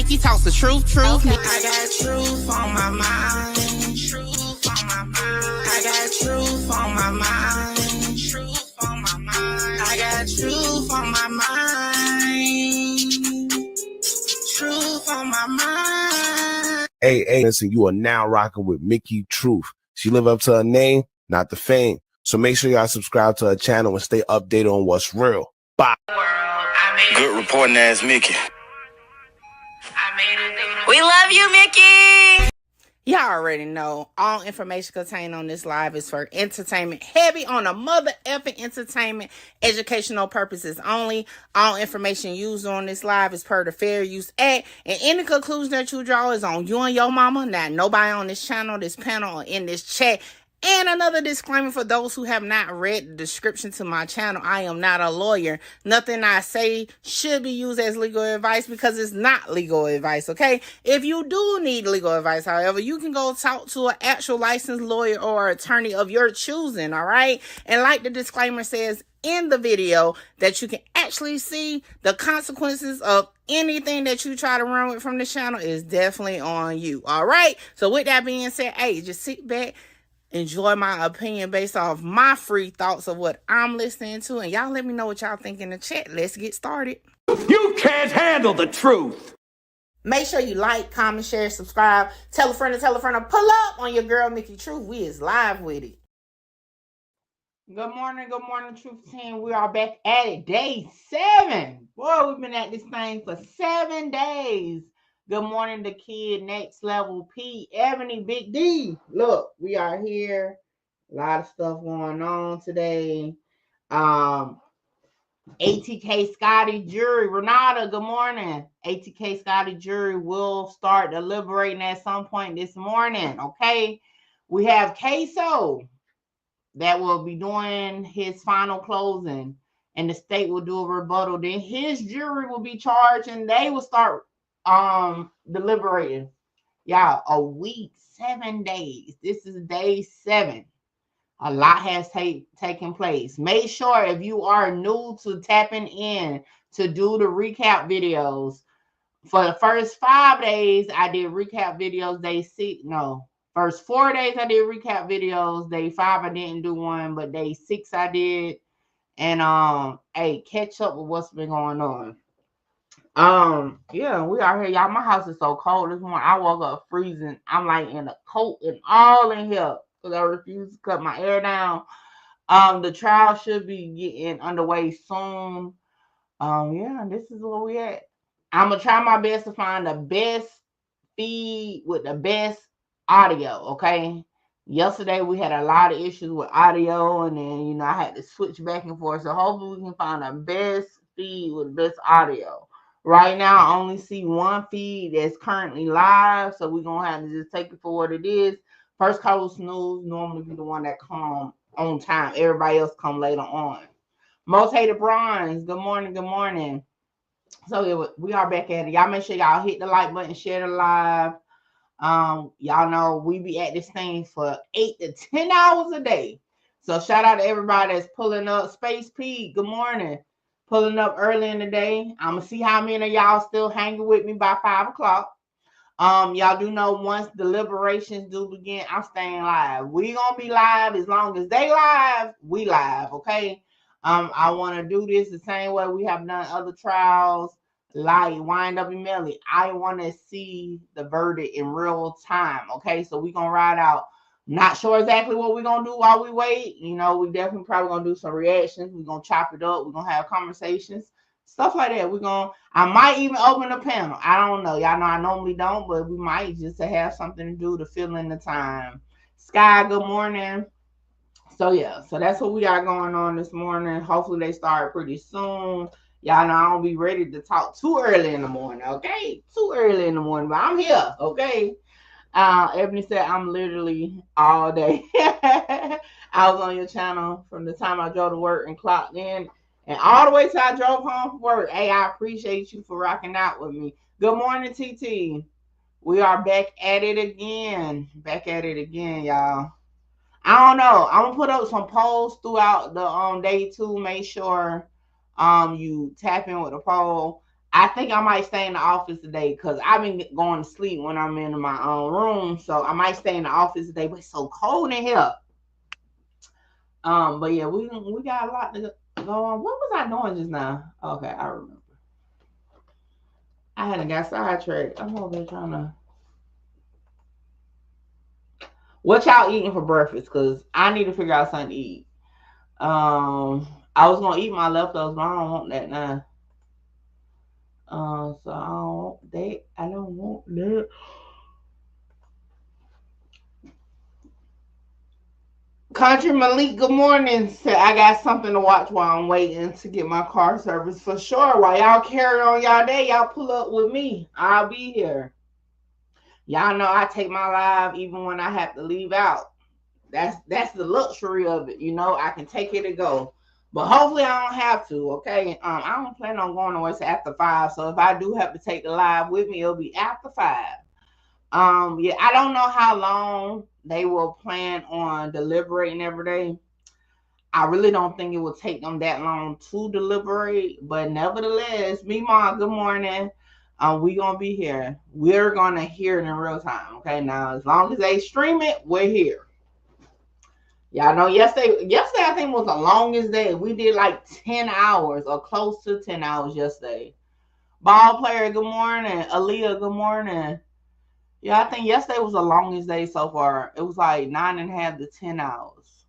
Mickey talks the truth. Okay. I got truth on my mind. Truth on my mind. I got truth on my mind. Truth on my mind. I got truth on my mind. Truth on my mind. Hey, listen, you are now rocking with Mickey Truth. She live up to her name, not the fame. So make sure y'all subscribe to her channel and stay updated on what's real. Bye. Good reporting ass Mickey. We love you, Mickey. Y'all already know all information contained on this live is for entertainment, heavy on the mother effing entertainment, educational purposes only. All information used on this live is per the Fair Use Act, and any conclusion that you draw is on you and your mama, not nobody on this channel, this panel, or in this chat. And another disclaimer for those who have not read the description to my channel, I am not a lawyer. Nothing I say should be used as legal advice because it's not legal advice, okay? If you do need legal advice, however, you can go talk to an actual licensed lawyer or attorney of your choosing, all right? And like the disclaimer says in the video, that you can actually see the consequences of anything that you try to run with from the channel is definitely on you, all right? So with that being said, hey, just sit back, enjoy my opinion based off my free thoughts of what I'm listening to, and y'all let me know what y'all think in the chat. Let's get started. You can't handle the truth. Make sure you like, comment, share, subscribe, tell a friend to pull up on your girl Mickey Truth. We is live with it. Good morning, Truth Team. We are back at it. Day 7. Boy, we've been at this thing for 7 days. Good morning, the kid, Next Level P, Ebony, Big D. Look, we are here. A lot of stuff going on today. ATK Scotty jury. Renata, good morning. ATK Scotty jury will start deliberating at some point this morning, okay? We have Ksoo that will be doing his final closing, and the state will do a rebuttal. Then his jury will be charged, and they will start deliberating. Y'all, a week, 7 days. This is day 7. A lot has taken place. Make sure if you are new to tapping in to do the recap videos. For the first 5 days, I did recap videos. First 4 days I did recap videos. Day 5 I didn't do one, but day 6 I did. And hey, catch up with what's been going on. Yeah, we are here, y'all. My house is so cold this morning. I woke up freezing. I'm like in a coat and all in here because I refuse to cut my air down. The trial should be getting underway soon. Yeah, this is where we at. I'm gonna try my best to find the best feed with the best audio. Okay. Yesterday we had a lot of issues with audio, and then I had to switch back and forth. So hopefully we can find the best feed with the best audio. Right now, I only see one feed that's currently live, so we're going to have to just take it for what it is. First Call Snooze normally be the one that come on time. Everybody else come later on. Most Hated Bronze, good morning. So yeah, we are back at it. Y'all make sure y'all hit the like button, share the live. Y'all know we be at this thing for 8 to 10 hours a day. So shout out to everybody that's pulling up. Space Pete, good morning. Pulling up early in the day. I'm going to see how many of y'all still hanging with me by 5 o'clock. Y'all do know once deliberations do begin, I'm staying live. We going to be live as long as they live, we live, okay? I want to do this the same way we have done other trials, like Wind Up and Melly. I want to see the verdict in real time, okay? So we going to ride out. Not sure exactly what we're going to do while we wait. We definitely probably going to do some reactions. We're going to chop it up. We're going to have conversations, stuff like that. I might even open a panel. I don't know. Y'all know I normally don't, but we might just to have something to do to fill in the time. Sky, good morning. So, yeah. So, that's what we got going on this morning. Hopefully, they start pretty soon. Y'all know I don't be ready to talk too early in the morning, okay? Too early in the morning, but I'm here, okay? Ebony said, I'm literally all day. I was on your channel from the time I drove to work and clocked in, and all the way till I drove home from work. Hey, I appreciate you for rocking out with me. Good morning, TT. We are back at it again. Y'all. I don't know. I'm gonna put up some polls throughout the day 2. Make sure you tap in with the poll. I think I might stay in the office today because I've been going to sleep when I'm in my own room. So I might stay in the office today, but it's so cold in here. But yeah, we got a lot to go on. What was I doing just now? Okay, I remember. I hadn't got sidetracked. I'm over there trying to. What y'all eating for breakfast? Because I need to figure out something to eat. I was gonna eat my leftovers, but I don't want that now. So I don't want that. Country Malik, good morning. Said I got something to watch while I'm waiting to get my car service for sure. While y'all carry on y'all day, y'all pull up with me. I'll be here. Y'all know I take my live even when I have to leave out. That's the luxury of it, you know. I can take it and go. But hopefully I don't have to, okay? I don't plan on going nowhere after 5. So if I do have to take the live with me, it'll be after 5. Yeah, I don't know how long they will plan on deliberating every day. I really don't think it will take them that long to deliberate, but nevertheless, Mima, good morning. We gonna be here. We're gonna hear it in real time. Okay, now as long as they stream it, we're here. Y'all know yesterday I think was the longest day. We did like 10 hours or close to 10 hours yesterday. Ball player, good morning. Aaliyah, good morning. Yeah, I think yesterday was the longest day so far. It was like 9.5 to 10 hours.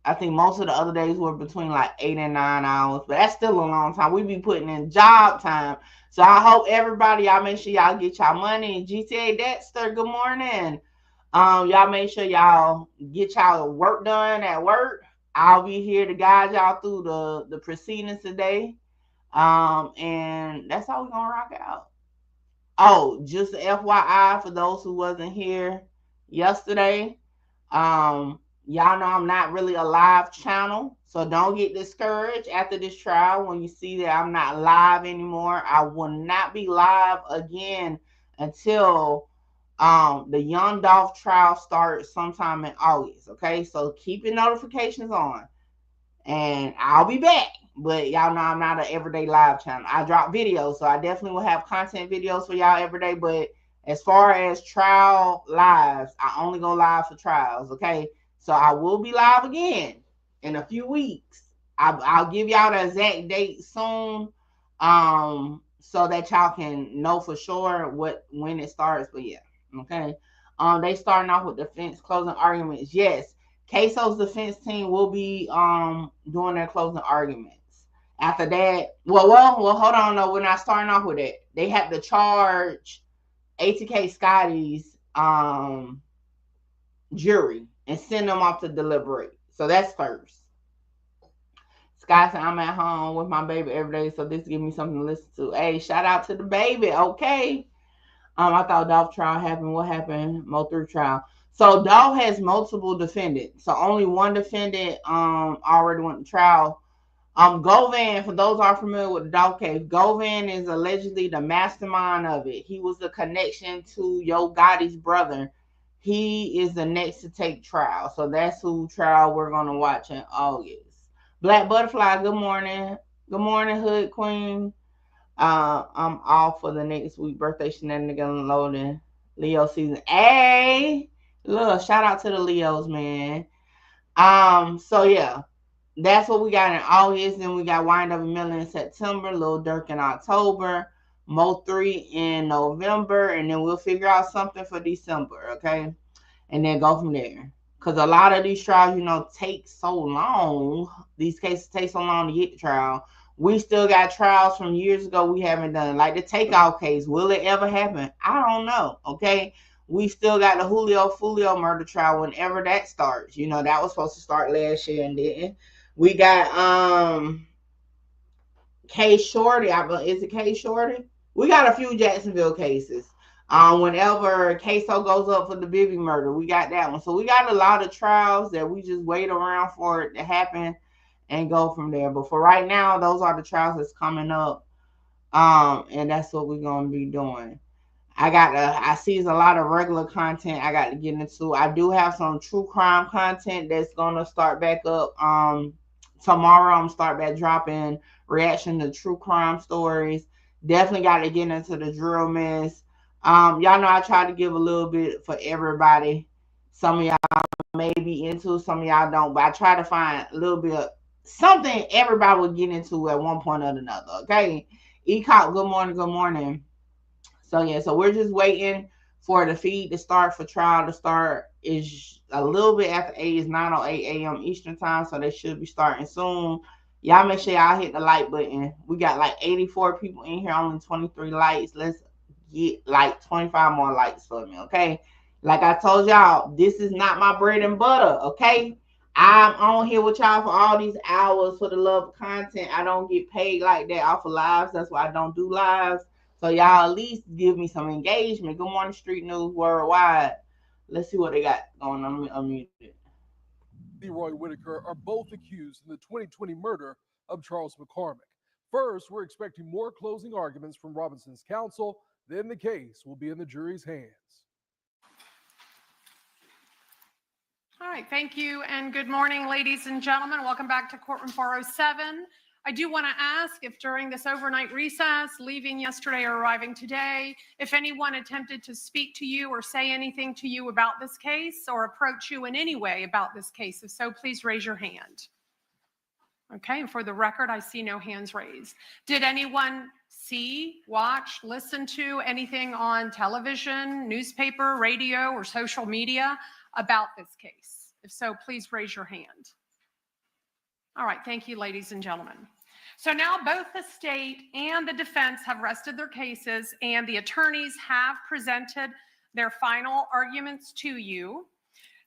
I think most of the other days were between like 8 and 9 hours, but that's still a long time. We be putting in job time. So I hope everybody, y'all make sure y'all get y'all money. GTA Dexter, good morning. Y'all make sure y'all get y'all work done at work. I'll be here to guide y'all through the proceedings today. And that's how we're gonna rock out. Oh, just FYI for those who wasn't here yesterday. Y'all know I'm not really a live channel, so don't get discouraged after this trial when you see that I'm not live anymore. I will not be live again until the Young Dolph trial starts sometime in August. Okay, so keep your notifications on, and I'll be back. But y'all know I'm not an everyday live channel. I drop videos, so I definitely will have content videos for y'all every day. But as far as trial lives, I only go live for trials. Okay, so I will be live again in a few weeks. I'll give y'all the exact date soon, so that y'all can know for sure when it starts. But yeah. Okay. They starting off with defense closing arguments. Yes, Ksoo's defense team will be doing their closing arguments. After that, well, hold on. No, we're not starting off with it. They have to charge ATK Scotty's jury and send them off to deliberate. So that's first. Scott said, I'm at home with my baby every day, so this gives me something to listen to. Hey, shout out to the baby. Okay. I thought Dolph trial happened. What happened? Mo3 trial. So Dolph has multiple defendants. So only one defendant already went to trial. Govan, for those who are familiar with the Dolph case, Govan is allegedly the mastermind of it. He was the connection to Yo Gotti's brother. He is the next to take trial. So that's who trial we're gonna watch in August. Black Butterfly, good morning. Good morning, Hood Queen. I'm off for the next week. Birthday shenanigans loading. Leo season. Hey, look, shout out to the Leos, man. So yeah, that's what we got in August. Then we got Wind Up Miller in September, Lil Durk in October, Mo3 in November, and then we'll figure out something for December, okay? And then go from there. Because a lot of these trials, take so long. These cases take so long to get the trial. We still got trials from years ago we haven't done. Like the takeout case. Will it ever happen? I don't know. Okay. We still got the Julio Fulio murder trial whenever that starts. That was supposed to start last year and didn't. We got K Shorty. Is it K Shorty? We got a few Jacksonville cases. Whenever Ksoo goes up for the Bibby murder, we got that one. So we got a lot of trials that we just wait around for it to happen and go from there. But for right now, those are the trials that's coming up. And that's what we're gonna be doing. I see a lot of regular content I got to get into. I do have some true crime content that's gonna start back up tomorrow I'm start back dropping reaction to true crime stories. Definitely got to get into the drill mess. Y'all know I try to give a little bit for everybody. Some of y'all may be into, some of y'all don't, but I try to find a little bit of something everybody will get into at one point or another. Okay. ECOP, good morning, good morning. So yeah, so we're just waiting for the feed to start, for trial to start. Is a little bit after 8. It's 9:08 a.m. Eastern time, so they should be starting soon. Y'all make sure y'all hit the like button. We got like 84 people in here, only 23 likes. Let's get like 25 more likes for me, okay? Like I told y'all, this is not my bread and butter, okay? I'm on here with y'all for all these hours for the love of content. I don't get paid like that off of lives. That's why I don't do lives. So y'all at least give me some engagement. Good morning, Street News Worldwide. Let's see what they got going on. Let me unmute it. Leroy Whitaker are both accused in the 2020 murder of Charles McCormick. First, we're expecting more closing arguments from Robinson's counsel. Then the case will be in the jury's hands. All right, thank you, and good morning, ladies and gentlemen. Welcome back to Courtroom 407. I do want to ask if during this overnight recess, leaving yesterday or arriving today, if anyone attempted to speak to you or say anything to you about this case or approach you in any way about this case. If so, please raise your hand. Okay, and for the record, I see no hands raised. Did anyone see, watch, listen to anything on television, newspaper, radio, or social media about this case? If so, please raise your hand. All right, thank you, ladies and gentlemen. So now both the state and the defense have rested their cases, and the attorneys have presented their final arguments to you.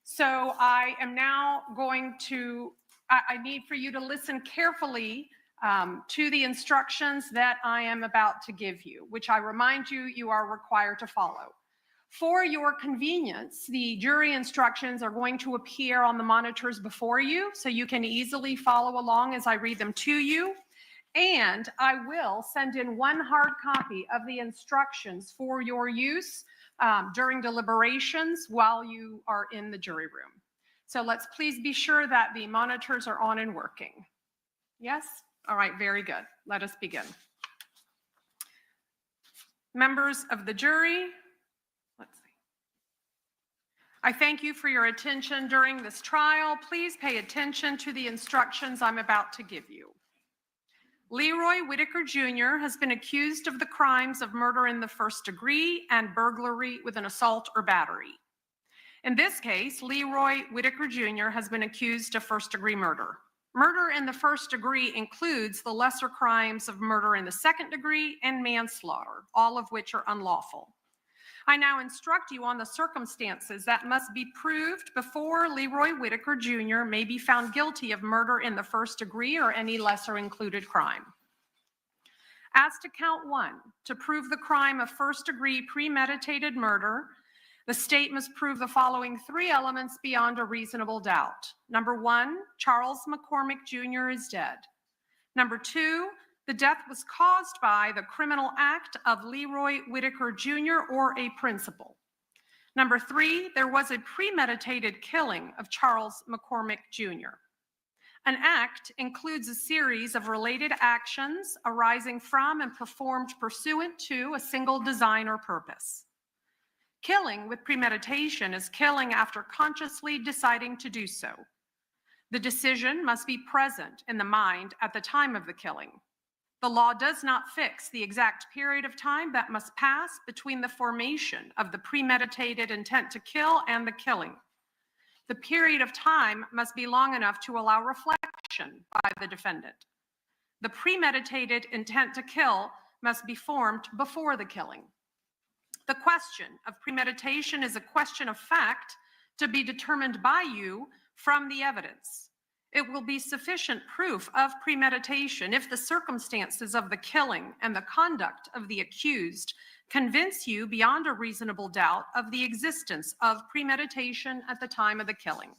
So I am now going to, I need for you to listen carefully to the instructions that I am about to give you, which I remind you, you are required to follow. For your convenience, the jury instructions are going to appear on the monitors before you, so you can easily follow along as I read them to you. And I will send in one hard copy of the instructions for your use during deliberations while you are in the jury room. So let's please be sure that the monitors are on and working. Yes? All right, very good. Let us begin. Members of the jury, let's see. I thank you for your attention during this trial. Please pay attention to the instructions I'm about to give you. Leroy Whitaker Jr. has been accused of the crimes of murder in the first degree and burglary with an assault or battery. In this case, Leroy Whitaker Jr. has been accused of first-degree murder. Murder in the first degree includes the lesser crimes of murder in the second degree and manslaughter, all of which are unlawful. I now instruct you on the circumstances that must be proved before Leroy Whitaker Jr. may be found guilty of murder in the first degree or any lesser included crime. As to count 1, to prove the crime of first-degree premeditated murder, the state must prove the following 3 elements beyond a reasonable doubt. Number 1, Charles McCormick Jr. is dead. Number 2, the death was caused by the criminal act of Leroy Whitaker Jr. or a principal. Number 3, there was a premeditated killing of Charles McCormick Jr. An act includes a series of related actions arising from and performed pursuant to a single design or purpose. Killing with premeditation is killing after consciously deciding to do so. The decision must be present in the mind at the time of the killing. The law does not fix the exact period of time that must pass between the formation of the premeditated intent to kill and the killing. The period of time must be long enough to allow reflection by the defendant. The premeditated intent to kill must be formed before the killing. The question of premeditation is a question of fact to be determined by you from the evidence. It will be sufficient proof of premeditation if the circumstances of the killing and the conduct of the accused convince you beyond a reasonable doubt of the existence of premeditation at the time of the killing.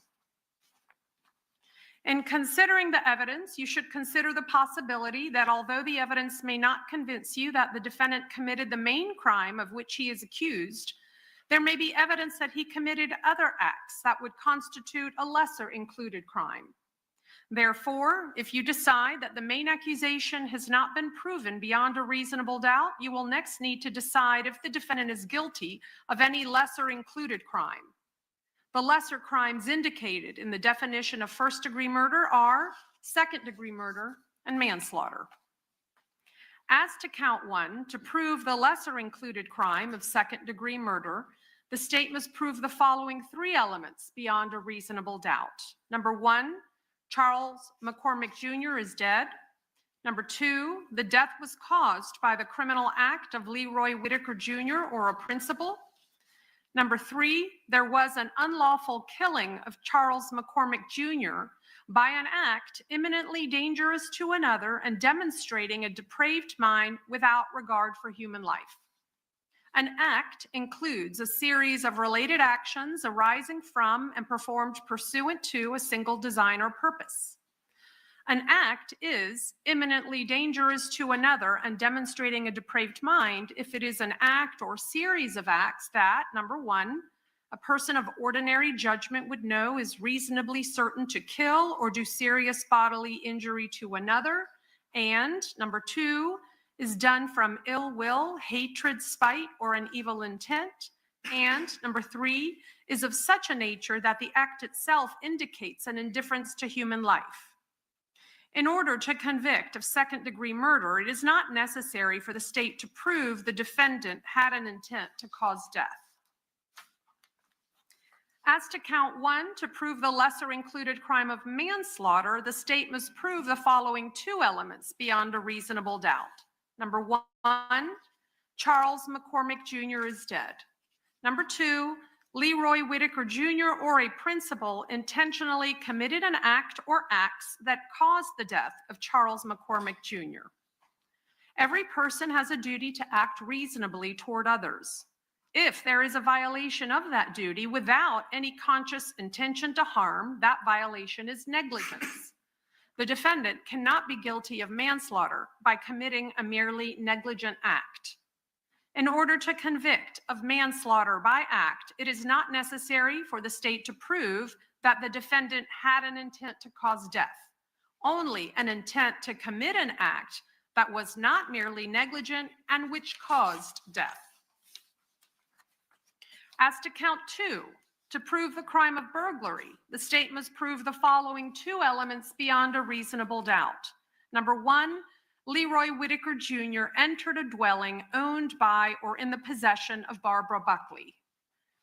In considering the evidence, you should consider the possibility that although the evidence may not convince you that the defendant committed the main crime of which he is accused, there may be evidence that he committed other acts that would constitute a lesser included crime. Therefore, if you decide that the main accusation has not been proven beyond a reasonable doubt, you will next need to decide if the defendant is guilty of any lesser included crime. The lesser crimes indicated in the definition of first-degree murder are second-degree murder and manslaughter. As to count 1, to prove the lesser included crime of second-degree murder, the state must prove the following 3 elements beyond a reasonable doubt. Number 1, Charles McCormick Jr. is dead. Number 2, the death was caused by the criminal act of Leroy Whitaker Jr. or a principal. Number 3, there was an unlawful killing of Charles McCormick Jr. by an act imminently dangerous to another and demonstrating a depraved mind without regard for human life. An act includes a series of related actions arising from and performed pursuant to a single design or purpose. An act is imminently dangerous to another and demonstrating a depraved mind if it is an act or series of acts that, number 1, a person of ordinary judgment would know is reasonably certain to kill or do serious bodily injury to another, and number 2, is done from ill will, hatred, spite, or an evil intent, and number 3, is of such a nature that the act itself indicates an indifference to human life. In order to convict of second-degree murder, it is not necessary for the state to prove the defendant had an intent to cause death. As to count 1, to prove the lesser included crime of manslaughter, the state must prove the following 2 elements beyond a reasonable doubt. Number 1, Charles McCormick Jr. is dead. Number 2, Leroy Whitaker Jr. or a principal intentionally committed an act or acts that caused the death of Charles McCormick Jr. Every person has a duty to act reasonably toward others. If there is a violation of that duty without any conscious intention to harm, that violation is negligence. The defendant cannot be guilty of manslaughter by committing a merely negligent act. In order to convict of manslaughter by act, it is not necessary for the state to prove that the defendant had an intent to cause death, only an intent to commit an act that was not merely negligent and which caused death. As to count 2, to prove the crime of burglary, the state must prove the following 2 elements beyond a reasonable doubt. Number 1, Leroy Whitaker Jr. entered a dwelling owned by or in the possession of Barbara Buckley.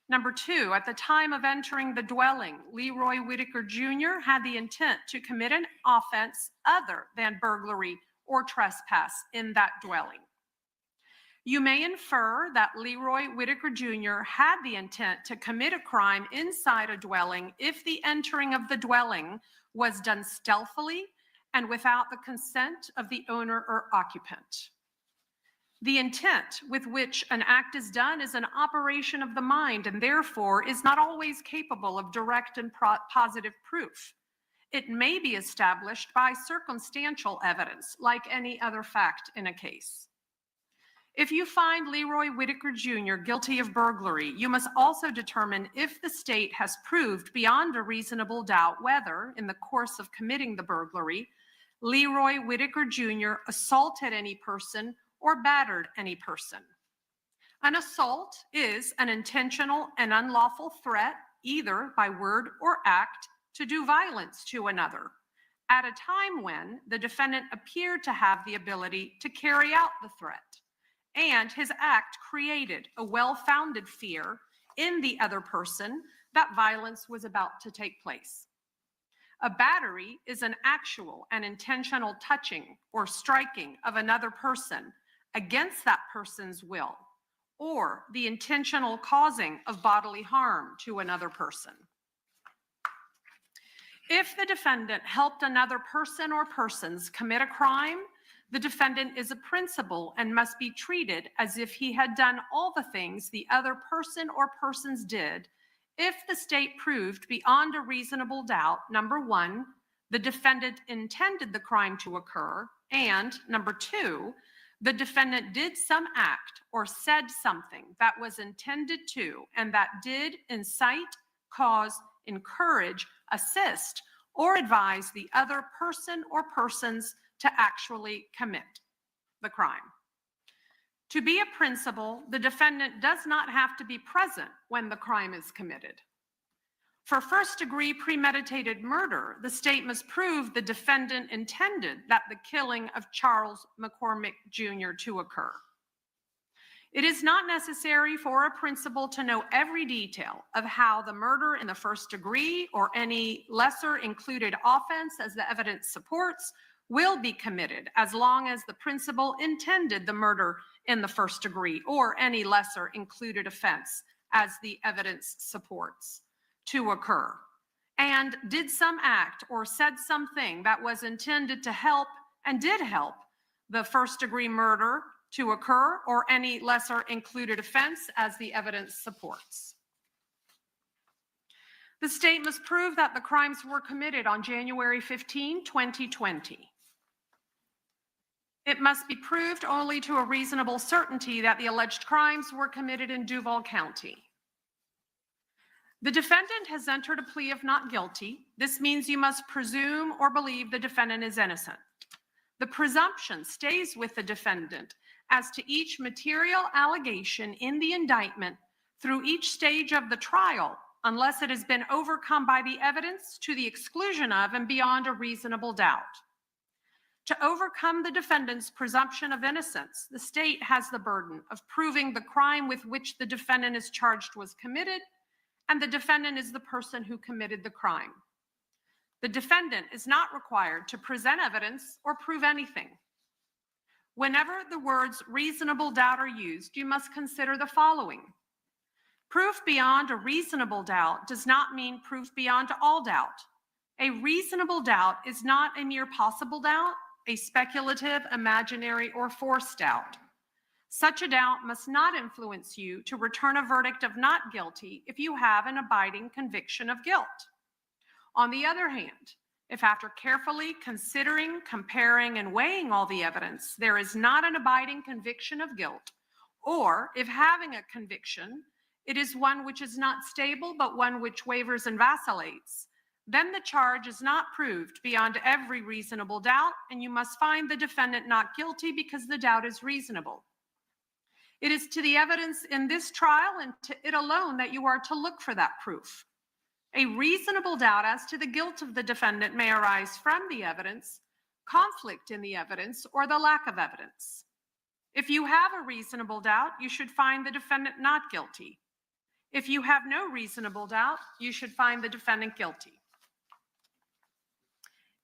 Number 2, at the time of entering the dwelling, Leroy Whitaker Jr. had the intent to commit an offense other than burglary or trespass in that dwelling. You may infer that Leroy Whitaker Jr. had the intent to commit a crime inside a dwelling if the entering of the dwelling was done stealthily and without the consent of the owner or occupant. The intent with which an act is done is an operation of the mind and therefore is not always capable of direct and positive proof. It may be established by circumstantial evidence, like any other fact in a case. If you find Leroy Whitaker Jr. guilty of burglary, you must also determine if the state has proved beyond a reasonable doubt whether, in the course of committing the burglary, Leroy Whitaker Jr. assaulted any person or battered any person. An assault is an intentional and unlawful threat, either by word or act, to do violence to another, at a time when the defendant appeared to have the ability to carry out the threat, and his act created a well-founded fear in the other person that violence was about to take place. A battery is an actual and intentional touching or striking of another person against that person's will, or the intentional causing of bodily harm to another person. If the defendant helped another person or persons commit a crime, the defendant is a principal and must be treated as if he had done all the things the other person or persons did if the state proved beyond a reasonable doubt, number 1, the defendant intended the crime to occur, and number 2, the defendant did some act or said something that was intended to and that did incite, cause, encourage, assist, or advise the other person or persons to actually commit the crime. To be a principal, the defendant does not have to be present when the crime is committed. For first-degree premeditated murder, the state must prove the defendant intended that the killing of Charles McCormick Jr. to occur. It is not necessary for a principal to know every detail of how the murder in the first degree or any lesser included offense, as the evidence supports, will be committed as long as the principal intended the murder in the first degree or any lesser included offense, as the evidence supports, to occur, and did some act or said something that was intended to help and did help the first degree murder to occur or any lesser included offense, as the evidence supports. The state must prove that the crimes were committed on January 15, 2020. It must be proved only to a reasonable certainty that the alleged crimes were committed in Duval County. The defendant has entered a plea of not guilty. This means you must presume or believe the defendant is innocent. The presumption stays with the defendant as to each material allegation in the indictment through each stage of the trial, unless it has been overcome by the evidence to the exclusion of and beyond a reasonable doubt. To overcome the defendant's presumption of innocence, the state has the burden of proving the crime with which the defendant is charged was committed, and the defendant is the person who committed the crime. The defendant is not required to present evidence or prove anything. Whenever the words reasonable doubt are used, you must consider the following. Proof beyond a reasonable doubt does not mean proof beyond all doubt. A reasonable doubt is not a mere possible doubt, a speculative, imaginary, or forced doubt. Such a doubt must not influence you to return a verdict of not guilty if you have an abiding conviction of guilt. On the other hand, if after carefully considering, comparing, and weighing all the evidence, there is not an abiding conviction of guilt, or if having a conviction, it is one which is not stable but one which wavers and vacillates, then the charge is not proved beyond every reasonable doubt, and you must find the defendant not guilty because the doubt is reasonable. It is to the evidence in this trial and to it alone that you are to look for that proof. A reasonable doubt as to the guilt of the defendant may arise from the evidence, conflict in the evidence, or the lack of evidence. If you have a reasonable doubt, you should find the defendant not guilty. If you have no reasonable doubt, you should find the defendant guilty.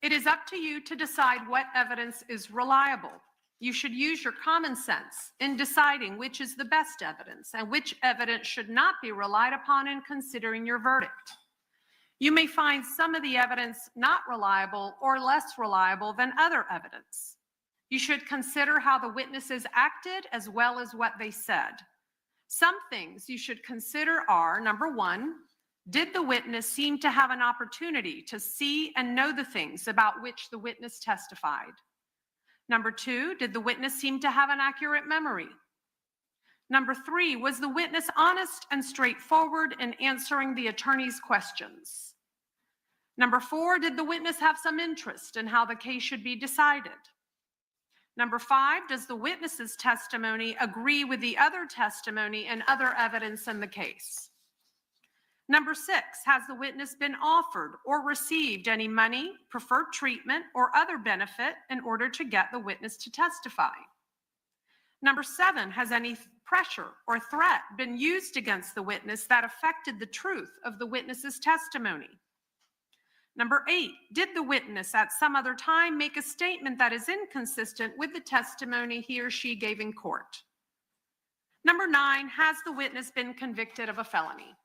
It is up to you to decide what evidence is reliable. You should use your common sense in deciding which is the best evidence and which evidence should not be relied upon in considering your verdict. You may find some of the evidence not reliable or less reliable than other evidence. You should consider how the witnesses acted as well as what they said. Some things you should consider are, number one, did the witness seem to have an opportunity to see and know the things about which the witness testified? Number two, did the witness seem to have an accurate memory? Number three, was the witness honest and straightforward in answering the attorney's questions? Number four, did the witness have some interest in how the case should be decided? Number five, does the witness's testimony agree with the other testimony and other evidence in the case? Number six, has the witness been offered or received any money, preferred treatment, or other benefit in order to get the witness to testify? Number seven, has any pressure or threat been used against the witness that affected the truth of the witness's testimony? Number eight, did the witness at some other time make a statement that is inconsistent with the testimony he or she gave in court? Number nine, has the witness been convicted of a felony?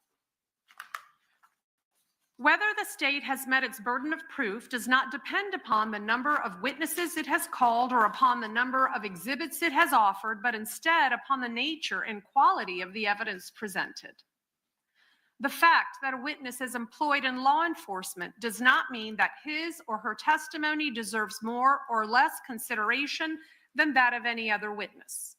Whether the state has met its burden of proof does not depend upon the number of witnesses it has called or upon the number of exhibits it has offered, but instead upon the nature and quality of the evidence presented. The fact that a witness is employed in law enforcement does not mean that his or her testimony deserves more or less consideration than that of any other witness.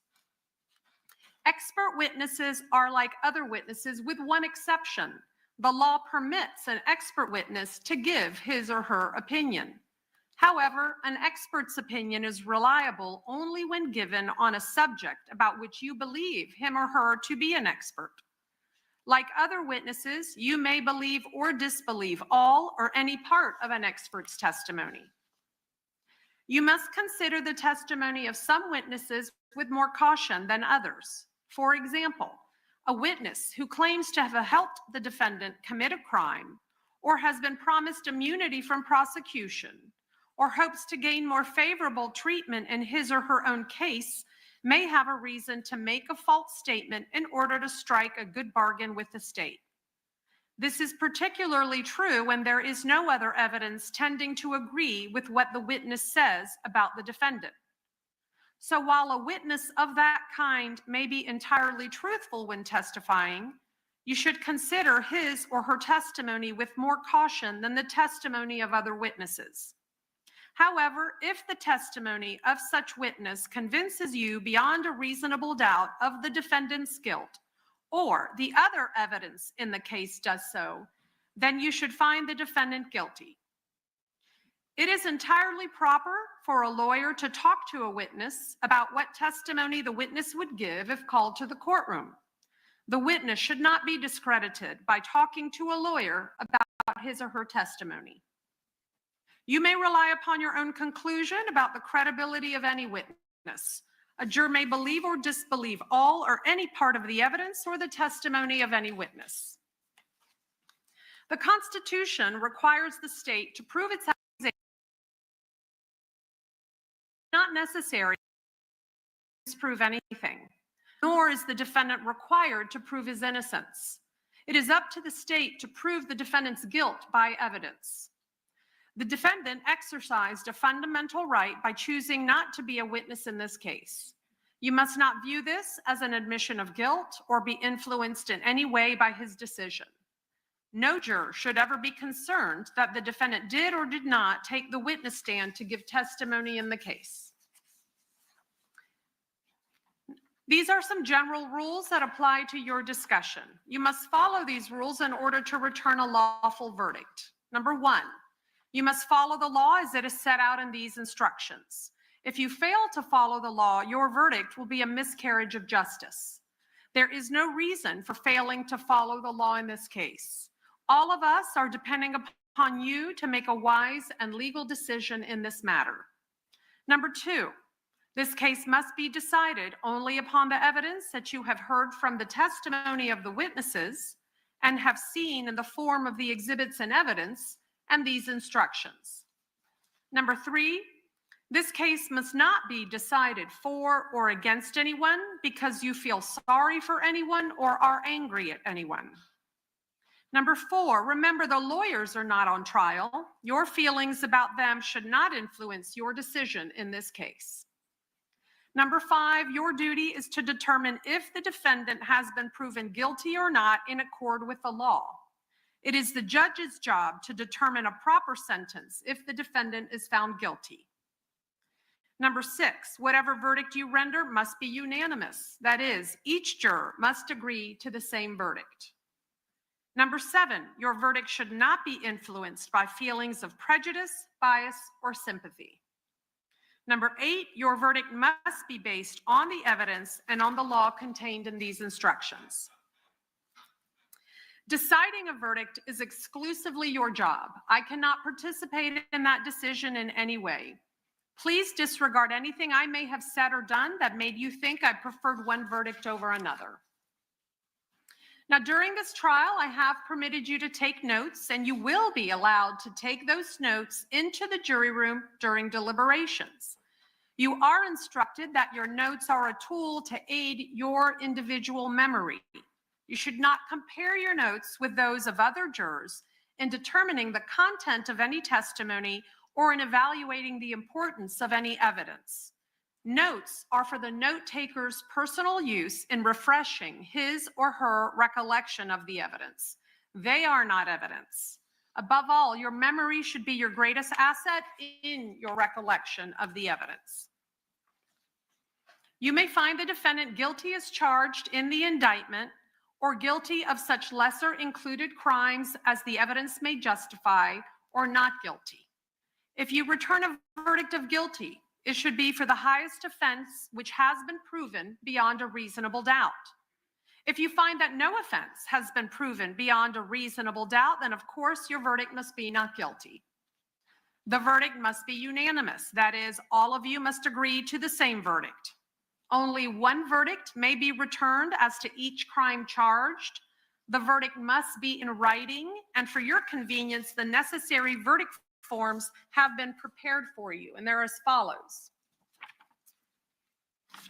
Expert witnesses are like other witnesses with one exception. The law permits an expert witness to give his or her opinion. However, an expert's opinion is reliable only when given on a subject about which you believe him or her to be an expert. Like other witnesses, you may believe or disbelieve all or any part of an expert's testimony. You must consider the testimony of some witnesses with more caution than others. For example, a witness who claims to have helped the defendant commit a crime or has been promised immunity from prosecution or hopes to gain more favorable treatment in his or her own case may have a reason to make a false statement in order to strike a good bargain with the state. This is particularly true when there is no other evidence tending to agree with what the witness says about the defendant. So while a witness of that kind may be entirely truthful when testifying, you should consider his or her testimony with more caution than the testimony of other witnesses. However, if the testimony of such witness convinces you beyond a reasonable doubt of the defendant's guilt, or the other evidence in the case does so, then you should find the defendant guilty. It is entirely proper for a lawyer to talk to a witness about what testimony the witness would give if called to the courtroom. The witness should not be discredited by talking to a lawyer about his or her testimony. You may rely upon your own conclusion about the credibility of any witness. A juror may believe or disbelieve all or any part of the evidence or the testimony of any witness. The Constitution requires the state to prove its accusation. Not necessary to prove anything, nor is the defendant required to prove his innocence. It is up to the state to prove the defendant's guilt by evidence. The defendant exercised a fundamental right by choosing not to be a witness in this case. You must not view this as an admission of guilt or be influenced in any way by his decision. No juror should ever be concerned that the defendant did or did not take the witness stand to give testimony in the case. These are some general rules that apply to your discussion. You must follow these rules in order to return a lawful verdict. Number one, you must follow the law as it is set out in these instructions. If you fail to follow the law, your verdict will be a miscarriage of justice. There is no reason for failing to follow the law in this case. All of us are depending upon you to make a wise and legal decision in this matter. Number two, this case must be decided only upon the evidence that you have heard from the testimony of the witnesses and have seen in the form of the exhibits and evidence and these instructions. Number three, this case must not be decided for or against anyone because you feel sorry for anyone or are angry at anyone. Number four, remember the lawyers are not on trial. Your feelings about them should not influence your decision in this case. Number five, your duty is to determine if the defendant has been proven guilty or not in accord with the law. It is the judge's job to determine a proper sentence if the defendant is found guilty. Number six, whatever verdict you render must be unanimous. That is, each juror must agree to the same verdict. Number seven, your verdict should not be influenced by feelings of prejudice, bias, or sympathy. Number eight, your verdict must be based on the evidence and on the law contained in these instructions. Deciding a verdict is exclusively your job. I cannot participate in that decision in any way. Please disregard anything I may have said or done that made you think I preferred one verdict over another. Now, during this trial, I have permitted you to take notes, and you will be allowed to take those notes into the jury room during deliberations. You are instructed that your notes are a tool to aid your individual memory. You should not compare your notes with those of other jurors in determining the content of any testimony or in evaluating the importance of any evidence. Notes are for the note taker's personal use in refreshing his or her recollection of the evidence. They are not evidence. Above all, your memory should be your greatest asset in your recollection of the evidence. You may find the defendant guilty as charged in the indictment, or guilty of such lesser included crimes as the evidence may justify, or not guilty. If you return a verdict of guilty, it should be for the highest offense which has been proven beyond a reasonable doubt. If you find that no offense has been proven beyond a reasonable doubt, then of course your verdict must be not guilty. The verdict must be unanimous. That is, all of you must agree to the same verdict. Only one verdict may be returned as to each crime charged. The verdict must be in writing, and for your convenience, the necessary verdict forms have been prepared for you, and they're as follows.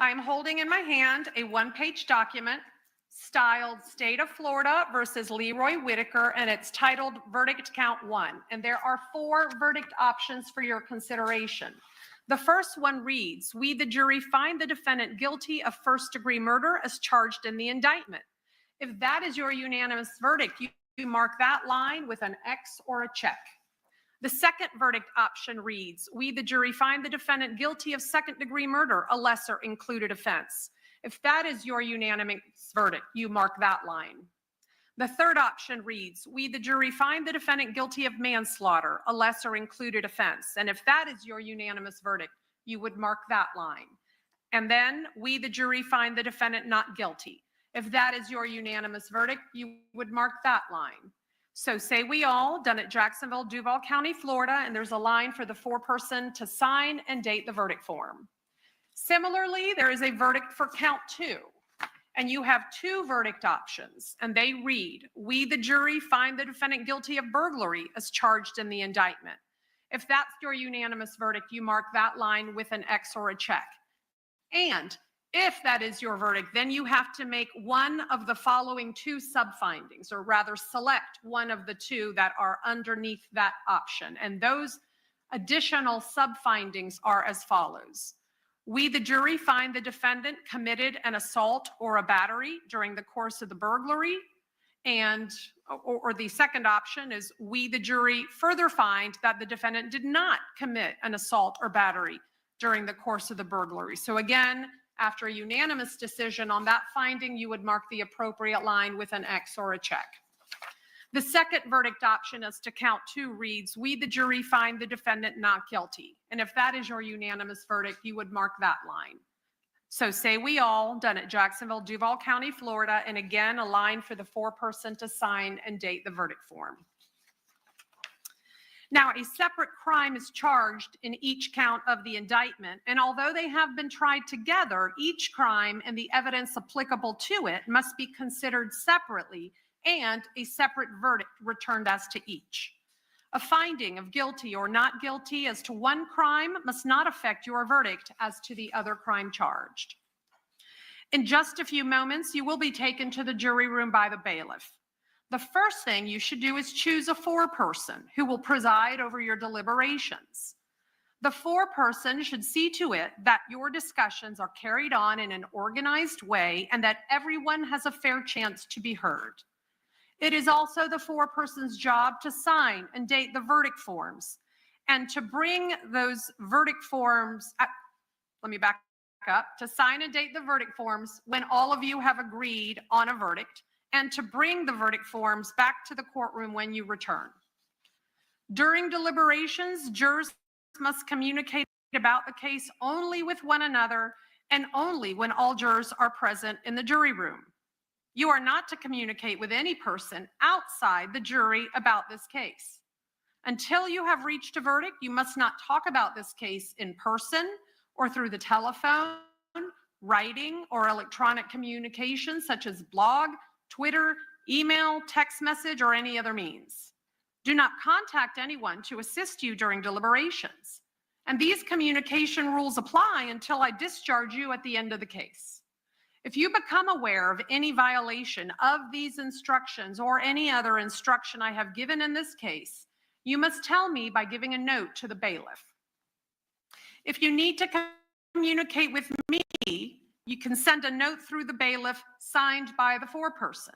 I am holding in my hand a one-page document styled State of Florida versus Leroy Whitaker, and it's titled Verdict Count 1. And there are 4 verdict options for your consideration. The first one reads, we, the jury, find the defendant guilty of first-degree murder as charged in the indictment. If that is your unanimous verdict, you mark that line with an X or a check. The second verdict option reads, we, the jury, find the defendant guilty of second-degree murder, a lesser included offense. If that is your unanimous verdict, you mark that line. The third option reads, we, the jury, find the defendant guilty of manslaughter, a lesser included offense. And if that is your unanimous verdict, you would mark that line. And then, we, the jury, find the defendant not guilty. If that is your unanimous verdict, you would mark that line. So say we all, done at Jacksonville, Duval County, Florida, and there's a line for the foreperson to sign and date the verdict form. Similarly, there is a verdict for count 2, and you have 2 verdict options, and they read, we, the jury, find the defendant guilty of burglary as charged in the indictment. If that's your unanimous verdict, you mark that line with an X or a check. And if that is your verdict, then you have to make one of the following 2 sub-findings, or rather select one of the 2 that are underneath that option. And those additional sub-findings are as follows. We, the jury, find the defendant committed an assault or a battery during the course of the burglary. And, or the second option is, we, the jury, further find that the defendant did not commit an assault or battery during the course of the burglary. So again, after a unanimous decision on that finding, you would mark the appropriate line with an X or a check. The second verdict option as to count 2 reads, we, the jury, find the defendant not guilty. And if that is your unanimous verdict, you would mark that line. So say we all, done at Jacksonville, Duval County, Florida, and again, a line for the foreperson to sign and date the verdict form. Now, a separate crime is charged in each count of the indictment, and although they have been tried together, each crime and the evidence applicable to it must be considered separately, and a separate verdict returned as to each. A finding of guilty or not guilty as to one crime must not affect your verdict as to the other crime charged. In just a few moments, you will be taken to the jury room by the bailiff. The first thing you should do is choose a foreperson who will preside over your deliberations. The foreperson should see to it that your discussions are carried on in an organized way and that everyone has a fair chance to be heard. It is also the foreperson's job to sign and date the verdict forms and to bring those verdict forms, let me back up, to sign and date the verdict forms when all of you have agreed on a verdict, and to bring the verdict forms back to the courtroom when you return. During deliberations, jurors must communicate about the case only with one another and only when all jurors are present in the jury room. You are not to communicate with any person outside the jury about this case. Until you have reached a verdict, you must not talk about this case in person or through the telephone, writing, or electronic communication such as blog, Twitter, email, text message, or any other means. Do not contact anyone to assist you during deliberations. And these communication rules apply until I discharge you at the end of the case. If you become aware of any violation of these instructions or any other instruction I have given in this case, you must tell me by giving a note to the bailiff. If you need to communicate with me, you can send a note through the bailiff signed by the foreperson.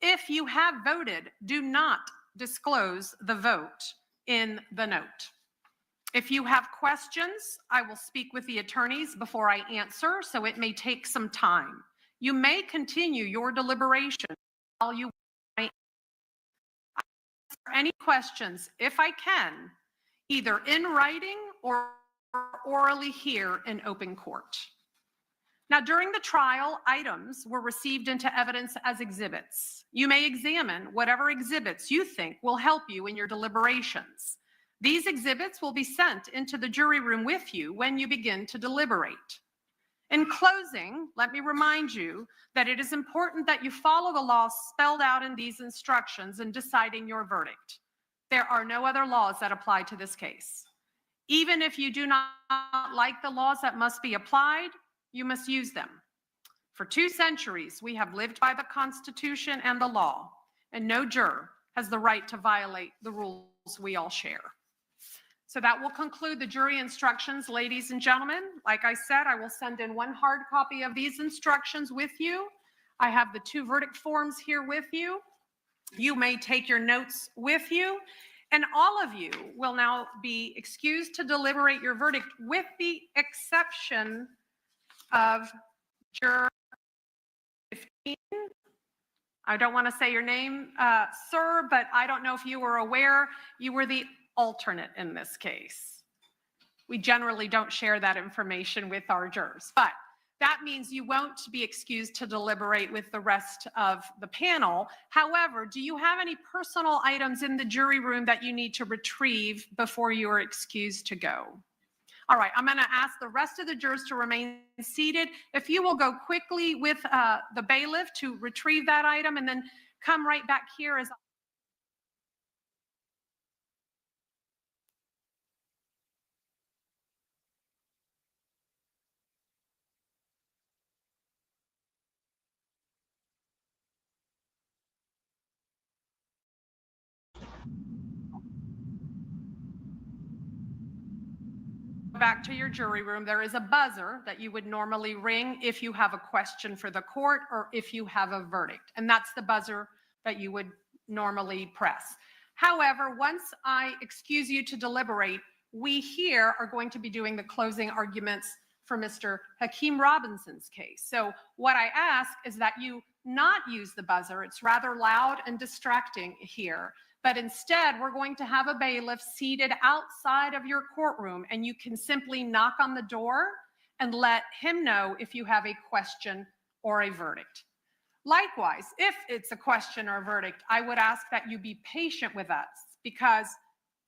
If you have voted, do not disclose the vote in the note. If you have questions, I will speak with the attorneys before I answer, so it may take some time. You may continue your deliberation while you answer any questions, if I can, either in writing or orally here in open court. Now, during the trial, items were received into evidence as exhibits. You may examine whatever exhibits you think will help you in your deliberations. These exhibits will be sent into the jury room with you when you begin to deliberate. In closing, let me remind you that it is important that you follow the laws spelled out in these instructions in deciding your verdict. There are no other laws that apply to this case. Even if you do not like the laws that must be applied, you must use them. For 2 centuries, we have lived by the Constitution and the law, and no juror has the right to violate the rules we all share. So that will conclude the jury instructions, ladies and gentlemen. Like I said, I will send in 1 hard copy of these instructions with you. I have the 2 verdict forms here with you. You may take your notes with you, and all of you will now be excused to deliberate your verdict with the exception of juror 15. I don't want to say your name, sir, but I don't know if you were aware, you were the alternate in this case. We generally don't share that information with our jurors, but that means you won't be excused to deliberate with the rest of the panel. However, do you have any personal items in the jury room that you need to retrieve before you are excused to go? All right, I'm going to ask the rest of the jurors to remain seated. If you will go quickly with the bailiff to retrieve that item and then come right back here as back to your jury room. There is a buzzer that you would normally ring if you have a question for the court or if you have a verdict. And that's the buzzer that you would normally press. However, once I excuse you to deliberate, we here are going to be doing the closing arguments for Mr. Hakeem Robinson's case. So what I ask is that you not use the buzzer. It's rather loud and distracting here. But instead, we're going to have a bailiff seated outside of your courtroom, and you can simply knock on the door and let him know if you have a question or a verdict. Likewise, if it's a question or a verdict, I would ask that you be patient with us, because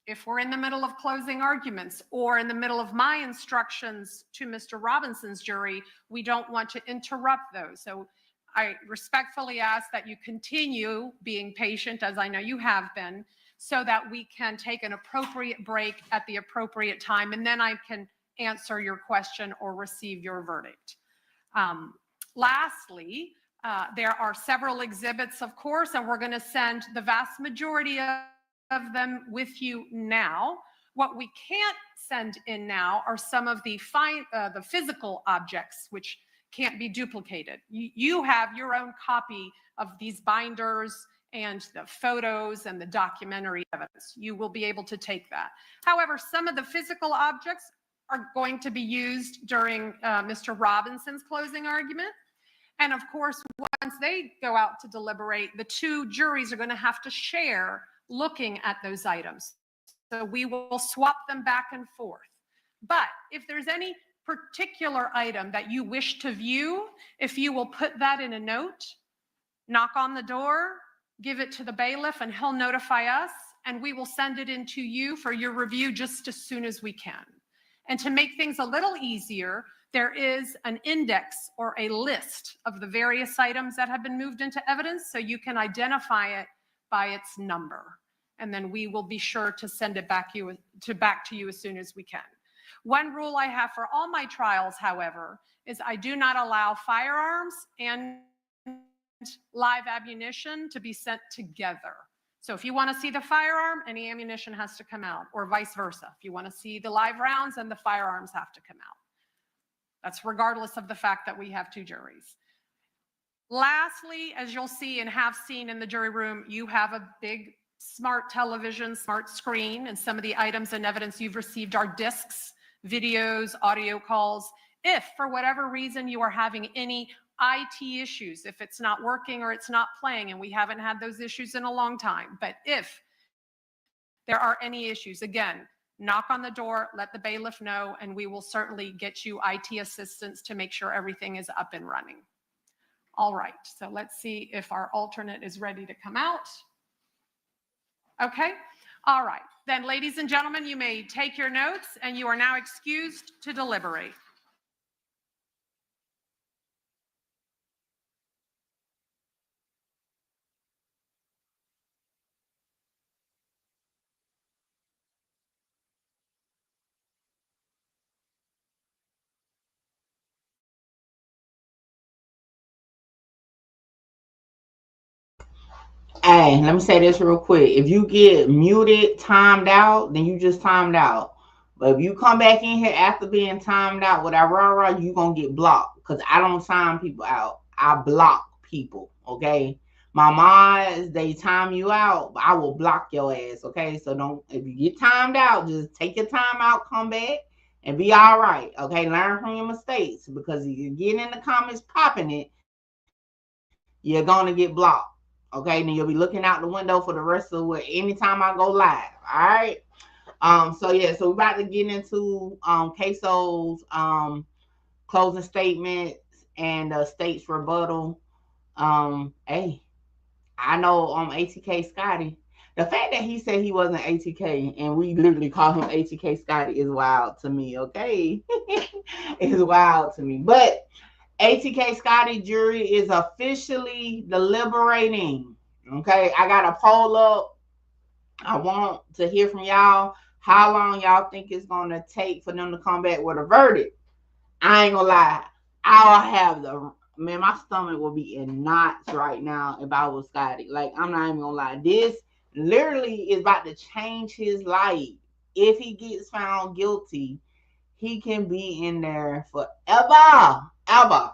if we're in the middle of closing arguments or in the middle of my instructions to Mr. Robinson's jury, we don't want to interrupt those. So I respectfully ask that you continue being patient, as I know you have been, so that we can take an appropriate break at the appropriate time, and then I can answer your question or receive your verdict. Lastly, there are several exhibits, of course, and we're going to send the vast majority of them with you now. What we can't send in now are some of the physical objects, which can't be duplicated. You have your own copy of these binders and the photos and the documentary evidence. You will be able to take that. However, some of the physical objects are going to be used during Mr. Robinson's closing argument. And of course, once they go out to deliberate, the 2 juries are going to have to share looking at those items. So we will swap them back and forth. But if there's any particular item that you wish to view, if you will put that in a note, knock on the door, give it to the bailiff, and he'll notify us, and we will send it in to you for your review just as soon as we can. And to make things a little easier, there is an index or a list of the various items that have been moved into evidence, so you can identify it by its number. And then we will be sure to send it back to you as soon as we can. One rule I have for all my trials, however, is I do not allow firearms and live ammunition to be sent together. So if you want to see the firearm, any ammunition has to come out, or vice versa. If you want to see the live rounds, and the firearms have to come out. That's regardless of the fact that we have 2 juries. Lastly, as you'll see and have seen in the jury room, you have a big smart television, smart screen, and some of the items and evidence you've received are discs, videos, audio calls. If for whatever reason you are having any IT issues, if it's not working or it's not playing, and we haven't had those issues in a long time. But if there are any issues, again, knock on the door, let the bailiff know, and we will certainly get you IT assistance to make sure everything is up and running. All right, so let's see if our alternate is ready to come out. Okay, all right. Then, ladies and gentlemen, you may take your notes, and you are now excused to deliberate. Hey, let me say this real quick. If you get muted, timed out, then you just timed out. But if you come back in here after being timed out with that rah-rah, you're going to get blocked. Because I don't time people out. I block people, okay? My mods, they time you out, but I will block your ass, okay? So don't, if you get timed out, just take your time out, come back, and be all right, okay? Learn from your mistakes. Because if you get in the comments popping it, you're going to get blocked. Okay, then you'll be looking out the window for the rest of what anytime I go live. All right. So yeah, so we're about to get into Ksoo's closing statements and state's rebuttal. Hey, I know ATK Scotty. The fact that he said he wasn't ATK and we literally call him ATK Scotty is wild to me, okay? It's wild to me. But ATK Scotty jury is officially deliberating. Okay, I got a poll up. I want to hear from y'all how long y'all think it's going to take for them to come back with a verdict. I ain't gonna lie. I'll have man, my stomach will be in knots right now if I was Scotty. Like, I'm not even gonna lie. This literally is about to change his life. If he gets found guilty, he can be in there forever. Ever.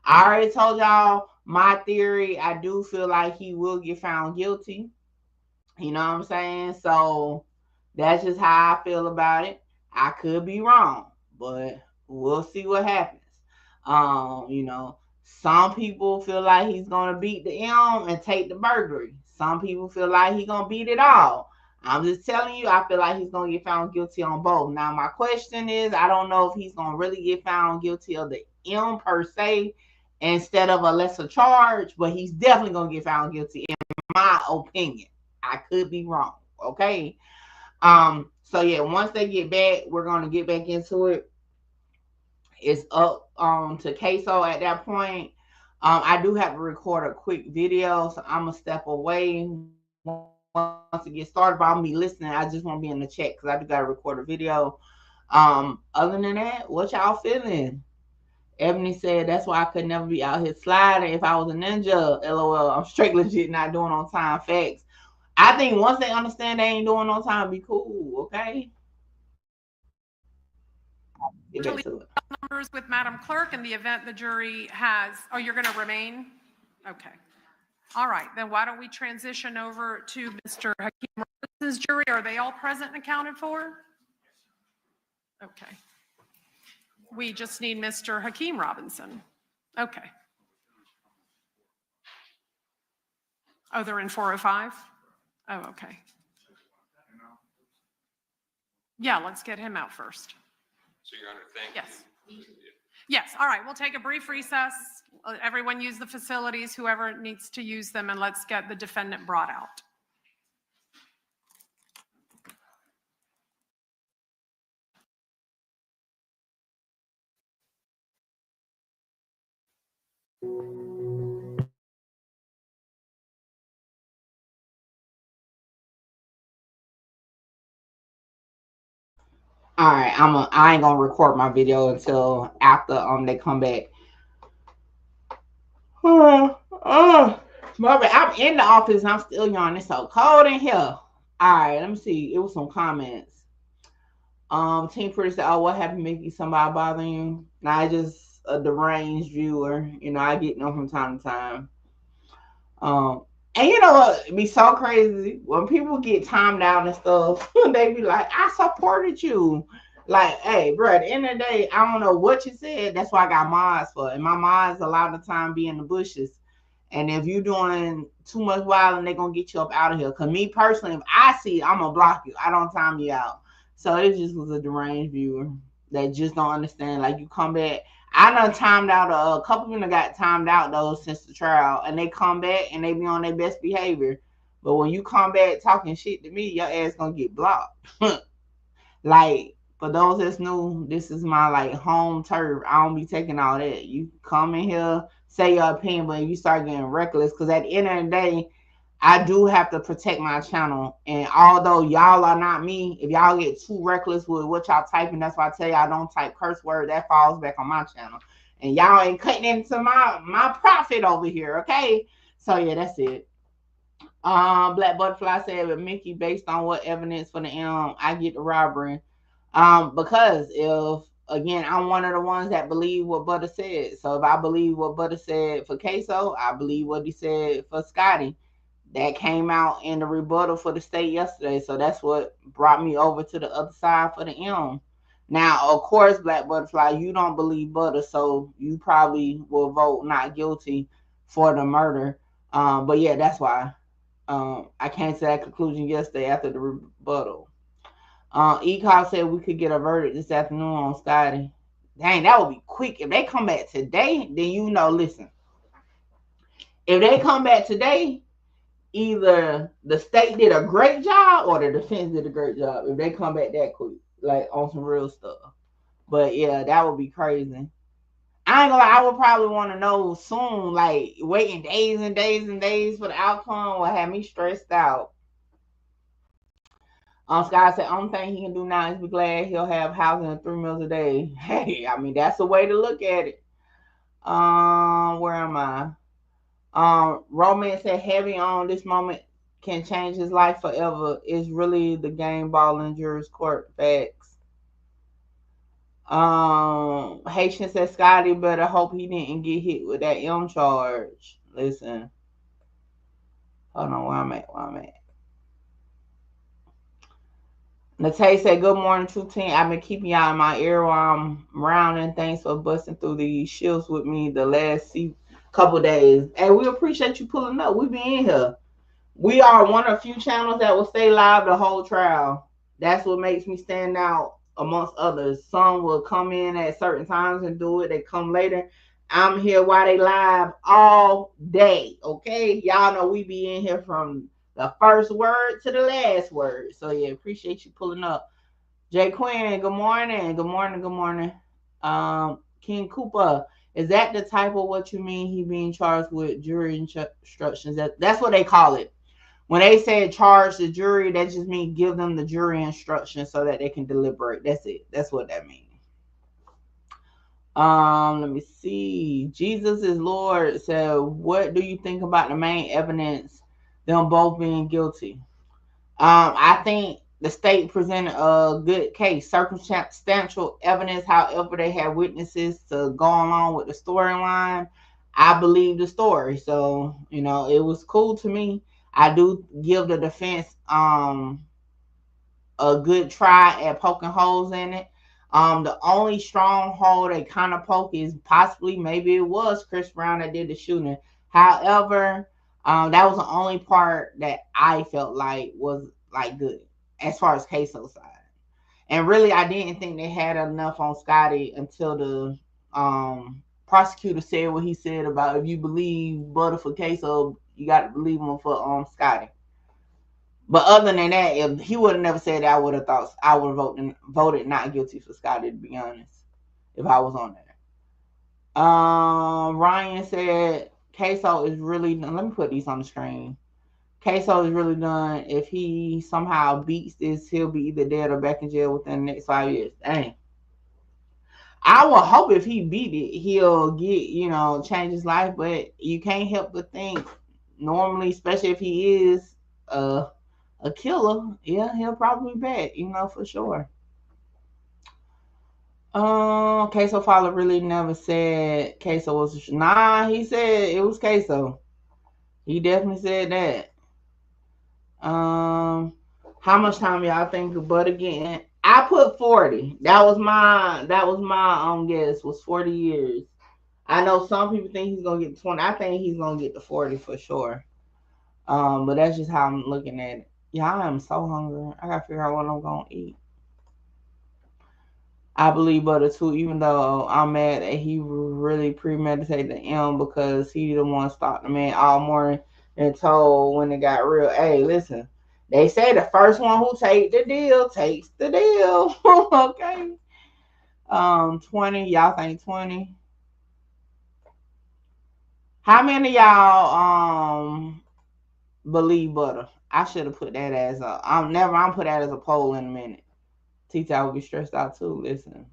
I already told y'all my theory. I do feel like he will get found guilty. You know what I'm saying? So that's just how I feel about it. I could be wrong, but we'll see what happens. You know, some people feel like he's gonna beat the M and take the burglary. Some people feel like he's gonna beat it all. I'm just telling you, I feel like he's going to get found guilty on both. Now, my question is, I don't know if he's going to really get found guilty of the M per se instead of a lesser charge, but he's definitely going to get found guilty in my opinion. I could be wrong, okay? So, yeah, once they get back, we're going to get back into it. It's up to Ksoo at that point. I do have to record a quick video, so I'm going to step away once to get started, but I'll be listening. I just want to be in the chat because I do got to record a video. Other than that, what y'all feeling? Ebony said that's why I could never be out here sliding if I was a ninja. LOL. I'm straight legit not doing on time. Facts. I think once they understand they ain't doing on time, be cool. Okay. Get back to it. Numbers with Madam Clerk in the event the jury has. Oh, you're going to remain? Okay. All right, then why don't we transition over to Mr. Hakeem Robinson's jury? Are they all present and accounted for? Okay. We just need Mr. Hakeem Robinson. Okay. Oh, they're in 405? Oh, okay. Yeah, let's get him out first. So, Your Honor, thank you. Yes. Yes, all right, we'll take a brief recess. Everyone use the facilities, whoever needs to use them, and let's get the defendant brought out. All right, I ain't gonna record my video until after they come back. I'm in the office and I'm still yawning. It's so cold in here. All right, let me see. It was some comments. Team Pretty said, "Oh, what happened, Mickey? Somebody bothering you?" Nah, I just a deranged viewer. You know, I get them from time to time. And you know what? It'd be so crazy when people get timed out and stuff. They be like, "I supported you." Like, hey, bro, at the end of the day, I don't know what you said. That's why I got mods for. And my mods a lot of the time be in the bushes. And if you doing too much wild, they're going to get you up out of here. Because me personally, if I see it, I'm going to block you. I don't time you out. So it just was a deranged viewer that just don't understand. Like, you come back. I done timed out. A couple of them got timed out, though, since the trial. And they come back and they be on their best behavior. But when you come back talking shit to me, your ass going to get blocked. Like, for those that's new, this is my like home turf. I don't be taking all that. You come in here, say your opinion, but you start getting reckless. Because at the end of the day, I do have to protect my channel. And although y'all are not me, if y'all get too reckless with what y'all typing, that's why I tell y'all don't type curse word. That falls back on my channel. And y'all ain't cutting into my profit over here, okay? So yeah, that's it. Black Butterfly said, but Mickey, based on what evidence for the I get the robbery. Because if, again, I'm one of the ones that believe what Butter said. So if I believe what Butter said for Ksoo, I believe what he said for Scotty. That came out in the rebuttal for the state yesterday. So that's what brought me over to the other side for the Now, of course, Black Butterfly, you don't believe Butter, so you probably will vote not guilty for the murder. But yeah, that's why. I came to that conclusion yesterday after the rebuttal. Econ said we could get a verdict this afternoon on Scotty. Dang, that would be quick. If they come back today, then you know, listen. If they come back today, either the state did a great job or the defense did a great job. If they come back that quick, like on some real stuff. But yeah, that would be crazy. I ain't gonna lie, I would probably want to know soon, like waiting days and days and days for the outcome will have me stressed out. Scott said, only thing he can do now is be glad he'll have housing and 3 meals a day. Hey, I mean, that's a way to look at it. Where am I? Romance said, heavy on this moment can change his life forever. It's really the game ball in jurors court. Facts. Haitian said, Scotty better hope he didn't get hit with that M charge. Listen. Hold on, where I'm at. Nate said, good morning, True Team. I've been keeping y'all in my ear while I'm around, and thanks for busting through these shifts with me the last couple days. Hey, we appreciate you pulling up. We be in here. We are one of the few channels that will stay live the whole trial. That's what makes me stand out amongst others. Some will come in at certain times and do it. They come later. I'm here while they live all day, okay? Y'all know we be in here from the first word to the last word. So, yeah, appreciate you pulling up. Jay Quinn, good morning. Good morning. Good morning. King Cooper, is that the type of what you mean he being charged with jury instructions? That's what they call it. When they say charge the jury, that just means give them the jury instructions so that they can deliberate. That's it. That's what that means. Let me see. Jesus is Lord. So, what do you think about the main evidence? Them both being guilty. I think the state presented a good case. Circumstantial evidence, however, they had witnesses to go along with the storyline. I believe the story. So, you know, it was cool to me. I do give the defense a good try at poking holes in it. The only stronghold they kind of poke is possibly maybe it was Chris Brown that did the shooting. However, that was the only part that I felt like was like good as far as Ksoo side. And really, I didn't think they had enough on Scotty until the prosecutor said what he said about if you believe Butter for Ksoo, you got to believe him for Scotty. But other than that, if he would have never said that, I would have thought I would have voted not guilty for Scotty, to be honest, if I was on there. Ryan said Ksoo is really done. Let me put these on the screen. Ksoo is really done. If he somehow beats this, he'll be either dead or back in jail within the next 5 years. Dang. I will hope if he beat it, he'll get, change his life. But you can't help but think normally, especially if he is a killer, yeah, he'll probably be back, for sure. Ksoo father really never said Ksoo was. Nah, he said it was Ksoo. He definitely said that. How much time y'all think Butter getting? I put 40. That was my guess was 40 years. I know some people think he's gonna get 20. I think he's gonna get the 40 for sure. But that's just how I'm looking at it. Yeah, I am so hungry. I gotta figure out what I'm gonna eat. I believe Butter too, even though I'm mad that he really premeditated the M because he the one stalked the man all morning and told when it got real. Hey, listen, they say the first one who take the deal takes the deal. Okay. 20. Y'all think 20? How many of y'all believe Butter? I should have put that as a I'm put that as a poll in a minute. Tita will be stressed out too. Listen.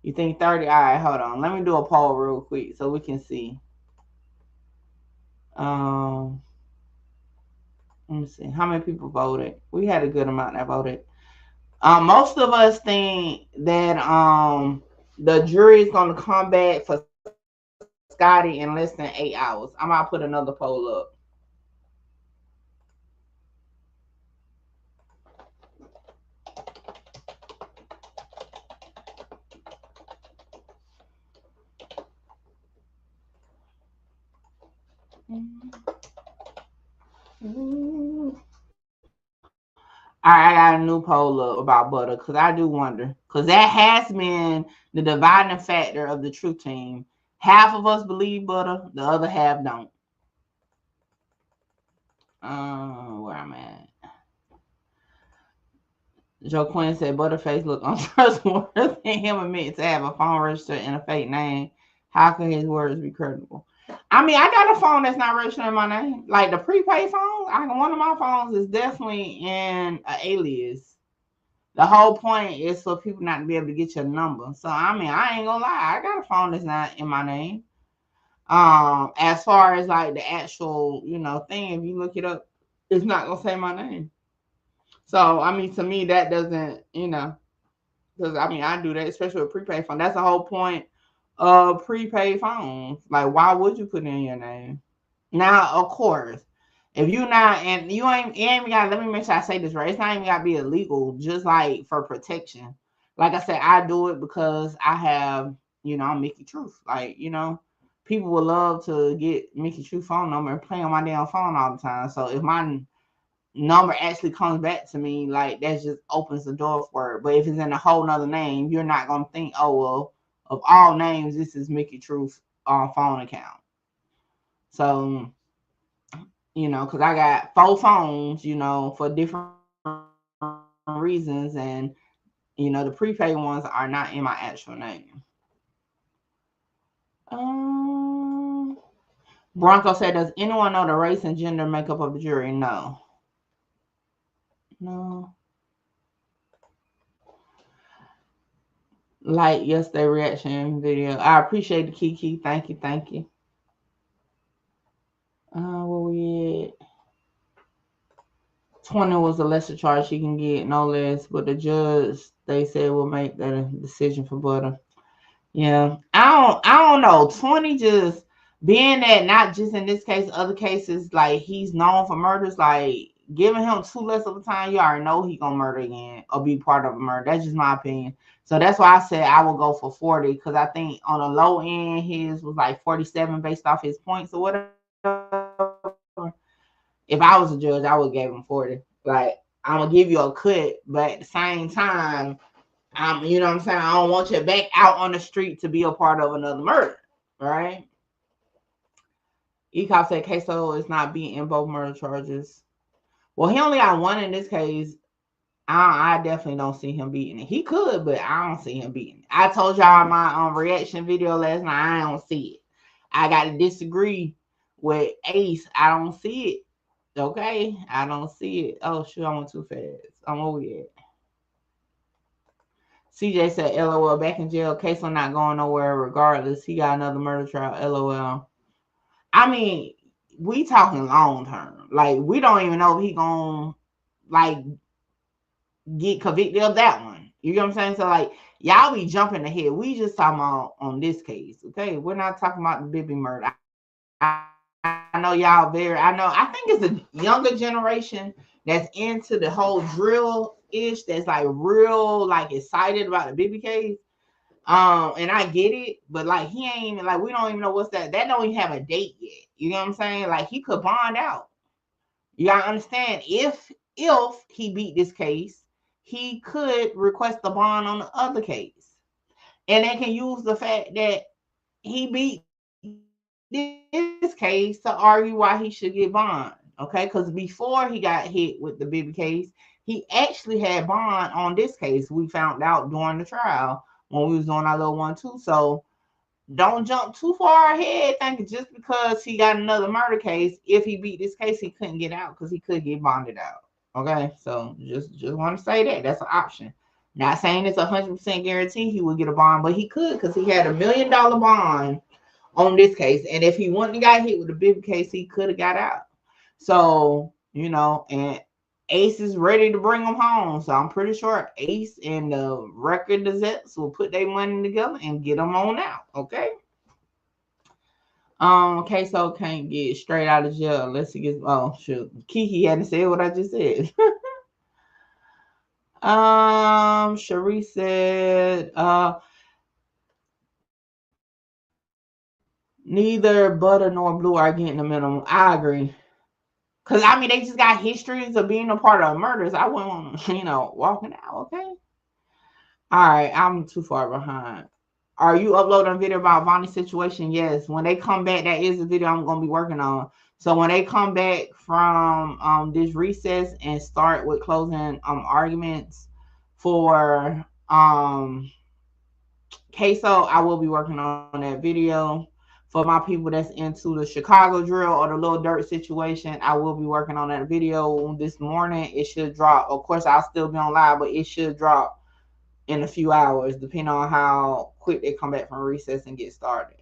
You think 30? All right, hold on. Let me do a poll real quick so we can see. Let me see. How many people voted? We had a good amount that voted. Most of us think that the jury is going to come back for Scotty in less than 8 hours. I'm going to put another poll up. I got a new poll up about Butter because I do wonder, because that has been the dividing factor of the Truth Team. Half of us believe Butter, the other half don't. Where I'm at. Joe Quinn said Butterface look untrustworthy. Him admit to have a phone register and a fake name. How can his words be credible? I mean, I got a phone that's not registered in my name. Like the prepaid phone, one of my phones is definitely in an alias. The whole point is for people not to be able to get your number. So I mean, I ain't gonna lie, I got a phone that's not in my name. As far as like the actual, thing, if you look it up, it's not gonna say my name. So I mean, to me, that doesn't, because I mean, I do that, especially with prepaid phone. That's the whole point of prepaid phones. Like, why would you put in your name? Now, of course, if you're not, and you ain't got, let me make sure I say this right. It's not even got to be illegal, just like for protection. Like I said, I do it because I have, I'm Mickey Truth. Like, people would love to get Mickey Truth phone number and play on my damn phone all the time. So if my number actually comes back to me, like that just opens the door for it. But if it's in a whole nother name, you're not gonna think, oh well, of all names, this is Mickey Truth phone account. So, because I got 4 phones, for different reasons, and the prepaid ones are not in my actual name. Bronco said, does anyone know the race and gender makeup of the jury? No. Like yesterday reaction video. I appreciate the Kiki. Thank you. Where we at? 20 was the lesser charge she can get, no less. But the judge, they said, will make that decision for Butter. Yeah, I don't know. 20 just being that not just in this case, other cases, like he's known for murders, like giving him 2 less of a time, you already know he gonna murder again or be part of a murder. That's just my opinion. So that's why I said I will go for 40, because I think on the low end his was like 47 based off his points or whatever. If I was a judge, I would give him 40. Like, I'm gonna give you a cut, but at the same time, you know what I'm saying? I don't want you back out on the street to be a part of another murder, right? Ecop said Ksoo is not beating both murder charges. Well, he only got 1 in this case. I definitely don't see him beating it. He could, but I don't see him beating it. I told y'all in my reaction video last night, I don't see it. I got to disagree with Ace. I don't see it. Okay? I don't see it. Oh, shoot, I went too fast. I'm over here. CJ said, LOL, back in jail. Ksoo not going nowhere regardless. He got another murder trial. LOL. I mean, we talking long term. Like, we don't even know if he gonna, like, get convicted of that one. You know what I'm saying? So, like, y'all be jumping ahead. We just talking about on this case, okay? We're not talking about the Bibby murder. I know y'all I think it's a younger generation that's into the whole drill ish that's like real like excited about the BB case. And I get it, but like he ain't even like we don't even know what's that. That don't even have a date yet. You know what I'm saying? Like he could bond out. You gotta understand if he beat this case, he could request a bond on the other case. And they can use the fact that he beat this case to argue why he should get bond. Okay, because before he got hit with the BB case, he actually had bond on this case. We found out during the trial when we was doing our little 1-2. So don't jump too far ahead thinking just because he got another murder case, if he beat this case, he couldn't get out because he could get bonded out. Okay, so just want to say that that's an option. Not saying it's 100% guarantee he would get a bond, but he could because he had $1 million bond on this case. And if he wouldn't have got hit with the big case, he could have got out. So, you know, and Ace is ready to bring him home. So I'm pretty sure Ace and the record Gazettes will put their money together and get them on out. Okay. Ksoo can't get straight out of jail unless he gets, oh shoot. Kiki hadn't said what I just said. Cherie said, neither Butter nor Blue are getting the minimum. I agree. Because, I mean, they just got histories of being a part of murders. I wouldn't want, you know, walking out, okay? All right, I'm too far behind. Are you uploading a video about Vonnie's situation? Yes. When they come back, that is the video I'm going to be working on. So when they come back from this recess and start with closing arguments for Ksoo, I will be working on that video. For my people that's into the Chicago drill or the Little Dirt situation, I will be working on that video this morning. It should drop. Of course, I'll still be on live, but it should drop in a few hours, depending on how quick they come back from recess and get started.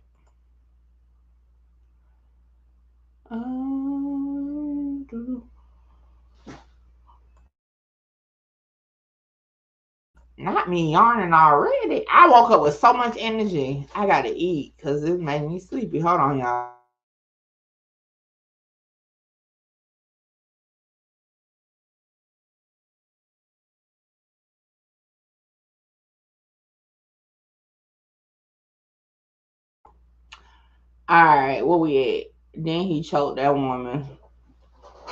Not me yawning already. I woke up with so much energy. I got to eat because it made me sleepy. Hold on, y'all. All right, where we at? Then he choked that woman.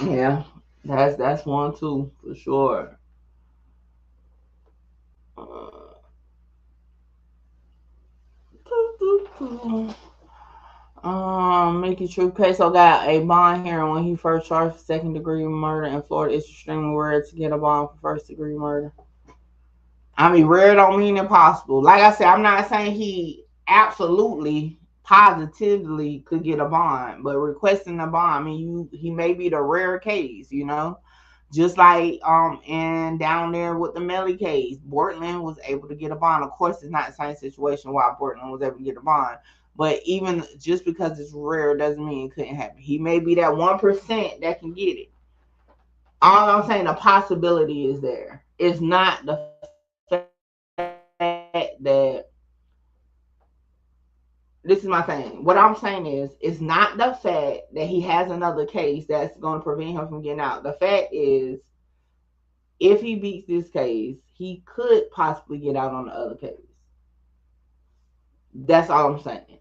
Yeah, that's one too for sure. Mickey True Ksoo got a bond hearing when he first charged for second-degree murder in Florida. It's extremely rare to get a bond for first-degree murder. I mean, rare don't mean impossible. Like I said, I'm not saying he absolutely, positively could get a bond, but requesting a bond, I mean, he may be the rare case, you know. Just like and down there with the Melly case, Portland was able to get a bond. Of course, it's not the same situation why Portland was able to get a bond. But even just because it's rare doesn't mean it couldn't happen. He may be that 1% that can get it. All I'm saying, the possibility is there. It's not the fact that, this is my thing. What I'm saying is, it's not the fact that he has another case that's going to prevent him from getting out. The fact is, if he beats this case, he could possibly get out on the other case. That's all I'm saying.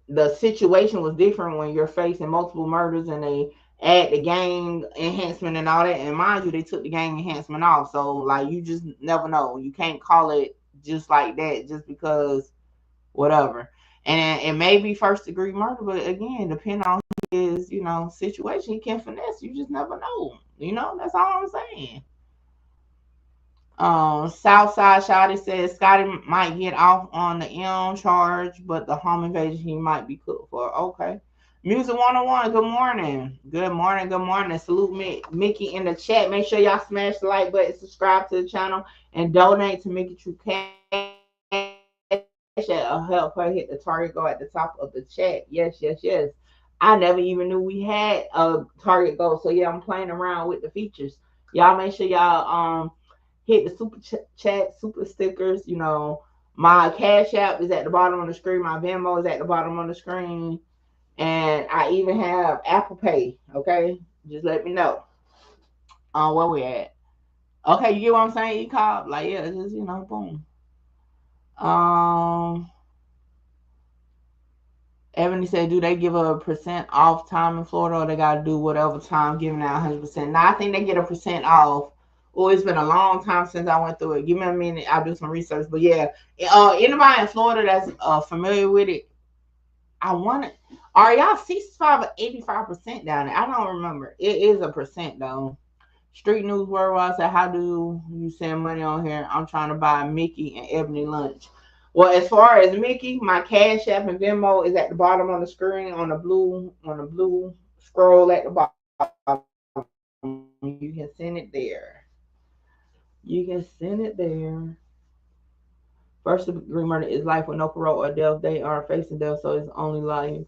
The situation was different when you're facing multiple murders and they add the gang enhancement and all that. And mind you, they took the gang enhancement off. So, like, you just never know. You can't call it just like that just because whatever. And it may be first-degree murder, but again, depending on his, you know, situation, he can finesse. You just never know. You know, that's all I'm saying. Southside Shotty says Scotty might get off on the M charge, but the home invasion he might be cooked for. Okay. Music 101, good morning. Good morning, good morning. Salute Mickey in the chat. Make sure y'all smash the like button, subscribe to the channel, and donate to Mickey True Cash. I'll help her hit the target goal at the top of the chat. Yes, yes, yes. I never even knew we had a target goal. So yeah, I'm playing around with the features. Y'all make sure y'all hit the super chat, super stickers. You know, my Cash App is at the bottom of the screen. My Venmo is at the bottom of the screen. And I even have Apple Pay. Okay, just let me know. Where we at? Okay, you get what I'm saying? E-cop, like, yeah, it's just, boom. Ebony said, do they give a % off time in Florida, or they got to do whatever time, giving out 100%? Now, I think they get a % off. Oh, it's been a long time since I went through it. Give me a minute. I'll do some research. But yeah, anybody in Florida that's familiar with it, are y'all 65 or 85% down there? I don't remember. It is a % though. Street News Worldwide said, how do you send money on here? I'm trying to buy Mickey and Ebony lunch. Well, as far as Mickey, my Cash App and Venmo is at the bottom on the screen on the blue scroll at the bottom. You can send it there. You can send it there. First degree murder is life with no parole or death. They are facing death, so it's only life.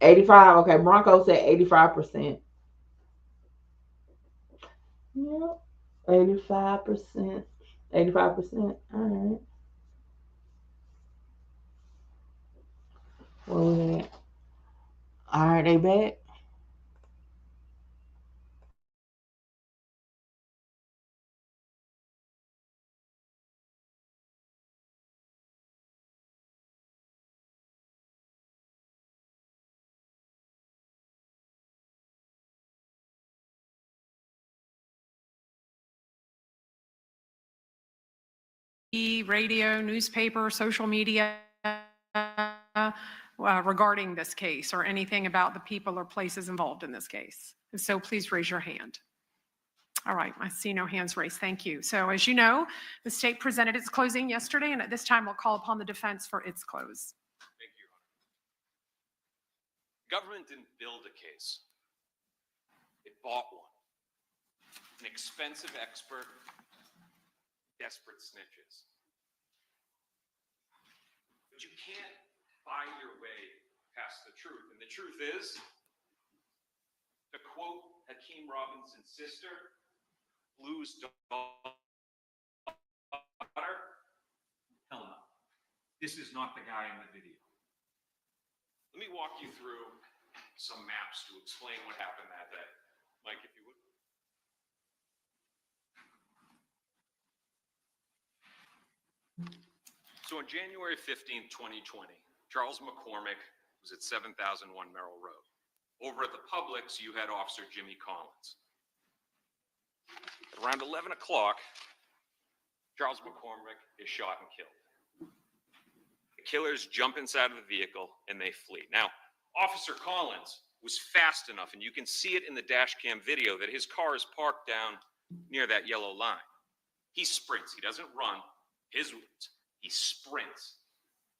85. Okay, Bronco said 85%. Yep. 85%. 85%. All right. What was that? All right, they back. Radio, newspaper, social media regarding this case, or anything about the people or places involved in this case? If so, please raise your hand. All right, I see no hands raised. Thank you. So as you know, the state presented its closing yesterday, and at this time we'll call upon the defense for its close. Thank you, Your Honor. Government didn't build a case. It bought one. An expensive expert, desperate snitches. But you can't buy your way past the truth. And the truth is, to quote Hakeem Robinson's sister, Blue's daughter, hell no. This is not the guy in the video. Let me walk you through some maps to explain what happened that day. Mike, if you would. So on January 15th, 2020, Charles McCormick was at 7001 Merrill Road. Over at the Publix, you had Officer Jimmy Collins. At around 11 o'clock, Charles McCormick is shot and killed. The killers jump inside of the vehicle and they flee. Now, Officer Collins was fast enough, and you can see it in the dash cam video, that his car is parked down near that yellow line. He sprints. He doesn't run. He sprints,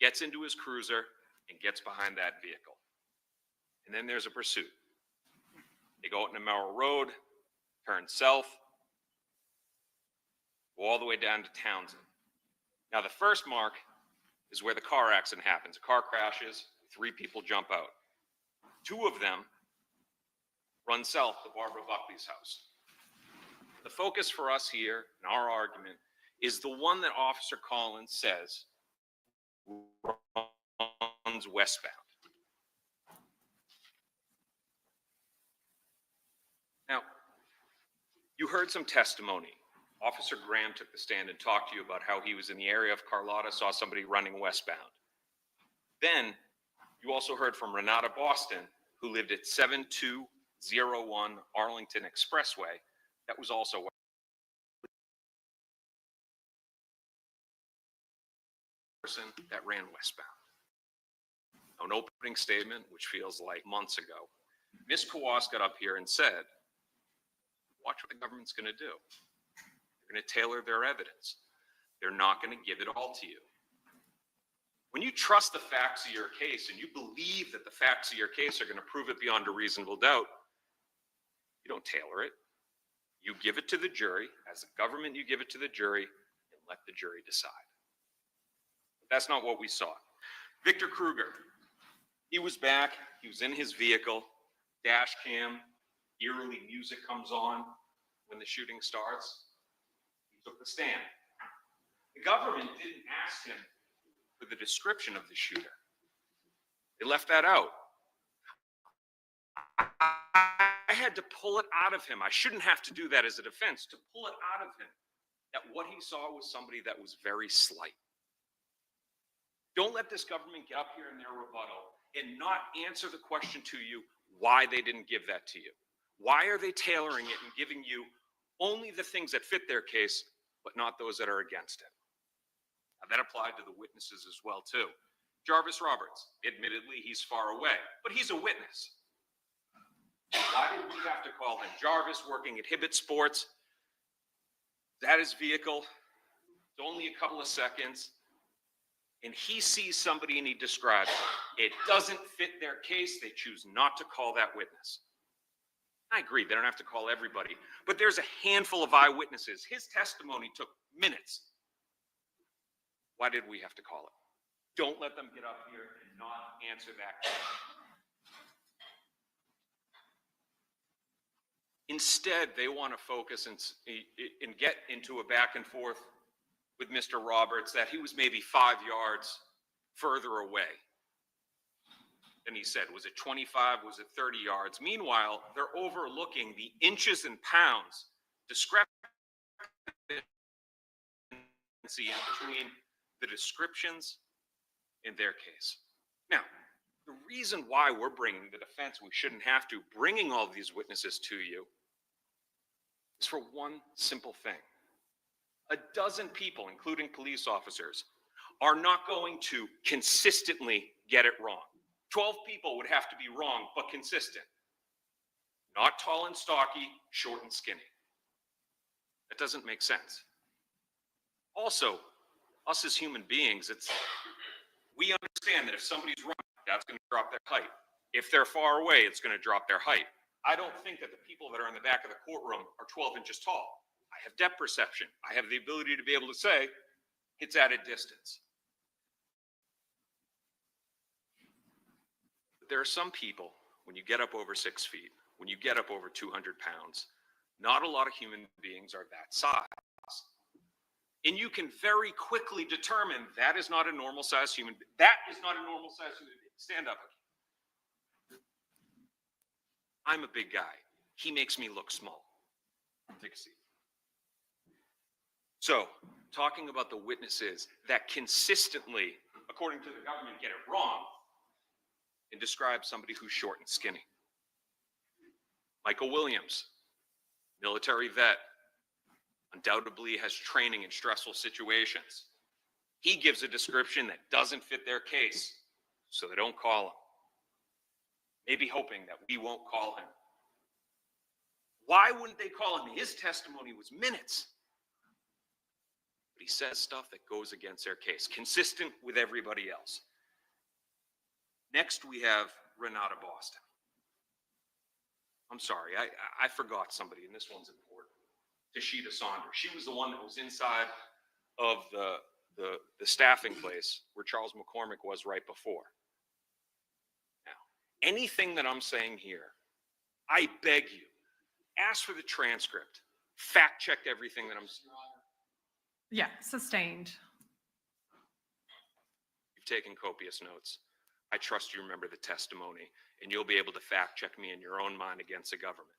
gets into his cruiser, and gets behind that vehicle. And then there's a pursuit. They go out into Merrill Road, turn south, go all the way down to Townsend. Now, the first mark is where the car accident happens. A car crashes, 3 people jump out. 2 of them run south to Barbara Buckley's house. The focus for us here in our argument is the one that Officer Collins says runs westbound. Now, you heard some testimony. Officer Graham took the stand and talked to you about how he was in the area of Carlotta, saw somebody running westbound. Then you also heard from Renata Boston, who lived at 7201 Arlington Expressway. That was also person that ran westbound. An opening statement, which feels like months ago. Ms. Kawas got up here and said, watch what the government's going to do. They're going to tailor their evidence. They're not going to give it all to you. When you trust the facts of your case and you believe that the facts of your case are going to prove it beyond a reasonable doubt, you don't tailor it. You give it to the jury. As a government, you give it to the jury and let the jury decide. But that's not what we saw. Victor Kruger, he was back. He was in his vehicle. Dash cam, eerily music comes on when the shooting starts. He took the stand. The government didn't ask him for the description of the shooter. They left that out. I had to pull it out of him. I shouldn't have to do that as a defense, to pull it out of him that what he saw was somebody that was very slight. Don't let this government get up here in their rebuttal and not answer the question to you why they didn't give that to you. Why are they tailoring it and giving you only the things that fit their case, but not those that are against it? Now, that applied to the witnesses as well, too. Jarvis Roberts, admittedly, he's far away, but he's a witness. Why did we have to call him? Jarvis, working at Hibbett Sports, that his vehicle. It's only a couple of seconds. And he sees somebody and he describes it. It doesn't fit their case. They choose not to call that witness. I agree, they don't have to call everybody, but there's a handful of eyewitnesses. His testimony took minutes. Why did we have to call it? Don't let them get up here and not answer that question. Instead, they want to focus and get into a back and forth with Mr. Roberts that he was maybe 5 yards further away than he said. Was it 25? Was it 30 yards? Meanwhile, they're overlooking the inches and pounds discrepancy in between the descriptions in their case. Now, the reason why we're bringing the defense, we shouldn't have to, bringing all these witnesses to you, is for one simple thing. A dozen people, including police officers, are not going to consistently get it wrong. 12 people would have to be wrong, but consistent. Not tall and stocky, short and skinny. That doesn't make sense. Also, us as human beings, we understand that if somebody's running, that's going to drop their height. If they're far away, it's going to drop their height. I don't think that the people that are in the back of the courtroom are 12 inches tall. I have depth perception. I have the ability to be able to say it's at a distance. But there are some people, when you get up over 6 feet, when you get up over 200 pounds, not a lot of human beings are that size. And you can very quickly determine that is not a normal size human being. That is not a normal size human being. Stand up. I'm a big guy. He makes me look small. Take a seat. So, talking about the witnesses that consistently, according to the government, get it wrong and describe somebody who's short and skinny. Michael Williams, military vet, undoubtedly has training in stressful situations. He gives a description that doesn't fit their case, so they don't call him. Maybe hoping that we won't call him. Why wouldn't they call him? His testimony was minutes. But he says stuff that goes against their case, consistent with everybody else. Next, we have Renata Boston. I'm sorry, I forgot somebody, and this one's important. Tashita Saunders. She was the one that was inside of the staffing place where Charles McCormick was right before. Now, anything that I'm saying here, I beg you, ask for the transcript. Fact check everything that I'm saying. Yeah, sustained. You've taken copious notes. I trust you remember the testimony, and you'll be able to fact check me in your own mind against the government.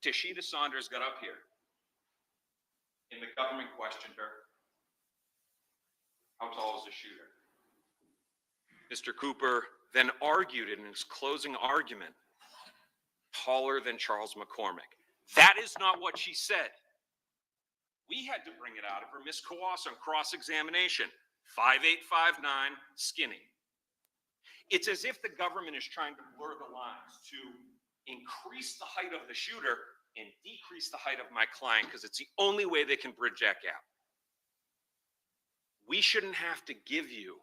Tashita Saunders got up here, and the government questioned her. How tall is the shooter? Mr. Cooper then argued in his closing argument, taller than Charles McCormick. That is not what she said. We had to bring it out of her. Ms. Kawasa on cross-examination, 5'8", 5'9", skinny. It's as if the government is trying to blur the lines to increase the height of the shooter and decrease the height of my client because it's the only way they can bridge that gap. We shouldn't have to give you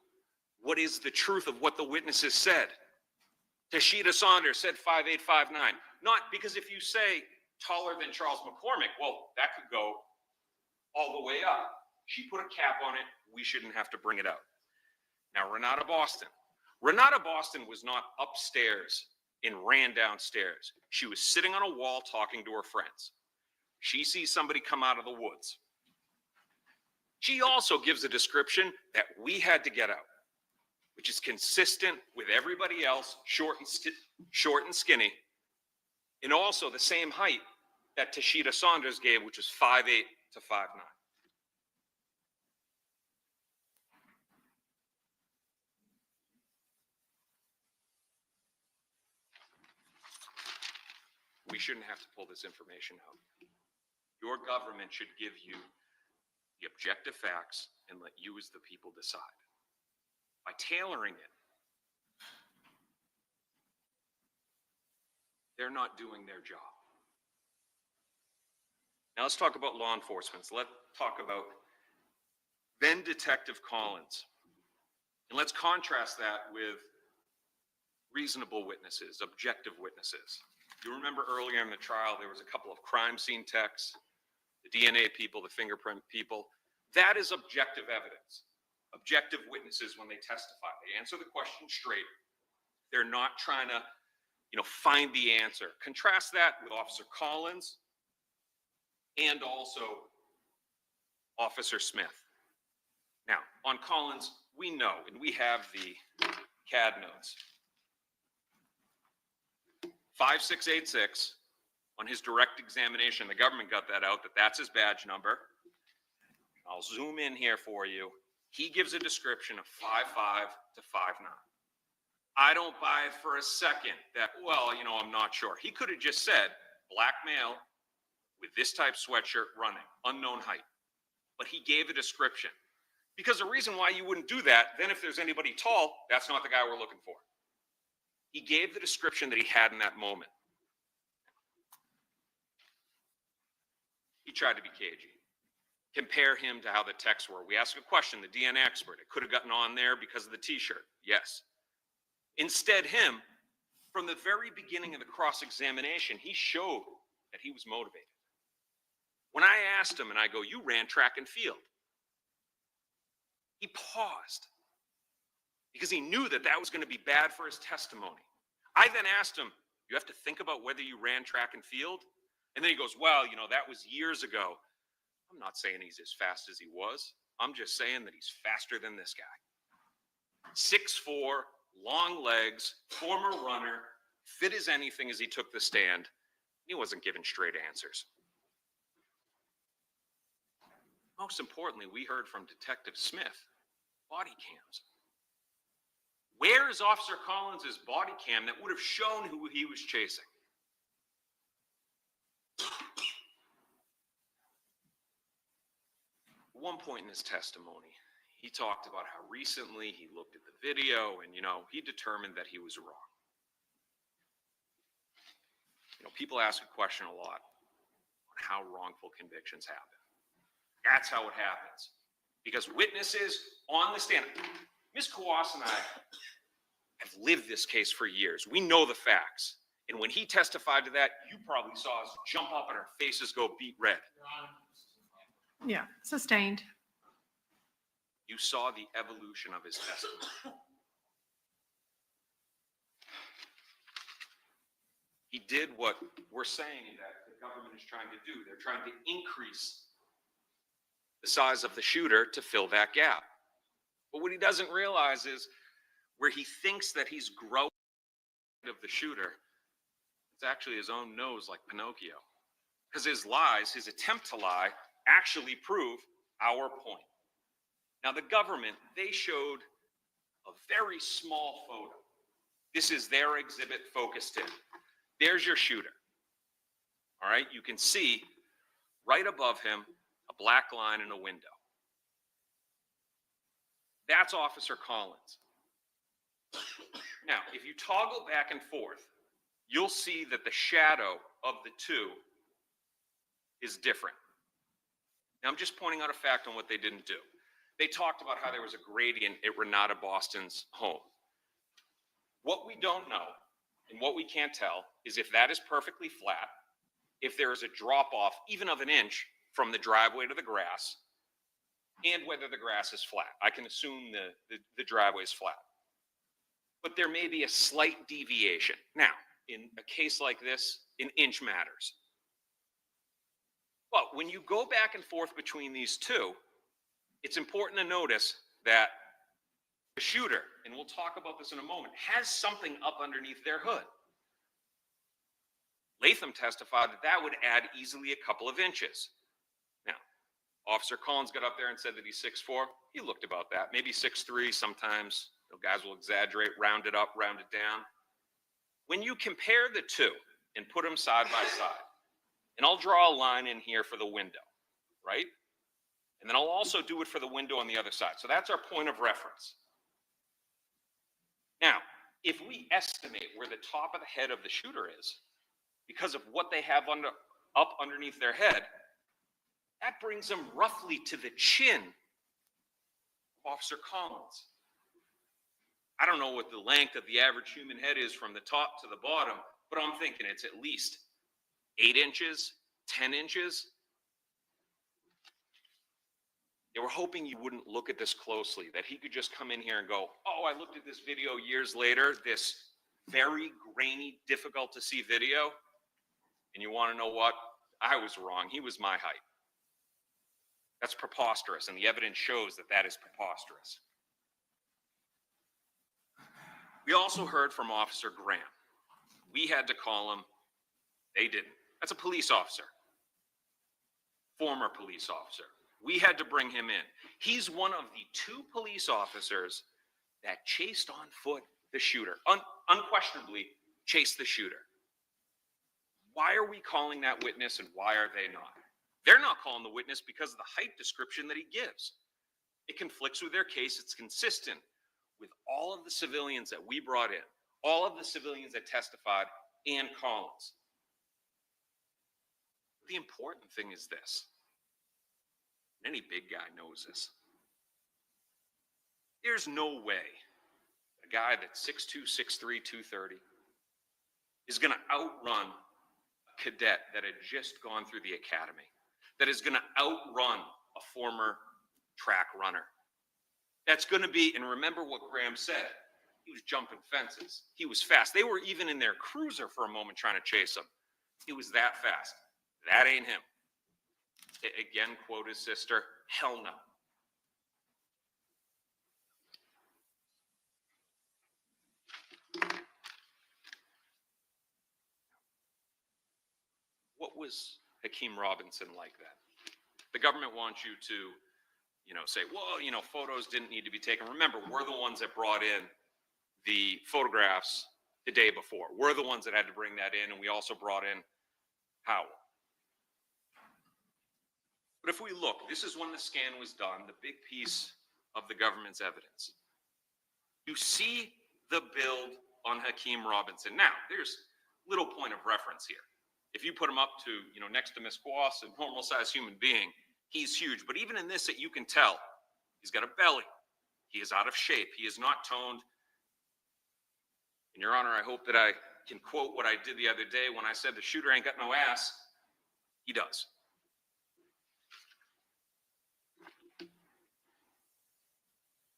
what is the truth of what the witnesses said. Tashita Saunders said 5'8", 5'9". Not because if you say taller than Charles McCormick, well, that could go all the way up. She put a cap on it. We shouldn't have to bring it out. Now, Renata Boston. Renata Boston was not upstairs and ran downstairs. She was sitting on a wall talking to her friends. She sees somebody come out of the woods. She also gives a description that we had to get out, which is consistent with everybody else, short and skinny, and also the same height that Tashida Saunders gave, which was 5'8" to 5'9". We shouldn't have to pull this information out. Your government should give you the objective facts and let you as the people decide. By tailoring it, they're not doing their job. Now let's talk about law enforcement. So let's talk about then Detective Collins. And let's contrast that with reasonable witnesses, objective witnesses. You remember earlier in the trial, there was a couple of crime scene techs, the DNA people, the fingerprint people. That is objective evidence. Objective witnesses, when they testify, they answer the question straight. They're not trying to, find the answer. Contrast that with Officer Collins and also Officer Smith. Now, on Collins, we know, and we have the CAD notes. 5686, on his direct examination, the government got that out, that's his badge number. I'll zoom in here for you. He gives a description of 5'5" to 5'9". I don't buy it for a second that, I'm not sure. He could have just said, black male with this type sweatshirt running, unknown height. But he gave a description. Because the reason why you wouldn't do that, then if there's anybody tall, that's not the guy we're looking for. He gave the description that he had in that moment. He tried to be cagey. Compare him to how the texts were. We asked a question, the DNA expert. It could have gotten on there because of the t-shirt. Yes. Instead, him, from the very beginning of the cross-examination, he showed that he was motivated. When I asked him and I go, you ran track and field, he paused because he knew that was going to be bad for his testimony. I then asked him, you have to think about whether you ran track and field? And then he goes, well, that was years ago. I'm not saying he's as fast as he was. I'm just saying that he's faster than this guy. 6'4", long legs, former runner, fit as anything as he took the stand. He wasn't given straight answers. Most importantly, we heard from Detective Smith, body cams. Where is Officer Collins' body cam that would have shown who he was chasing? At one point in his testimony, he talked about how recently he looked at the video and, he determined that he was wrong. People ask a question a lot on how wrongful convictions happen. That's how it happens. Because witnesses on the stand, Ms. Kawas and I have lived this case for years. We know the facts. And when he testified to that, you probably saw us jump up and our faces go beet red. Yeah, sustained. You saw the evolution of his testimony. He did what we're saying that the government is trying to do. They're trying to increase the size of the shooter to fill that gap. But what he doesn't realize is where he thinks that he's growing of the shooter, it's actually his own nose like Pinocchio. Because his lies, his attempt to lie, actually prove our point. Now the government, they showed a very small photo. This is their exhibit focused in. There's your shooter. All right, you can see right above him a black line in a window. That's Officer Collins. Now, if you toggle back and forth, you'll see that the shadow of the two is different. Now, I'm just pointing out a fact on what they didn't do. They talked about how there was a gradient at Renata Boston's home. What we don't know and what we can't tell is if that is perfectly flat, if there is a drop-off even of an inch from the driveway to the grass, and whether the grass is flat. I can assume the driveway is flat. But there may be a slight deviation. Now, in a case like this, an inch matters. But when you go back and forth between these two, it's important to notice that the shooter, and we'll talk about this in a moment, has something up underneath their hood. Latham testified that that would add easily a couple of inches. Now, Officer Collins got up there and said that he's 6'4". He looked about that, maybe 6'3". Sometimes guys will exaggerate, round it up, round it down. When you compare the two and put them side by side, and I'll draw a line in here for the window, right? And then I'll also do it for the window on the other side. So that's our point of reference. Now, if we estimate where the top of the head of the shooter is, because of what they have up underneath their head, that brings them roughly to the chin of Officer Collins. I don't know what the length of the average human head is from the top to the bottom, but I'm thinking it's at least 8 inches, 10 inches. They were hoping you wouldn't look at this closely, that he could just come in here and go, oh, I looked at this video years later, this very grainy, difficult to see video. And you want to know what? I was wrong. He was my height. That's preposterous, and the evidence shows that that is preposterous. We also heard from Officer Graham. We had to call him. They didn't. That's a police officer. Former police officer. We had to bring him in. He's one of the 2 police officers that chased on foot the shooter. Unquestionably chased the shooter. Why are we calling that witness and why are they not? They're not calling the witness because of the height description that he gives. It conflicts with their case. It's consistent with all of the civilians that we brought in, all of the civilians that testified, and Collins. The important thing is this. And any big guy knows this. There's no way a guy that's 6'2", 6'3", 230 is going to outrun a cadet that had just gone through the academy, that is going to outrun a former track runner. That's going to be, and remember what Graham said, he was jumping fences. He was fast. They were even in their cruiser for a moment trying to chase him. He was that fast. That ain't him. Again, quote his sister, hell no. What was Hakeem Robinson like that? The government wants you to, say, well, photos didn't need to be taken. Remember, we're the ones that brought in the photographs the day before. We're the ones that had to bring that in, and we also brought in Howell. But if we look, this is when the scan was done, the big piece of the government's evidence. You see the build on Hakeem Robinson. Now, there's little point of reference here. If you put him up to, next to Miss Quas, a normal-sized human being, he's huge. But even in this, you can tell he's got a belly. He is out of shape. He is not toned. And, Your Honor, I hope that I can quote what I did the other day when I said the shooter ain't got no ass. He does.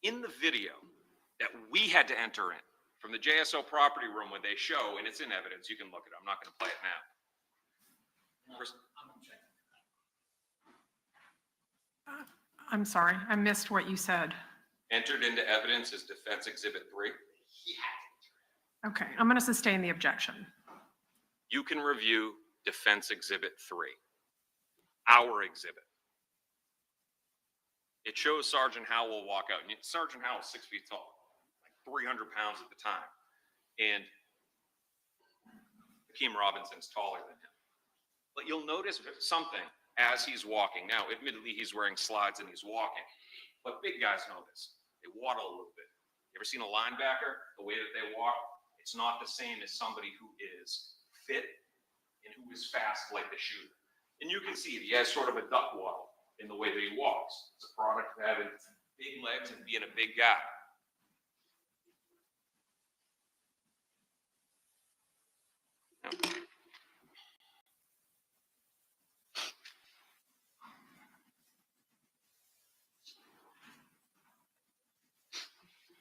In the video that we had to enter in from the JSO property room where they show, and it's in evidence, you can look at it. I'm not going to play it now. I'm sorry, I missed what you said. Entered into evidence is Defense Exhibit 3. Okay, I'm going to sustain the objection. You can review Defense Exhibit 3, our exhibit. It shows Sergeant Howell walk out. And Sergeant Howell's 6 feet tall, like 300 pounds at the time. And Hakeem Robinson's taller than him. But you'll notice something as he's walking. Now, admittedly, he's wearing slides and he's walking. But big guys know this. They waddle a little bit. You ever seen a linebacker? The way that they walk, it's not the same as somebody who is fit and who is fast like the shooter. And you can see it. He has sort of a duck waddle in the way that he walks. It's a product of having big legs and being a big guy. Now,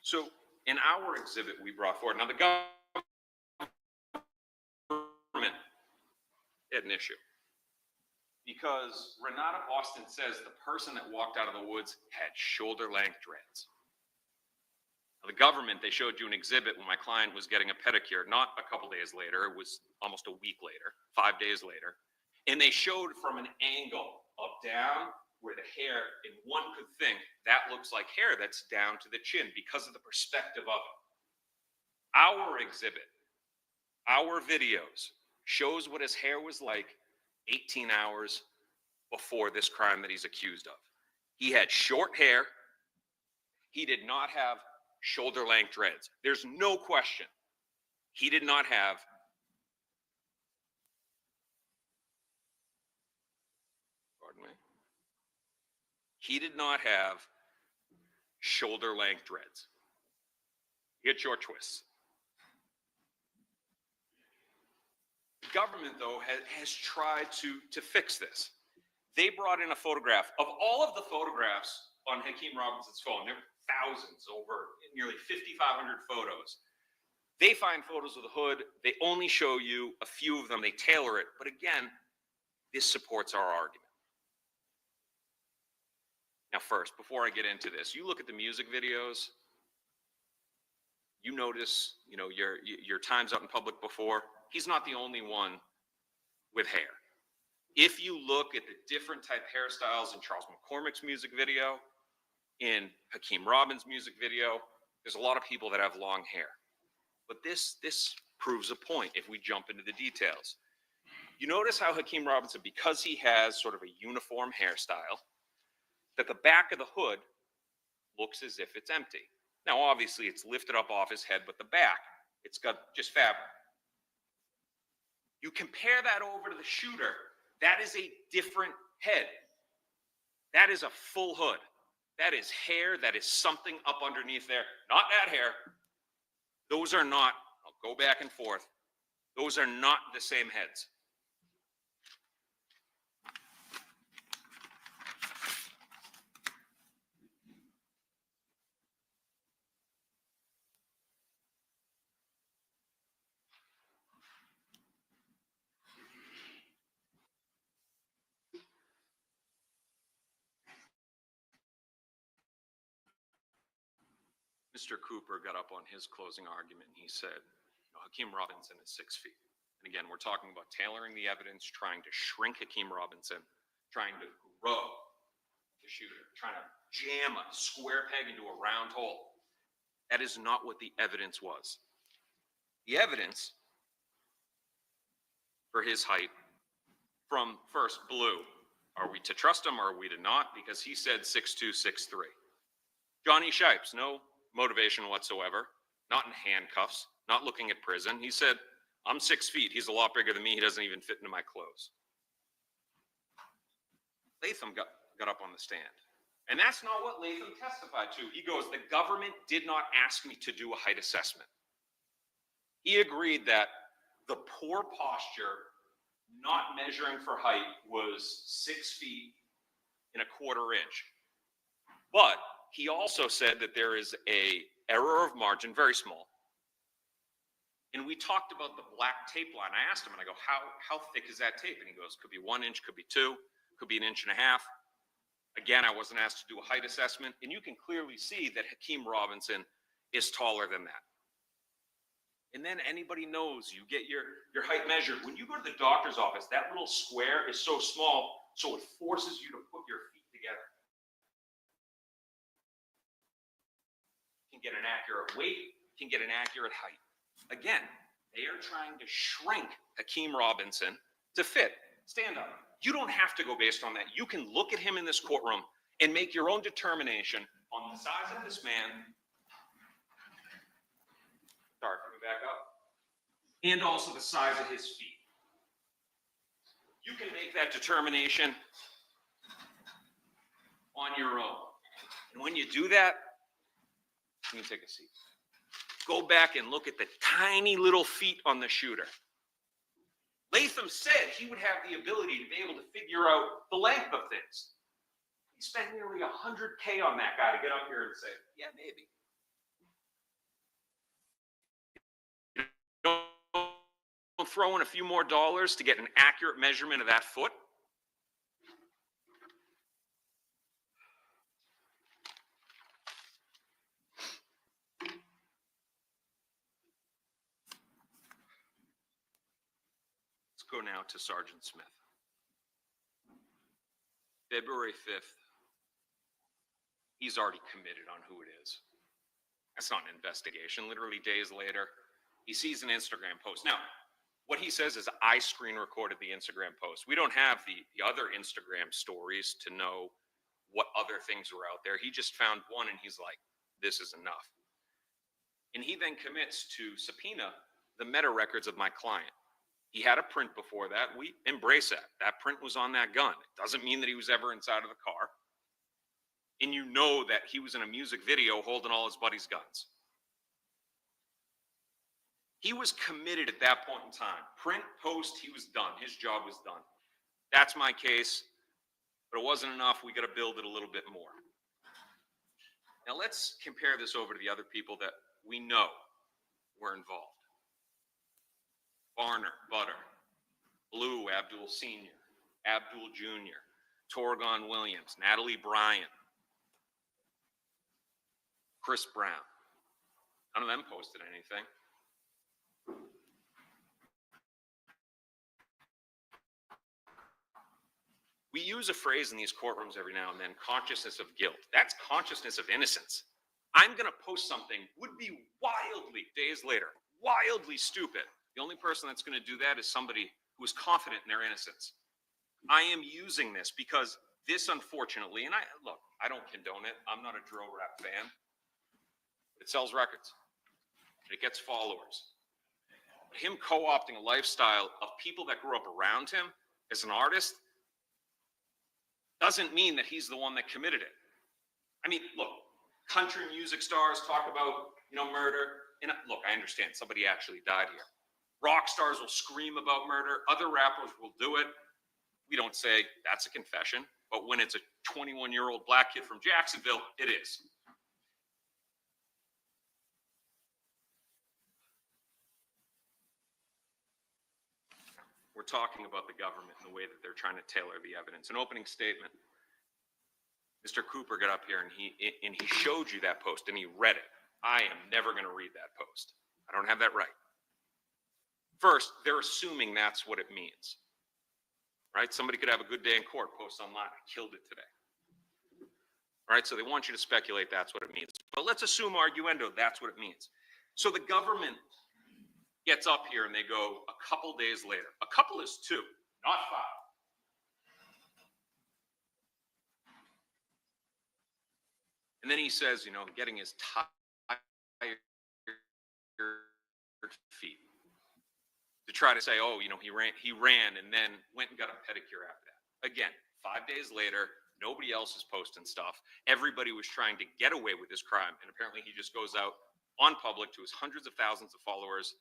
so in our exhibit we brought forward, now the government had an issue. Because Renata Boston says the person that walked out of the woods had shoulder-length dreads. Now, the government, they showed you an exhibit when my client was getting a pedicure, not a couple days later. It was almost a week later, 5 days later, and they showed from an angle up down where the hair, and one could think that looks like hair that's down to the chin because of the perspective of it. Our exhibit, our videos, shows what his hair was like 18 hours before this crime that he's accused of. He had short hair. He did not have shoulder-length dreads. There's no question. He did not have shoulder-length dreads. He had short twists. The government, though, has tried to fix this. They brought in a photograph of all of the photographs on Hakeem Robinson's phone. There were thousands, over nearly 5,500 photos. They find photos of the hood. They only show you a few of them. They tailor it. But again, this supports our argument. Now, first, before I get into this, you look at the music videos. You notice, your times out in public before. He's not the only one with hair. If you look at the different type hairstyles in Charles McCormick's music video, in Hakeem Robinson's music video, there's a lot of people that have long hair. But this proves a point if we jump into the details. You notice how Hakeem Robinson, because he has sort of a uniform hairstyle, that the back of the hood looks as if it's empty. Now, obviously, it's lifted up off his head, but the back, it's got just fabric. You compare that over to the shooter, that is a different head. That is a full hood. That is hair. That is something up underneath there. Not that hair. Those are not, I'll go back and forth, those are not the same heads. Mr. Cooper got up on his closing argument and he said, Hakeem Robinson is 6 feet. And again, we're talking about tailoring the evidence, trying to shrink Hakeem Robinson, trying to grow the shooter, trying to jam a square peg into a round hole. That is not what the evidence was. The evidence for his height from first Blue, are we to trust him or are we to not? Because he said 6'2", 6'3". Johnny Shipes, no motivation whatsoever, not in handcuffs, not looking at prison. He said, I'm 6 feet. He's a lot bigger than me. He doesn't even fit into my clothes. Latham got up on the stand. And that's not what Latham testified to. He goes, the government did not ask me to do a height assessment. He agreed that the poor posture, not measuring for height, was 6 feet and a quarter inch. But he also said that there is a error of margin, very small. And we talked about the black tape line. I asked him, and I go, how thick is that tape? And he goes, could be 1 inch, could be 2, could be 1.5 inches. Again, I wasn't asked to do a height assessment. And you can clearly see that Hakeem Robinson is taller than that. And then anybody knows you get your height measured. When you go to the doctor's office, that little square is so small, so it forces you to put your feet together. Get an accurate weight, can get an accurate height. Again, they are trying to shrink Hakeem Robinson to fit. Stand up. You don't have to go based on that. You can look at him in this courtroom and make your own determination on the size of this man. Sorry, coming back up. And also the size of his feet. You can make that determination on your own. And when you do that, you can take a seat. Go back and look at the tiny little feet on the shooter. Latham said he would have the ability to be able to figure out the length of things. He spent nearly $100K on that guy to get up here and say, yeah, maybe. Don't throw in a few more dollars to get an accurate measurement of that foot. go now to Sergeant Smith. February 5th, he's already committed on who it is. That's not an investigation. Literally days later, he sees an Instagram post. Now, what he says is, I screen recorded the Instagram post. We don't have the other Instagram stories to know what other things were out there. He just found one and he's like, this is enough. And he then commits to subpoena the meta records of my client. He had a print before that. We embrace that. That print was on that gun. It doesn't mean that he was ever inside of the car. And you know that he was in a music video holding all his buddies' guns. He was committed at that point in time. Print, post, he was done. His job was done. That's my case, but it wasn't enough. We got to build it a little bit more. Now let's compare this over to the other people that we know were involved. Varner, Butter, Blue, Abdul Sr., Abdul Jr., Torgon Williams, Natalie Bryan, Chris Brown. None of them posted anything. We use a phrase in these courtrooms every now and then, consciousness of guilt. That's consciousness of innocence. I'm going to post something would be wildly, days later, wildly stupid. The only person that's going to do that is somebody who is confident in their innocence. I am using this because this, unfortunately, and I don't condone it. I'm not a drill rap fan. It sells records. It gets followers. Him co-opting a lifestyle of people that grew up around him as an artist doesn't mean that he's the one that committed it. I mean, look, country music stars talk about, murder. And look, I understand somebody actually died here. Rock stars will scream about murder. Other rappers will do it. We don't say that's a confession, but when it's a 21-year-old black kid from Jacksonville, it is. We're talking about the government and the way that they're trying to tailor the evidence. An opening statement. Mr. Cooper got up here and he showed you that post and he read it. I am never going to read that post. I don't have that right. First, they're assuming that's what it means, right? Somebody could have a good day in court, post online, I killed it today. All right, so they want you to speculate that's what it means. But let's assume arguendo, that's what it means. So the government gets up here and they go a couple days later. A couple is 2, not 5. And then he says, getting his tired feet to try to say, he ran and then went and got a pedicure after that. Again, 5 days later, nobody else is posting stuff. Everybody was trying to get away with this crime. And apparently he just goes out on public to his hundreds of thousands of followers,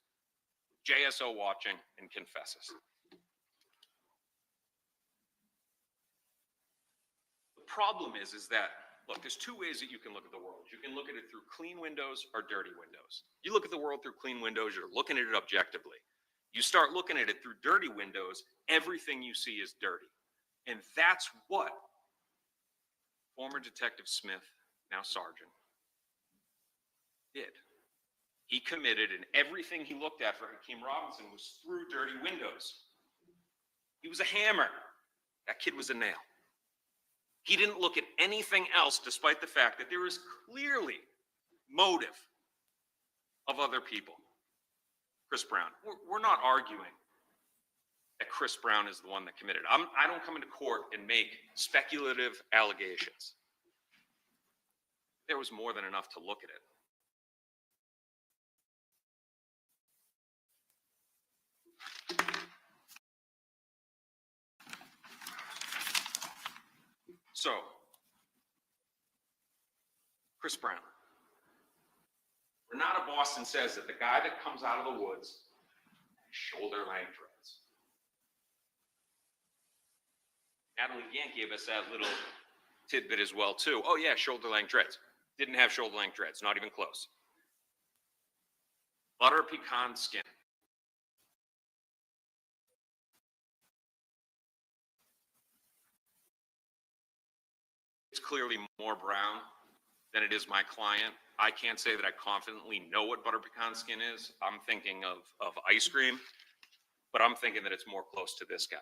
JSO watching, and confesses. The problem is that, look, there's 2 ways that you can look at the world. You can look at it through clean windows or dirty windows. You look at the world through clean windows, you're looking at it objectively. You start looking at it through dirty windows, everything you see is dirty. And that's what former Detective Smith, now Sergeant, did. He committed, and everything he looked at for Hakeem Robinson was through dirty windows. He was a hammer. That kid was a nail. He didn't look at anything else, despite the fact that there is clearly motive of other people. Chris Brown. We're not arguing that Chris Brown is the one that committed. I don't come into court and make speculative allegations. There was more than enough to look at it. So, Chris Brown. Renata Boston says that the guy that comes out of the woods has shoulder-length dreads. Natalie Gant gave us that little tidbit as well, too. Oh, yeah, shoulder-length dreads. Didn't have shoulder-length dreads, not even close. Butter pecan skin. It's clearly more brown than it is my client. I can't say that I confidently know what butter pecan skin is. I'm thinking of ice cream. but I'm thinking that it's more close to this guy.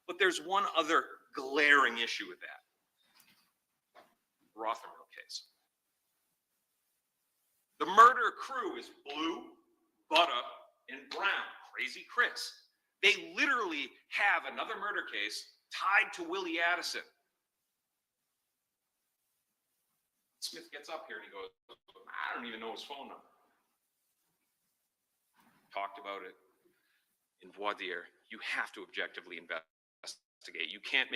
But there's one other glaring issue with that. Rothermill case. The murder crew is Blue, Butter, and Brown. Crazy Chris. They literally have another murder case tied to Willie Addison. Smith gets up here and he goes, I don't even know his phone number. Talked about it in voir dire. You have to objectively investigate. You can't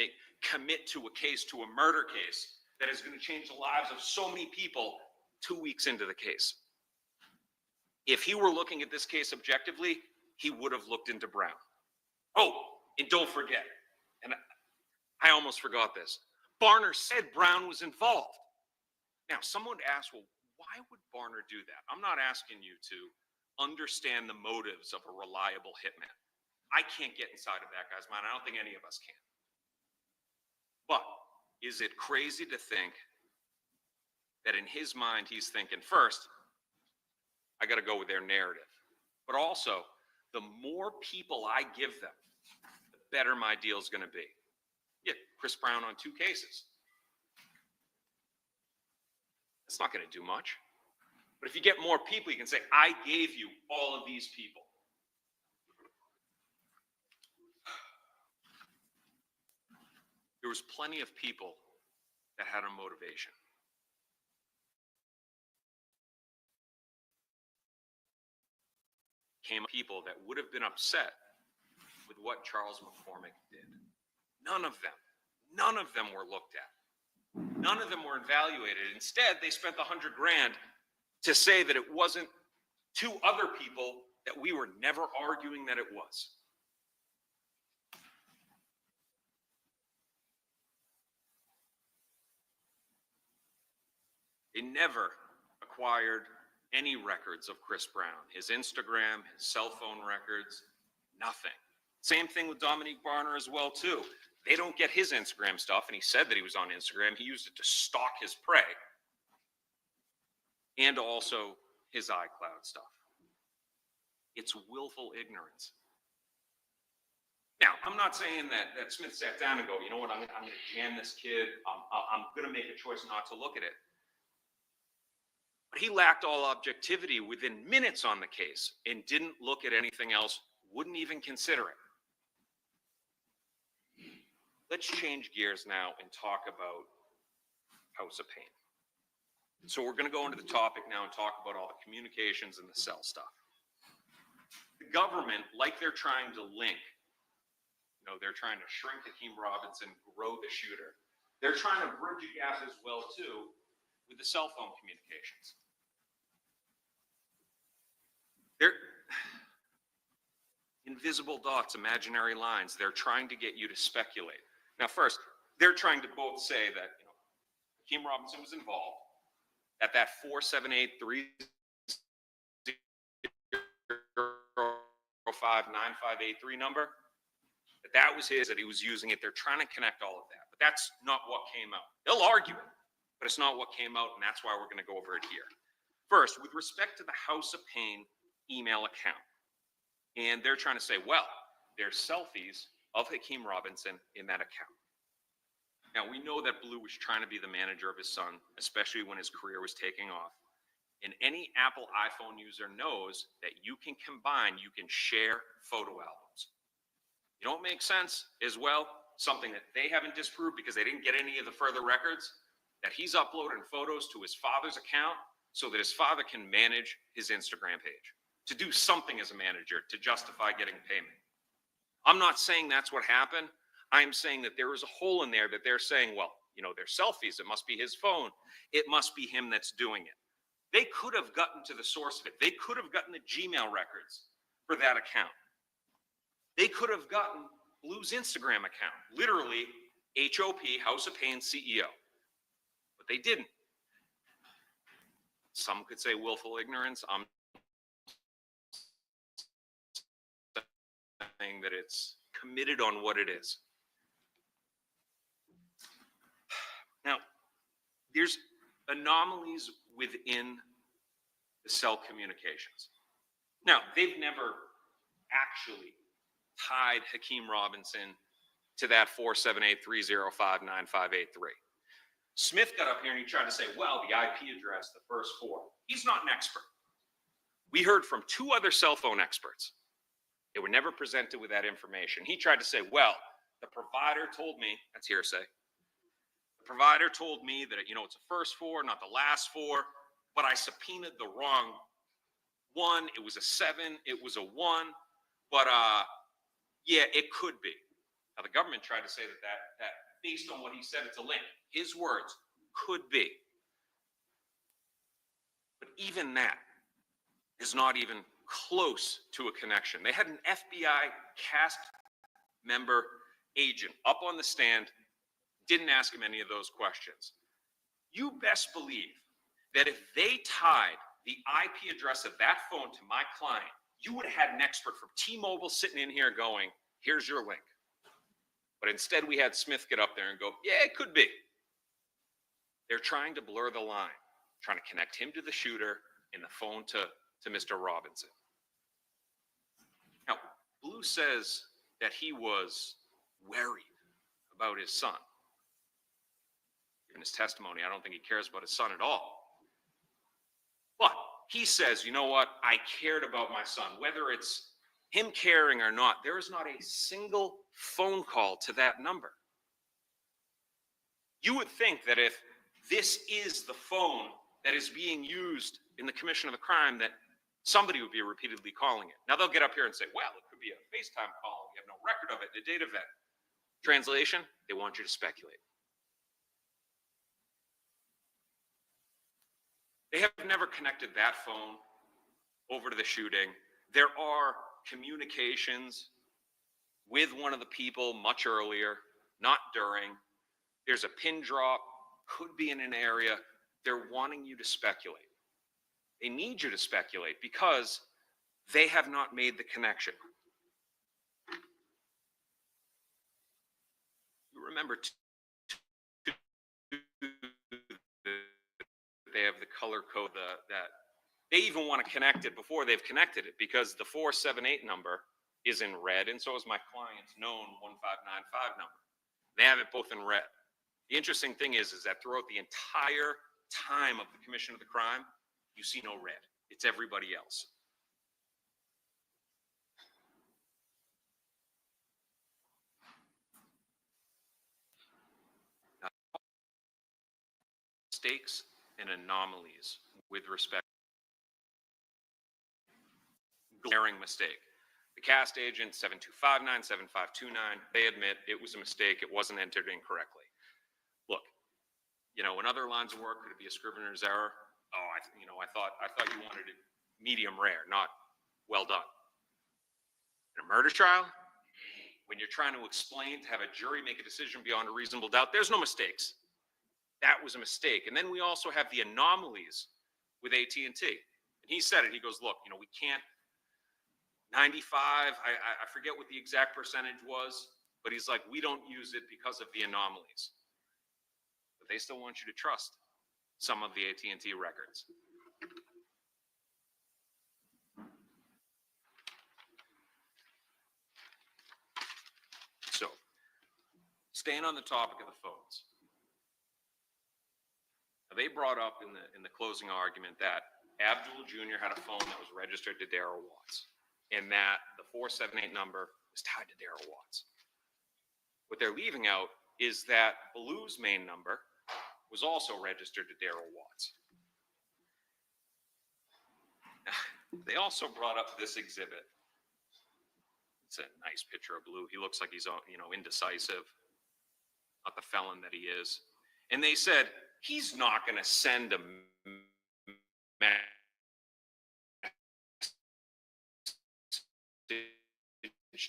commit to a case, to a murder case that is going to change the lives of so many people 2 weeks into the case. If he were looking at this case objectively, he would have looked into Brown. Oh, and don't forget, and I almost forgot this, Barner said Brown was involved. Now, someone would ask, well, why would Barner do that? I'm not asking you to understand the motives of a reliable hitman. I can't get inside of that guy's mind. I don't think any of us can. But is it crazy to think that in his mind, he's thinking, first, I got to go with their narrative. But also, the more people I give them, the better my deal is going to be. Yeah, Chris Brown on 2 cases. It's not going to do much. But if you get more people, you can say, I gave you all of these people. There was plenty of people that had a motivation. Came people that would have been upset with what Charles McCormick did. None of them were looked at. None of them were evaluated. Instead, they spent $100 grand to say that it wasn't 2 other people that we were never arguing that it was. They never acquired any records of Chris Brown, his Instagram, his cell phone records, nothing. Same thing with Dominique Barner as well, too. They don't get his Instagram stuff, and he said that he was on Instagram. He used it to stalk his prey, and also his iCloud stuff. It's willful ignorance. Now, I'm not saying that Smith sat down and go, you know what, I'm going to jam this kid. I'm going to make a choice not to look at it. But he lacked all objectivity within minutes on the case and didn't look at anything else, wouldn't even consider it. Let's change gears now and talk about House of Pain. So we're going to go into the topic now and talk about all the communications and the cell stuff. The government, like they're trying to link, they're trying to shrink Hakeem Robinson, grow the shooter. They're trying to bridge a gap as well, too, with the cell phone communications. They're invisible dots, imaginary lines. They're trying to get you to speculate. Now, first, they're trying to both say that Hakeem Robinson was involved at that 478-305-9583 number. That was his, that he was using it. They're trying to connect all of that. But that's not what came out. They'll argue it, but it's not what came out, and that's why we're going to go over it here. First, with respect to the House of Pain email account, and they're trying to say, well, there's selfies of Hakeem Robinson in that account. Now, we know that Blue was trying to be the manager of his son, especially when his career was taking off. And any Apple iPhone user knows that you can combine, you can share photo albums. You know what makes sense as well? Something that they haven't disproved because they didn't get any of the further records, that he's uploading photos to his father's account so that his father can manage his Instagram page, to do something as a manager to justify getting payment. I'm not saying that's what happened. I'm saying that there is a hole in there that they're saying, well, they're selfies. It must be his phone. It must be him that's doing it. They could have gotten to the source of it. They could have gotten the Gmail records for that account. They could have gotten Blue's Instagram account, literally HOP, House of Pain CEO. But they didn't. Some could say willful ignorance. I'm saying that it's committed on what it is. Now, there's anomalies within the cell communications. Now, they've never actually tied Hakeem Robinson to that 478-305-9583. Smith got up here and he tried to say, well, the IP address, the first four. He's not an expert. We heard from two other cell phone experts. They were never presented with that information. He tried to say, well, the provider told me, that's hearsay. The provider told me that, you know, it's the first four, not the last four, but I subpoenaed the wrong one. It was a 7, it was a 1, but yeah, it could be. Now the government tried to say that based on what he said, it's a link. His words, could be. But even that is not even close to a connection. They had an FBI cast member agent up on the stand, didn't ask him any of those questions. You best believe that if they tied the IP address of that phone to my client, you would have had an expert from T-Mobile sitting in here going, here's your link. But instead we had Smith get up there and go, yeah, it could be. They're trying to blur the line, trying to connect him to the shooter and the phone to Mr. Robinson. Now, Blue says that he was worried about his son. In his testimony, I don't think he cares about his son at all. But he says, you know what? I cared about my son. Whether it's him caring or not, there is not a single phone call to that number. You would think that if this is the phone that is being used in the commission of the crime, that somebody would be repeatedly calling it. Now they'll get up here and say, well, it could be a FaceTime call. We have no record of it, the date of it. Translation, they want you to speculate. They have never connected that phone over to the shooting. There are communications with one of the people much earlier, not during. There's a pin drop, could be in an area. They're wanting you to speculate. They need you to speculate because they have not made the connection. You remember they have the color code that they even want to connect it before they've connected it, because the 478 number is in red, and so is my client's known 1595 number. They have it both in red. The interesting thing is that throughout the entire time of the commission of the crime, you see no red. It's everybody else. Now, mistakes and anomalies with respect to glaring mistake. The cast agent 7259, 7529, they admit it was a mistake. It wasn't entered incorrectly. Look, you know, in other lines of work, could it be a scrivener's error? Oh, I thought you wanted it medium rare, not well done. In a murder trial, when you're trying to explain, to have a jury make a decision beyond a reasonable doubt, there's no mistakes. That was a mistake. And then we also have the anomalies with AT&T. And he said it. He goes, look, you know, we can't 95, I forget what the exact percentage was, but he's like, we don't use it because of the anomalies. But they still want you to trust some of the AT&T records. So, staying on the topic of the phones. Now, they brought up in the closing argument that Abdul Jr. had a phone that was registered to Darrell Watts, and that the 478 number is tied to Darrell Watts. What they're leaving out is that Blue's main number was also registered to Darrell Watts. They also brought up this exhibit. It's a nice picture of Blue. He looks like he's, you know, indecisive, not the felon that he is. And they said, he's not going to send a message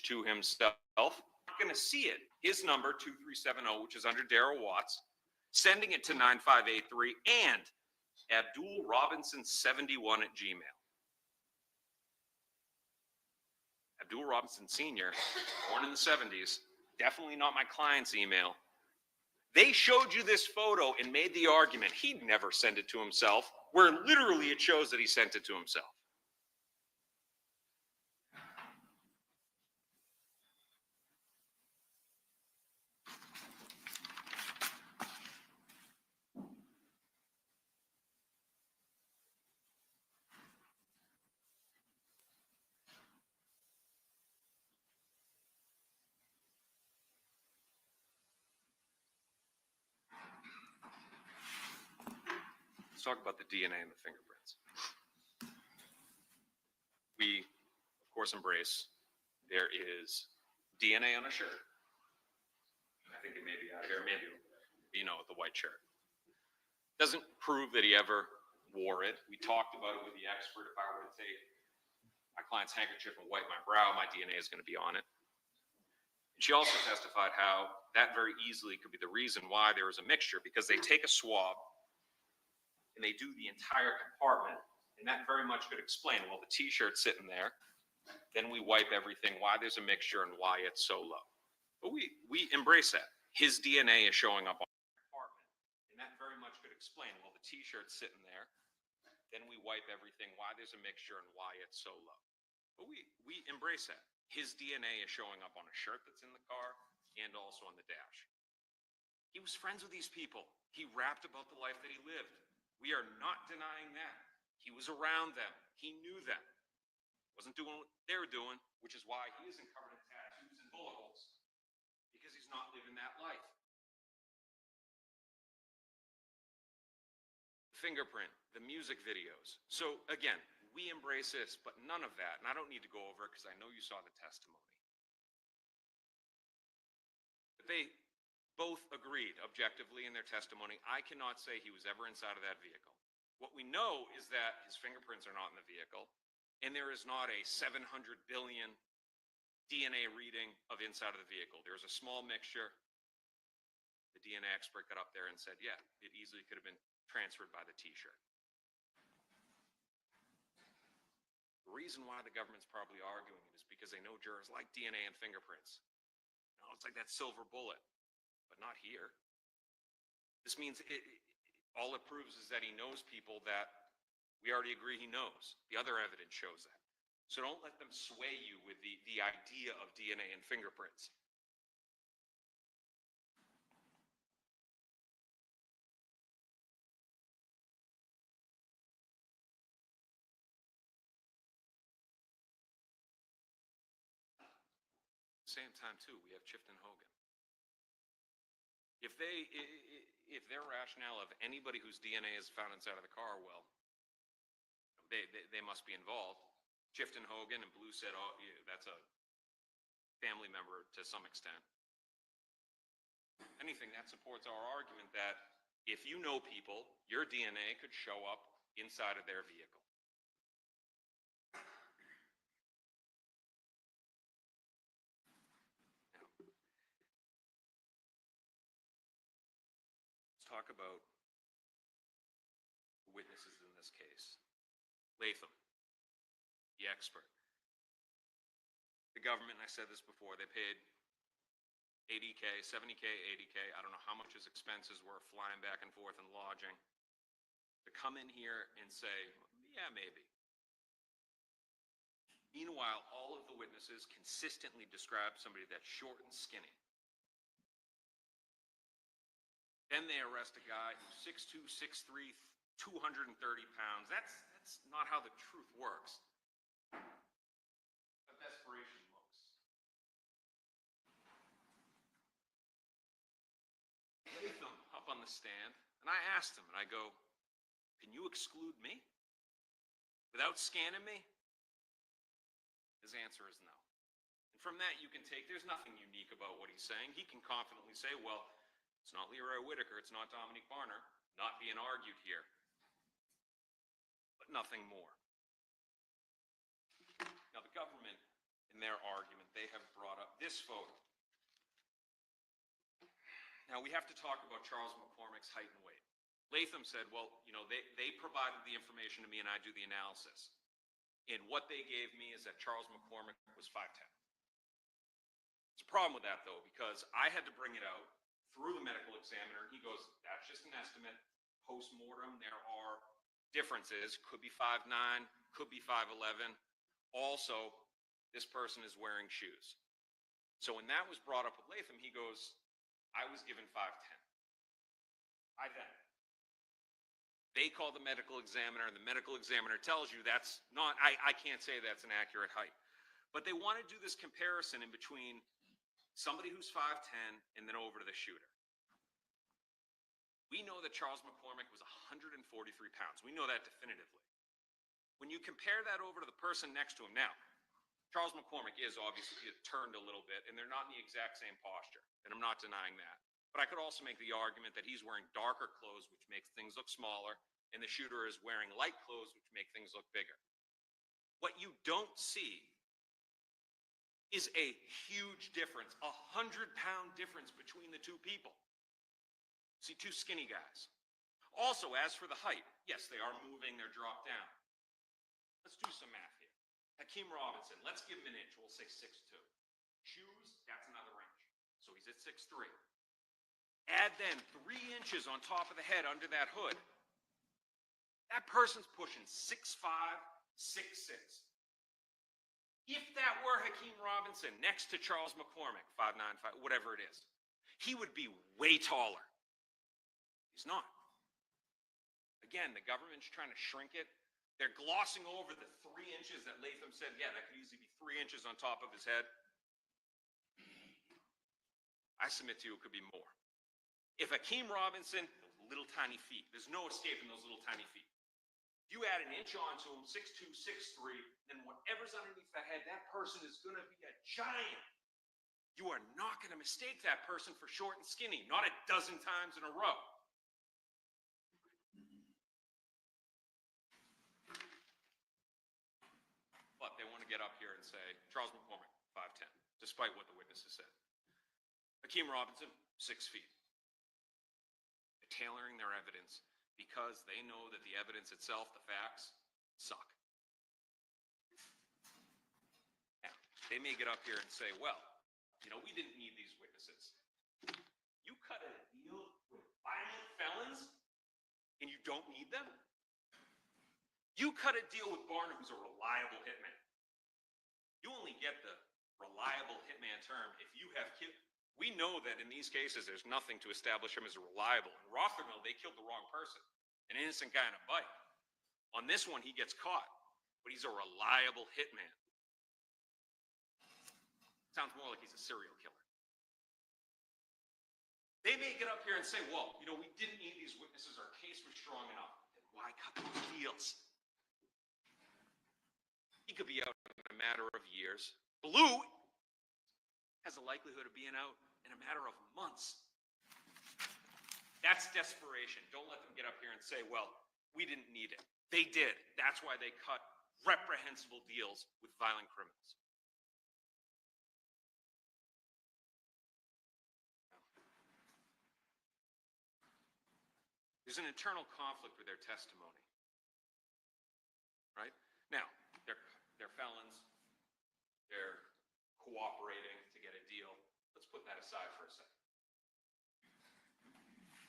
to himself. Not going to see it. His number, 2370, which is under Darrell Watts, sending it to 9583 and Abdul Robinson 71 at Gmail. Abdul Robinson Sr., born in the 70s, definitely not my client's email. They showed you this photo and made the argument he'd never send it to himself, where literally it shows that he sent it to himself. talk about the DNA and the fingerprints. We, of course, embrace there is DNA on a shirt. I think it may be out here, maybe, with the white shirt. Doesn't prove that he ever wore it. We talked about it with the expert. If I were to take my client's handkerchief and wipe my brow, my DNA is going to be on it. And she also testified how that very easily could be the reason why there was a mixture, because they take a swab and they do the entire compartment, and that very much could explain, well, the t-shirt's sitting there, then we wipe everything, why there's a mixture and why it's so low. But we embrace that. His DNA is showing up on the compartment, and that very much could explain, well, the t-shirt's sitting there, then we wipe everything, why there's a mixture and why it's so low. But we embrace that. His DNA is showing up on a shirt that's in the car and also on the dash. He was friends with these people. He rapped about the life that he lived. We are not denying that. He was around them. He knew them. Wasn't doing what they were doing, which is why he isn't covered in tattoos and bullet holes, because he's not living that life. Fingerprint, the music videos. So again, we embrace this, but none of that, and I don't need to go over it because I know you saw the testimony. But they both agreed objectively in their testimony, I cannot say he was ever inside of that vehicle. What we know is that his fingerprints are not in the vehicle, and there is not a 700 billion DNA reading of inside of the vehicle. There's a small mixture. The DNA expert got up there and said, yeah, it easily could have been transferred by the t-shirt. The reason why the government's probably arguing it is because they know jurors like DNA and fingerprints. It's like that silver bullet, but not here. This means all it proves is that he knows people that we already agree he knows. The other evidence shows that. So don't let them sway you with the idea of DNA and fingerprints. Same time too, we have Chifton Hogan. If their rationale of anybody whose DNA is found inside of the car, well, they must be involved. Chifton Hogan and Blue said, oh, yeah, that's a family member to some extent. Anything that supports our argument that if you know people, your DNA could show up inside of their vehicle. Talk about witnesses in this case. Latham, the expert. The government, and I said this before, they paid $80K, $70K, $80K. I don't know how much his expenses were flying back and forth and lodging to come in here and say, yeah, maybe. Meanwhile, all of the witnesses consistently describe somebody that's short and skinny. Then they arrest a guy who's 6'2", 6'3", 230 pounds. That's not how the truth works. How desperation looks. Latham up on the stand, and I asked him, and I go, can you exclude me? Without scanning me? His answer is no. And from that you can take, there's nothing unique about what he's saying. He can confidently say, well, it's not Leroy Whitaker, it's not Dominique Barner, not being argued here. But nothing more. Now the government, in their argument, they have brought up this photo. Now we have to talk about Charles McCormick's height and weight. Latham said, well, they provided the information to me and I do the analysis. And what they gave me is that Charles McCormick was 5'10". There's a problem with that though, because I had to bring it out through the medical examiner. He goes, that's just an estimate. Post-mortem, there are differences. Could be 5'9", could be 5'11". Also, this person is wearing shoes. So when that was brought up with Latham, he goes, I was given 5'10". I then. They call the medical examiner, and the medical examiner tells you that's not, I can't say that's an accurate height. But they want to do this comparison in between somebody who's 5'10" and then over to the shooter. We know that Charles McCormick was 143 pounds. We know that definitively. When you compare that over to the person next to him now, Charles McCormick is obviously turned a little bit, and they're not in the exact same posture, and I'm not denying that. But I could also make the argument that he's wearing darker clothes, which makes things look smaller, and the shooter is wearing light clothes, which make things look bigger. What you don't see is a huge difference, 100-pound difference between the two people. See two skinny guys. Also, as for the height, yes, they are moving, they're dropped down. Let's do some math here. Hakeem Robinson, let's give him an inch, we'll say 6'2". Shoes, that's another inch. So he's at 6'3". Add then 3 inches on top of the head under that hood. That person's pushing 6'5", 6'6". If that were Hakeem Robinson next to Charles McCormick, 5'9", whatever it is, he would be way taller. He's not. Again, the government's trying to shrink it. They're glossing over the 3 inches that Latham said, yeah, that could easily be 3 inches on top of his head. I submit to you it could be more. If Hakeem Robinson, little tiny feet, there's no escaping those little tiny feet. You add an inch onto him, 6'2", 6'3", then whatever's underneath the head, that person is going to be a giant. You are not going to mistake that person for short and skinny, not a dozen times in a row. But they want to get up here and say, Charles McCormick, 5'10", despite what the witnesses said. Hakeem Robinson, 6 feet. They're tailoring their evidence because they know that the evidence itself, the facts, suck. Now, they may get up here and say, well, you know, we didn't need these witnesses. You cut a deal with violent felons and you don't need them? You cut a deal with Barnum, who's a reliable hitman. You only get the reliable hitman term if you have killed. We know that in these cases, there's nothing to establish him as reliable. In Rothermill, they killed the wrong person, an innocent guy in a bike. On this one, he gets caught, but he's a reliable hitman. Sounds more like he's a serial killer. They may get up here and say, well, you know, we didn't need these witnesses. Our case was strong enough. Then why cut those deals? He could be out in a matter of years. Blue has a likelihood of being out in a matter of months. That's desperation. Don't let them get up here and say, well, we didn't need it. They did. That's why they cut reprehensible deals with violent criminals. There's an internal conflict with their testimony. Right? Now, they're felons. They're cooperating to get a deal. Let's put that aside for a second.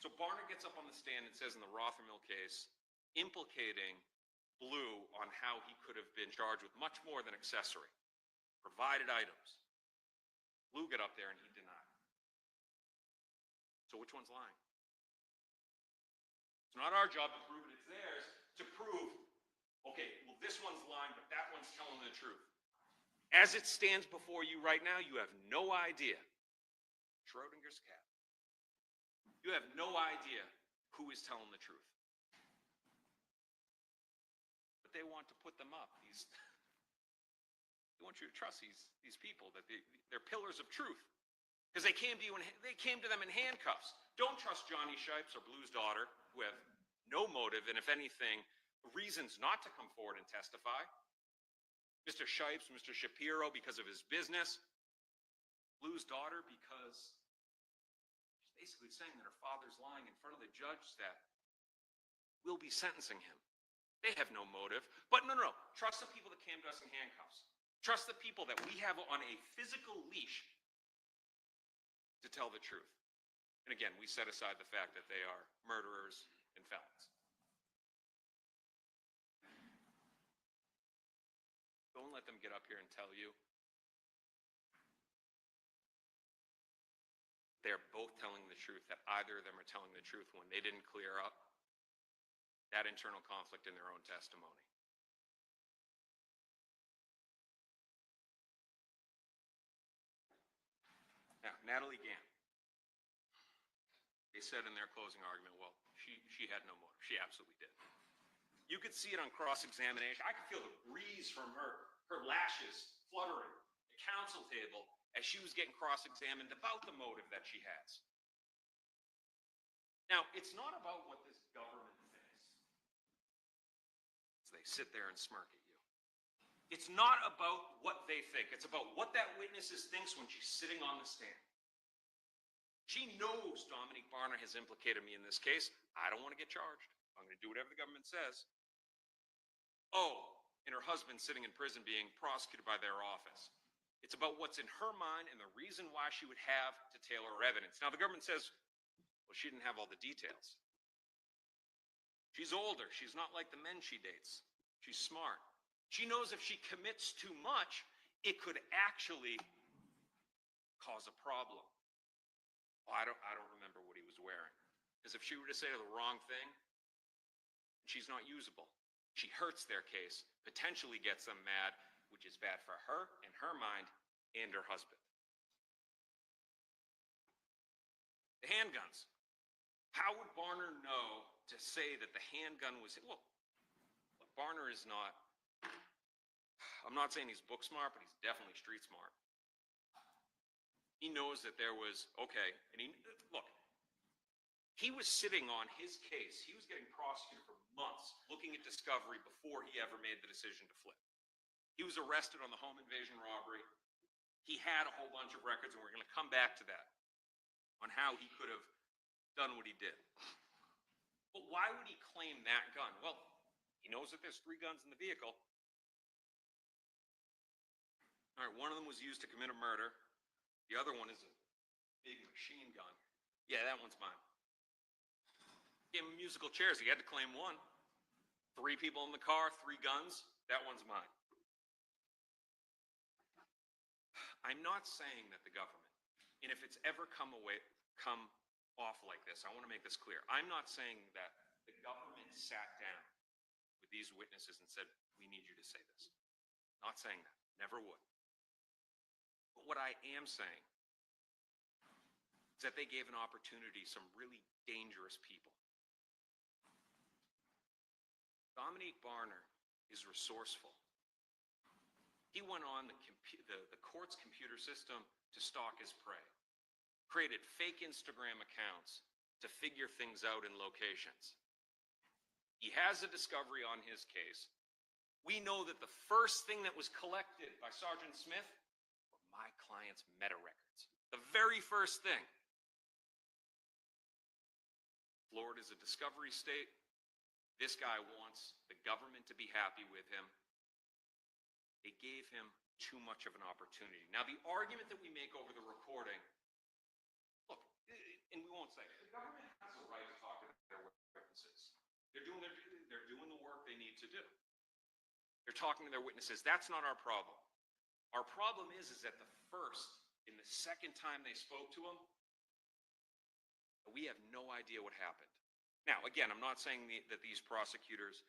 So Barnard gets up on the stand and says in the Rothermill case, implicating Blue on how he could have been charged with much more than accessory, provided items. Blue got up there and he denied. So which one's lying? It's not our job to prove it, it's theirs to prove, okay, well, this one's lying, but that one's telling the truth. As it stands before you right now, you have no idea. Schrodinger's cat. You have no idea who is telling the truth. But they want to put them up. They want you to trust these people, that they're pillars of truth. Because they came to them in handcuffs. Don't trust Johnny Shipes or Blue's daughter, who have no motive, and if anything, reasons not to come forward and testify. Mr. Shipes, Mr. Shapiro, because of his business. Blue's daughter, because she's basically saying that her father's lying in front of the judge that we'll be sentencing him. They have no motive. But no. Trust the people that came to us in handcuffs. Trust the people that we have on a physical leash to tell the truth. And again, we set aside the fact that they are murderers and felons. Don't let them get up here and tell you. They're both telling the truth, that either of them are telling the truth when they didn't clear up that internal conflict in their own testimony. Now, Natalie Gann. They said in their closing argument, well, she had no motive. She absolutely did. You could see it on cross-examination. I could feel the breeze from her lashes fluttering at the counsel table as she was getting cross-examined about the motive that she has. Now, it's not about what this government thinks. They sit there and smirk at you. It's not about what they think. It's about what that witness thinks when she's sitting on the stand. She knows Dominique Barner has implicated me in this case. I don't want to get charged. I'm going to do whatever the government says. Oh, and her husband sitting in prison being prosecuted by their office. It's about what's in her mind and the reason why she would have to tailor her evidence. Now, the government says, well, she didn't have all the details. She's older. She's not like the men she dates. She's smart. She knows if she commits too much, it could actually cause a problem. Well, I don't remember what he was wearing. Because if she were to say the wrong thing, she's not usable. She hurts their case, potentially gets them mad, which is bad for her and her mind and her husband. The handguns. How would Barner know to say that the handgun was, well, Barner is not, I'm not saying he's book smart, but he's definitely street smart. He knows that there was, okay, and look, he was sitting on his case. He was getting prosecuted for months, looking at discovery before he ever made the decision to flip. He was arrested on the home invasion robbery. He had a whole bunch of records, and we're going to come back to that, on how he could have done what he did. But why would he claim that gun? Well, he knows that there's 3 guns in the vehicle. All right, one of them was used to commit a murder. The other one is a big machine gun. Yeah, that one's mine. Gave him musical chairs. He had to claim one. 3 people in the car, 3 guns. That one's mine. I'm not saying that the government, and if it's ever come off like this, I want to make this clear. I'm not saying that the government sat down with these witnesses and said, we need you to say this. Not saying that. Never would. But what I am saying is that they gave an opportunity to some really dangerous people. Dominique Barner is resourceful. He went on the court's computer system to stalk his prey, created fake Instagram accounts to figure things out in locations. He has a discovery on his case. We know that the first thing that was collected by Sergeant Smith were my client's meta records. The very first thing. Florida's a discovery state. This guy wants the government to be happy with him. They gave him too much of an opportunity. Now, the argument that we make over the recording, look, and we won't say it, the government has a right to talk to their witnesses. They're doing the work they need to do. They're talking to their witnesses. That's not our problem. Our problem is that the first and the second time they spoke to him, we have no idea what happened. Now, again, I'm not saying that these prosecutors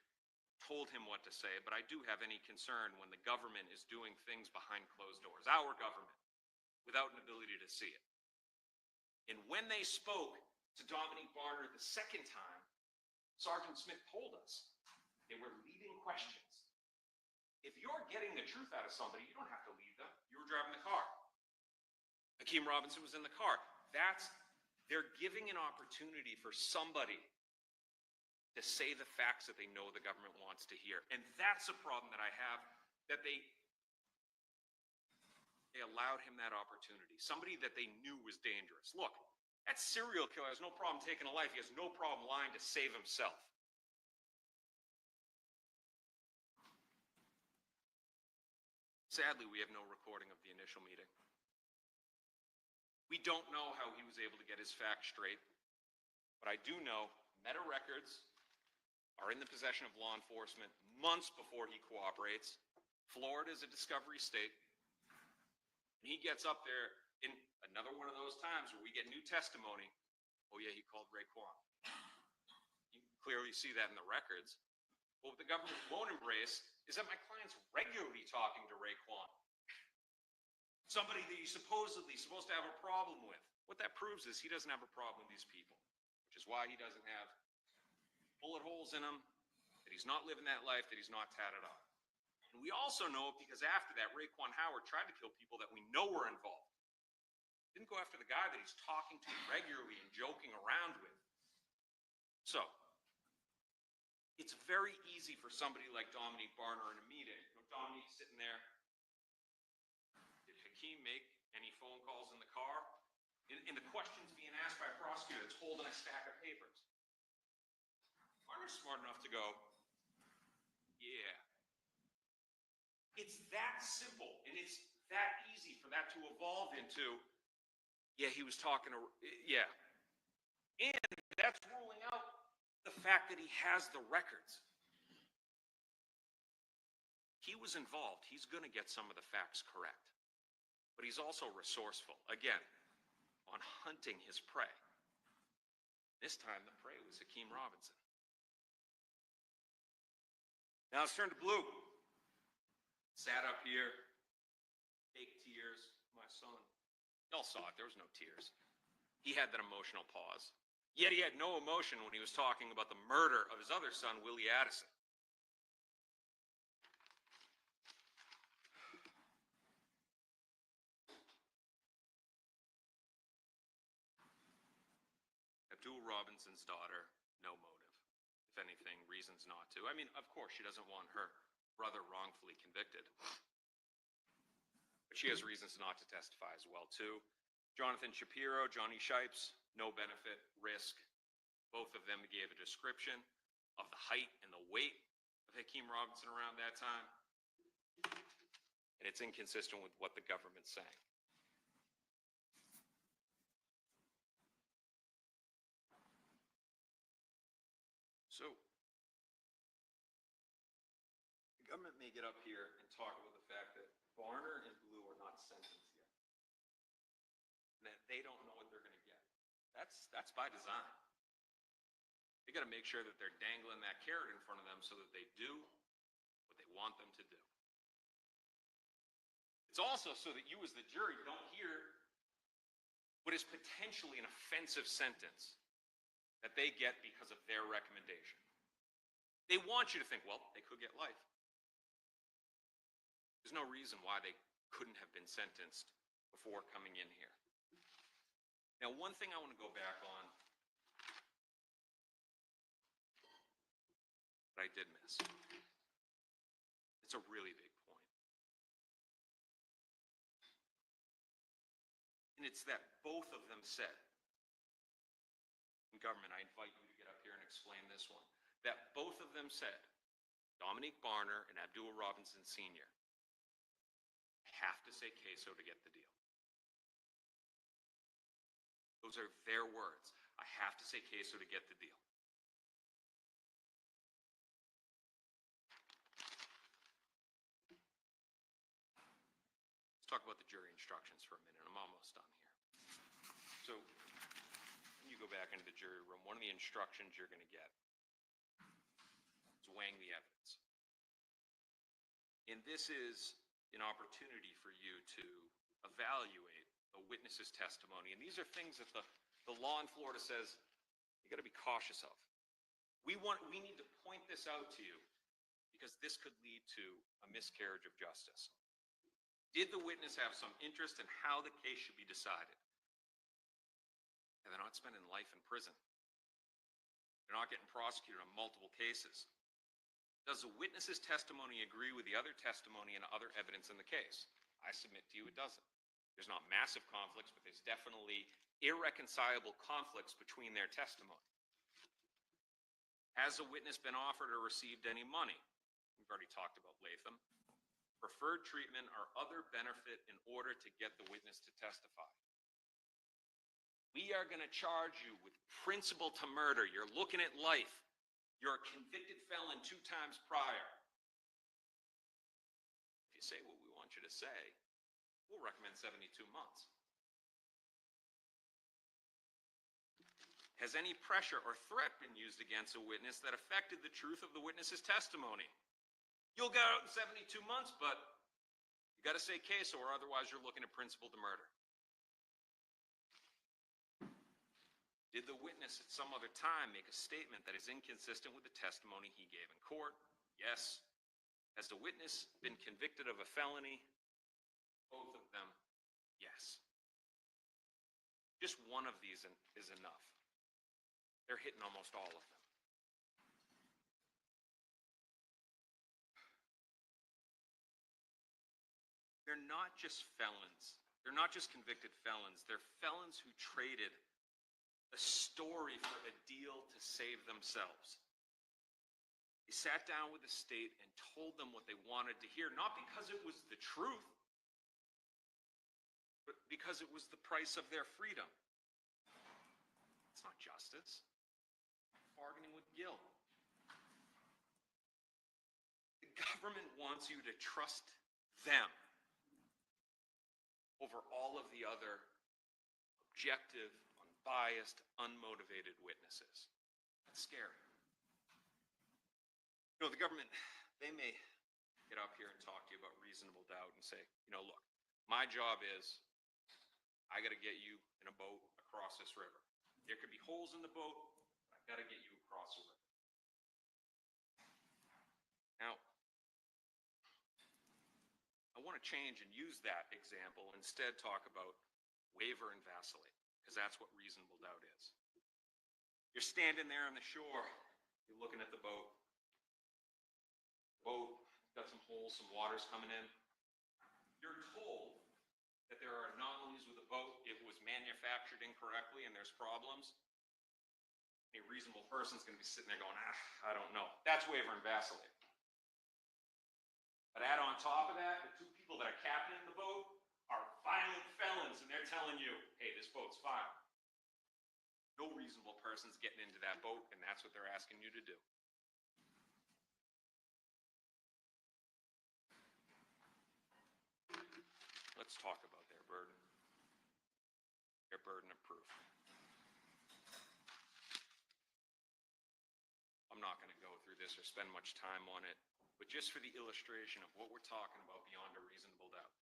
told him what to say, but I do have any concern when the government is doing things behind closed doors, our government, without an ability to see it. And when they spoke to Dominique Barner the second time, Sergeant Smith told us they were leading questions. If you're getting the truth out of somebody, you don't have to lead them. You were driving the car. Hakeem Robinson was in the car. They're giving an opportunity for somebody to say the facts that they know the government wants to hear. And that's a problem that I have, that they allowed him that opportunity. Somebody that they knew was dangerous. Look, that serial killer has no problem taking a life. He has no problem lying to save himself. Sadly, we have no recording of the initial meeting. We don't know how he was able to get his facts straight, but I do know meta records are in the possession of law enforcement months before he cooperates. Florida is a discovery state. And he gets up there in another one of those times where we get new testimony. Oh yeah, he called Raekwon. You can clearly see that in the records. But what the government won't embrace is that my client's regularly talking to Raekwon. Somebody that he's supposedly supposed to have a problem with. What that proves is he doesn't have a problem with these people. why he doesn't have bullet holes in him, that he's not living that life, that he's not tatted up. And we also know it because after that, Raekwon Howard tried to kill people that we know were involved. He didn't go after the guy that he's talking to regularly and joking around with. So, it's very easy for somebody like Dominique Barner in a meeting. You know, Dominique's sitting there. Did Hakeem make any phone calls in the car? In the questions being asked by a prosecutor that's holding a stack of papers. Barner's smart enough to go, yeah. It's that simple, and it's that easy for that to evolve into, yeah, he was talking to, yeah. And that's ruling out the fact that he has the records. He was involved. He's going to get some of the facts correct. But he's also resourceful, again, on hunting his prey. This time, the prey was Hakeem Robinson. Now let's turn to Blue. Sat up here, fake tears, my son. Y'all saw it, there was no tears. He had that emotional pause. Yet he had no emotion when he was talking about the murder of his other son, Willie Addison. Duval Robinson's daughter, no motive. If anything, reasons not to. I mean, of course, she doesn't want her brother wrongfully convicted. But she has reasons not to testify as well, too. Jonathan Shapiro, Johnny Shipes, no benefit, risk. Both of them gave a description of the height and the weight of Hakeem Robinson around that time. And it's inconsistent with what the government's saying. So, the government may get up here and talk about the fact that Barner and Blue are not sentenced yet. And that they don't know what they're going to get. That's by design. They got to make sure that they're dangling that carrot in front of them so that they do what they want them to do. It's also so that you as the jury don't hear what is potentially an offensive sentence that they get because of their recommendation. They want you to think, well, they could get life. There's no reason why they couldn't have been sentenced before coming in here. Now, one thing I want to go back on that I did miss. It's a really big point. And it's that both of them said, in government, I invite you to get up here and explain this one, that both of them said, Dominique Barner and Duval Robinson Sr., have to say Ksoo to get the deal. Those are their words. I have to say Ksoo to get the deal. Let's talk about the jury instructions for a minute. I'm almost done here. So, when you go back into the jury room, one of the instructions you're going to get is weighing the evidence. And this is an opportunity for you to evaluate a witness's testimony. And these are things that the law in Florida says you got to be cautious of. We need to point this out to you because this could lead to a miscarriage of justice. Did the witness have some interest in how the case should be decided? And they're not spending life in prison. They're not getting prosecuted on multiple cases. Does the witness's testimony agree with the other testimony and other evidence in the case? I submit to you it doesn't. There's not massive conflicts, but there's definitely irreconcilable conflicts between their testimony. Has the witness been offered or received any money? We've already talked about Latham. Preferred treatment or other benefit in order to get the witness to testify. We are going to charge you with principle to murder. You're looking at life. You're a convicted felon 2 times prior. If you say what we want you to say, we'll recommend 72 months. Has any pressure or threat been used against a witness that affected the truth of the witness's testimony? You'll get out in 72 months, but you got to say Ksoo or otherwise you're looking at principle to murder. Did the witness at some other time make a statement that is inconsistent with the testimony he gave in court? Yes. Has the witness been convicted of a felony? Both of them, yes. Just one of these is enough. They're hitting almost all of them. They're not just felons. They're not just convicted felons. They're felons who traded a story for a deal to save themselves. They sat down with the state and told them what they wanted to hear, not because it was the truth, but because it was the price of their freedom. It's not justice. Bargaining with guilt. The government wants you to trust them over all of the other objective, unbiased, unmotivated witnesses. That's scary. You know, the government, they may get up here and talk to you about reasonable doubt and say, you know, look, my job is I got to get you in a boat across this river. There could be holes in the boat, but I've got to get you across the river. Now, I want to change and use that example, instead talk about waiver and vacillate, because that's what reasonable doubt is. You're standing there on the shore, you're looking at the boat. Boat, got some holes, some water's coming in. You're told that there are anomalies with the boat, it was manufactured incorrectly and there's problems. A reasonable person's going to be sitting there going, I don't know. That's waiver and vacillate. But add on top of that, the two people that are captaining the boat are violent felons, and they're telling you, hey, this boat's fine. No reasonable person's getting into that boat, and that's what they're asking you to do. Let's talk about their burden. Their burden of proof. I'm not going to go through this or spend much time on it, but just for the illustration of what we're talking about beyond a reasonable doubt.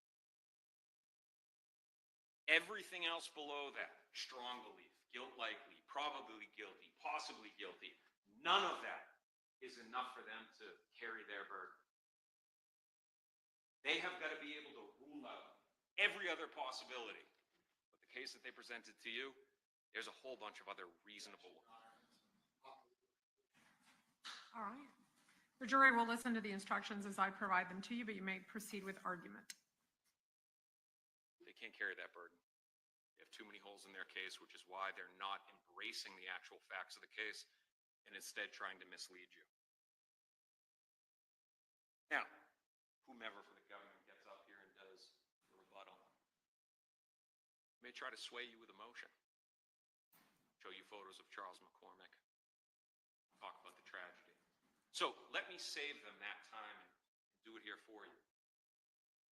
Everything else below that, strong belief, guilt likely, probably guilty, possibly guilty, none of that is enough for them to carry their burden. They have got to be able to rule out every other possibility. But the case that they presented to you, there's a whole bunch of other reasonable ones. All right. The jury will listen to the instructions as I provide them to you, but you may proceed with argument. They can't carry that burden. They have too many holes in their case, which is why they're not embracing the actual facts of the case and instead trying to mislead you. Now, whomever from the government gets up here and does the rebuttal may try to sway you with emotion, show you photos of Charles McCormick, talk about the tragedy. So let me save them that time and do it here for you.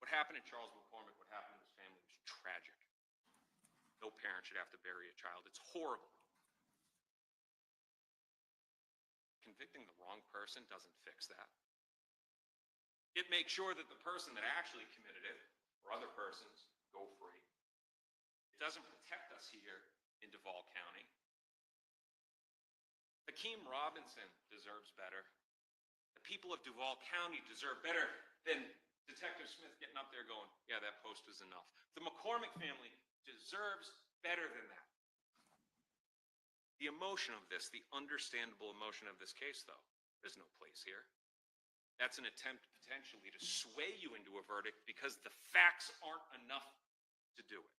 What happened to Charles McCormick, what happened to his family was tragic. No parent should have to bury a child. It's horrible. Convicting the wrong person doesn't fix that. It makes sure that the person that actually committed it, or other persons, go free. It doesn't protect us here in Duval County. Hakeem Robinson deserves better. The people of Duval County deserve better than Detective Smith getting up there going, yeah, that post is enough. The McCormick family deserves better than that. The emotion of this, the understandable emotion of this case, though, there's no place here. That's an attempt potentially to sway you into a verdict because the facts aren't enough to do it.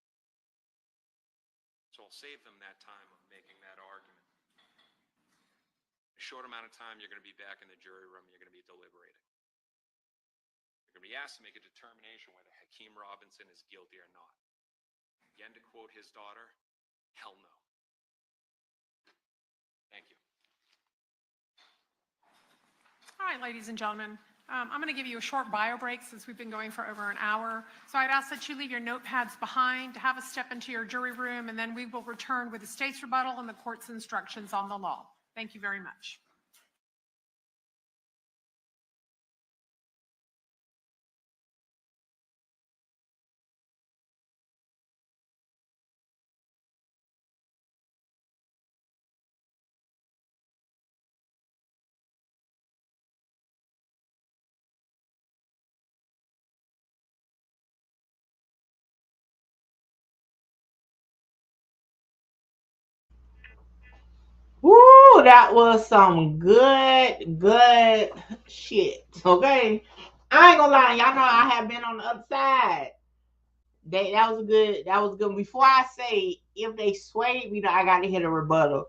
So I'll save them that time of making that argument. A short amount of time, you're going to be back in the jury room, you're going to be deliberating. You're going to be asked to make a determination whether Hakeem Robinson is guilty or not. Again, to quote his daughter, hell no. Thank you. All right, ladies and gentlemen, I'm going to give you a short bio break since we've been going for over an hour. So I'd ask that you leave your notepads behind, have a step into your jury room, and then we will return with the state's rebuttal and the court's instructions on the law. Thank you very much. Woo, that was some good shit. Okay. I ain't gonna lie, y'all know I have been on the other side. That was good. Before I say if they swayed me, I gotta hit a rebuttal.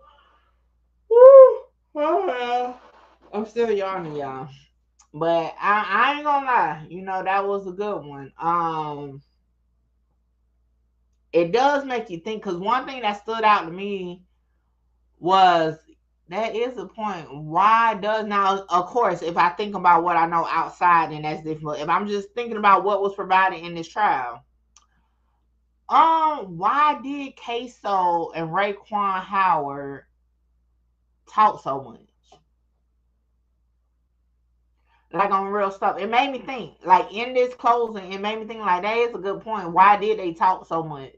Woo. Oh, I'm still yawning, y'all. But I ain't gonna lie, that was a good one. It does make you think, because one thing that stood out to me was that is the point. Why does now, of course, if I think about what I know outside, then that's different. If I'm just thinking about what was provided in this trial, why did Ksoo and Raekwon Howard talk so much? Like on real stuff. It made me think, like in this closing, it made me think like that is a good point. Why did they talk so much?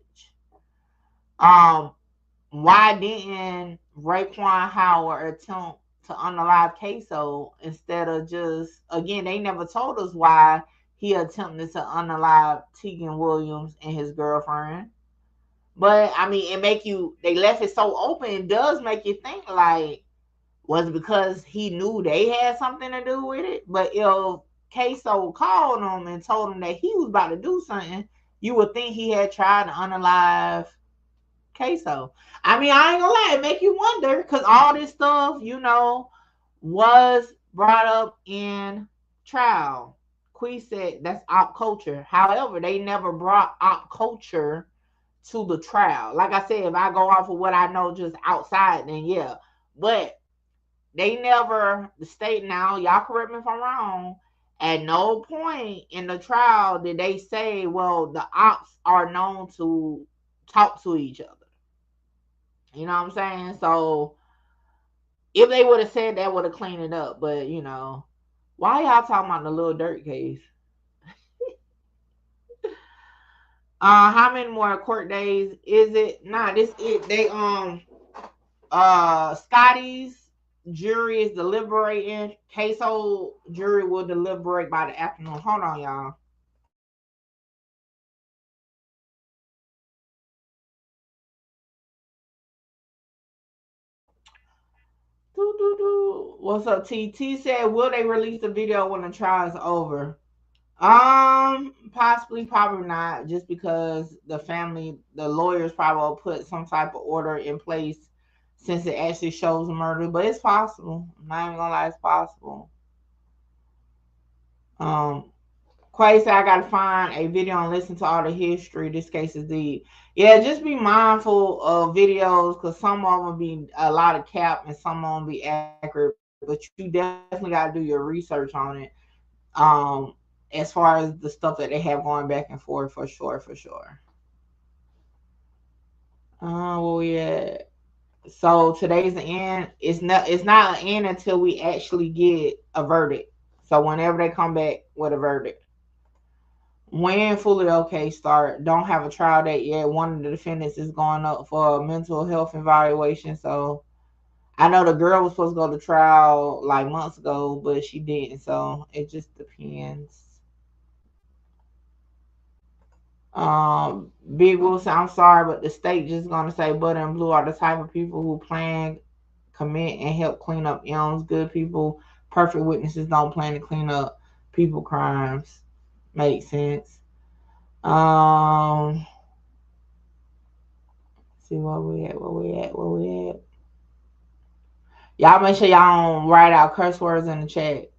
Why didn't Raekwon Howard attempt to unalive Ksoo instead of just, again, they never told us why he attempted to unalive Tegan Williams and his girlfriend. But I mean, they left it so open, it does make you think like, was it because he knew they had something to do with it? But if Ksoo called him and told him that he was about to do something, you would think he had tried to unalive Ksoo. I mean, I ain't gonna lie, it make you wonder, because all this stuff, was brought up in trial. Quee said that's op culture. However, they never brought op culture to the trial. Like I said, if I go off of what I know just outside, then yeah. But they never, the state now, y'all correct me if I'm wrong, at no point in the trial did they say, well, the ops are known to talk to each other. You know what I'm saying? So if they would have said that, would have cleaned it up. But why y'all talking about the Lil Durk case? How many more court days is it? Nah, this it. They Scotty's jury is deliberating. Ksoo jury will deliberate by the afternoon. Hold on, y'all. What's up, T? T said, will they release the video when the trial is over? Possibly, probably not, just because the lawyers probably will put some type of order in place since it actually shows a murder, but it's possible. I'm not even gonna lie, it's possible. Quay said, I gotta find a video and listen to all the history. This case is deep. Yeah, just be mindful of videos, because some of them be a lot of cap and some of them be accurate, but you definitely gotta do your research on it. As far as the stuff that they have going back and forth, for sure. Where we at? So today's the end. It's not an end until we actually get a verdict. So whenever they come back with a verdict. When fully okay start. Don't have a trial date yet. One of the defendants is going up for a mental health evaluation. So I know the girl was supposed to go to trial like months ago, but she didn't. So it just depends. Big Wilson, I'm sorry, but the state just gonna say Butter and Blue are the type of people who plan, commit, and help clean up M's. Good people, perfect witnesses don't plan to clean up people crimes. Makes sense. See where we at. Y'all make sure y'all don't write out curse words in the chat.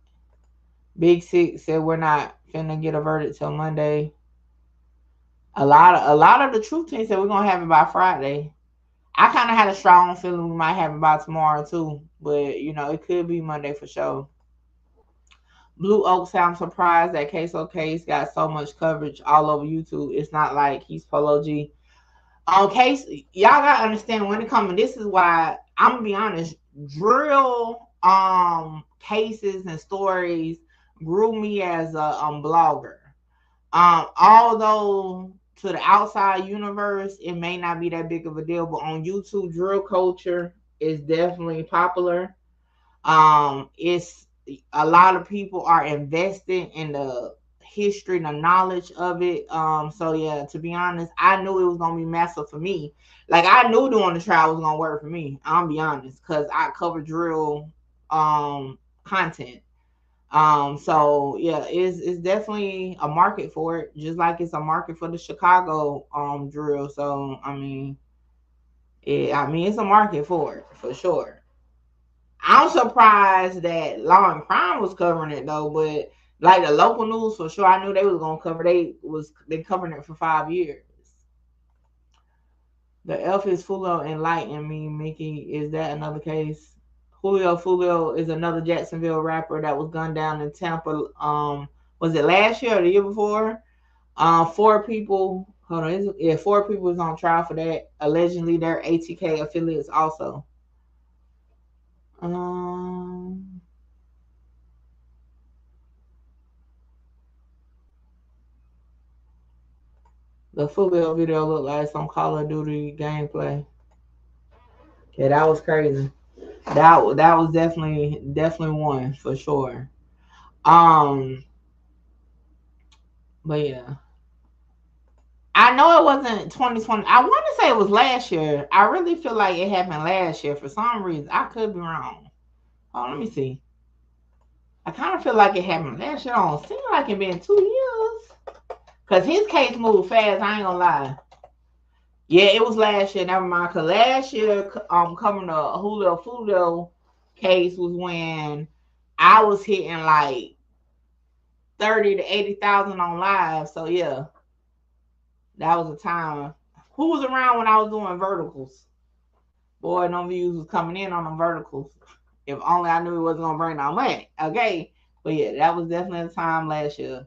Big Six said we're not finna get a verdict till Monday. A lot of the truth team said we're gonna have it by Friday. I kind of had a strong feeling we might have it by tomorrow too, but it could be Monday for sure. Blue Oak said, I'm surprised that Ksoo case got so much coverage all over YouTube. It's not like he's Polo G. On case, y'all gotta understand when it comes. This is why I'm gonna be honest. Drill cases and stories grew me as a blogger. Although to the outside universe, it may not be that big of a deal, but on YouTube, drill culture is definitely popular. It's a lot of people are invested in the history, the knowledge of it. So yeah, to be honest, I knew it was gonna be massive for me. Like I knew doing the trial was gonna work for me. I'll be honest, because I cover drill content. So yeah, it's definitely a market for it, just like it's a market for the Chicago drill. So I mean, it's a market for it for sure. I'm surprised that Law and Crime was covering it though, but like the local news for sure, I knew they was gonna cover. They covering it for 5 years. The Elf is Fulio enlighten me, Mickey. Is that another case? Fulio is another Jacksonville rapper that was gunned down in Tampa. Was it last year or the year before? 4 people. Hold on, 4 people is on trial for that. Allegedly, they're ATK affiliates also. The Fulio video looked like some Call of Duty gameplay. Yeah, that was crazy. That was definitely one for sure. But yeah, I know it wasn't 2020. I want to say it was last year. I really feel like it happened last year for some reason. I could be wrong. Oh, let me see. I kind of feel like it happened last year. It don't seem like it been 2 years. Because his case moved fast. I ain't gonna lie. Yeah, it was last year. Never mind. Because last year, covering the Fulio case was when I was hitting like 30 to 80,000 on live. So yeah, that was a time. Who was around when I was doing verticals? Boy, no views was coming in on them verticals. If only I knew it wasn't gonna bring no money. Okay. But yeah, that was definitely a time last year.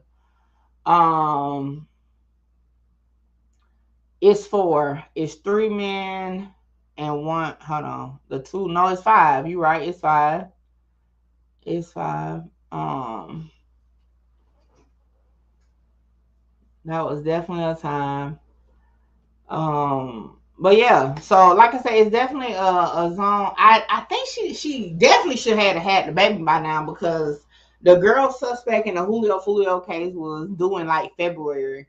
It's 4. It's 3 men and 1. Hold on. No, it's 5. You right, it's 5. It's 5. That was definitely a time. But yeah, so like I say, it's definitely a zone. I think she definitely should have had the baby by now, because the girl suspect in the Fulio case was due in like February.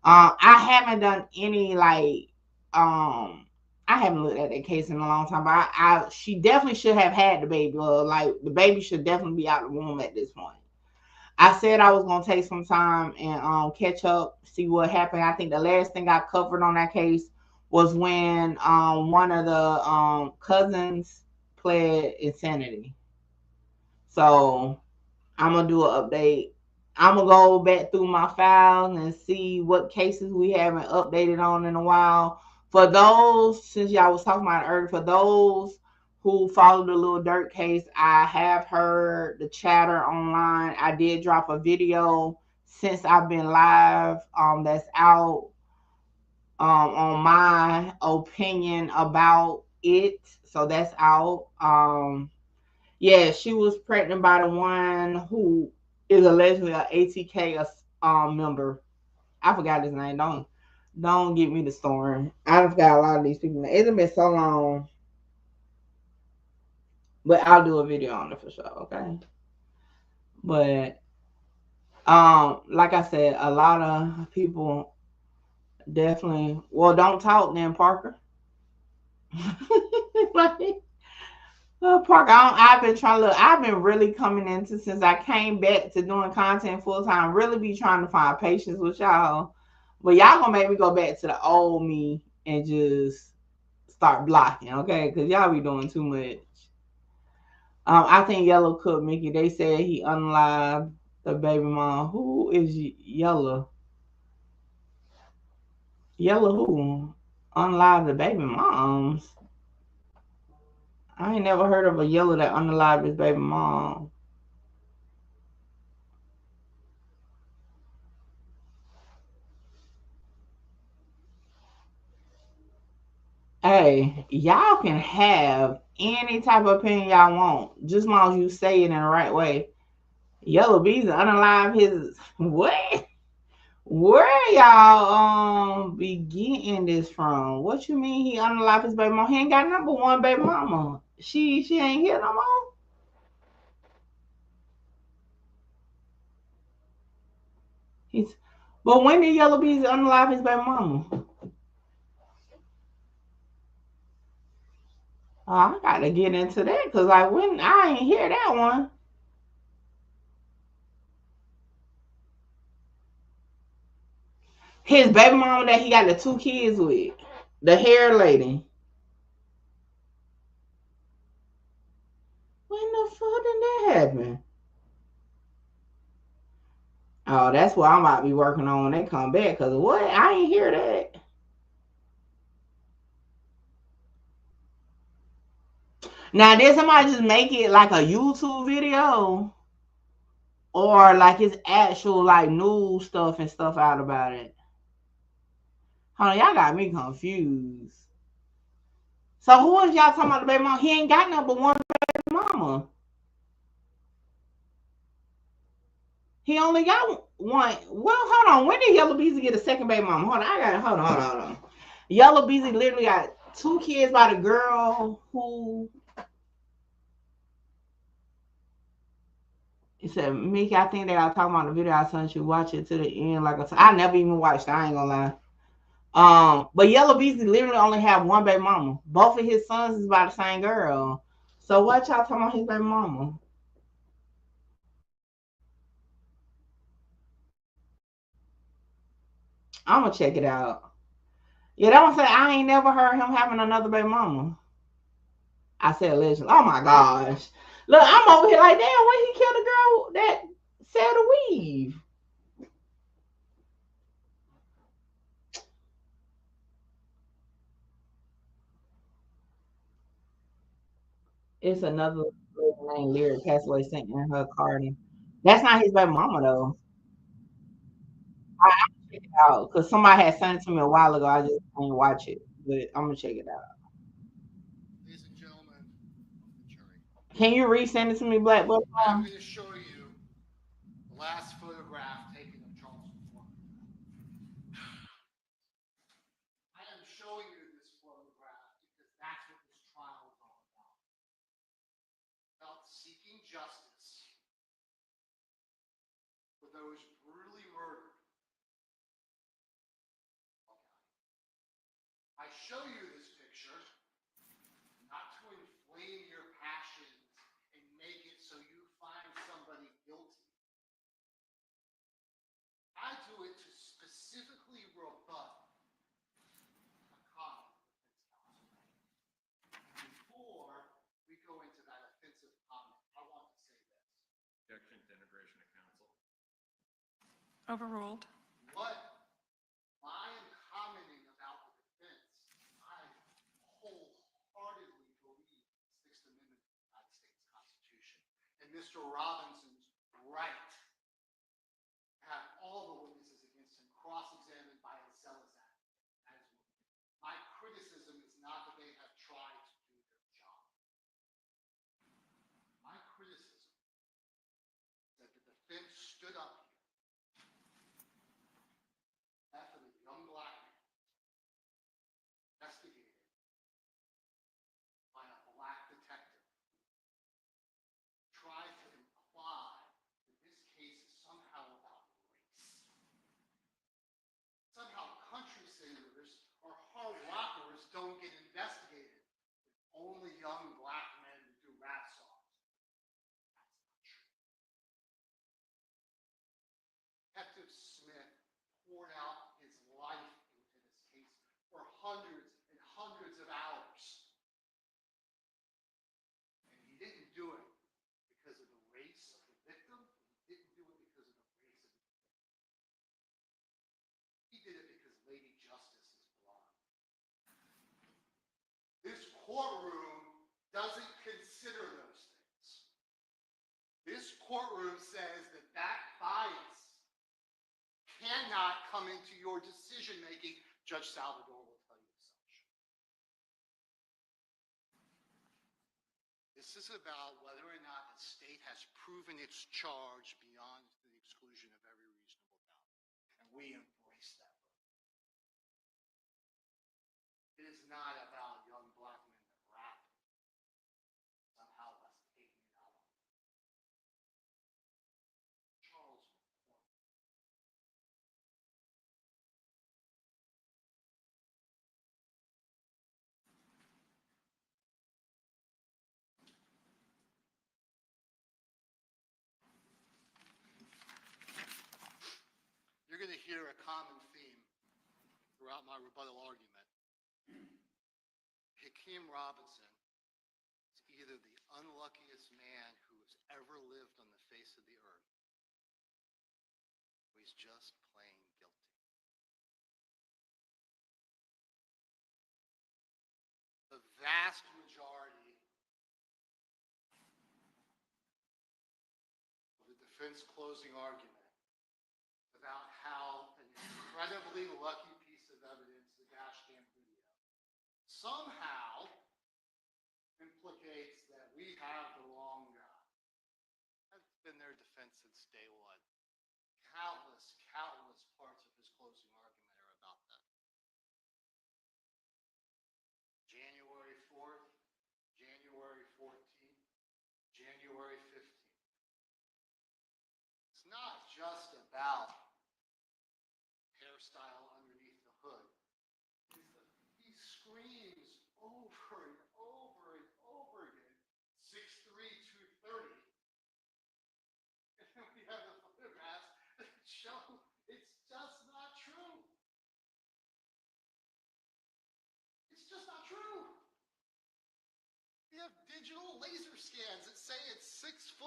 I haven't done any like I haven't looked at that case in a long time, but she definitely should have had the baby. Like the baby should definitely be out of the womb at this point. I said I was gonna take some time and catch up, see what happened. I think the last thing I covered on that case was when one of the cousins pled insanity. So I'm gonna do an update. I'm gonna go back through my files and see what cases we haven't updated on in a while. For those, since y'all was talking about it earlier, for those who followed the Lil Durk case, I have heard the chatter online. I did drop a video since I've been live that's out on my opinion about it. So that's out. Yeah, she was pregnant by the one who is allegedly an ATK member. I forgot his name. Don't get me the story. I forgot a lot of these people. It's been so long. But I'll do a video on it for sure, okay? But like I said, a lot of people definitely don't talk then, Parker. Like, Parker, I've been trying to look. I've been really coming into, since I came back to doing content full time, really be trying to find patience with y'all. But y'all gonna make me go back to the old me and just start blocking, okay? Because y'all be doing too much. I think Yellow cooked Mickey. They said he unalived the baby mom. Who is Yellow? Yellow who? Unalived the baby moms? I ain't never heard of a Yellow that unalived his baby mom. Hey, y'all can have any type of opinion y'all want, just as long as you say it in the right way. Yellow Bees unalive his what? Where y'all be getting this from? What you mean he unalive his baby mama? He ain't got number one baby mama. She ain't here no more. But when did Yellow Beezy unalive his baby mama? Oh, I gotta get into that because I ain't hear that one. His baby mama that he got the 2 kids with, the hair lady. When the fuck did that happen? Oh, that's what I might be working on when they come back. Cause what? I ain't hear that. Now, did somebody just make it like a YouTube video? Or like it's actual like news stuff and stuff out about it? Honey, y'all got me confused. So who is y'all talking about the baby mama? He ain't got number one baby mama. He only got one. Well, hold on. When did Yellow Beezy get a second baby mama? Hold on. Yellow Beezy literally got 2 kids by the girl who. He said, Mickey, I think they are talking about the video I sent you. Watch it to the end. I never even watched it. I ain't gonna lie. But Yellow Beezy literally only have one baby mama. Both of his sons is by the same girl. So what y'all talking about his baby mama? I'm gonna check it out. Yeah, that one said I ain't never heard him having another baby mama. I said legend. Oh my gosh. Look, I'm over here like, damn, when he killed the girl that said a weave. It's another named Lyric passed away sent in her card. That's not his baby mama though. I check it out because somebody had sent it to me a while ago. I just didn't watch it, but I'm gonna check it out. Ladies and gentlemen of the jury, Can you resend it to me, Black Butterfly? I'm going to show you the last photograph taken of Charles McCormick. I am showing you this photograph because that's what this trial is all about. About seeking justice for those brutally murdered. I show you this picture not to inflame your passions and make it so you find somebody guilty. I do it to specifically rebut a comment before we go into that offensive comment. I want to say this. Objection to integration of counsel. Overruled. What I am commenting about the defense, I wholeheartedly believe the Sixth Amendment of the United States Constitution and Mr. Robinson's right to have all the witnesses against him cross-examined by a zealous advocate. My criticism is not that they have tried to do their job. My criticism is that the defense stood up after the young black man investigated by a black detective tried to imply that this case is somehow about race. Somehow country singers or hard rockers don't get investigated. Only young black men who do rap songs. That's not true. Detective Smith poured out his life into this case for hundreds and hundreds of hours. And he didn't do it because of the race of the victim. He didn't do it because of the race of the victim. He did it because Lady Justice is blonde. This courtroom doesn't consider those things. This courtroom says that that bias cannot come into your decision making. Judge Salvador will tell you as such. This is about whether or not the state has proven its charge beyond the exclusion of every reasonable doubt. And we embrace that. It is not about young black men that rap. Somehow us taking it out. Charles McCormick common theme throughout my rebuttal argument. Hakeem Robinson is either the unluckiest man who has ever lived on the face of the earth, or he's just plain guilty. The vast majority of the defense closing argument about how an incredibly lucky piece of evidence, the dash cam video, somehow implicates that we have the wrong guy. That's been their defense since day one. Countless parts of his closing argument are about that. January 4th, January 14th, January 15th. It's not just about hairstyle underneath the hood. He screams over and over and over again, 6'3", 230. And then we have the photographs that show it's just not true. It's just not true. We have digital laser scans that say it's 6'125".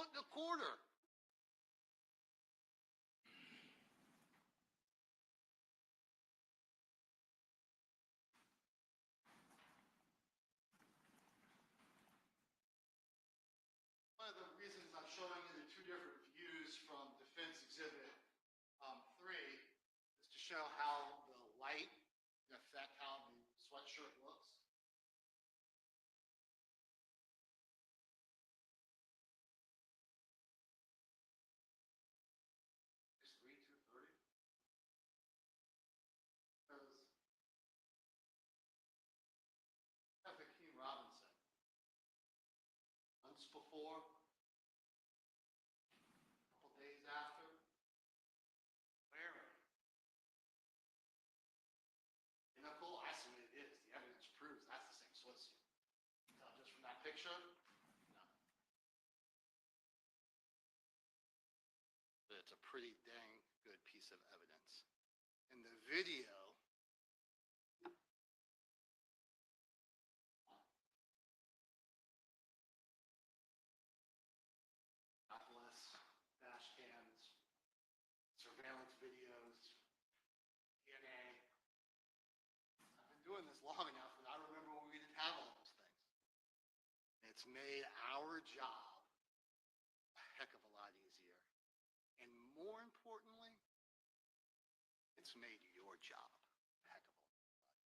One of the reasons I'm showing you the two different views from Defense Exhibit 3 is to show how the light can affect how the sweatshirt looks. It's 3,230. Because Hakeem Robinson, months before, a couple days after, wearing identical. I see what it is. The evidence proves that's the same sweatsuit. Just from that picture, no. But it's a pretty dang good piece of evidence. In the video, dash cams, surveillance videos, DNA. I've been doing this long enough that I remember when we didn't have all those things. And it's made our job a heck of a lot easier. And more importantly, it's made your job a heck of a lot easier.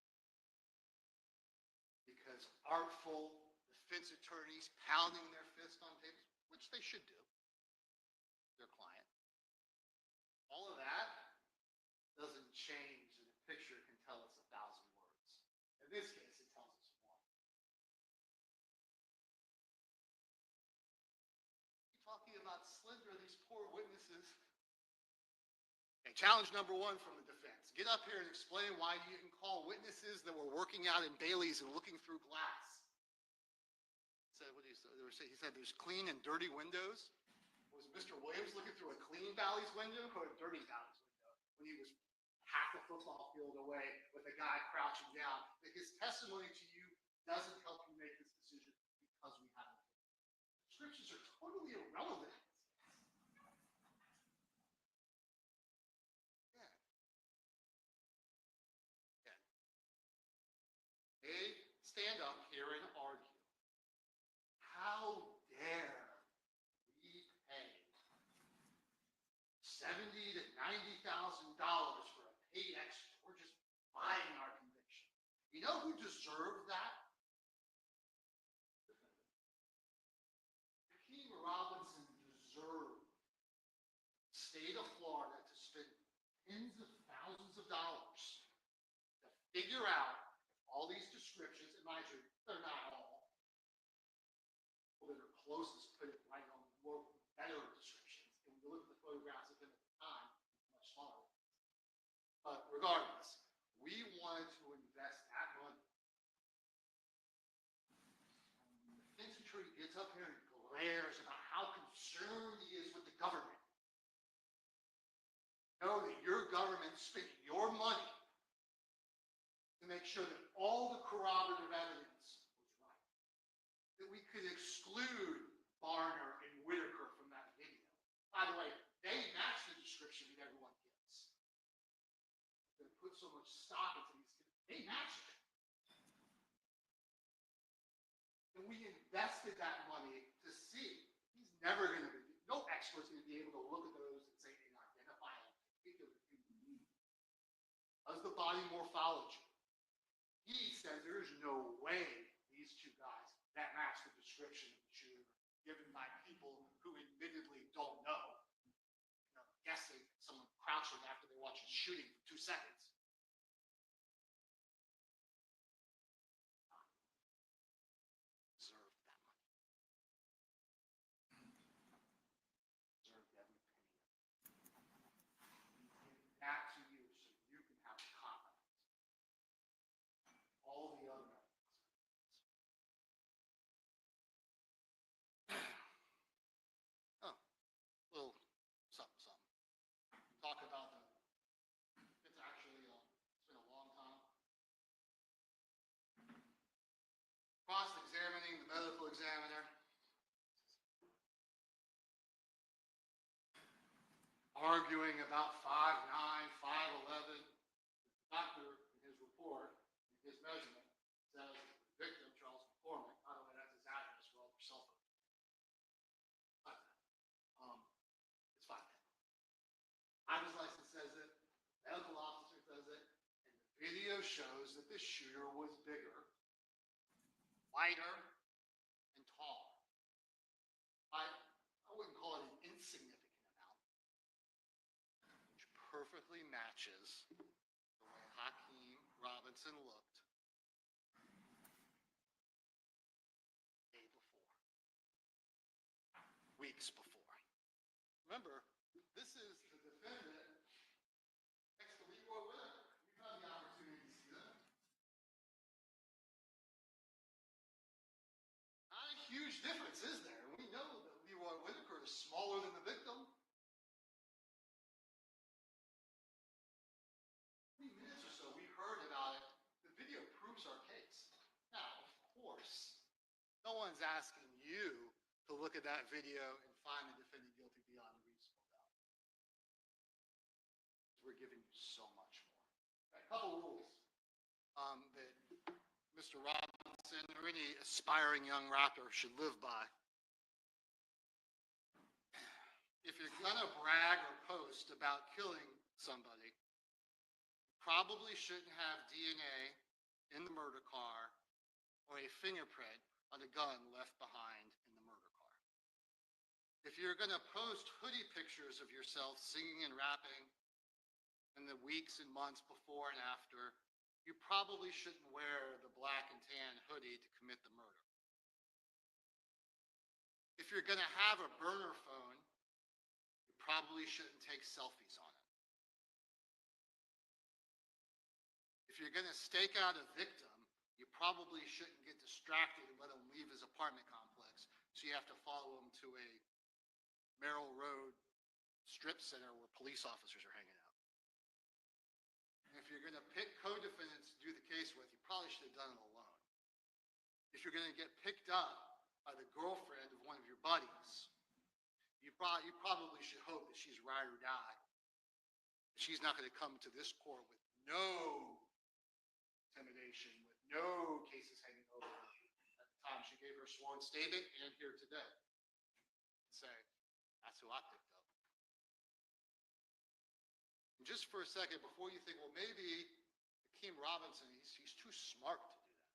Because artful defense attorneys pounding their fist on tables, which they should do, their client. All of that doesn't change that a picture can tell us 1,000 words. In this case, it tells us one. You're talking about slender, these poor witnesses. Okay, challenge number 1 from the defense. Get up here and explain why you didn't call witnesses that were working out in Bailey's and looking through glass. He said there's clean and dirty windows. Was Mr. Williams looking through a clean Bally's window or a dirty Bally's window when he was half a football field away with a guy crouching down? That his testimony to you doesn't help you make this decision because we haven't. Descriptions are totally irrelevant. They stand up here and argue. How dare we pay $70,000 to $90,000 for a paid extra? We're just buying our conviction. You know who deserved that? Hakeem Robinson deserved the state of Florida to spend tens of thousands of dollars to figure out all these descriptions, and mind you, they're not all. That are closest put it right on more better descriptions. And when you look at the photographs of him at the time, much smaller. But regardless, we wanted to invest that money. And the defense attorney gets up here and glares about how concerned he is with the government. Know that your government spent your more money to make sure that all the corroborative evidence was right. That we could exclude Barner and Whitaker from that video. By the way, they match the description that everyone gets. They put so much stock into these kids. They match it. And we invested that money to see. He's never going to be, no expert's going to be able to look at those and say and identify a particular human. Does the body morphology? He says there's no way these two guys that match the description of the shooter given by people who admittedly don't know. You know, guessing someone crouching after they watch a shooting for 2 seconds. Deserved that money. Deserved every penny. Give that to you so you can have confidence. All the other little something. Talk about it's actually, it's been a long time. Cross-examining the medical examiner. Arguing about 5'9", 5'11". The doctor, in his report, in his measurement, says the victim, Charles McCormick, by the way, that's his address for all their cell phones. It's 5'10". Driver's license says it, medical officer says it, and the video shows that the shooter was bigger, wider, and taller. I wouldn't call it an insignificant amount, which perfectly matches the way Hakeem Robinson looked the day before, weeks before. Remember, this is the defendant next to Leroy Whitaker. You've had the opportunity to see them. Not a huge difference, is there? We know that Leroy Whitaker is smaller than the victim. 3 minutes or so, we heard about it. The video proves our case. Now, of course, no one's asking you to look at that video and find the defendant guilty beyond a reasonable doubt. We're giving you so much more. A couple rules that Mr. Robinson or any aspiring young rapper should live by. If you're gonna brag or post about killing somebody, you probably shouldn't have DNA in the murder car or a fingerprint on a gun left behind in the murder car. If you're gonna post hoodie pictures of yourself singing and rapping in the weeks and months before and after, you probably shouldn't wear the black and tan hoodie to commit the murder. If you're gonna have a burner phone, you probably shouldn't take selfies on it. If you're gonna stake out a victim, you probably shouldn't get distracted and let him leave his apartment complex, so you have to follow him to a Merrill Road strip center where police officers are hanging out. And if you're going to pick co-defendants to do the case with, you probably should have done it alone. If you're going to get picked up by the girlfriend of one of your buddies, you probably should hope that she's ride or die. She's not going to come to this court with no intimidation, with no cases hanging over her at the time she gave her sworn statement and here today. Say, that's who I picked up. And just for a second, before you think, well, maybe Hakeem Robinson, he's too smart to do that.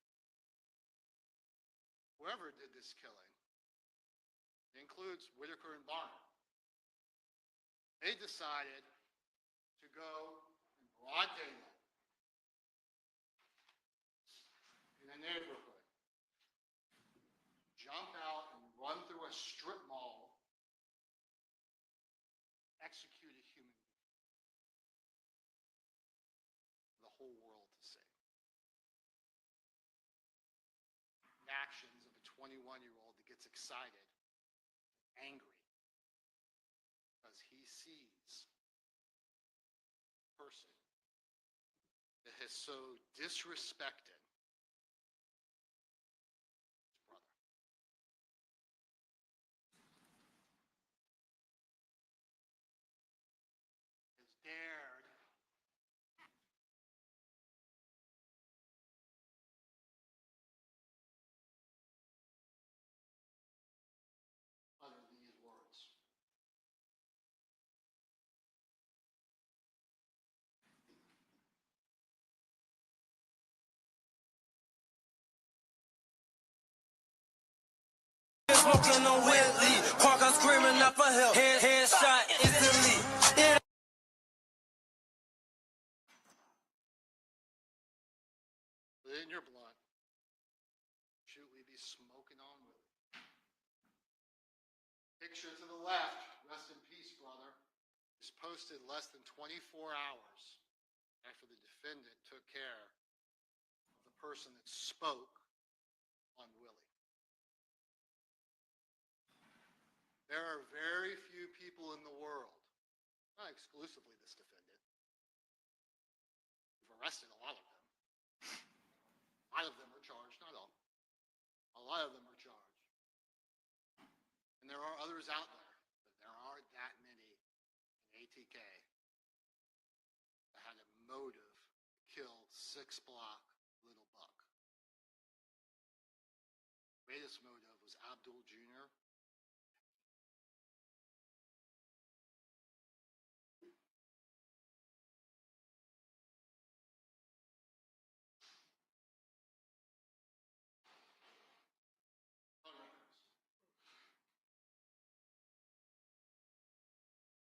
Whoever did this killing, it includes Whitaker and Barner, they decided to go in broad daylight in a neighborhood, jump out and run through a strip mall, execute a human being for the whole world to see. The actions of a 21-year-old that gets excited, angry, because he sees a person Ksoo disrespected his brother. Has dared utter these words. Smoking on Whitley, Park, I'm screaming up for help. Headshot instantly. Within your blood, should we be smoking on with it? Picture to the left, rest in peace, brother, is posted less than 24 hours after the defendant took care of the person that spoke on Willie. There are very few people in the world, not exclusively this defendant. We've arrested a lot of them. A lot of them are charged, not all. A lot of them are charged. And there are others out there, but there aren't that many in ATK that had a motive to kill 6-block Lil Buck. Greatest motive was Abdul Jr.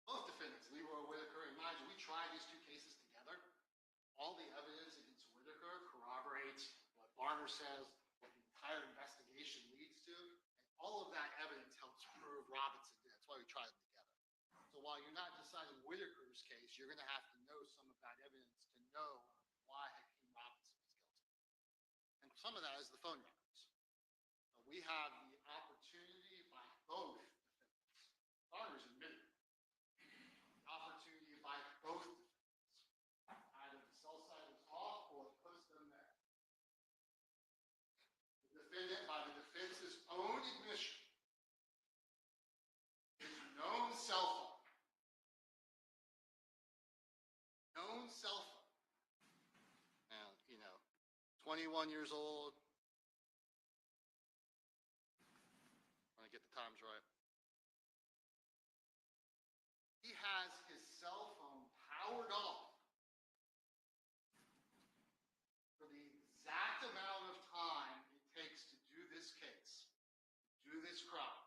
Both defendants, Leroy Whitaker and Nigel, we tried these two cases together. All the evidence against Whitaker corroborates what Barner says, what the entire investigation leads to, and all of that evidence helps prove Robinson did. That's why we tried them together. So while you're not deciding Whitaker's case, you're going to have to know some of that evidence to know why Hakeem Robinson was guilty. And some of that is the phone records. We have the opportunity by both defendants. Barner's admitted it. The opportunity by both defendants. Either the cell site is off or it puts them there. The defendant, by the defense's own admission, his known cell phone. Known cell phone. Now, 21 years old. Want to get the times right. He has his cell phone powered off for the exact amount of time it takes to do this case, do this crime.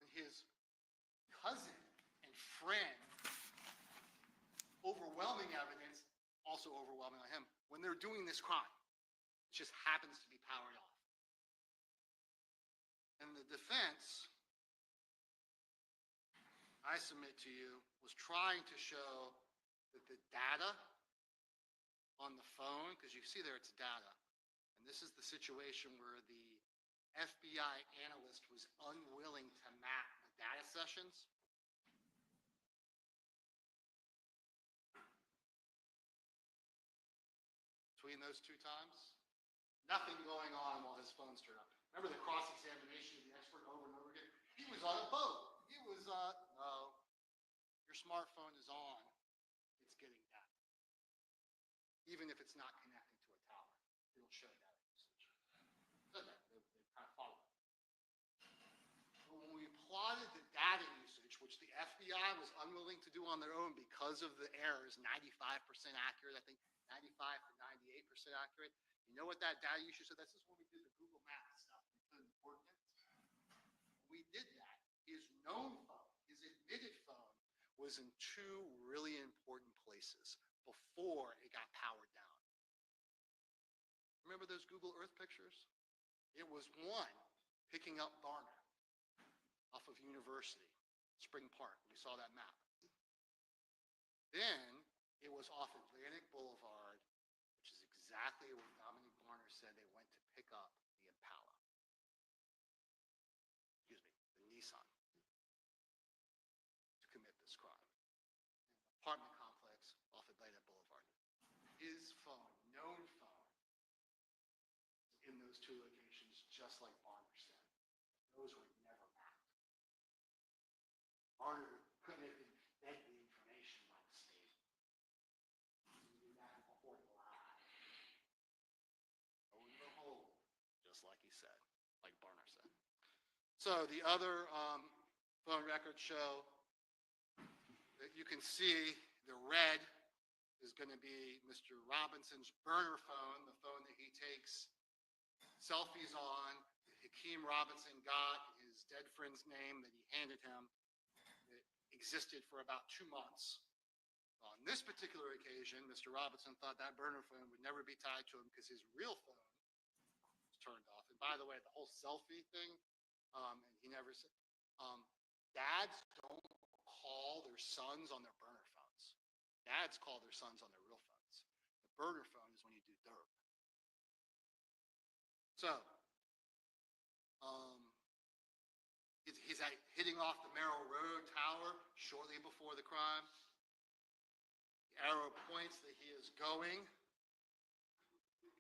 And his cousin and friend, overwhelming evidence, also overwhelming on him, when they're doing this crime. It just happens to be powered off. And the defense, I submit to you, was trying to show that the data on the phone, because you see there it's data, and this is the situation where the FBI analyst was unwilling to map the data sessions. Between those two times, nothing going on while his phone's turned up. Remember the cross-examination of the expert over and over again? He was on a boat. He was, no, your smartphone is on. It's getting data. Even if it's not connecting to a tower, it'll show data usage. So they kind of follow it. But when we plotted the data usage, which the FBI was unwilling to do on their own because of the errors, 95% accurate, I think 95 to 98% accurate. You know what that data usage said? This is when we did the Google Maps stuff. We put in coordinates. We did that. His known phone, his admitted phone, was in two really important places before it got powered down. Remember those Google Earth pictures? It was one picking up Barner off of University, Spring Park. We saw that map. Then it was off Atlantic Boulevard, which is exactly where Dominique Barner said they went to pick up the Impala. Excuse me, the Nissan, to commit this crime. Apartment complex off Atlantic said, like Barner said. So the other phone records show that you can see the red is going to be Mr. Robinson's burner phone, the phone that he takes selfies on. Hakeem Robinson got his dead friend's name that he handed him. It existed for about 2 months. On this particular occasion, Mr. Robinson thought that burner phone would never be tied to him because his real phone was turned off. And by the way, the whole selfie thing, and he never said, dads don't call their sons on their burner phones. Dads call their sons on their real phones. The burner phone is when you do dirt. So, he's hitting off the Merrill Road Tower shortly before the crime. The arrow points that he is going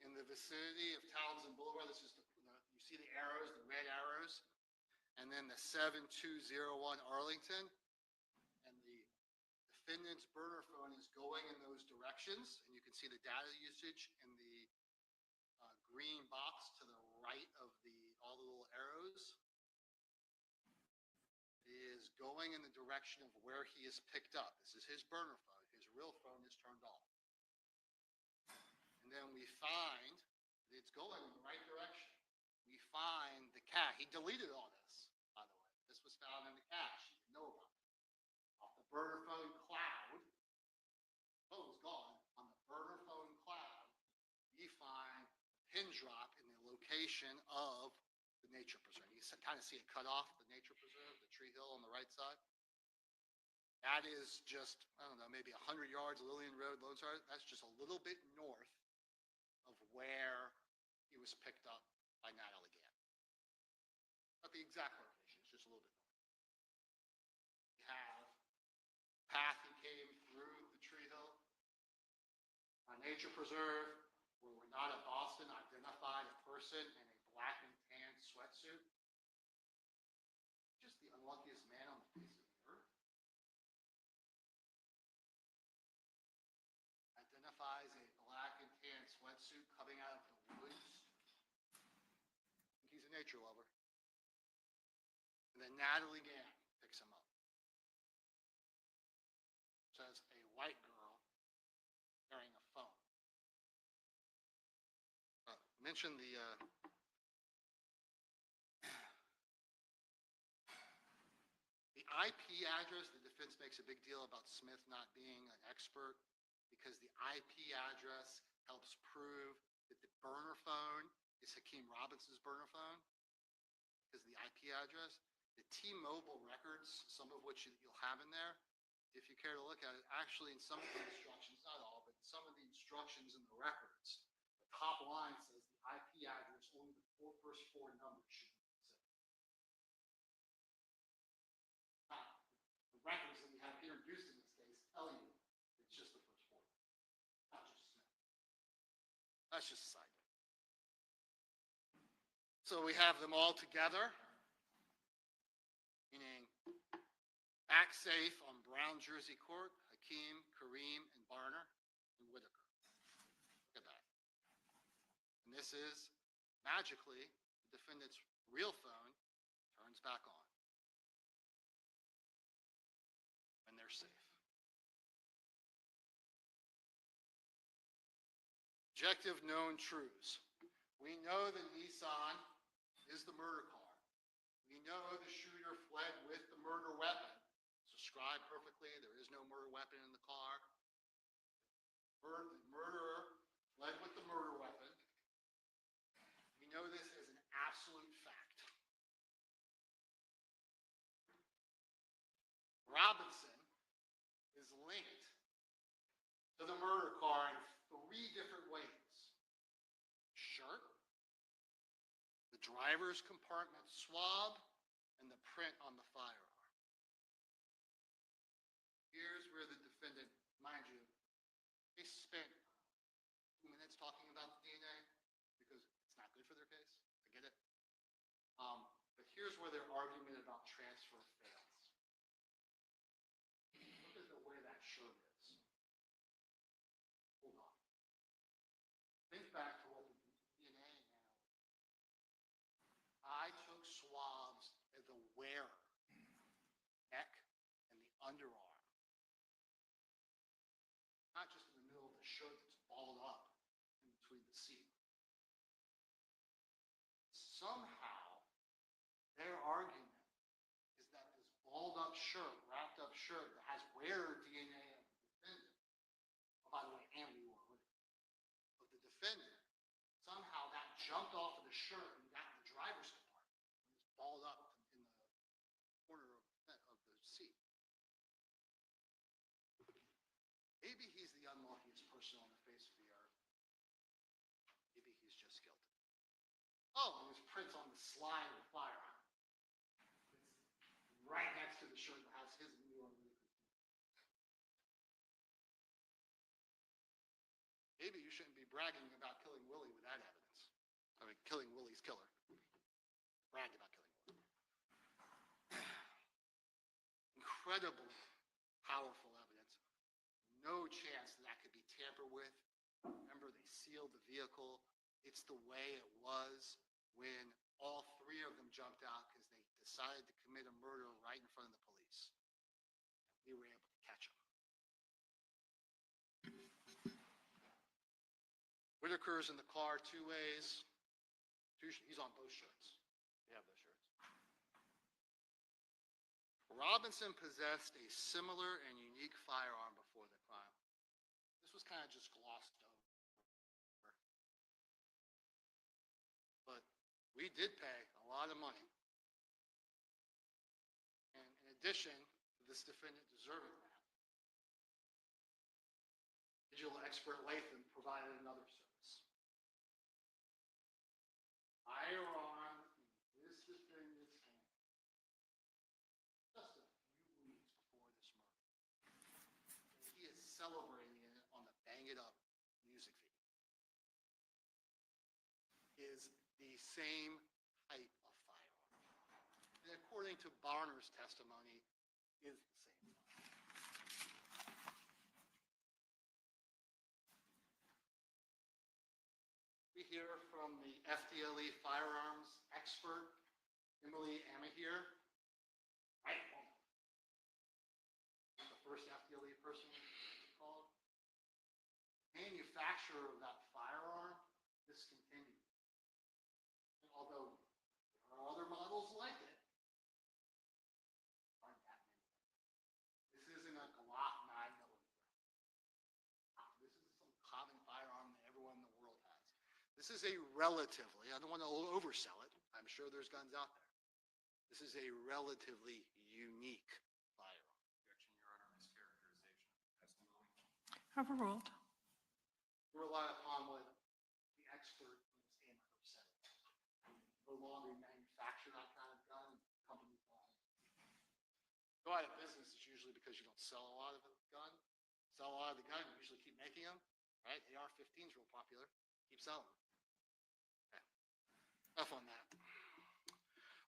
in the vicinity of Townsend Boulevard. This is you see the arrows, the red arrows, and then the 7201 Arlington. And the defendant's burner phone is going in those directions, and you can see the data usage in the green box to the right of all the little arrows. He is going in the direction of where he is picked up. This is his burner phone. His real phone is turned off. And then we find that it's going in the right direction. We find the cache. He deleted all this, by the way. This was found in the cache. You didn't know about it. Off the burner phone cloud, the phone was gone. On the burner phone cloud, we find a pin drop in the location of the nature preserve. You can kind of see it cut off, the nature preserve, the tree hill on the right side. That is just, I don't know, maybe 100 yards, Lillian Road, Lone Star. That's just a little bit north of where he was picked up by Natalie Gann. Not the exact location, it's just a little bit north. We have the path he came through the tree hill. A nature preserve, where we're not at Boston, identified a person in a black and tan sweatsuit. Just the unluckiest man on the face of the earth. Identifies a black and tan sweatsuit coming out of the woods. He's a nature lover. And then Natalie Gann picks him up. Says a white girl carrying a phone. Mentioned the IP address. The defense makes a big deal about Smith not being an expert because the IP address helps prove that the burner phone is Hakeem Robinson's burner phone because the IP address. The T-Mobile records, some of which you'll have in there, if you care to look at it, actually in some of the instructions, not all, but some of the instructions in the records, the top line says the IP address, only the first four numbers should be considered. Now, the records that we have here introduced in this case tell you it's just the first four, not just Smith. That's just a side note. So we have them all together, meaning back safe on Brown Jersey Court, Hakeem, Kareem, and Barner, and Whitaker. Look at that. And this is, magically, the defendant's real phone turns back on. And they're safe. Objective known truths. We know that Nissan is the murder car. We know the shooter fled with the murder weapon. It's described perfectly. There is no murder weapon in the car. The murderer fled with the murder weapon. We know this as an absolute fact. Robinson is linked to the murder car in 3 different ways. Shirt, the driver's compartment swab, and the print on the firearm. Here's where the defendant, mind you, they spent 2 minutes talking about the DNA because it's not good for their case. I get it. But here's where their argument about transfer fails. Look at the way that shirt is. Hold on. Think back to what the DNA analysis. the shirt that's balled up in between the seat. Somehow, their argument is that this balled up shirt, wrapped up shirt that has wearer DNA of the defendant, oh, by the way, and Leroy Whitaker, of the defendant, somehow that jumped off of the shirt and got in the driver's compartment and it's balled up in the corner of the seat. Maybe he's the unluckiest person on the face of the earth. Maybe he's just guilty. Oh, and there's prints on the slide of the firearm. It's right next to the shirt that has his Leroy Whitaker Jr. Maybe you shouldn't be bragging about killing Willie with that evidence. I mean, killing Willie's killer. Brag about killing Willie. Incredibly powerful evidence. No chance that could be tampered with. Remember, they sealed the vehicle. It's the way it was when all three of them jumped out because they decided to commit a murder right in front of the police. We were able to catch them. Whitaker's in the car 2 ways. He's on both shirts. You have those shirts. Robinson possessed a similar and unique firearm before the crime. This was kind of just glossed over. But we did pay a lot of money. And in addition, this defendant deserving that. Digital expert Latham provided another service. Firearm in this defendant's hand. Just a few weeks before this murder. And he is celebrating it on the Bang It Up music video. Is the same type of firearm. And according to Barner's testimony, is the same firearm. We hear from the FDLE firearms expert, Emily Amahir. Right? The first FDLE person called. Manufacturer of that firearm discontinued. And although there are other models like it, aren't that many. This isn't a Glock 9mm. This is some common firearm that everyone in the world has. This is a relatively, I don't want to oversell it. I'm sure there's guns out there. This is a relatively unique firearm. Objection, Your Honor, mischaracterization of testimony. Overruled. We rely upon what the expert on the stand said. No longer manufacture that kind of gun. Companies buy it. Go out of business is usually because you don't sell a lot of the gun. Sell a lot of the gun, you usually keep making them. Right? AR-15 is real popular. Keep selling them. Okay. Enough on that.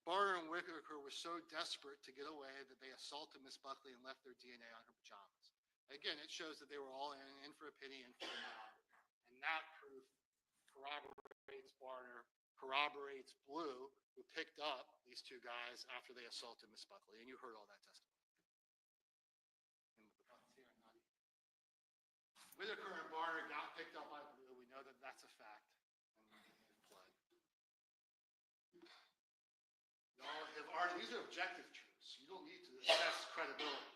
Barner and Whitaker were so desperate to get away that they assaulted Miss Buckley and left their DNA on her pajamas. Again, it shows that they were all in for a penny and for a dollar. And that proof corroborates Barner, corroborates Blue, who picked up these two guys after they assaulted Miss Buckley. And you heard all that testimony. And with the buttons here and not here. Whitaker and Barner got picked up by Blue. We know that that's a fact. And they pled. These are objective truths. You don't need to assess credibility.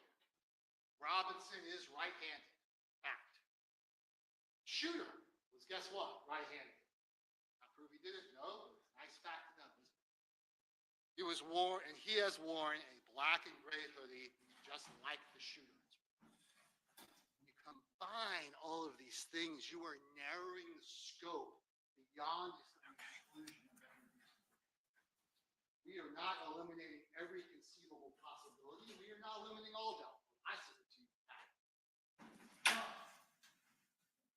Robinson is right-handed. Fact. Shooter was, guess what? Right-handed. Not prove he did it? No. It's a nice fact to know. He was worn, and he has worn a black and gray hoodie just like the shooter. When you combine all of these things, you are narrowing the scope beyond the exclusion. We are not eliminating every conceivable possibility. We are not eliminating all doubt. I said it to you.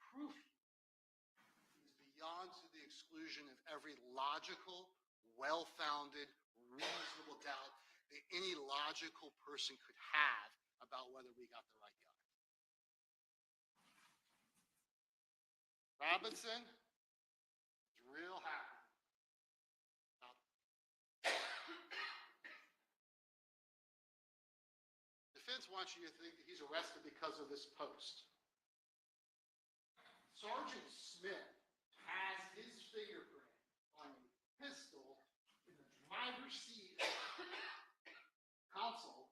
Proof is beyond to the exclusion of every logical, well-founded, reasonable doubt that any logical person could have about whether we got the right guy. Robinson is real happy. Defense wants you to think that he's arrested because of this post. Sergeant Smith has his fingerprint on a pistol in the driver's seat console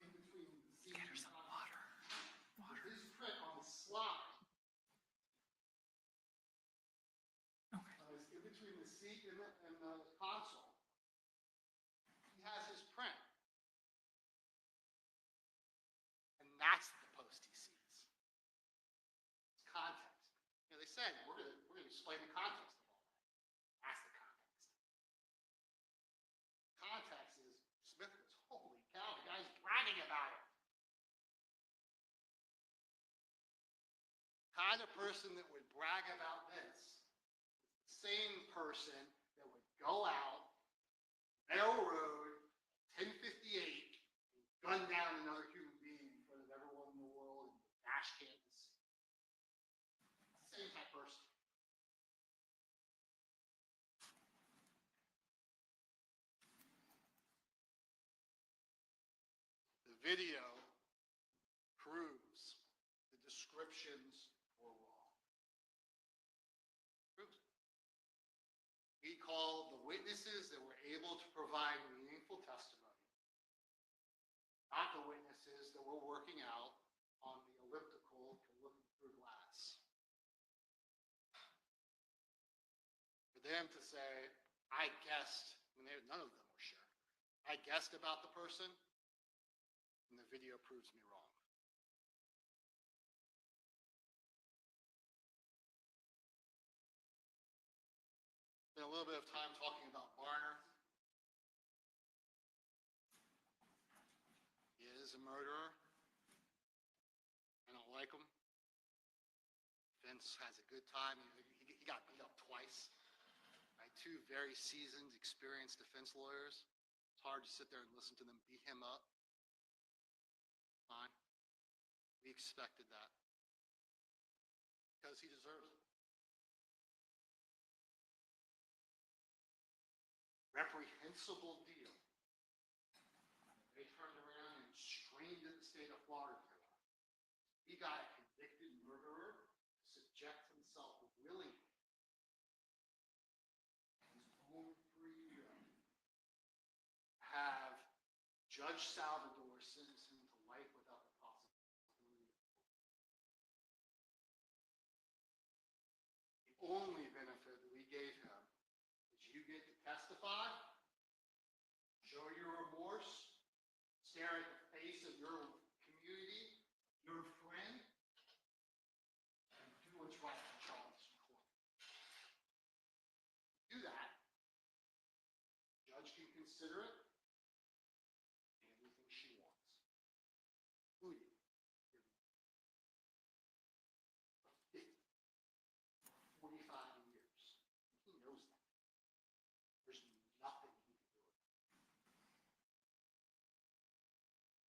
in between the seat and the water. His print on the slide. In between the seat and the console. He has his print. And that's the post he sees. It's context. You know, they said we're gonna explain the context of all that. That's the context. Context is Smith goes, holy cow, the guy's bragging about it. Kind of person that would brag about this. Same person that would go out, Bell Road, 1058, and gun down another human being in front of everyone in the world and dash Kansas. It's the same type of person. The video proves the descriptions were wrong. Proves it. We called the witnesses that were able to provide meaningful testimony, not the witnesses that were working out on the elliptical looking through glass. For them to say, I guessed, when none of them were sure, I guessed about the person, and the video proves me wrong. Spent a little bit of time talking about Barner. He is a murderer. I don't like him. Vince has a good time. He got beat up twice by two very seasoned, experienced defense lawyers. It's hard to sit there and listen to them beat him up. Fine. We expected that. Because he deserves it. Reprehensible deal. They turned around and screamed at the state of Florida. He got a convicted murderer to subject himself willingly his own free will. Have Judge Salvador sentence him to life without the possibility of parole. The only benefit that we gave him is you get to testify, show your remorse, stare at the face of your community, your friend, and do what's right for Charles McCormick. Do that. Judge can consider it anything she wants. Including 45 years. He knows that. There's nothing he can do.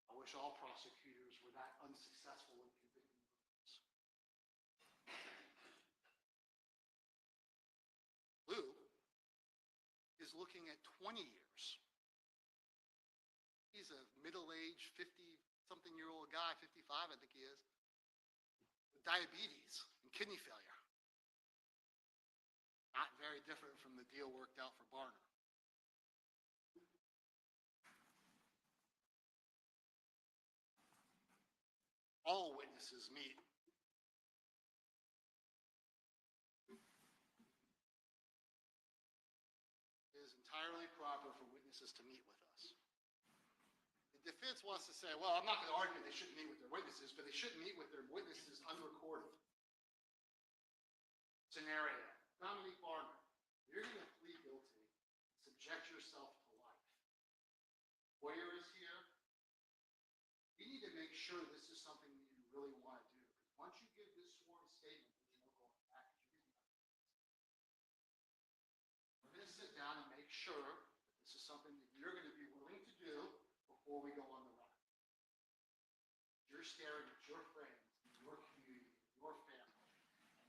I wish all prosecutors were that unsuccessful in convicting murderers. Lou is looking at 20 years. He's a middle-aged, 50-something-year-old guy, 55 I think he is, with diabetes and kidney failure. Not very different from the deal worked out for Barner. All witnesses meet. It is entirely proper for witnesses to meet with us. The defense wants to say, well, I'm not going to argue they shouldn't meet with their witnesses, but they shouldn't meet with their witnesses unrecorded. Scenario. Dominique Barner, you're going to plead guilty, subject yourself to life. Lawyer is here. You need to make sure this is something that you really want to do. Because once you give this sworn statement, there's no going back. We're going to sit down and make sure that this is something that you're going to be willing to do before we go on the run. You're staring at your friends, your community, your family,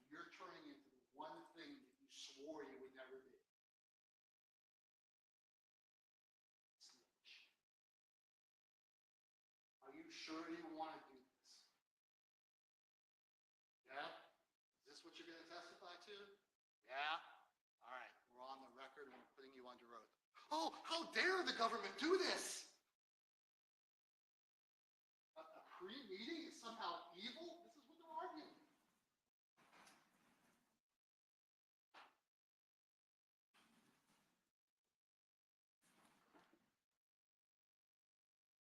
and you're turning into the one thing that you swore you would never be. Snitch. Are you sure you want to do this? Yeah? Yeah? All right, we're on the record and we're putting you under oath. Oh, how dare the government do this? A pre-meeting is somehow evil? This is what they're arguing.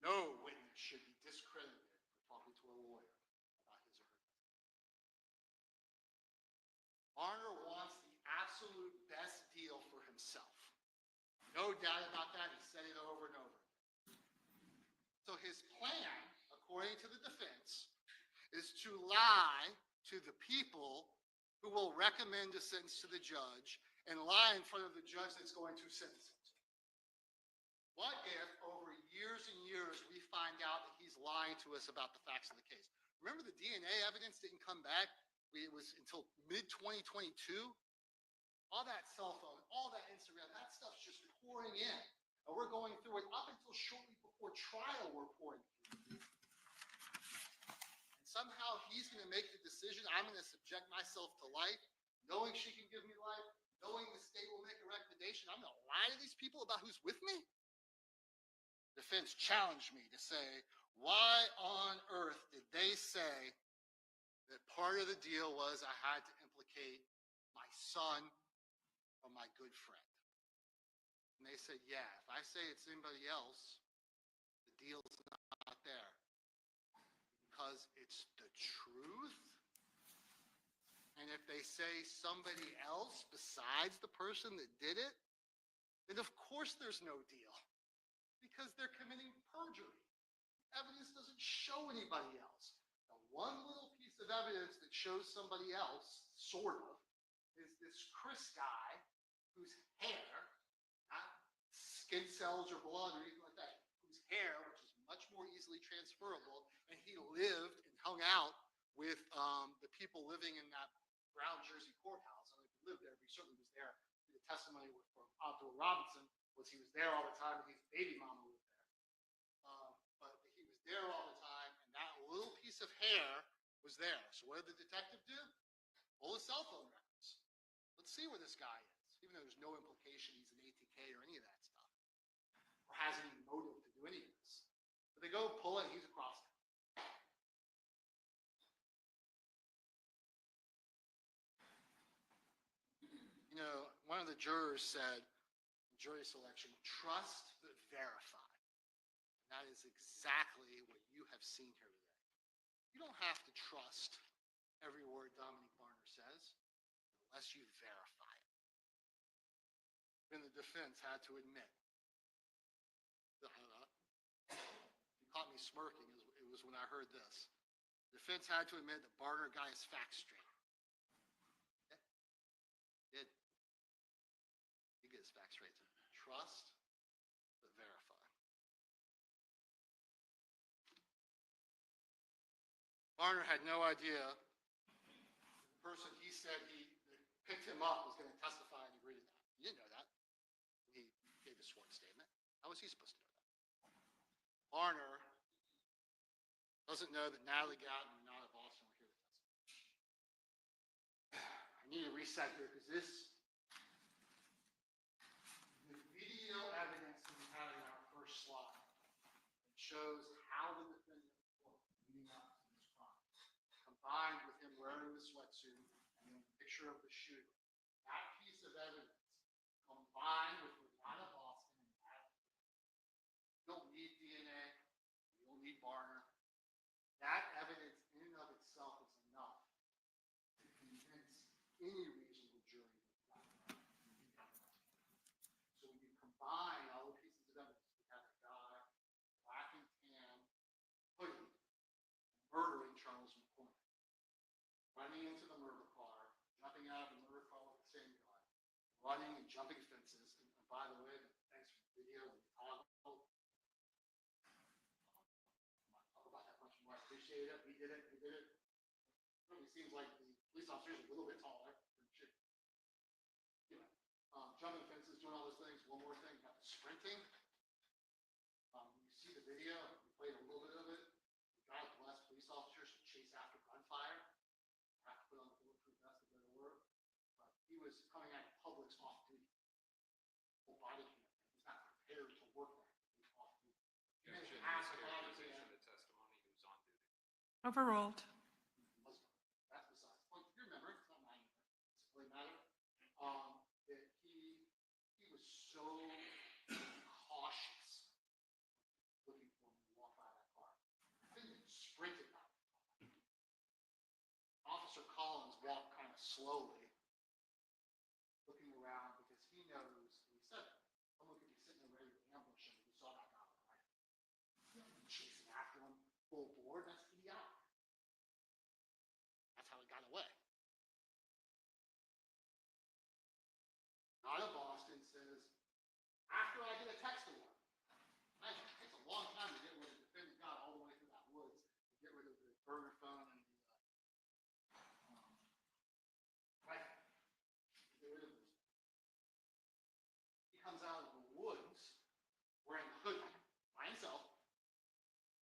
No witness should be discredited for talking to a lawyer about his or her testimony. Arner wants the absolute best deal for himself. No doubt about that. He said it over and over. So his plan, according to the defense, is to lie to the people who will recommend a sentence to the judge and lie in front of the judge that's going to sentence him. What if over years and years we find out that he's lying to us about the facts of the case? Remember the DNA evidence didn't come back? It was until mid-2022. All that cell phone, all that Instagram, that stuff's just pouring in. And we're going through it up until shortly before trial, we're pouring through. And somehow he's going to make the decision, I'm going to subject myself to life, knowing she can give me life, knowing the state will make a recommendation. I'm going to lie to these people about who's with me? Defense challenged me to say, why on earth did they say that part of the deal was I had to implicate my son or my good friend? And they said, yeah, if I say it's anybody else, the deal's not there. Because it's the truth. And if they say somebody else besides the person that did it, then of course there's no deal. Because they're committing perjury. Evidence doesn't show anybody else. The one little piece of evidence that shows somebody else, sort of, is this Chris guy whose hair, not skin cells or blood or anything like that, whose hair, which is much more easily transferable, and he lived and hung out with the people living in that Brown Jersey courthouse. I mean, he lived there, but he certainly was there. The testimony from Duval Robinson was he was there all the time, and his baby mama lived there. But he was there all the time, and that little piece of hair was there. So what did the detective do? Pull his cell phone records. Let's see where this guy is, even though there's no implication he's an ATK or any of that stuff, or has any motive to do any of this. But they go pull it, he's across it. You know, one of the jurors said, jury selection, trust but verify. And that is exactly what you have seen here today. You don't have to trust every word Dominique Barner says unless you verify it. Then the defense had to admit. You caught me smirking. It was when I heard this. The defense had to admit that Barner got his facts straight. He gets facts straight. Trust, but verify. Barner had no idea the person he said he picked him up was going to testify and agree to that. He didn't know that. He gave a sworn statement. How was he supposed to know that? Barner doesn't know that Natalie Gowton and Nada Boston were here to testify. I need to reset here because the video evidence that we had in our first slide shows how the defendant looked leading up to this crime, combined with him wearing the sweatsuit and then a picture of the shooter. That piece of evidence combined with Nada Boston and Natalie, you don't need DNA, you don't need Barner. That evidence in and of itself is enough to convince any reasonable jury that so when you combine all the pieces of evidence, you have a guy, black and tan, hoodie, murdering Charles McCormick, running into the murder car, jumping out of the murder car with the same gun, running and jumping fences. And by the way, thanks for the video. I'll talk about that much more. I appreciate it. We did it. We did it. It seems like the police officers are a little bit taller. Anyway, jumping fences, doing all those things. One more thing, got the sprinting. You see the video. We played a little bit of it. The guy blessed police officers to chase after gunfire. Have to put on the bulletproof vest to go to work. He was coming out of Publix off duty. Full body cam. He's not prepared to work that. He's off duty. He may have a body cam. The testimony, he was on duty. Overruled. That's besides the point. You remember, it's not my discipline matter. That he was so cautious looking for me to walk by that car. I think he sprinted by the car. Officer Collins walked kind of slowly, looking around because he knows, he said, someone could be sitting there ready to ambush him. He saw that guy on the right. He wasn't chasing after him full board. That's idiotic. That's how he got away. Out of Boston says, after I get a text alert, it takes a long time to get where the defendant got all the way through that woods to get rid of the burner phone and the rifle. Get rid of those. He comes out of the woods wearing a hoodie by himself.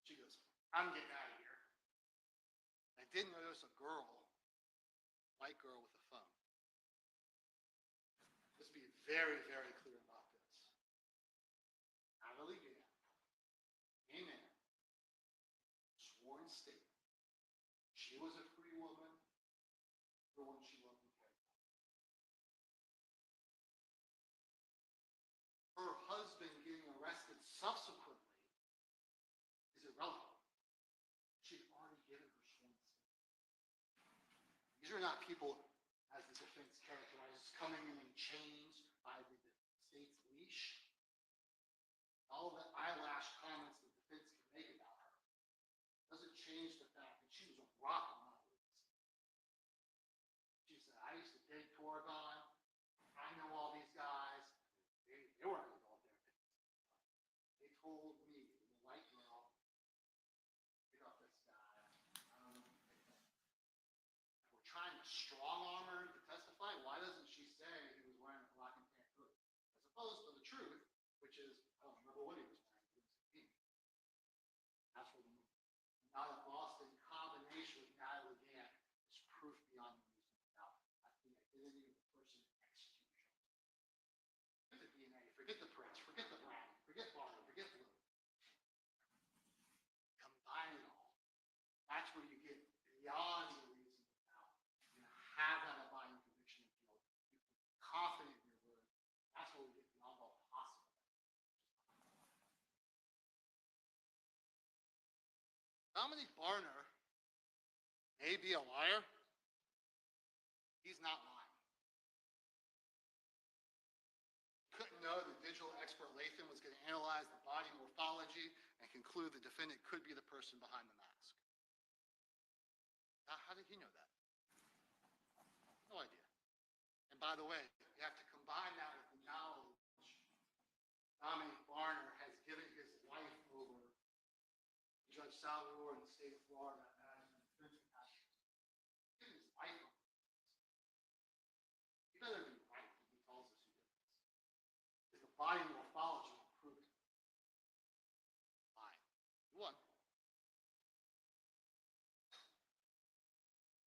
She goes, I'm getting out of here. I did notice a girl, white girl with a phone. Let's be very, very clear about this. Natalie Gann, amen, sworn statement. She was a free woman, the one she loved and cared for. Her husband getting arrested subsequently is irrelevant. She'd already given her sworn statement. These are not people, as the defense characterizes, coming in chains by the state's leash. All the eyelash comments the defense can make about her doesn't change the fact that she was a rock in my boots. She said, I used to date Torgon. I know all these guys. They weren't involved there. They told me, the white girl, pick up this guy. If we're trying to strong arm her to testify, why doesn't she say he was wearing a black and tan hood? As opposed to the truth, which is, I don't remember what he was wearing. He was a king. That's what the out of Boston combination with Natalie Gann is proof beyond reasonable doubt. That's the identity of the person execution. Forget the DNA, forget the prints, forget the brand, forget Barney, forget Blue. Combine it all. That's where you get beyond the reasonable doubt. You have that abiding conviction of guilt. You can be confident in your word. That's where we get beyond all possible. Dominic Barner may be a liar. He's not lying. Couldn't know the digital expert Latham was going to analyze the body morphology and conclude the defendant could be the person behind the mask. Now, how did he know that? No idea. And by the way, you have to combine that with the knowledge Dominic Barner has given his life over to Judge Salvador in the state of Florida as an defense attorney. He's given his life over this. He better be right when he tells us he did this. Because the body morphology will prove it. Fine. He won.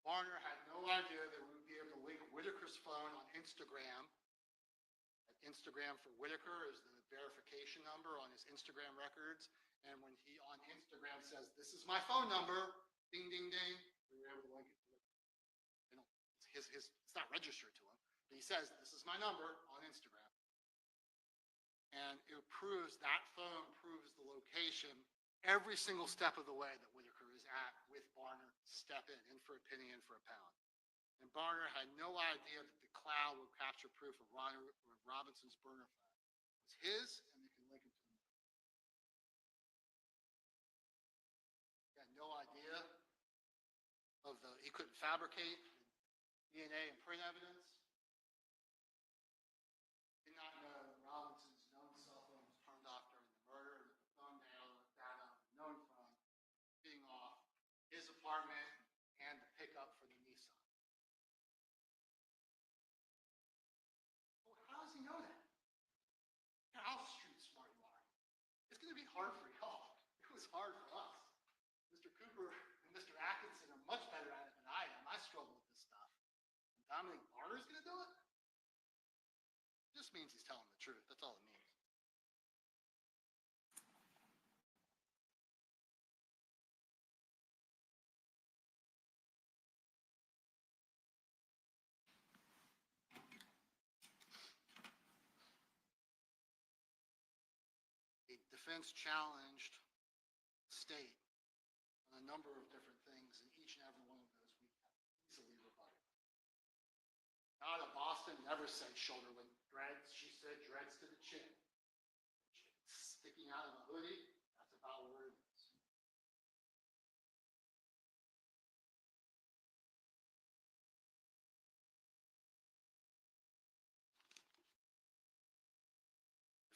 Barner had no idea that we would be able to link Whitaker's phone on Instagram. Instagram for Whitaker is the verification number on his Instagram records. And when he on Instagram says, this is my phone number, ding, ding, ding, we were able to link it to Whitaker. You know, it's not registered to him, but he says, this is my number on Instagram. And it proves, that phone proves the location every single step of the way that Whitaker is at with Barner, step in for a penny, in for a pound. And Barner had no idea that the cloud would capture proof of Robinson's burner phone. It's his, and they can link it to him. He had no idea of he couldn't fabricate DNA and print evidence. Did not know that Robinson's known cell phone was turned off during the murder, and that the phone data known from being off his apartment and the pickup for the Nissan. Well, how does he know that? How street smart you are. It's going to be hard for y'all. It was hard for us. Mr. Cooper and Mr. Atkinson are much better at it than I am. I struggle with this stuff. And Dominic Barner's going to do it? means he's telling the truth. That's all it means. The defense challenged the state on a number of different things, and each and every one of those we have easily rebutted. Out of Boston never said shoulder length dreads. She said dreads to the chin. Sticking out of a hoodie, that's about where it is.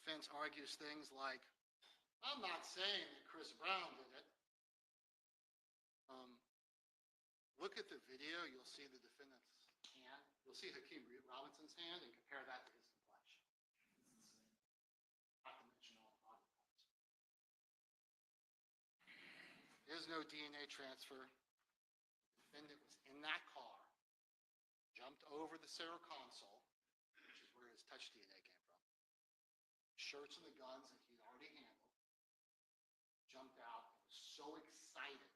Defense argues things like, I'm not saying that Chris Brown did it. Look at the video, you'll see the defendant's hand. You'll see Hakeem Robinson's hand and compare that to his complexion. Not to mention all the body parts. There's no DNA transfer. The defendant was in that car, jumped over the center console, which is where his touch DNA came from. Shirts and the guns that he'd already handled. Jumped out, was so excited,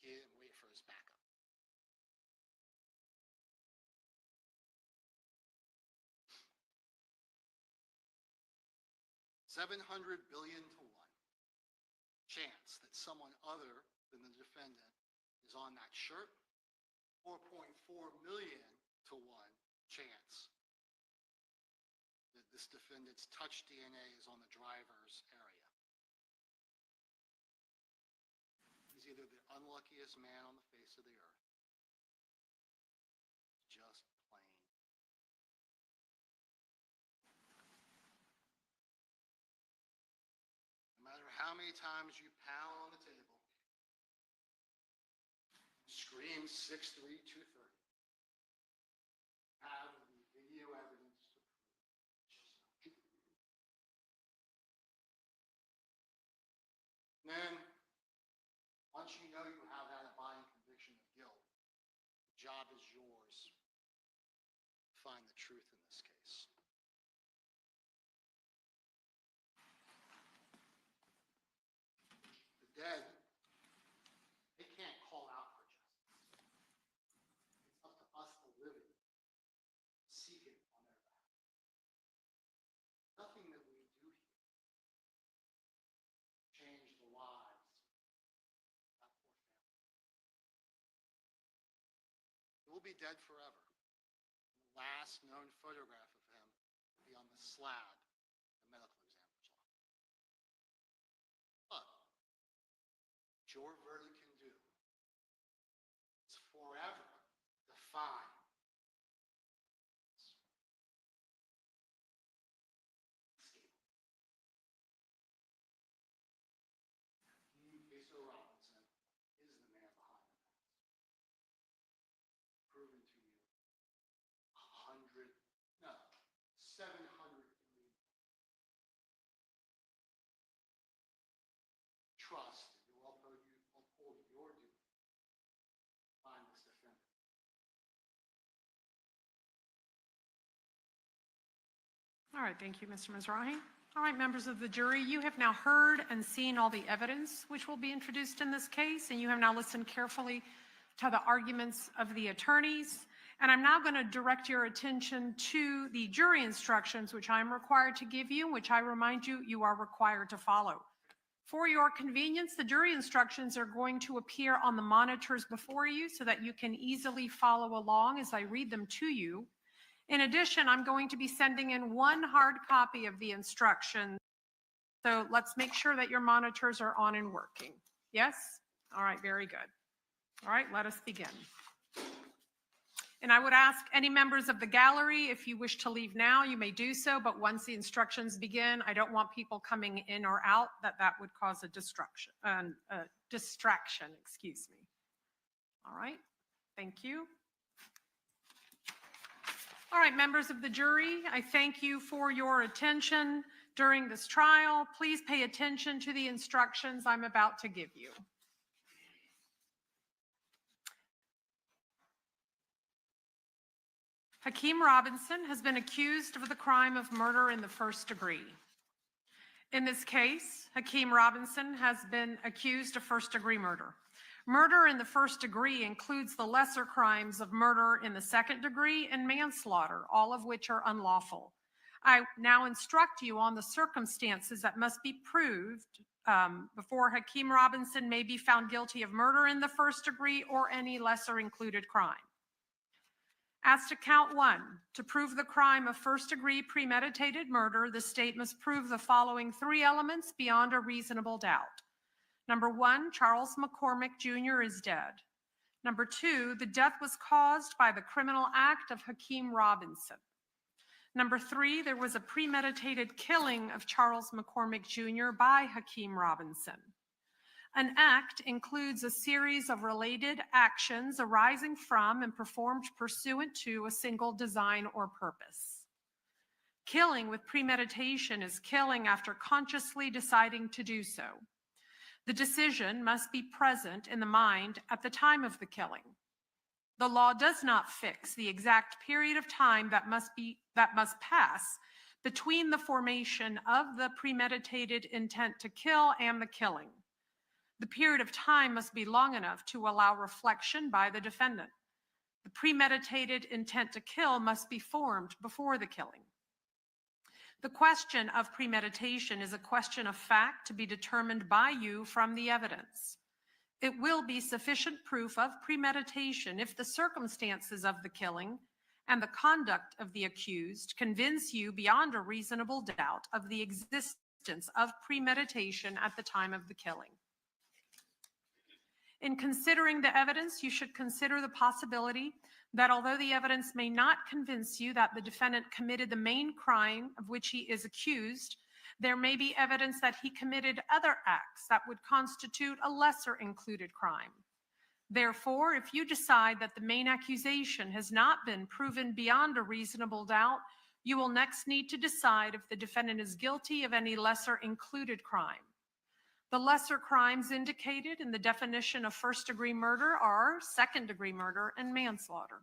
he didn't wait for his backup. $700 billion to 1 chance that someone other than the defendant is on that shirt. 4.4 million to 1 chance that this defendant's touch DNA is on the driver's area. He's either the unluckiest man on the face of the earth. Just plain. No matter how many times you pound on the table, scream 6'3", 230, have the video evidence to prove it's just not true. Then, once you know you have that abiding conviction of guilt, the job is yours to find the truth in this case. The dead, they can't call out for justice. It's up to us, the living, to seek it on their behalf. Nothing that we do here change the lives of that poor family. He will be dead forever. The last known photograph of him will be on the slab the medical examiner's office. But what your verdict can do is forever define Ksoo Robinson is the man behind the mask. Proven to you 700 trust that you'll uphold your duty to find this defendant. All right, thank you, Mr. Mizrahi. All right, members of the jury, you have now heard and seen all the evidence which will be introduced in this case, and you have now listened carefully to the arguments of the attorneys. And I'm now going to direct your attention to the jury instructions, which I'm required to give you, which I remind you, you are required to follow. For your convenience, the jury instructions are going to appear on the monitors before you so that you can easily follow along as I read them to you. In addition, I'm going to be sending in one hard copy of the instructions. So let's make sure that your monitors are on and working. Yes? All right, very good. All right, let us begin. And I would ask any members of the gallery, if you wish to leave now, you may do so, but once the instructions begin, I don't want people coming in or out, that would cause a distraction, excuse me. All right, thank you. All right, members of the jury, I thank you for your attention during this trial. Please pay attention to the instructions I'm about to give you. Hakeem Robinson has been accused of the crime of murder in the first degree. In this case, Hakeem Robinson has been accused of first-degree murder. Murder in the first degree includes the lesser crimes of murder in the second degree and manslaughter, all of which are unlawful. I now instruct you on the circumstances that must be proved before Hakeem Robinson may be found guilty of murder in the first degree or any lesser included crime. As to count 1, to prove the crime of first-degree premeditated murder, the state must prove the following 3 elements beyond a reasonable doubt. Number 1, Charles McCormick Jr. is dead. Number 2, the death was caused by the criminal act of Hakeem Robinson. Number 3, there was a premeditated killing of Charles McCormick Jr. by Hakeem Robinson. An act includes a series of related actions arising from and performed pursuant to a single design or purpose. Killing with premeditation is killing after consciously deciding to do so. The decision must be present in the mind at the time of the killing. The law does not fix the exact period of time that must pass between the formation of the premeditated intent to kill and the killing. The period of time must be long enough to allow reflection by the defendant. The premeditated intent to kill must be formed before the killing. The question of premeditation is a question of fact to be determined by you from the evidence. It will be sufficient proof of premeditation if the circumstances of the killing and the conduct of the accused convince you beyond a reasonable doubt of the existence of premeditation at the time of the killing. In considering the evidence, you should consider the possibility that although the evidence may not convince you that the defendant committed the main crime of which he is accused, there may be evidence that he committed other acts that would constitute a lesser included crime. Therefore, if you decide that the main accusation has not been proven beyond a reasonable doubt, you will next need to decide if the defendant is guilty of any lesser included crime. The lesser crimes indicated in the definition of first-degree murder are second-degree murder and manslaughter.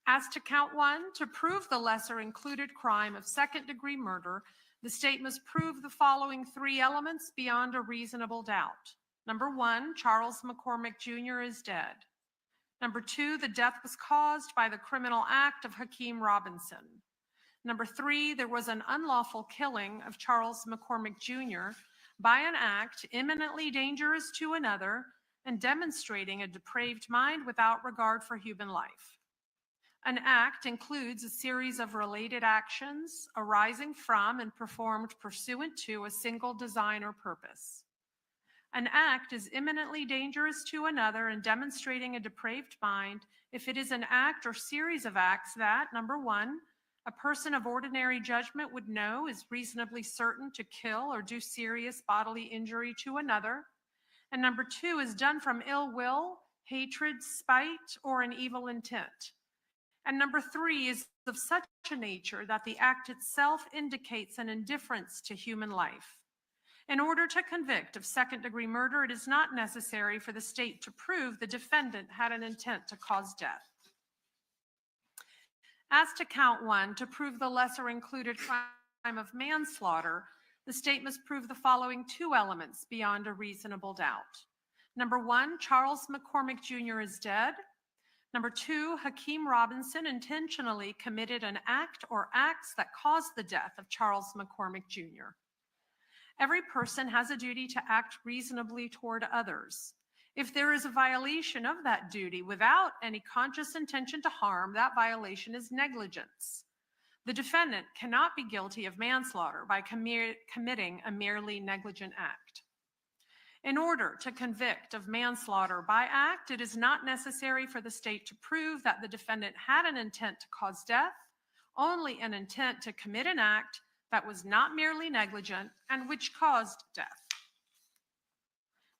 As to count 1, to prove the lesser included crime of second-degree murder, the state must prove the following 3 elements beyond a reasonable doubt. Number 1, Charles McCormick Jr. is dead. Number 2, the death was caused by the criminal act of Hakeem Robinson. Number 3, there was an unlawful killing of Charles McCormick Jr. by an act imminently dangerous to another and demonstrating a depraved mind without regard for human life. An act includes a series of related actions arising from and performed pursuant to a single design or purpose. An act is imminently dangerous to another and demonstrating a depraved mind if it is an act or series of acts that, number 1, a person of ordinary judgment would know is reasonably certain to kill or do serious bodily injury to another. And number 2 is done from ill will, hatred, spite, or an evil intent. And number 3 is of such a nature that the act itself indicates an indifference to human life. In order to convict of second-degree murder, it is not necessary for the state to prove the defendant had an intent to cause death. As to count 1, to prove the lesser included crime of manslaughter, the state must prove the following 2 elements beyond a reasonable doubt. Number 1, Charles McCormick Jr. is dead. Number 2, Hakeem Robinson intentionally committed an act or acts that caused the death of Charles McCormick Jr. Every person has a duty to act reasonably toward others. If there is a violation of that duty without any conscious intention to harm, that violation is negligence. The defendant cannot be guilty of manslaughter by committing a merely negligent act. In order to convict of manslaughter by act, it is not necessary for the state to prove that the defendant had an intent to cause death, only an intent to commit an act that was not merely negligent and which caused death.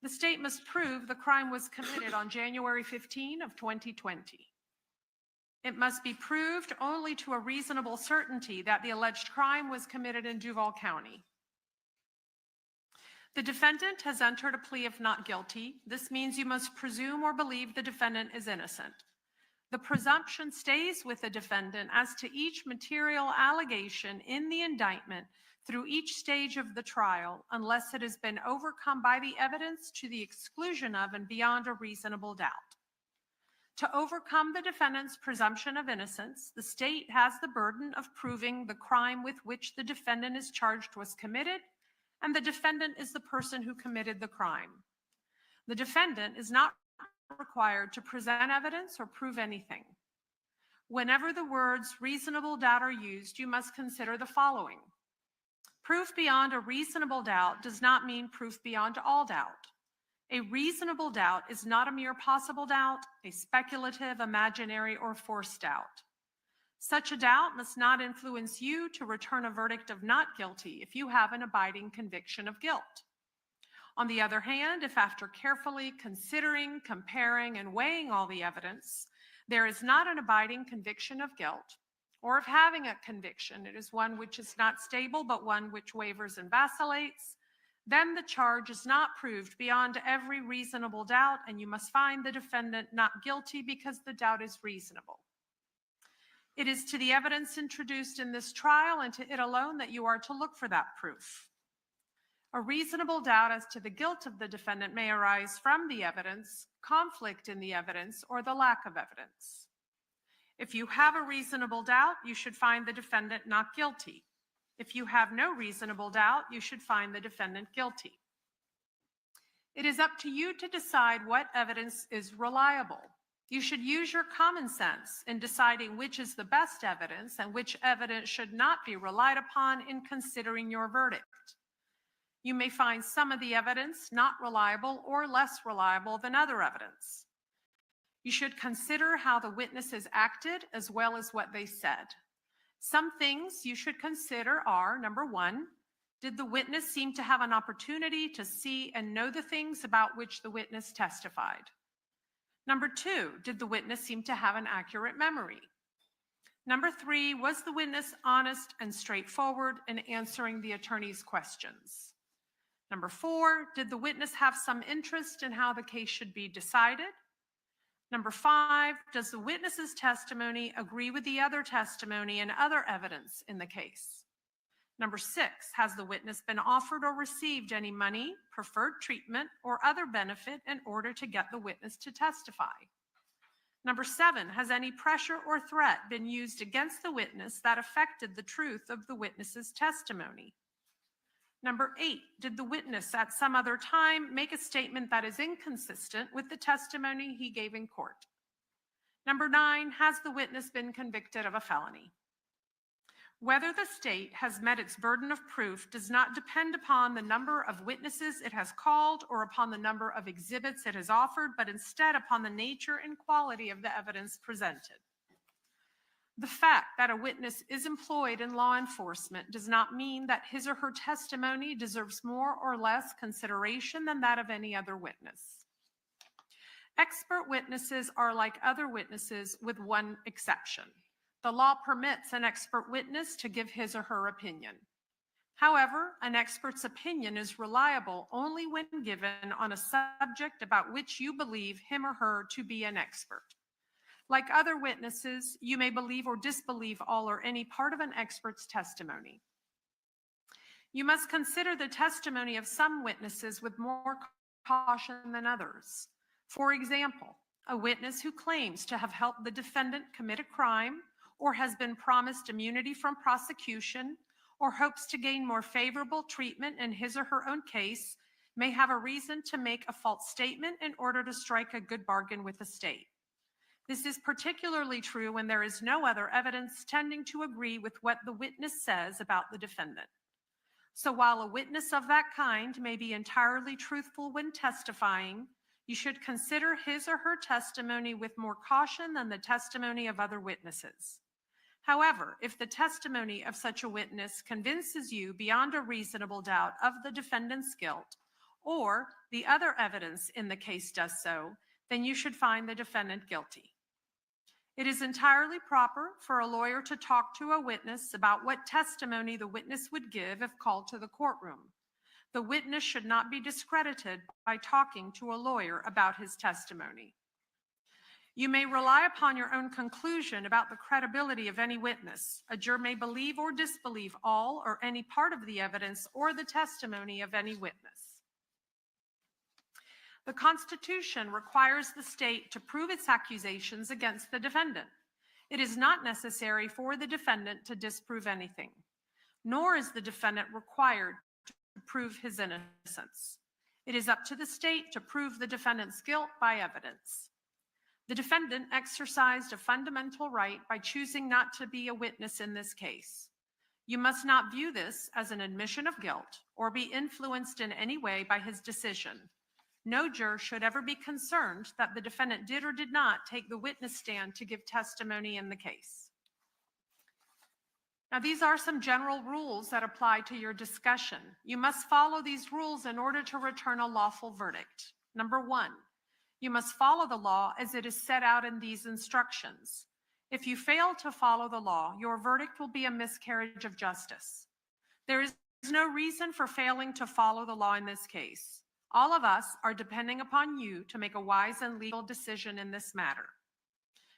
The state must prove the crime was committed on January 15 of 2020. It must be proved only to a reasonable certainty that the alleged crime was committed in Duval County. The defendant has entered a plea of not guilty. This means you must presume or believe the defendant is innocent. The presumption stays with the defendant as to each material allegation in the indictment through each stage of the trial, unless it has been overcome by the evidence to the exclusion of and beyond a reasonable doubt. To overcome the defendant's presumption of innocence, the state has the burden of proving the crime with which the defendant is charged was committed, and the defendant is the person who committed the crime. The defendant is not required to present evidence or prove anything. Whenever the words reasonable doubt are used, you must consider the following. Proof beyond a reasonable doubt does not mean proof beyond all doubt. A reasonable doubt is not a mere possible doubt, a speculative, imaginary, or forced doubt. Such a doubt must not influence you to return a verdict of not guilty if you have an abiding conviction of guilt. On the other hand, if after carefully considering, comparing, and weighing all the evidence, there is not an abiding conviction of guilt, or if having a conviction, it is one which is not stable but one which wavers and vacillates, then the charge is not proved beyond every reasonable doubt, and you must find the defendant not guilty because the doubt is reasonable. It is to the evidence introduced in this trial and to it alone that you are to look for that proof. A reasonable doubt as to the guilt of the defendant may arise from the evidence, conflict in the evidence, or the lack of evidence. If you have a reasonable doubt, you should find the defendant not guilty. If you have no reasonable doubt, you should find the defendant guilty. It is up to you to decide what evidence is reliable. You should use your common sense in deciding which is the best evidence and which evidence should not be relied upon in considering your verdict. You may find some of the evidence not reliable or less reliable than other evidence. You should consider how the witnesses acted as well as what they said. Some things you should consider are, number one, did the witness seem to have an opportunity to see and know the things about which the witness testified? Number two, did the witness seem to have an accurate memory? Number three, was the witness honest and straightforward in answering the attorney's questions? Number four, did the witness have some interest in how the case should be decided? Number five, does the witness's testimony agree with the other testimony and other evidence in the case? Number six, has the witness been offered or received any money, preferred treatment, or other benefit in order to get the witness to testify? Number seven, has any pressure or threat been used against the witness that affected the truth of the witness's testimony? Number eight, did the witness at some other time make a statement that is inconsistent with the testimony he gave in court? Number nine, has the witness been convicted of a felony? Whether the state has met its burden of proof does not depend upon the number of witnesses it has called or upon the number of exhibits it has offered, but instead upon the nature and quality of the evidence presented. The fact that a witness is employed in law enforcement does not mean that his or her testimony deserves more or less consideration than that of any other witness. Expert witnesses are like other witnesses with one exception. The law permits an expert witness to give his or her opinion. However, an expert's opinion is reliable only when given on a subject about which you believe him or her to be an expert. Like other witnesses, you may believe or disbelieve all or any part of an expert's testimony. You must consider the testimony of some witnesses with more caution than others. For example, a witness who claims to have helped the defendant commit a crime or has been promised immunity from prosecution or hopes to gain more favorable treatment in his or her own case may have a reason to make a false statement in order to strike a good bargain with the state. This is particularly true when there is no other evidence tending to agree with what the witness says about the defendant. So while a witness of that kind may be entirely truthful when testifying, you should consider his or her testimony with more caution than the testimony of other witnesses. However, if the testimony of such a witness convinces you beyond a reasonable doubt of the defendant's guilt, or the other evidence in the case does so, then you should find the defendant guilty. It is entirely proper for a lawyer to talk to a witness about what testimony the witness would give if called to the courtroom. The witness should not be discredited by talking to a lawyer about his testimony. You may rely upon your own conclusion about the credibility of any witness. A juror may believe or disbelieve all or any part of the evidence or the testimony of any witness. The Constitution requires the state to prove its accusations against the defendant. It is not necessary for the defendant to disprove anything, nor is the defendant required to prove his innocence. It is up to the state to prove the defendant's guilt by evidence. The defendant exercised a fundamental right by choosing not to be a witness in this case. You must not view this as an admission of guilt or be influenced in any way by his decision. No juror should ever be concerned that the defendant did or did not take the witness stand to give testimony in the case. Now, these are some general rules that apply to your discussion. You must follow these rules in order to return a lawful verdict. Number one, you must follow the law as it is set out in these instructions. If you fail to follow the law, your verdict will be a miscarriage of justice. There is no reason for failing to follow the law in this case. All of us are depending upon you to make a wise and legal decision in this matter.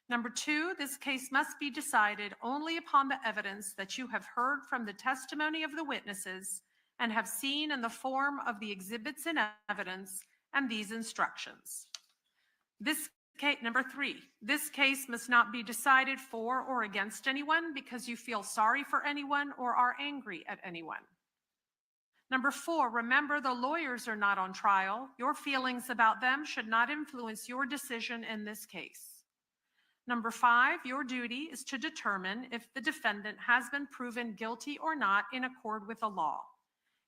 Number two, this case must be decided only upon the evidence that you have heard from the testimony of the witnesses and have seen in the form of the exhibits and evidence and these instructions. Number three, this case must not be decided for or against anyone because you feel sorry for anyone or are angry at anyone. Number four, remember the lawyers are not on trial. Your feelings about them should not influence your decision in this case. Number five, your duty is to determine if the defendant has been proven guilty or not in accord with the law.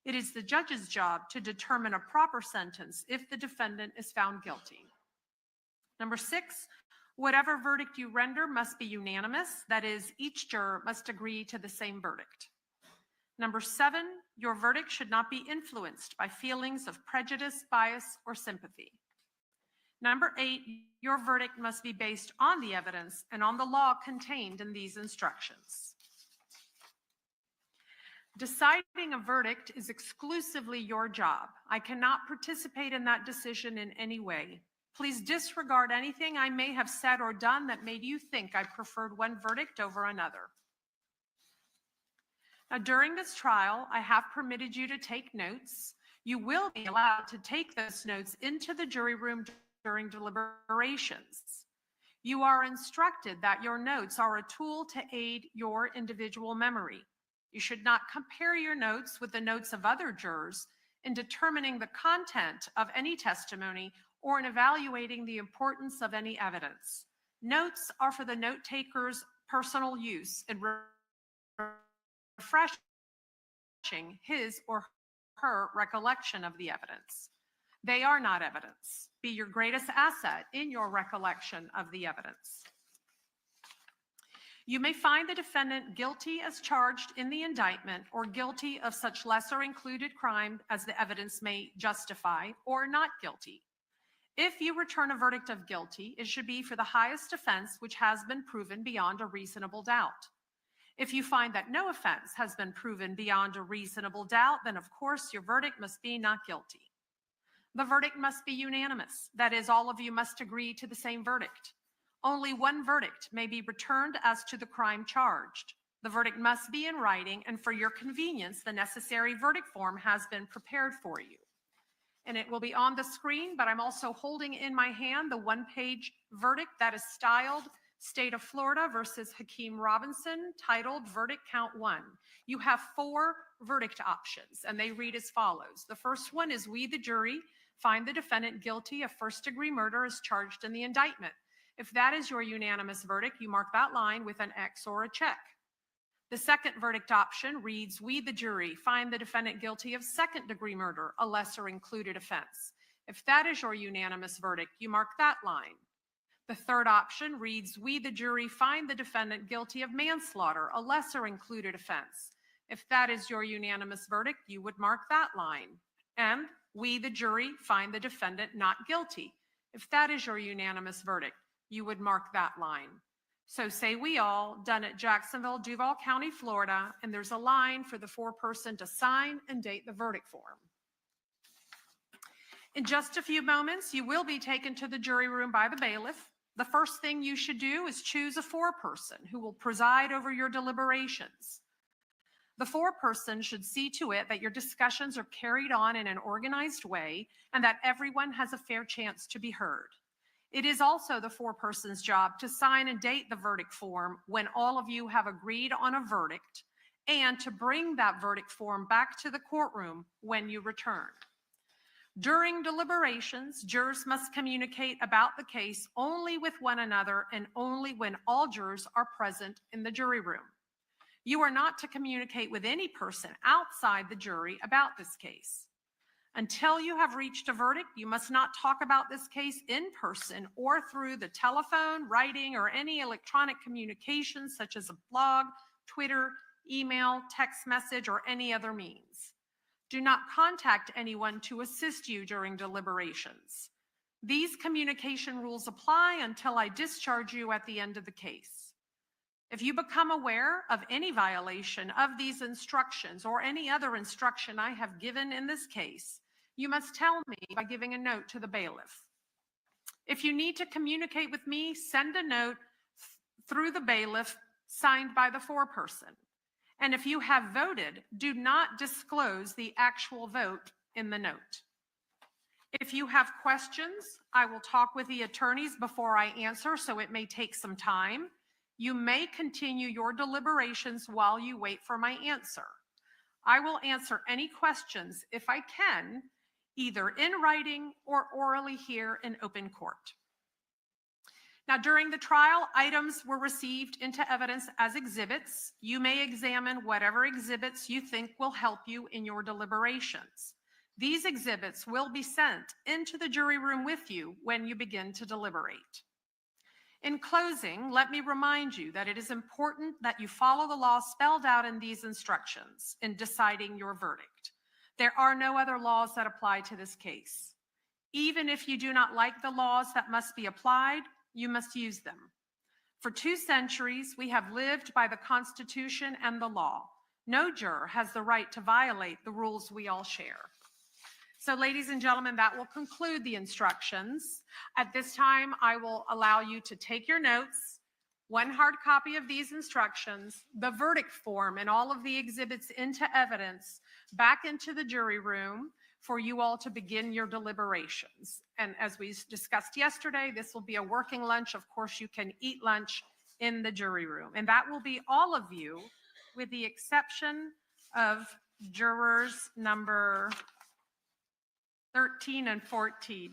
It is the judge's job to determine a proper sentence if the defendant is found guilty. Number six, whatever verdict you render must be unanimous. That is, each juror must agree to the same verdict. Number seven, your verdict should not be influenced by feelings of prejudice, bias, or sympathy. Number eight, your verdict must be based on the evidence and on the law contained in these instructions. Deciding a verdict is exclusively your job. I cannot participate in that decision in any way. Please disregard anything I may have said or done that made you think I preferred one verdict over another. Now, during this trial, I have permitted you to take notes. You will be allowed to take those notes into the jury room during deliberations. You are instructed that your notes are a tool to aid your individual memory. You should not compare your notes with the notes of other jurors in determining the content of any testimony or in evaluating the importance of any evidence. Notes are for the note taker's personal use in refreshing his or her recollection of the evidence. They are not evidence. Be your greatest asset in your recollection of the evidence. You may find the defendant guilty as charged in the indictment or guilty of such lesser included crime as the evidence may justify, or not guilty. If you return a verdict of guilty, it should be for the highest offense which has been proven beyond a reasonable doubt. If you find that no offense has been proven beyond a reasonable doubt, then of course your verdict must be not guilty. The verdict must be unanimous. That is, all of you must agree to the same verdict. Only one verdict may be returned as to the crime charged. The verdict must be in writing, and for your convenience, the necessary verdict form has been prepared for you. And it will be on the screen, but I'm also holding in my hand the one-page verdict that is styled State of Florida versus Hakeem Robinson, titled Verdict Count 1. You have 4 verdict options, and they read as follows. The first one is, we, the jury, find the defendant guilty of first-degree murder as charged in the indictment. If that is your unanimous verdict, you mark that line with an X or a check. The second verdict option reads, we, the jury, find the defendant guilty of second-degree murder, a lesser included offense. If that is your unanimous verdict, you mark that line. The third option reads, we, the jury, find the defendant guilty of manslaughter, a lesser included offense. If that is your unanimous verdict, you would mark that line. And we, the jury, find the defendant not guilty. If that is your unanimous verdict, you would mark that line. So say we all, done at Jacksonville, Duval County, Florida, and there's a line for the foreperson to sign and date the verdict form. In just a few moments, you will be taken to the jury room by the bailiff. The first thing you should do is choose a foreperson who will preside over your deliberations. The foreperson should see to it that your discussions are carried on in an organized way and that everyone has a fair chance to be heard. It is also the foreperson's job to sign and date the verdict form when all of you have agreed on a verdict, and to bring that verdict form back to the courtroom when you return. During deliberations, jurors must communicate about the case only with one another and only when all jurors are present in the jury room. You are not to communicate with any person outside the jury about this case. Until you have reached a verdict, you must not talk about this case in person or through the telephone, writing, or any electronic communications such as a blog, Twitter, email, text message, or any other means. Do not contact anyone to assist you during deliberations. These communication rules apply until I discharge you at the end of the case. If you become aware of any violation of these instructions or any other instruction I have given in this case, you must tell me by giving a note to the bailiff. If you need to communicate with me, send a note through the bailiff signed by the foreperson. And if you have voted, do not disclose the actual vote in the note. If you have questions, I will talk with the attorneys before I answer, so it may take some time. You may continue your deliberations while you wait for my answer. I will answer any questions, if I can, either in writing or orally here in open court. Now, during the trial, items were received into evidence as exhibits. You may examine whatever exhibits you think will help you in your deliberations. These exhibits will be sent into the jury room with you when you begin to deliberate. In closing, let me remind you that it is important that you follow the law spelled out in these instructions in deciding your verdict. There are no other laws that apply to this case. Even if you do not like the laws that must be applied, you must use them. For 2 centuries, we have lived by the Constitution and the law. No juror has the right to violate the rules we all share. So, ladies and gentlemen, that will conclude the instructions. At this time, I will allow you to take your notes, 1 hard copy of these instructions, the verdict form, and all of the exhibits into evidence back into the jury room for you all to begin your deliberations. And as we discussed yesterday, this will be a working lunch. Of course, you can eat lunch in the jury room. And that will be all of you, with the exception of jurors number 13 and 14.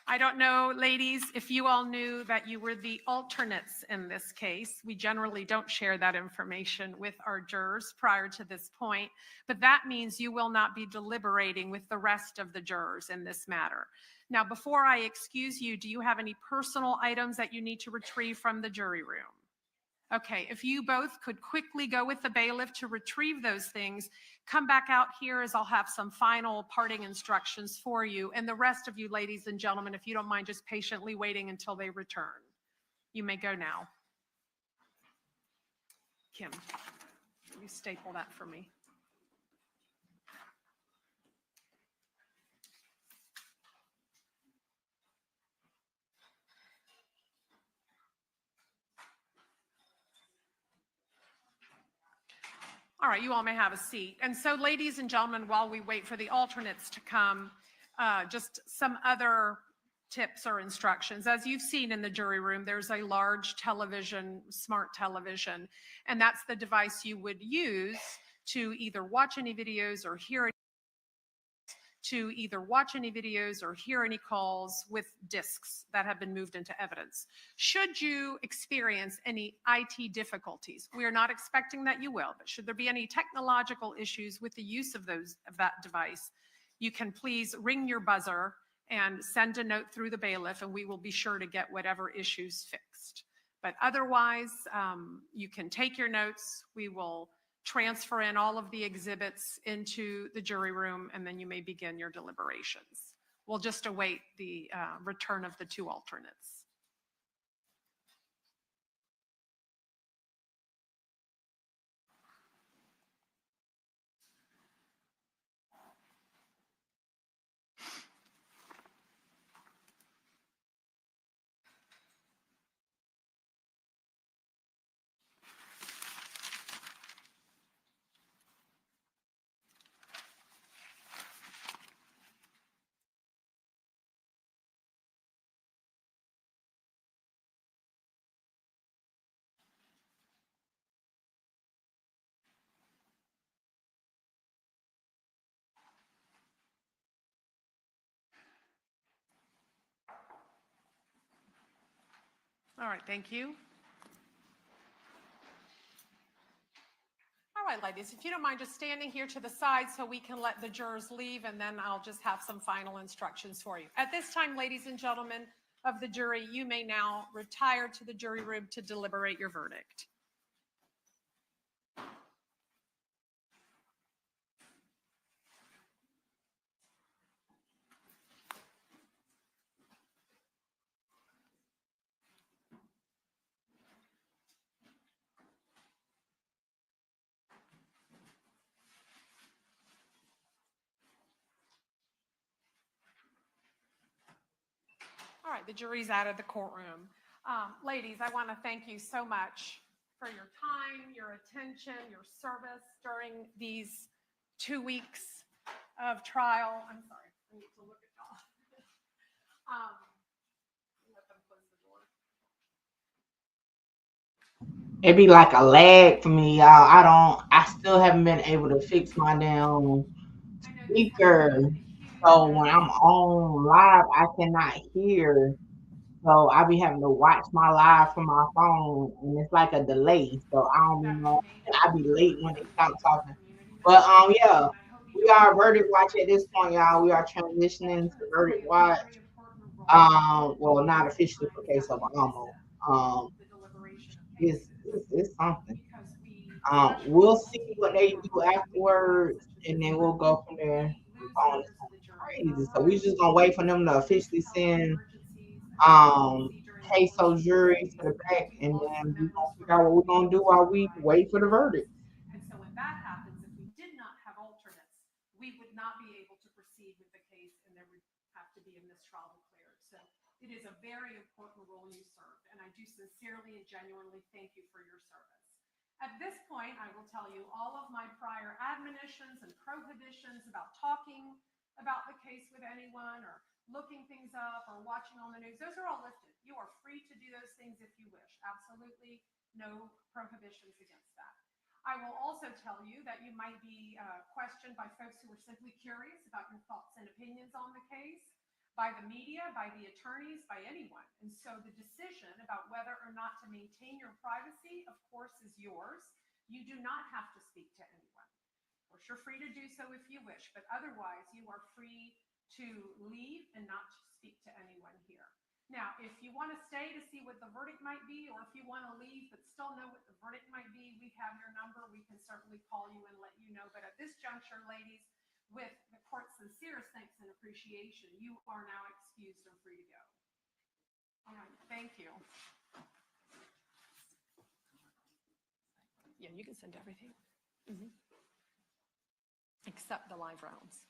I don't know, ladies, if you all knew that you were the alternates in this case. We generally don't share that information with our jurors prior to this point, but that means you will not be deliberating with the rest of the jurors in this matter. Now, before I excuse you, do you have any personal items that you need to retrieve from the jury room? Okay, if you both could quickly go with the bailiff to retrieve those things, come back out here as I'll have some final parting instructions for you. And the rest of you, ladies and gentlemen, if you don't mind just patiently waiting until they return. You may go now. Kim, will you staple that for me? All right, you all may have a seat. And so, ladies and gentlemen, while we wait for the alternates to come, just some other tips or instructions. As you've seen in the jury room, there's a large television, smart television, and that's the device you would use to either watch any videos or hear any calls with discs that have been moved into evidence. Should you experience any IT difficulties, we are not expecting that you will, but should there be any technological issues with the use of that device, you can please ring your buzzer and send a note through the bailiff, and we will be sure to get whatever issues fixed. But otherwise, you can take your notes. We will transfer in all of the exhibits into the jury room, and then you may begin your deliberations. We'll just await the return of the 2 alternates. All right, thank you. All right, ladies, if you don't mind just standing here to the side so we can let the jurors leave, and then I'll just have some final instructions for you. At this time, ladies and gentlemen of the jury, you may now retire to the jury room to deliberate your verdict. All right, the jury's out of the courtroom. Ladies, I want to thank you so much for your time, your attention, your service during these 2 weeks of trial. I'm sorry, I need to look at y'all. Let them close the door. It be like a lag for me, y'all. I still haven't been able to fix my damn speaker. So when I'm on live, I cannot hear. So I be having to watch my live from my phone, and it's like a delay. So I don't know. I be late when they stop talking. But yeah, we are verdict watch at this point, y'all. We are transitioning to verdict watch. Well, not officially for Ksoo, but almost. It's something. We'll see what they do afterwards, and then we'll go from there. It's crazy. So we just gonna wait for them to officially send Ksoo jury to the back, and then we gonna figure out what we're gonna do while we wait for the verdict. And so when that happens, if we did not have alternates, we would not be able to proceed with the case, and there would have to be a mistrial declared. So it is a very important role you served, and I do sincerely and genuinely thank you for your service. At this point, I will tell you all of my prior admonitions and prohibitions about talking about the case with anyone or looking things up or watching on the news. Those are all lifted. You are free to do those things if you wish. Absolutely no prohibitions against that. I will also tell you that you might be questioned by folks who are simply curious about your thoughts and opinions on the case, by the media, by the attorneys, by anyone. And so the decision about whether or not to maintain your privacy, of course, is yours. You do not have to speak to anyone. Of course, you're free to do so if you wish, but otherwise you are free to leave and not to speak to anyone here. Now, if you want to stay to see what the verdict might be, or if you want to leave but still know what the verdict might be, we have your number. We can certainly call you and let you know. But at this juncture, ladies, with the court's sincerest thanks and appreciation, you are now excused and free to go. All right, thank you. Yeah, you can send everything. Except the live rounds.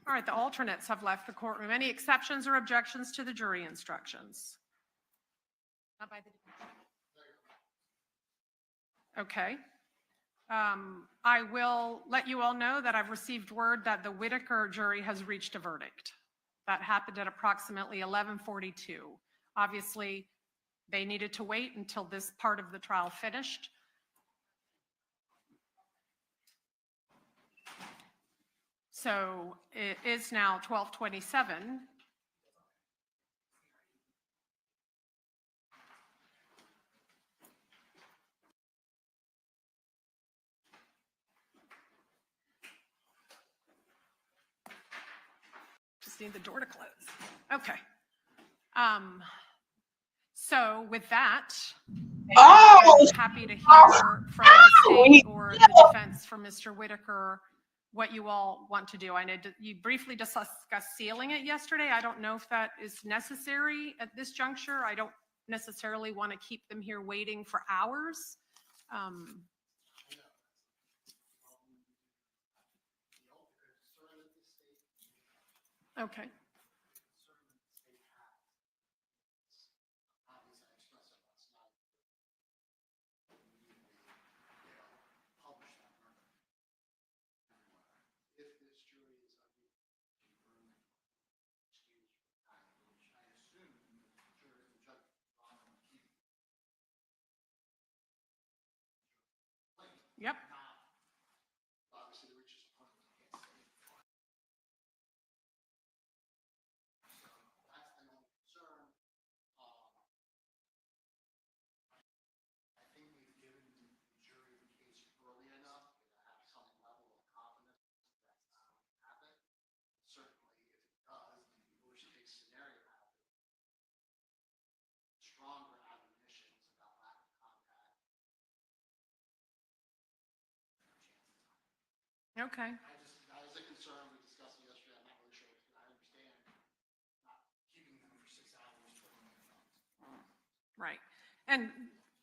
All right, the alternates have left the courtroom. Any exceptions or objections to the jury instructions? Not by the Okay. I will let you all know that I've received word that the Whitaker jury has reached a verdict. That happened at approximately 11:42. Obviously, they needed to wait until this part of the trial finished. So it is now 12:27. Just need the door to close. Okay. So with that, I'm happy to hear from the state or the defense from Mr. Whitaker what you all want to do. I know you briefly discussed sealing it yesterday. I don't know if that is necessary at this juncture. I don't necessarily want to keep them here waiting for hours. Okay. Yep. Okay. That is a concern. We discussed it yesterday. I'm not really sure. I understand not keeping them for 6 hours, twiddling their thumbs. Right. And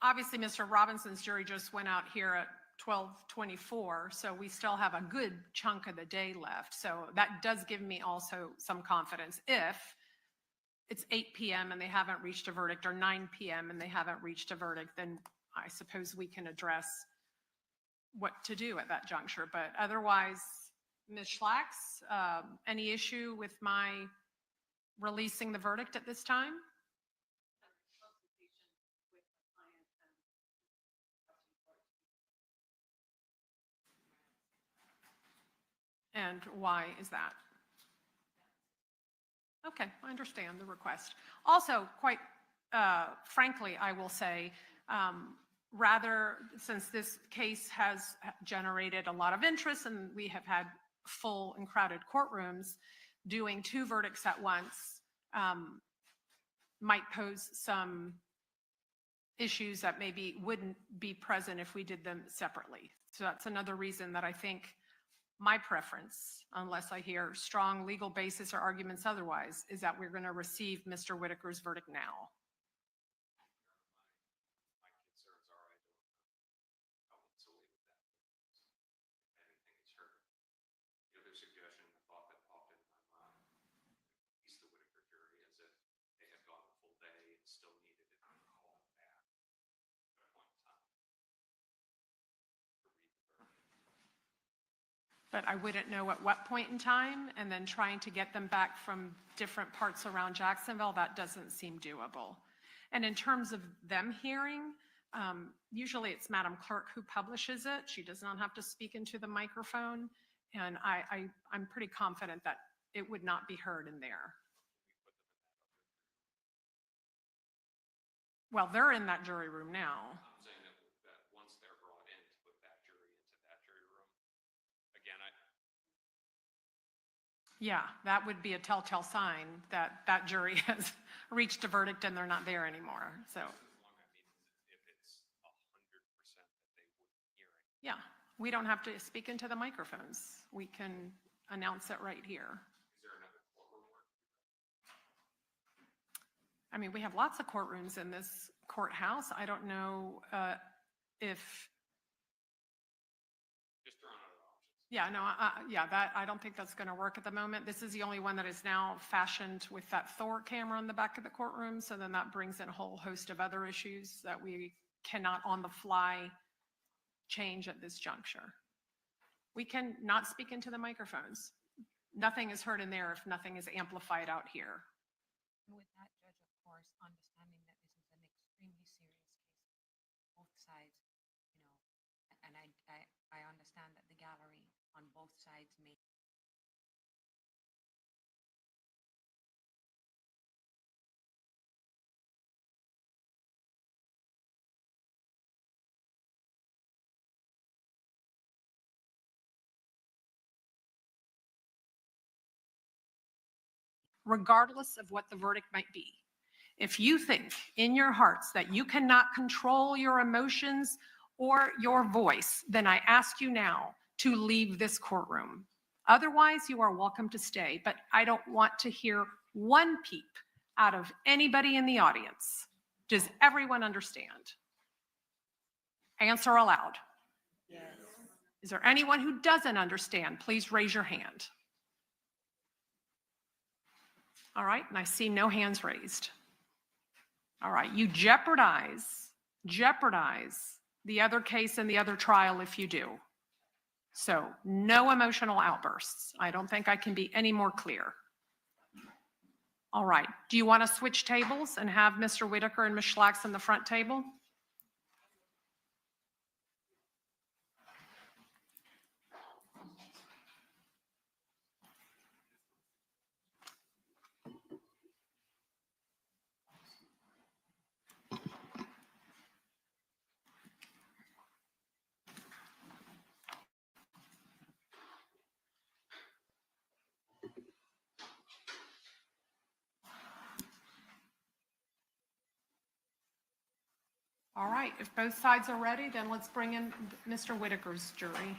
obviously, Mr. Robinson's jury just went out here at 12:24, so we still have a good chunk of the day left. So that does give me also some confidence. If it's 8 p.m. and they haven't reached a verdict, or 9 p.m. and they haven't reached a verdict, then I suppose we can address what to do at that juncture. But otherwise, Ms. Schlacks, any issue with my releasing the verdict at this time? And why is that? Okay, I understand the request. Also, quite frankly, I will say, rather, since this case has generated a lot of interest and we have had full and crowded courtrooms, doing 2 verdicts at once might pose some issues that maybe wouldn't be present if we did them separately. So that's another reason that I think my preference, unless I hear strong legal basis or arguments otherwise, is that we're going to receive Mr. Whitaker's verdict now. My concerns are I don't know how insulated that is. If anything is heard. The other suggestion, the thought that popped into my mind, at least the Whitaker jury, is if they had gone a full day and still needed it, call back at a point in time to read the verdict. But I wouldn't know at what point in time, and then trying to get them back from different parts around Jacksonville, that doesn't seem doable. And in terms of them hearing, usually it's Madam Clerk who publishes it. She does not have to speak into the microphone, and I'm pretty confident that it would not be heard in there. Well, they're in that jury room now. I'm saying that once they're brought in, to put that jury into that jury room, again, Yeah, that would be a telltale sign that that jury has reached a verdict and they're not there anymore. So, if it's 100% that they wouldn't hear it. yeah, we don't have to speak into the microphones. We can announce it right here. Is there another courtroom where? I mean, we have lots of courtrooms in this courthouse. I don't know if, Just throwing out options. yeah, no, I don't think that's going to work at the moment. This is the only one that is now fashioned with that Thor camera on the back of the courtroom. So then that brings in a whole host of other issues that we cannot on the fly change at this juncture. We can not speak into the microphones. Nothing is heard in there if nothing is amplified out here. And with that, Judge, of course, understanding that this is an extremely serious case, both sides, and I understand that the gallery on both sides may. Regardless of what the verdict might be. If you think in your hearts that you cannot control your emotions or your voice, then I ask you now to leave this courtroom. Otherwise, you are welcome to stay, but I don't want to hear one peep out of anybody in the audience. Does everyone understand? Answer aloud. Yes. Is there anyone who doesn't understand? Please raise your hand. All right, and I see no hands raised. All right, you jeopardize the other case and the other trial if you do. So no emotional outbursts. I don't think I can be any more clear. All right, do you want to switch tables and have Mr. Whitaker and Ms. Schlacks on the front table? All right, if both sides are ready, then let's bring in Mr. Whitaker's jury.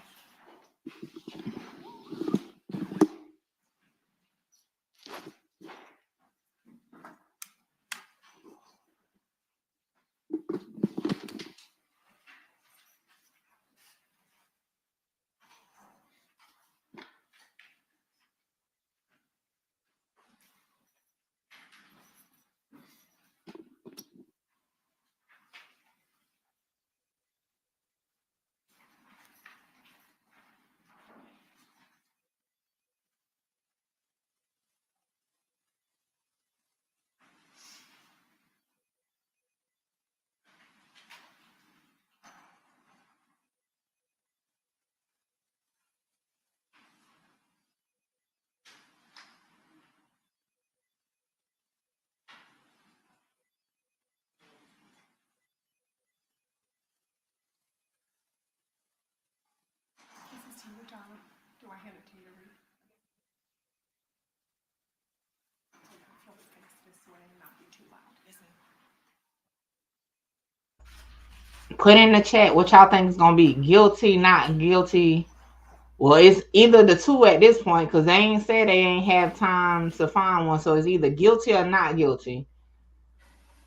Do I hand it to you to read? I feel the face this way and not be too loud. Put in the chat what y'all think is gonna be guilty, not guilty. Well, it's either the two at this point because they ain't said they ain't have time to find one, so it's either guilty or not guilty.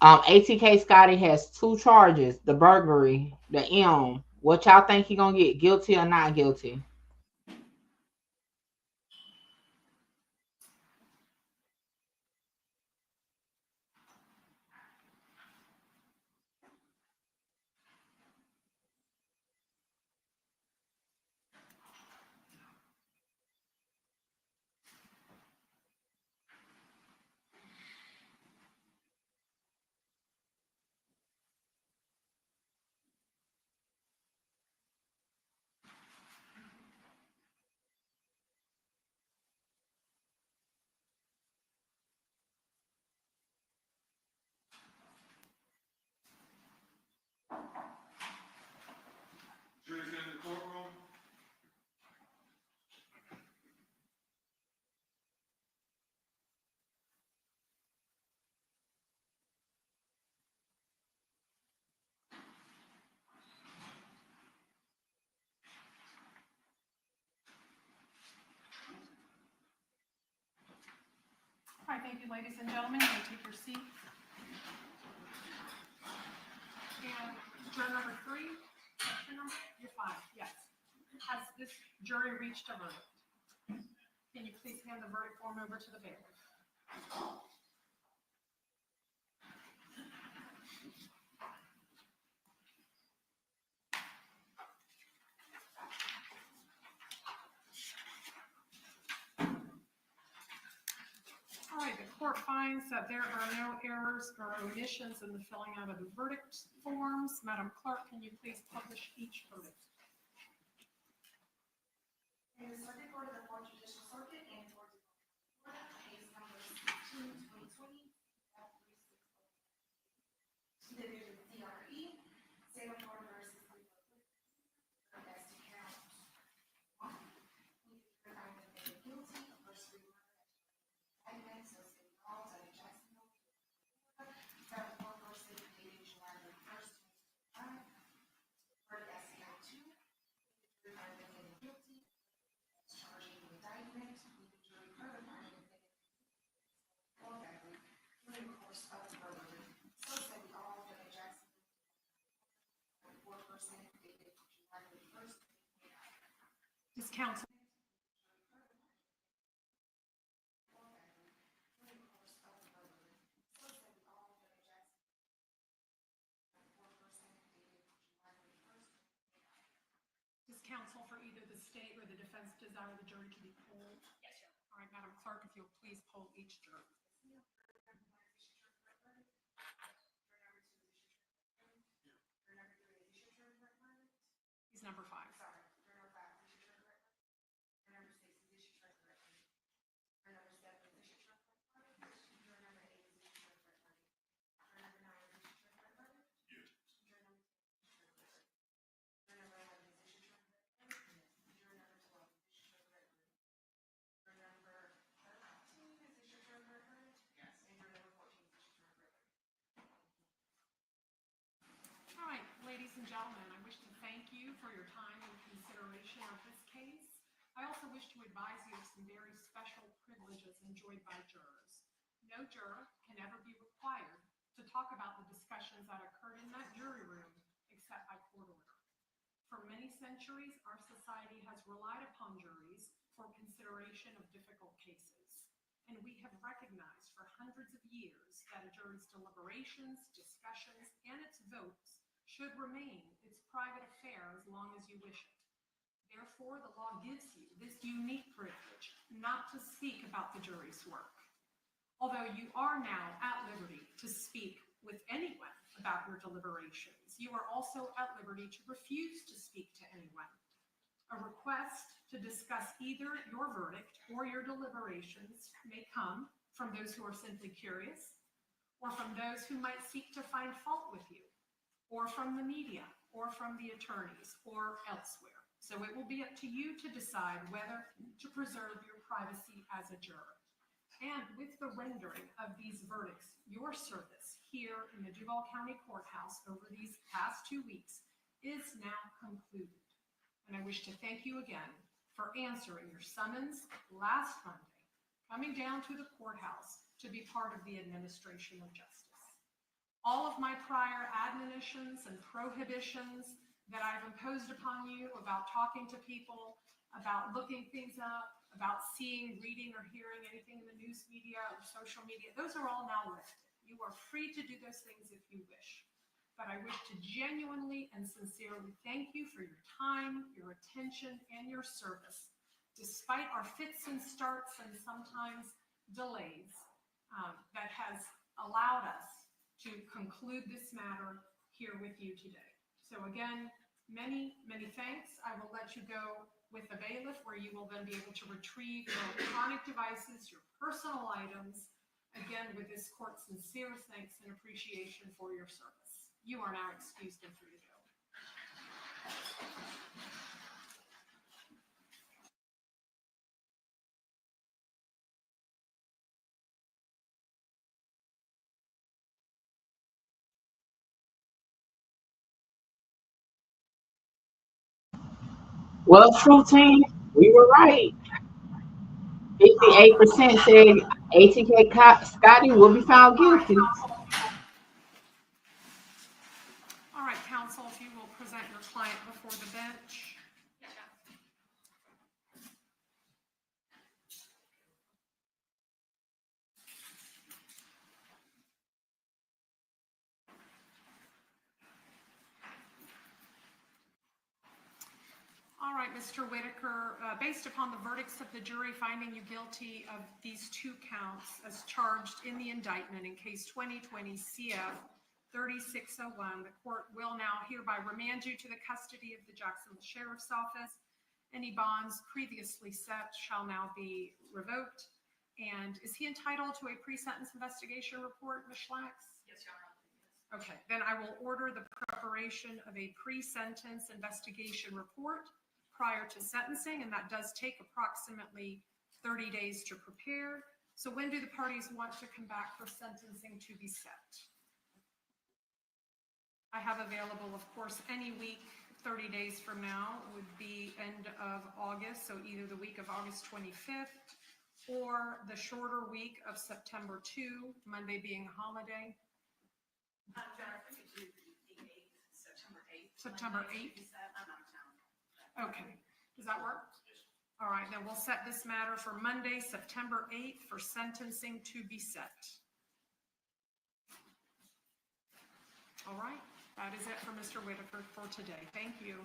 ATK Scotty has 2 charges: the burglary, the M. What y'all think he gonna get, guilty or not guilty? Jury's in the courtroom. All right, thank you, ladies and gentlemen. You may take your seat. And juror number 3, you're 5, yes. Has this jury reached a verdict? Can you please hand the verdict form over to the bailiff? All right, the court finds that there are no errors or omissions in the filling out of the verdict forms. Madam Clerk, can you please publish each verdict? In the Circuit Court of the 4th Judicial Circuit and Court of Florida, case number 16-2020, Division CRE, Salem Court versus Leroy as to count 1. We find that they are guilty of first-degree murder at associated calls out of Jacksonville, Florida, 4-person dated July 1st, 2025. Verdict as to count 2. We find that they are guilty charging the indictment, with the jury further finding that they or battery during the course of the burglary. So said we all that in Jacksonville, 4-person dated July 1st. Does counsel? Does counsel for either the state or the defense desire the jury to be polled? Yes, sir. All right, Madam Clerk, if you'll please poll each juror. He's number 5. Sorry, number 5, is your turn correct? Number 6, is this your turn correct? Number 7, is this your turn correct? Number 8, is this your turn correct? Number 9, is this your turn correct? Yes. Number 11, is this your turn correct? Number 12, is this your turn correct? Number 13, is this your turn correct? Yes. And number 14, is this your turn correct? All right, ladies and gentlemen, I wish to thank you for your time and consideration of this case. I also wish to advise you of some very special privileges enjoyed by jurors. No juror can ever be required to talk about the discussions that occurred in that jury room except by court order. For many centuries, our society has relied upon juries for consideration of difficult cases. And we have recognized for hundreds of years that a jury's deliberations, discussions, and its votes should remain its private affair as long as you wish it. Therefore, the law gives you this unique privilege not to speak about the jury's work. Although you are now at liberty to speak with anyone about your deliberations, you are also at liberty to refuse to speak to anyone. A request to discuss either your verdict or your deliberations may come from those who are simply curious, or from those who might seek to find fault with you, or from the media, or from the attorneys, or elsewhere. So it will be up to you to decide whether to preserve your privacy as a juror. And with the rendering of these verdicts, your service here in the Duval County Courthouse over these past 2 weeks is now concluded. And I wish to thank you again for answering your summons last Monday, coming down to the courthouse to be part of the administration of justice. All of my prior admonitions and prohibitions that I've imposed upon you about talking to people, about looking things up, about seeing, reading, or hearing anything in the news media or social media, those are all now lifted. You are free to do those things if you wish. But I wish to genuinely and sincerely thank you for your time, your attention, and your service, despite our fits and starts and sometimes delays that has allowed us to conclude this matter here with you today. So again, many, many thanks. I will let you go with the bailiff, where you will then be able to retrieve your electronic devices, your personal items, again, with this court's sincerest thanks and appreciation for your service. You are now excused and free to go. Well, true team, we were right. 58% said ATK Scotty will be found guilty. All right, counsel, if you will present your client before the bench. All right, Mr. Whitaker, based upon the verdicts of the jury finding you guilty of these 2 counts as charged in the indictment in case 2020 CF 3601, the court will now hereby remand you to the custody of the Jacksonville Sheriff's Office. Any bonds previously set shall now be revoked. And is he entitled to a pre-sentence investigation report, Ms. Schlax? Yes, Your Honor. Okay, then I will order the preparation of a pre-sentence investigation report prior to sentencing, and that does take approximately 30 days to prepare. So when do the parties want to come back for sentencing to be set? I have available, of course, any week 30 days from now would be end of August, so either the week of August 25th or the shorter week of September 2, Monday being a holiday. Your Honor, if we could do the 8th, September 8th. September 8th? I'm out of town. Okay, does that work? All right, then we'll set this matter for Monday, September 8th for sentencing to be set. All right, that is it for Mr. Whitaker for today. Thank you.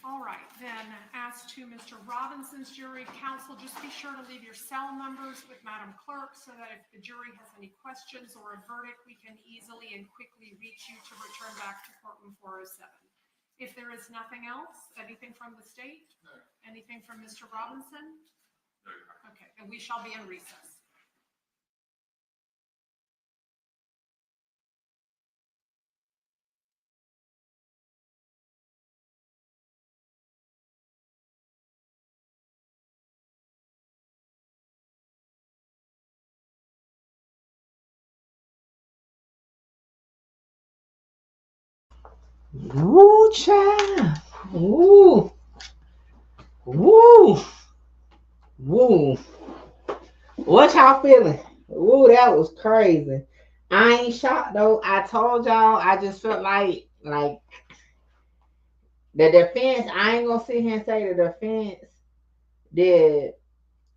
All right, then as to Mr. Robinson's jury, counsel, just be sure to leave your cell numbers with Madam Clerk so that if the jury has any questions or a verdict, we can easily and quickly reach you to return back to courtroom 407. If there is nothing else, anything from the state? No. Anything from Mr. Robinson? No. Okay, and we shall be in recess. Woo, child. Woo. Woo. Woo. What y'all feeling? Woo, that was crazy. I ain't shocked though. I told y'all, I just felt like the defense, I ain't gonna sit here and say the defense did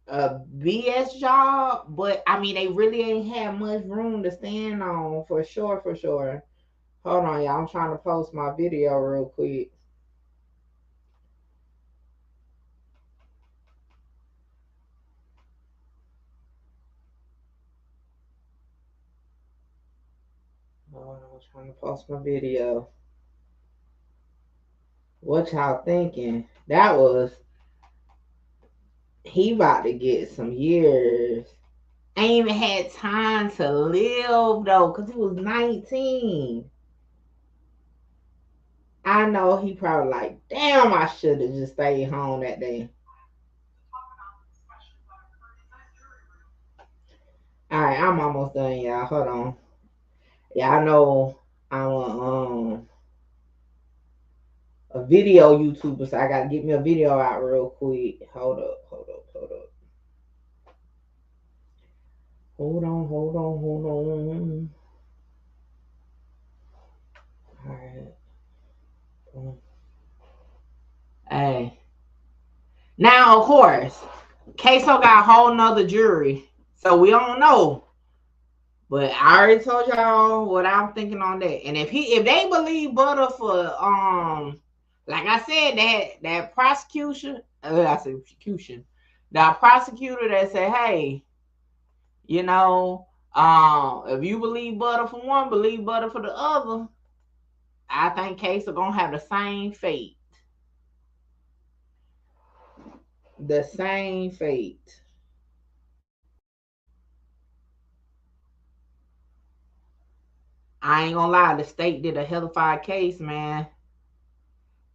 a BS job, but I mean, they really ain't had much room to stand on for sure, for sure. Hold on, y'all. I'm trying to post my video real quick. Hold on, I'm trying to post my video. What y'all thinking? That was, he about to get some years. Ain't even had time to live though, because he was 19. I know he probably like, damn, I should have just stayed home that day. All right, I'm almost done, y'all. Hold on. Y'all know I'm a video YouTuber, so I gotta get me a video out real quick. Hold up. Hold on. All right. Hey. Now, of course, Ksoo got a whole nother jury, so we don't know. But I already told y'all what I'm thinking on that. And if they believe Butter for like I said, that prosecution, the prosecutor that said, hey, you know, if you believe Butter for one, believe Butter for the other, I think Ksoo gonna have the same fate. The same fate. I ain't gonna lie, the state did a hellified case, man.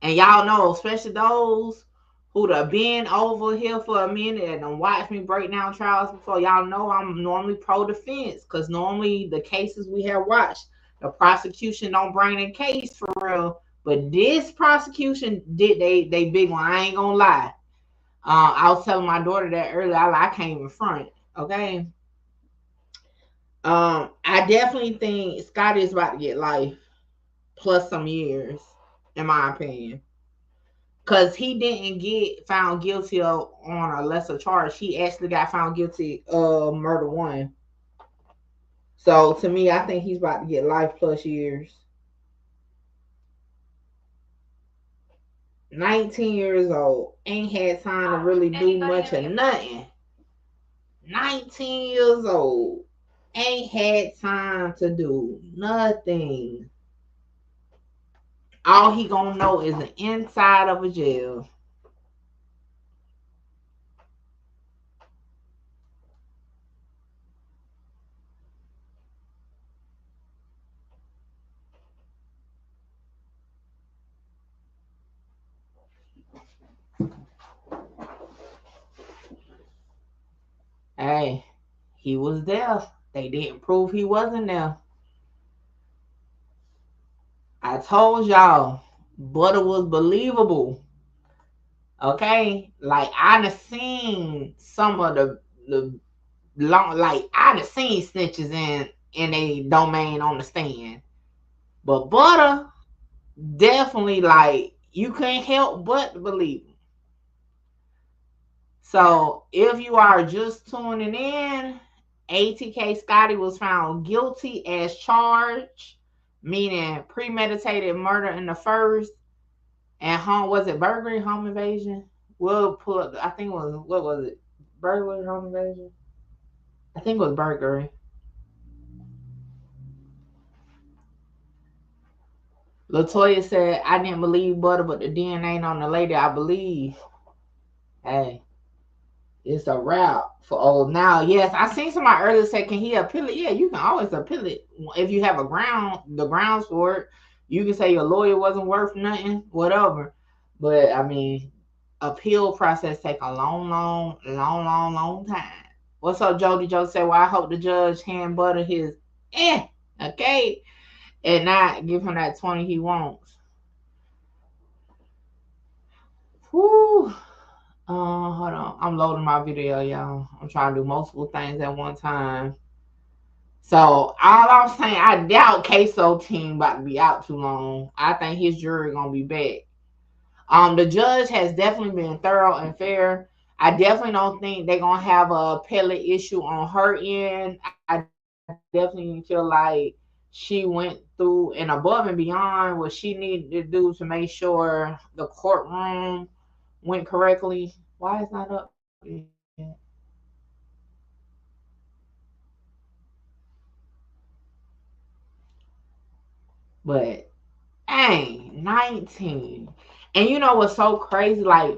And y'all know, especially those who'd have been over here for a minute and watched me break down trials before, y'all know I'm normally pro-defense, because normally the cases we have watched, the prosecution don't bring a case for real. But this prosecution did they big one. I ain't gonna lie. I was telling my daughter that earlier. I can't even front. Okay. I definitely think Scotty is about to get life plus some years, in my opinion. Because he didn't get found guilty on a lesser charge. He actually got found guilty of murder one. So to me, I think he's about to get life plus years. 19 years old. Ain't had time to really do much of nothing. 19 years old. Ain't had time to do nothing. All he gonna know is the inside of a jail. Hey, he was there. They didn't prove he wasn't there. I told y'all, Butter was believable. Okay, like I done seen some of the long, like I done seen snitches in a domain on the stand, but Butter definitely, like, you can't help but believe him. So if you are just tuning in, ATK Scotty was found guilty as charged, meaning premeditated murder in the first, and was it burglary, home invasion? We'll put, I think it was, what was it? Burglary, home invasion? I think it was burglary. Latoya said, I didn't believe Butter, but the DNA on the lady I believe. Hey, it's a wrap for old now. Yes, I seen somebody earlier say, can he appeal it? Yeah, you can always appeal it. If you have the grounds for it, you can say your lawyer wasn't worth nothing, whatever. But I mean, appeal process take a long time. What's up, Jody? Jody said, well, I hope the judge hand Butter his okay, and not give him that 20 he wants. Whoo. Hold on. I'm loading my video, y'all. I'm trying to do multiple things at one time. So all I'm saying, I doubt Ksoo team about to be out too long. I think his jury gonna be back. The judge has definitely been thorough and fair. I definitely don't think they're gonna have a appellate issue on her end. I definitely feel like she went through and above and beyond what she needed to do to make sure the courtroom went correctly. Why is not up yet? But dang, 19. And you know what's so crazy? Like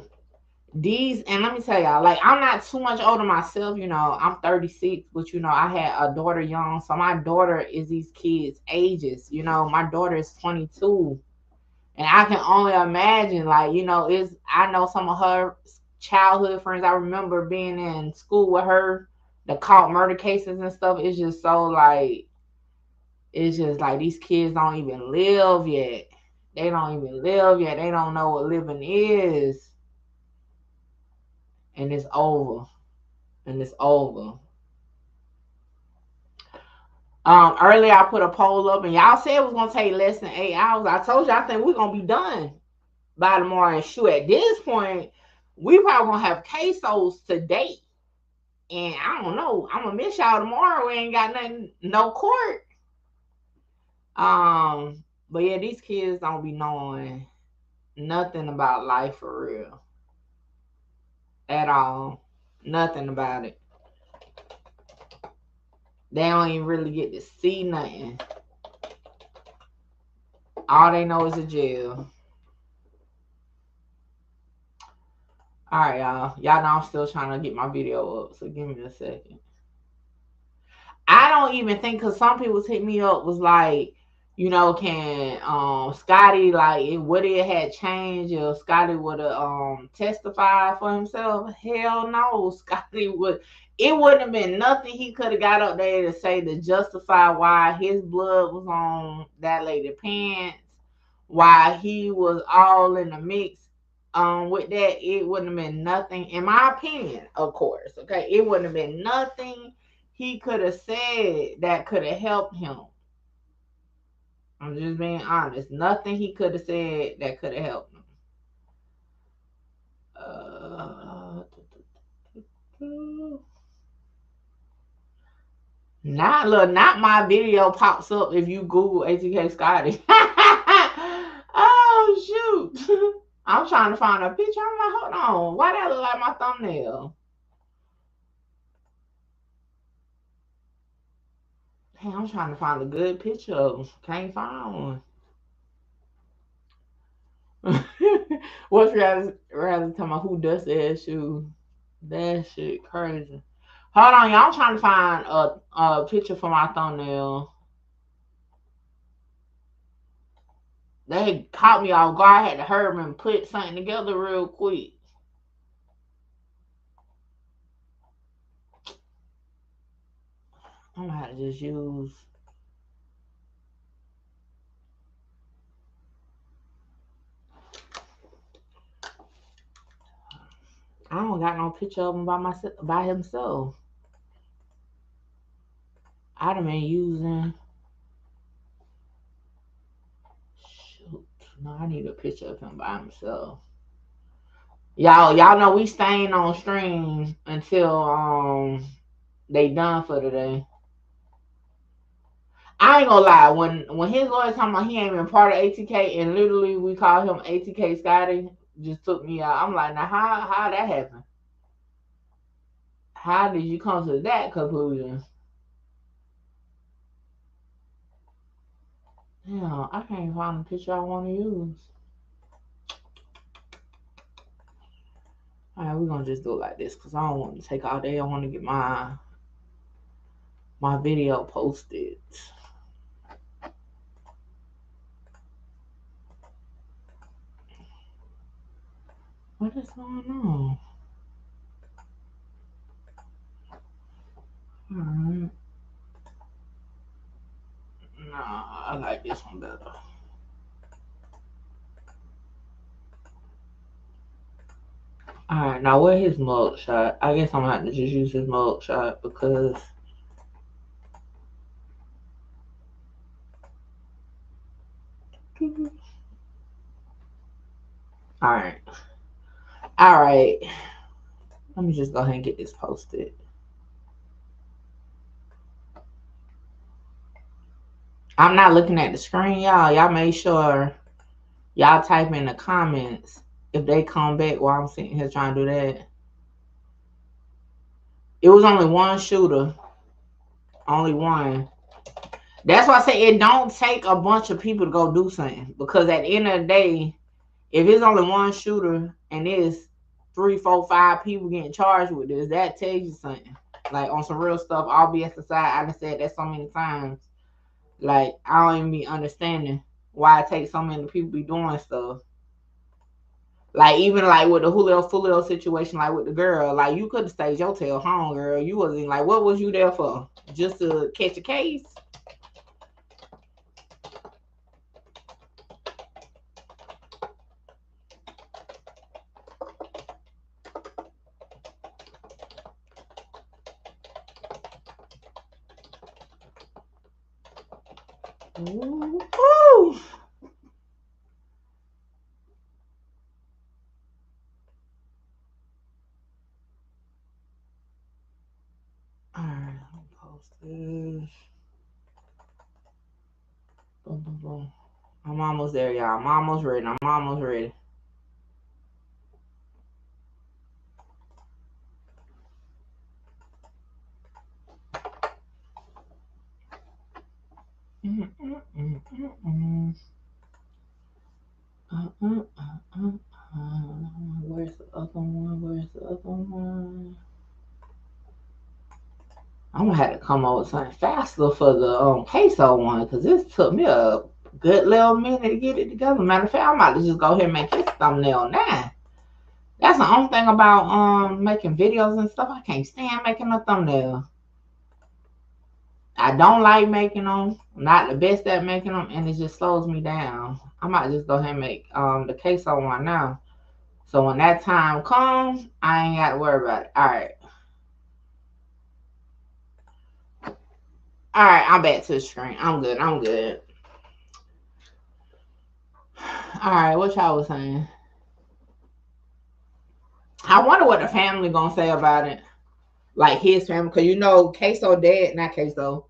these, and let me tell y'all, like I'm not too much older myself, you know, I'm 36, but you know, I had a daughter young. So my daughter is these kids' ages. You know, my daughter is 22. And I can only imagine, like, you know, I know some of her childhood friends. I remember being in school with her, the caught murder cases and stuff. It's just so like, it's just like these kids don't even live yet. They don't even live yet. They don't know what living is. And it's over. And it's over. Earlier I put a poll up and y'all said it was gonna take less than 8 hours. I told you I think we're gonna be done by tomorrow. And shoot, at this point, we probably gonna have Ksoos today. And I don't know. I'm gonna miss y'all tomorrow. We ain't got nothing, no court. But yeah, these kids don't be knowing nothing about life for real. At all. Nothing about it. They don't even really get to see nothing. All they know is a jail. Alright, y'all. Y'all know I'm still trying to get my video up, so give me a second. I don't even think, because some people hit me up was like, you know, can Scotty, like, if what it had changed, if Scotty would have testified for himself? Hell no. Scotty would. It wouldn't have been nothing he could have got up there to say to justify why his blood was on that lady's pants, why he was all in the mix with that. It wouldn't have been nothing, in my opinion, of course. Okay, it wouldn't have been nothing he could have said that could have helped him. I'm just being honest. Nothing he could have said that could have helped him. Not my video pops up if you Google ATK Scotty. Oh shoot. I'm trying to find a picture. I'm like, hold on. Why that look like my thumbnail? Hey, I'm trying to find a good picture of him. Can't find one. What's rather talking about who does that shoe? That shit crazy. Hold on, y'all. I'm trying to find a picture for my thumbnail. They caught me off guard. I had to hurry and put something together real quick. I'm gonna have to just use. I don't got no picture of him by himself. I'd have been using. Shoot, no, I need a picture of him by himself. Y'all know we staying on stream until they done for today. I ain't gonna lie, when his lawyer talking about he ain't been part of ATK and literally we call him ATK Scotty, just took me out. I'm like, now how that happened? How did you come to that conclusion? Yeah, I can't find the picture I want to use. Alright, we're gonna just do it like this because I don't want to take all day. I want to get my video posted. What is going on? Alright. Nah, I like this one better. Alright, now where his mug shot? I guess I'm gonna have to just use his mug shot because Alright. Let me just go ahead and get this posted. I'm not looking at the screen, y'all. Y'all make sure y'all type in the comments if they come back while I'm sitting here trying to do that. It was only one shooter. Only one. That's why I say it don't take a bunch of people to go do something. Because at the end of the day, if it's only one shooter and there's 3, 4, 5 people getting charged with this, that tells you something. Like on some real stuff, all BS aside, I done said that so many times. Like, I don't even be understanding why it takes so many people be doing stuff. Like, even like with the Julio situation, like with the girl, like you could have stayed your tail home, girl. You wasn't like, what was you there for? Just to catch a case? Ooh. Alright, I'll post this. Boom, boom, boom. I'm almost there, y'all. I'm almost ready. I'm almost ready. Where's the other one? Where's the other one? I'm gonna have to come up with something faster for the Ksoo one, because this took me a good little minute to get it together. Matter of fact, I'm about to just go ahead and make this thumbnail now. That's the only thing about making videos and stuff. I can't stand making a thumbnail. I don't like making them. I'm not the best at making them, and it just slows me down. I might just go ahead and make the Ksoo one now. So when that time comes, I ain't got to worry about it. All right. All right, I'm back to the screen. I'm good. I'm good. All right, what y'all was saying? I wonder what the family gonna say about it. Like his family, because you know, Ksoo dad, not Ksoo,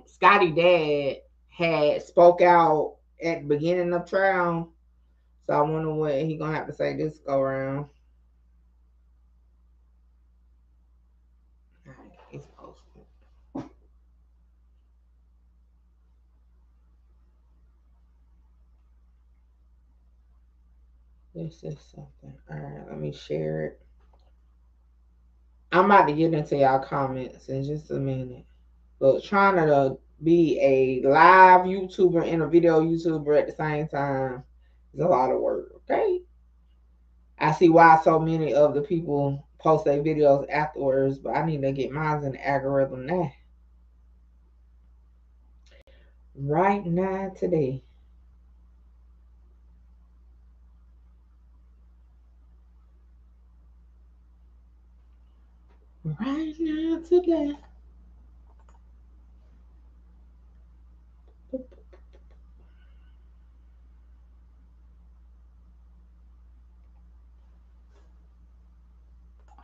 Scotty dad had spoke out at the beginning of trial. So I wonder what he gonna have to say this go around. It's posted. This is something. All right, let me share it. I'm about to get into y'all comments in just a minute. But trying to be a live YouTuber and a video YouTuber at the same time is a lot of work, okay? I see why so many of the people post their videos afterwards, but I need to get mine in the algorithm now. Right now, today. Right now, today.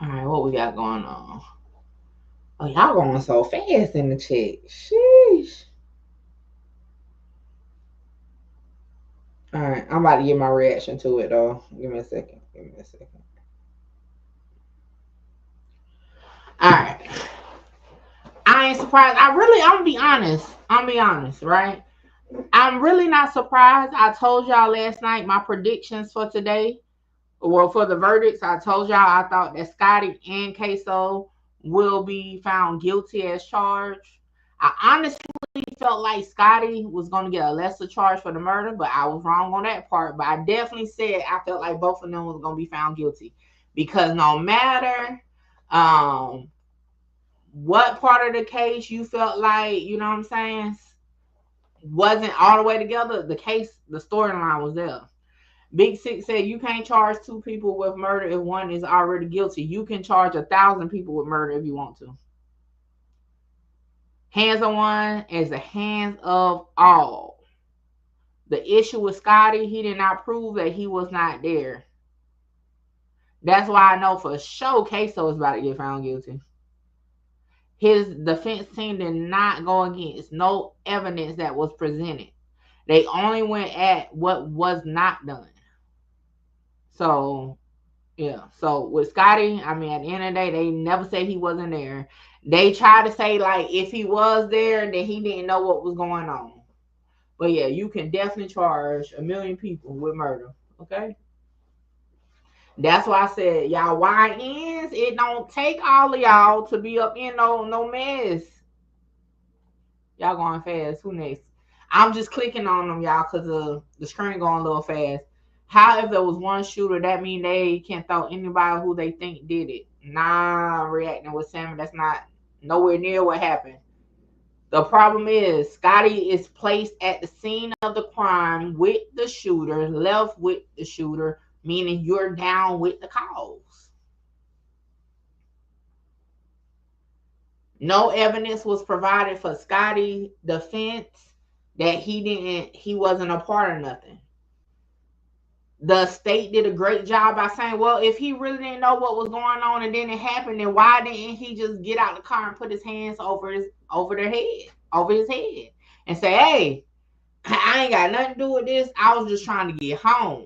All right, what we got going on? Oh, y'all going so fast in the chat. Sheesh. All right, I'm about to get my reaction to it, though. Give me a second. Give me a second. All right. I ain't surprised. I'm gonna be honest. I'm gonna be honest, right? I'm really not surprised. I told y'all last night my predictions for today. Well, for the verdicts, I told y'all I thought that Scotty and Ksoo will be found guilty as charged. I honestly felt like Scotty was going to get a lesser charge for the murder, but I was wrong on that part. But I definitely said I felt like both of them was going to be found guilty, because no matter what part of the case you felt like, you know what I'm saying, wasn't all the way together, the case, the storyline was there. Big Six said you can't charge two people with murder if one is already guilty. You can charge 1,000 people with murder if you want to. Hands of one is the hands of all. The issue with Scotty, he did not prove that he was not there. That's why I know for sure Ksoo is about to get found guilty. His defense team did not go against no evidence that was presented. They only went at what was not done. So, yeah. So with Scotty, I mean, at the end of the day, they never said he wasn't there. They tried to say, like, if he was there, then he didn't know what was going on. But yeah, you can definitely charge 1 million people with murder. Okay? That's why I said, y'all YNs, it don't take all of y'all to be up in no mess. Y'all going fast. Who next? I'm just clicking on them, y'all, because the screen going a little fast. How if there was one shooter, that mean they can throw anybody who they think did it? Nah, reacting with Sam, that's not nowhere near what happened. The problem is Scotty is placed at the scene of the crime with the shooter, left with the shooter, meaning you're down with the cause. No evidence was provided for Scotty's defense that he wasn't a part of nothing. The state did a great job by saying, well, if he really didn't know what was going on and then it happened, then why didn't he just get out the car and put his hands over his head and say, hey, I ain't got nothing to do with this. I was just trying to get home.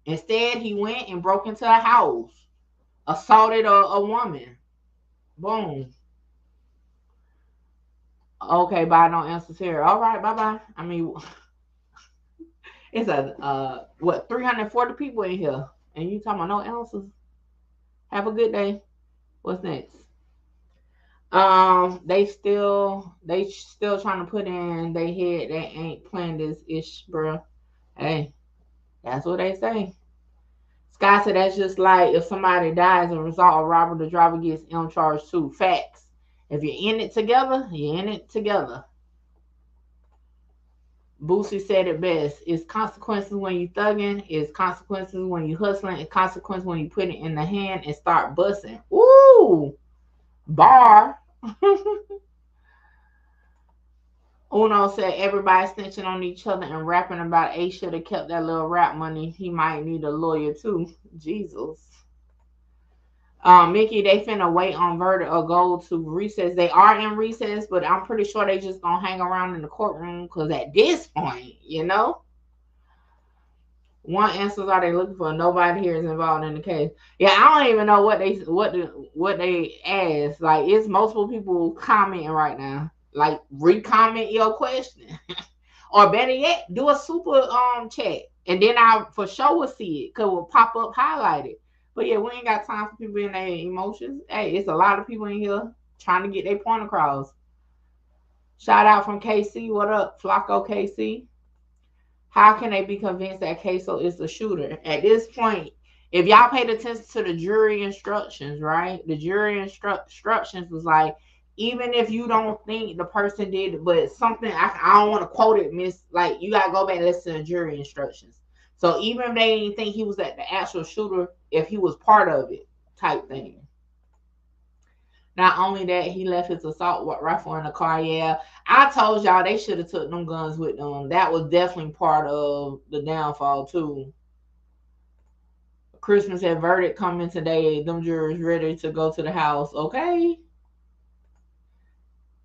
Instead, he went and broke into a house, assaulted a woman. Boom. Okay, bye. Don't answer here. All right, bye-bye. I mean, it's 340 people in here, and you talking about no answers? Have a good day. What's next? They still trying to put in their head they ain't playing this ish, bro. Hey, that's what they say. Scott said that's just like if somebody dies as a result of robbery, the driver gets charged too. Facts. If you're in it together, you're in it together. Boosie said it best. It's consequences when you thugging. It's consequences when you hustling. It's consequences when you put it in the hand and start busting. Ooh, bar. Uno said everybody snitching on each other and rapping about Ace should have kept that little rap money. He might need a lawyer too. Jesus. Mickey, they finna wait on verdict or go to recess. They are in recess, but I'm pretty sure they just gonna hang around in the courtroom because at this point, what answers are they looking for? Nobody here is involved in the case. Yeah, I don't even know what they asked. Like, it's multiple people commenting right now. Like, re-comment your question. Or better yet, do a super chat. And then I for sure will see it because it will pop up highlighted. But yeah, we ain't got time for people in their emotions. Hey, it's a lot of people in here trying to get their point across. Shout out from KC. What up, Flacco KC? How can they be convinced that Ksoo is the shooter? At this point, if y'all paid attention to the jury instructions, right? The jury instructions was like, even if you don't think the person did it, but something, I don't want to quote it, miss, like, you got to go back and listen to the jury instructions. So even if they didn't think he was the actual shooter, if he was part of it, type thing. Not only that, he left his assault rifle in the car. Yeah, I told y'all they should have took them guns with them. That was definitely part of the downfall too. Christmas had verdict coming today. Them jurors ready to go to the house. Okay.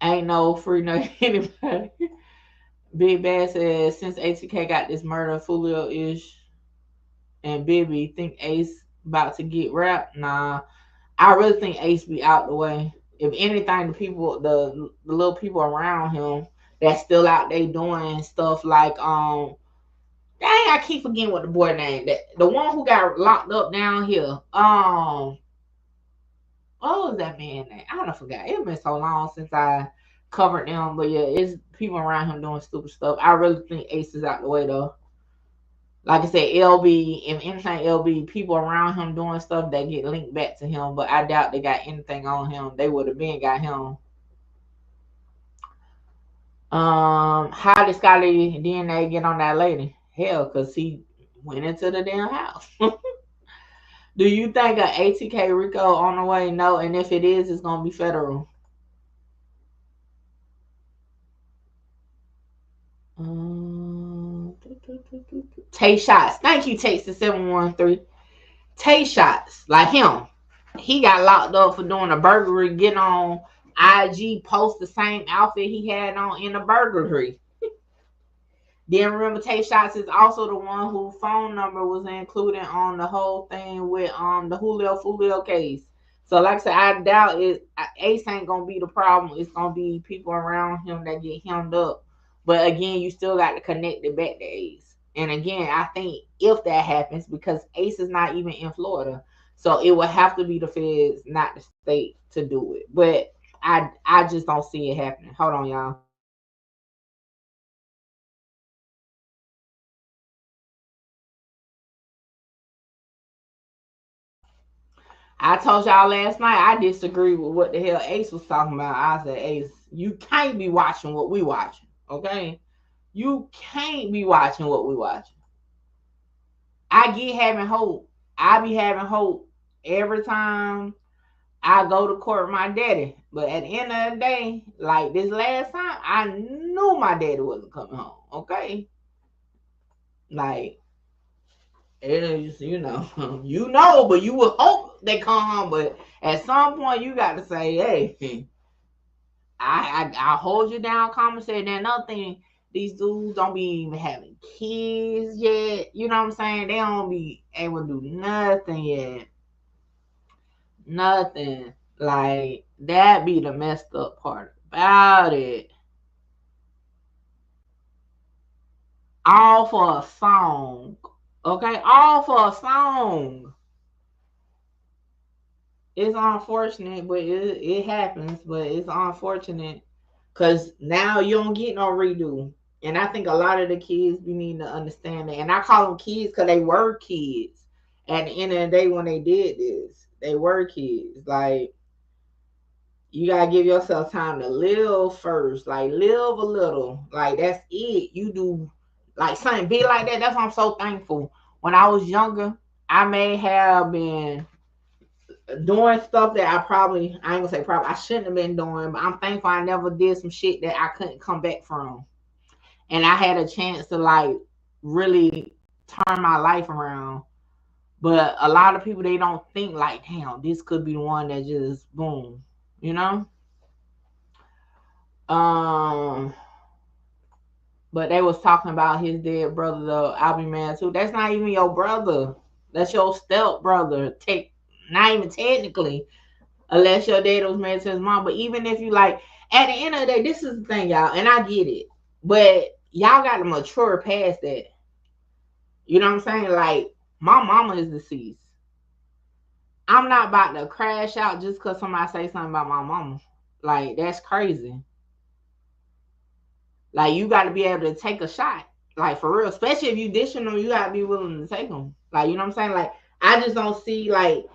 Ain't no free no anybody. Big Bad says since ATK got this murder Fulio-ish and Bibby think Ace about to get wrapped. Nah. I really think Ace be out the way. If anything, the little people around him that's still out there doing stuff like dang, I keep forgetting what the boy name. The one who got locked up down here. What was that man name? I don't forgot. It's been so long since I covered them, but yeah, it's people around him doing stupid stuff. I really think Ace is out the way though. Like I said, LB, if anything, LB, people around him doing stuff that get linked back to him, but I doubt they got anything on him. They would have been got him. How did Scotty DNA get on that lady? Hell, because he went into the damn house. Do you think an ATK Rico on the way? No, and if it is, it's going to be federal. Tay shots. Thank you, Takes the 713. Tay shots, like him. He got locked up for doing a burglary, getting on IG, post the same outfit he had on in the burglary. Then remember, Tay shots is also the one whose phone number was included on the whole thing with the Fulio case. So like I said, I doubt Ace ain't gonna be the problem. It's gonna be people around him that get hemmed up. But again, you still got to connect it back to Ace. And again, I think if that happens, because Ace is not even in Florida, so it would have to be the feds, not the state, to do it. But I just don't see it happening. Hold on, y'all. I told y'all last night I disagree with what the hell Ace was talking about. I said, Ace, you can't be watching what we watching, okay? You can't be watching what we watching. I get having hope. I be having hope every time I go to court with my daddy. But at the end of the day, like this last time, I knew my daddy wasn't coming home, okay? Like, it is, you know, but you would hope they come home. But at some point, you got to say, hey, I hold you down, conversation. And another thing, these dudes don't be even having kids yet. You know what I'm saying? They don't be able to do nothing yet. Nothing. Like, that be the messed up part about it. All for a song. Okay? All for a song. It's unfortunate, but it happens. But it's unfortunate because now you don't get no redo. And I think a lot of the kids be needing to understand that. And I call them kids because they were kids. At the end of the day, when they did this, they were kids. Like, you gotta give yourself time to live first. Like, live a little. Like, that's it. You do like something big like that. That's why I'm so thankful. When I was younger, I may have been doing stuff that I ain't gonna say probably, I shouldn't have been doing, but I'm thankful I never did some shit that I couldn't come back from. And I had a chance to like really turn my life around. But a lot of people, they don't think like, damn, this could be the one that just boom, you know? But they was talking about his dead brother, though. I'll be mad too. That's not even your brother. That's your step brother. Not even technically, unless your dad was married to his mom. But even if you like, at the end of the day, this is the thing, y'all, and I get it. But y'all got to mature past that. You know what I'm saying? Like, my mama is deceased. I'm not about to crash out just because somebody say something about my mama. Like, that's crazy. Like, you got to be able to take a shot. Like, for real. Especially if you dishing them, you got to be willing to take them. Like, you know what I'm saying? Like, I just don't see, like,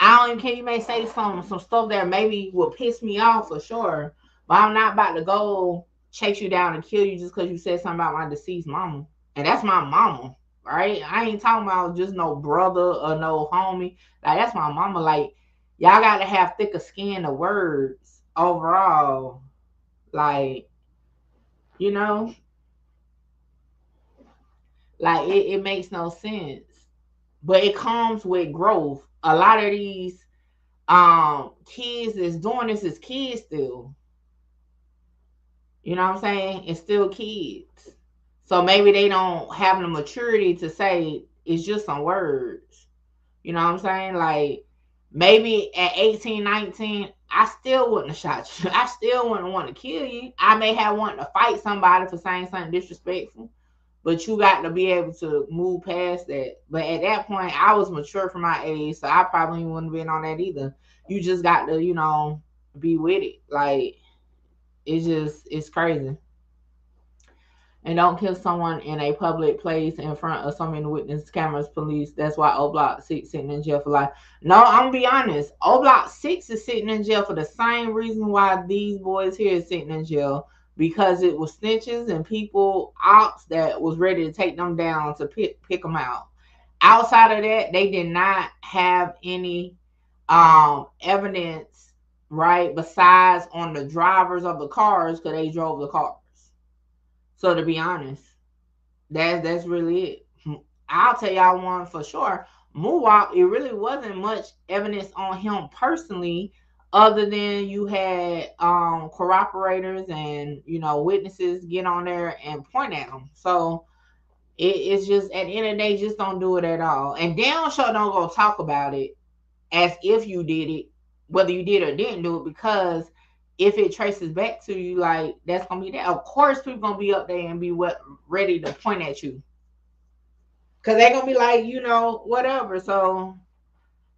I don't even care. You may say some stuff that maybe will piss me off for sure. But I'm not about to go chase you down and kill you just because you said something about my deceased mama. And that's my mama, right? I ain't talking about just no brother or no homie. Like, that's my mama. Like, y'all got to have thicker skin of words overall. Like, you know? Like, it makes no sense. But it comes with growth. A lot of these kids is doing this as kids still. You know what I'm saying? It's still kids. So maybe they don't have the maturity to say it's just some words. You know what I'm saying? Like, maybe at 18, 19, I still wouldn't have shot you. I still wouldn't want to kill you. I may have wanted to fight somebody for saying something disrespectful. But you got to be able to move past that. But at that point, I was mature for my age, so I probably wouldn't have been on that either. You just got to, you know, be with it. Like, it's crazy. And don't kill someone in a public place in front of so many witness cameras, police. That's why O Block 6 sitting in jail for life. No, I'm going to be honest. O Block 6 is sitting in jail for the same reason why these boys here is sitting in jail. Because it was snitches and people, ops that was ready to take them down to pick them out. Outside of that, they did not have any evidence, right, besides on the drivers of the cars because they drove the cars. So to be honest, that's really it. I'll tell y'all one for sure. Muwap, it really wasn't much evidence on him personally, other than you had corroborators and, you know, witnesses get on there and point at him. So it's just, at the end of the day, just don't do it at all. And damn sure don't go talk about it as if you did it, whether you did or didn't do it, because if it traces back to you, like, that's gonna be that. Of course, people gonna be up there and be ready to point at you, cause they're gonna be like, you know, whatever. So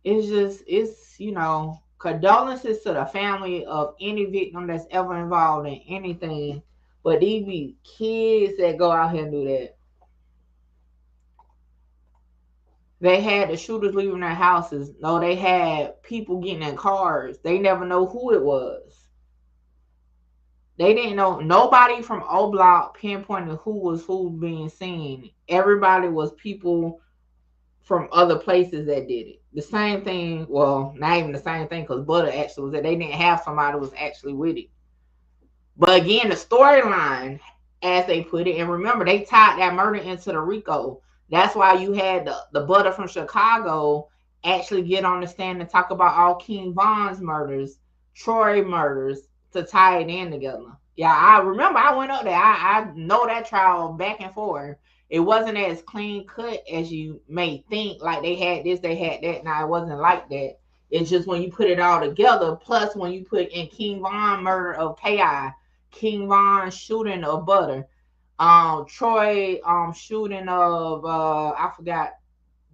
it's you know, condolences to the family of any victim that's ever involved in anything. But these be kids that go out here and do that. They had the shooters leaving their houses. No, they had people getting in cars. They never know who it was. They didn't know. Nobody from O Block pinpointed who was who being seen. Everybody was people from other places that did it. The same thing, well, not even the same thing, because Butter actually was that they didn't have somebody who was actually with it. But again, the storyline, as they put it, and remember, they tied that murder into the RICO. That's why you had the Butter from Chicago actually get on the stand and talk about all King Von's murders, Troy murders, to tie it in together. Yeah, I remember I went up there. I know that trial back and forth. It wasn't as clean cut as you may think, like they had this, they had that. Now, it wasn't like that. It's just when you put it all together, plus when you put in King Von murder of KI, King Von shooting of Butter, Troy shooting of I forgot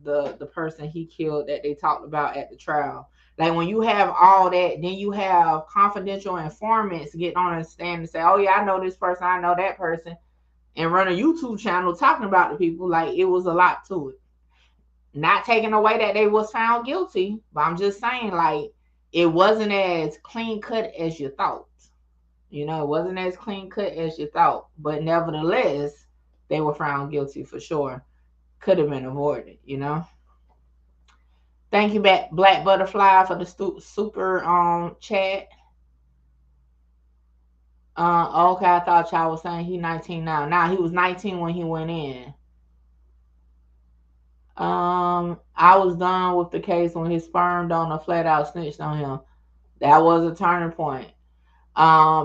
the person he killed that they talked about at the trial. Like when you have all that, then you have confidential informants get on a stand and say, "Oh yeah, I know this person, I know that person," and run a YouTube channel talking about the people. Like it was a lot to it. Not taking away that they was found guilty, but I'm just saying like it wasn't as clean cut as you thought. You know, it wasn't as clean cut as you thought, but nevertheless, they were found guilty for sure. Could have been avoided, you know. Thank you, Black Butterfly, for the super chat. Okay, I thought y'all was saying he 19 now. Nah, he was 19 when he went in. I was done with the case when his sperm donor flat out snitched on him. That was a turning point.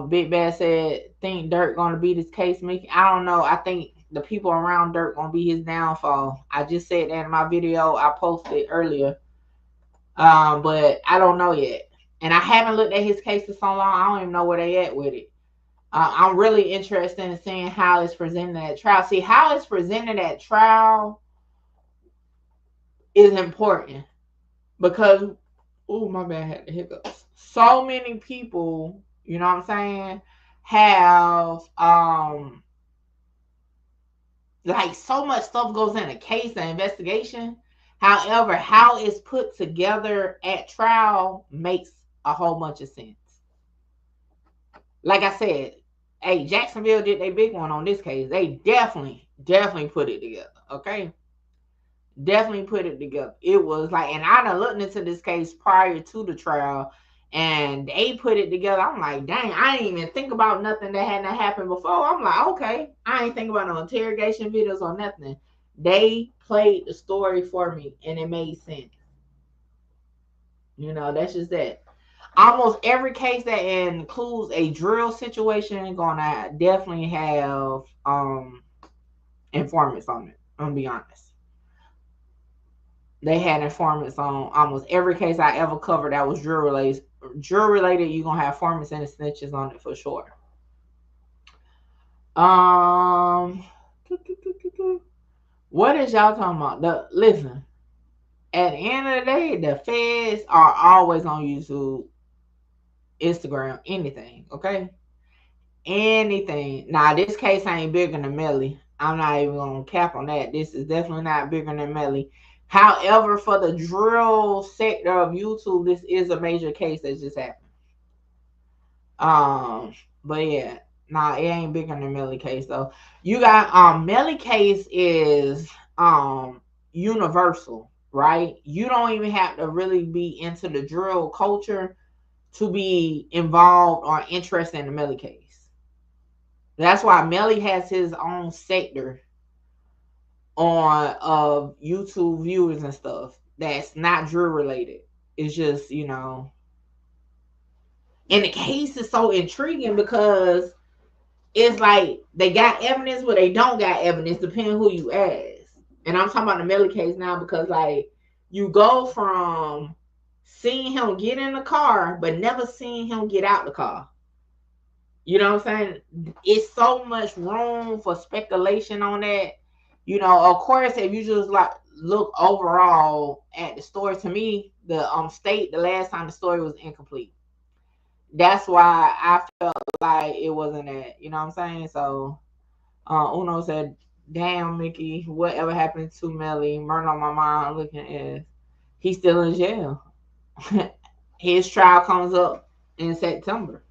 Big Bad said, think Dirk gonna beat his case, Mickey? I don't know. I think the people around Dirk gonna be his downfall. I just said that in my video I posted earlier. But I don't know yet. And I haven't looked at his case for so long, I don't even know where they at with it. I'm really interested in seeing how it's presented at trial. See, how it's presented at trial is important because, oh, my bad, I had the hiccups. So many people, you know what I'm saying, have like so much stuff goes in a case and investigation. However, how it's put together at trial makes a whole bunch of sense. Like I said, hey, Jacksonville did their big one on this case. They definitely put it together. Okay. Definitely put it together. It was like, and I done looked into this case prior to the trial, and they put it together. I'm like, dang, I didn't even think about nothing that hadn't happened before. I'm like, okay, I ain't think about no interrogation videos or nothing. They played the story for me, and it made sense. You know, that's just that. Almost every case that includes a drill situation gonna definitely have informants on it. I'm gonna be honest. They had informants on almost every case I ever covered that was drill related. Drill related, you're gonna have informants and snitches on it for sure. What is y'all talking about? Listen, at the end of the day, the feds are always on YouTube, Instagram, anything, okay? Anything. Now, this case ain't bigger than Melly. I'm not even gonna cap on that. This is definitely not bigger than Melly. However, for the drill sector of YouTube, this is a major case that just happened. But yeah, nah, it ain't bigger than Melly case though. You got Melly case is universal, right? You don't even have to really be into the drill culture to be involved or interested in the Melly case. That's why Melly has his own sector on YouTube viewers and stuff that's not drill related. It's just, you know, and the case is so intriguing because it's like they got evidence, but they don't got evidence, depending who you ask. And I'm talking about the Melly case now because, like, you go from seeing him get in the car, but never seeing him get out the car. You know what I'm saying? It's so much room for speculation on that. You know, of course, if you just like look overall at the story, to me, the state the last time the story was incomplete. That's why I felt like it wasn't that. You know what I'm saying? So, Uno said Damn, Mickey, whatever happened to Melly? Murder on my mind. Looking at, he's still in jail. His trial comes up in September,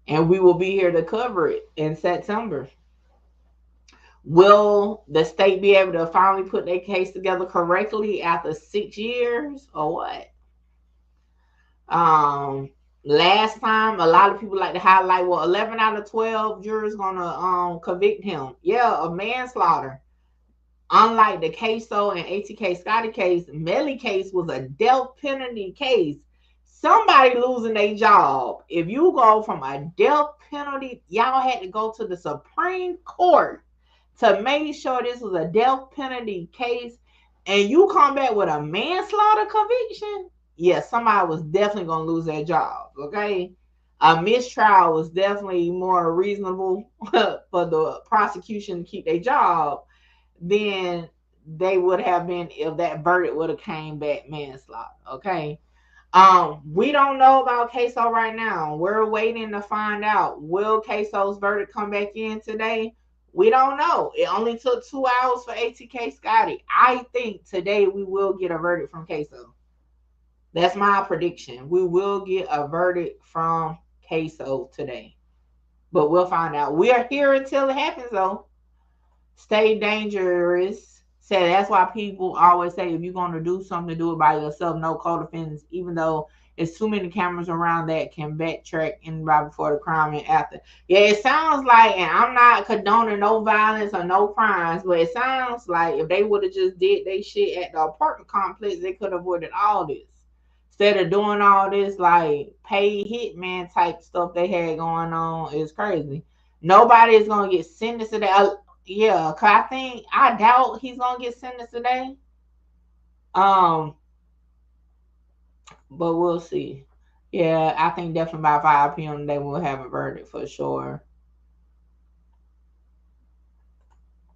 and we will be here to cover it in September. Will the state be able to finally put their case together correctly after 6 years, or what? Last time, a lot of people like to highlight, well, 11 out of 12 jurors gonna convict him. Yeah, of manslaughter. Unlike the Ksoo and ATK Scotty case, Melly case was a death penalty case. Somebody losing their job. If you go from a death penalty, y'all had to go to the Supreme Court to make sure this was a death penalty case, and you come back with a manslaughter conviction. Yeah, somebody was definitely gonna lose their job. Okay, a mistrial was definitely more reasonable for the prosecution to keep their job than they would have been if that verdict would have came back manslaughter. Okay. We don't know about Ksoo right now. We're waiting to find out. Will Ksoo's verdict come back in today? We don't know. It only took 2 hours for ATK Scotty. I think today we will get a verdict from Ksoo. That's my prediction. We will get a verdict from Ksoo today. But we'll find out. We are here until it happens, though. Stay dangerous. Say that's why people always say if you're going to do something, do it by yourself. No co-defendants, even though it's too many cameras around that can backtrack in right before the crime and after. Yeah, it sounds like, and I'm not condoning no violence or no crimes, but it sounds like if they would have just did they shit at the apartment complex, they could have avoided all this. Instead of doing all this like paid hitman type stuff they had going on, is crazy. Nobody is gonna get sentenced today. Yeah, cause I doubt he's gonna get sentenced today. But we'll see. Yeah, I think definitely by 5 p.m. they will have a verdict for sure.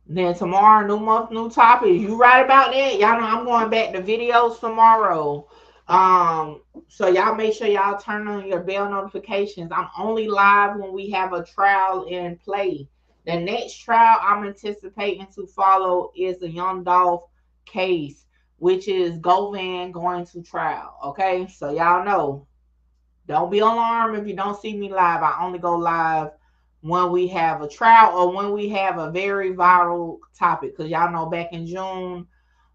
Then tomorrow, new month, new topics. You right about that? Y'all know I'm going back to videos tomorrow. So y'all make sure y'all turn on your bell notifications. I'm only live when we have a trial in play. The next trial I'm anticipating to follow is the Young Dolph case, which is Govan going to trial. Okay, so y'all know. Don't be alarmed if you don't see me live. I only go live when we have a trial or when we have a very viral topic. Because y'all know back in June,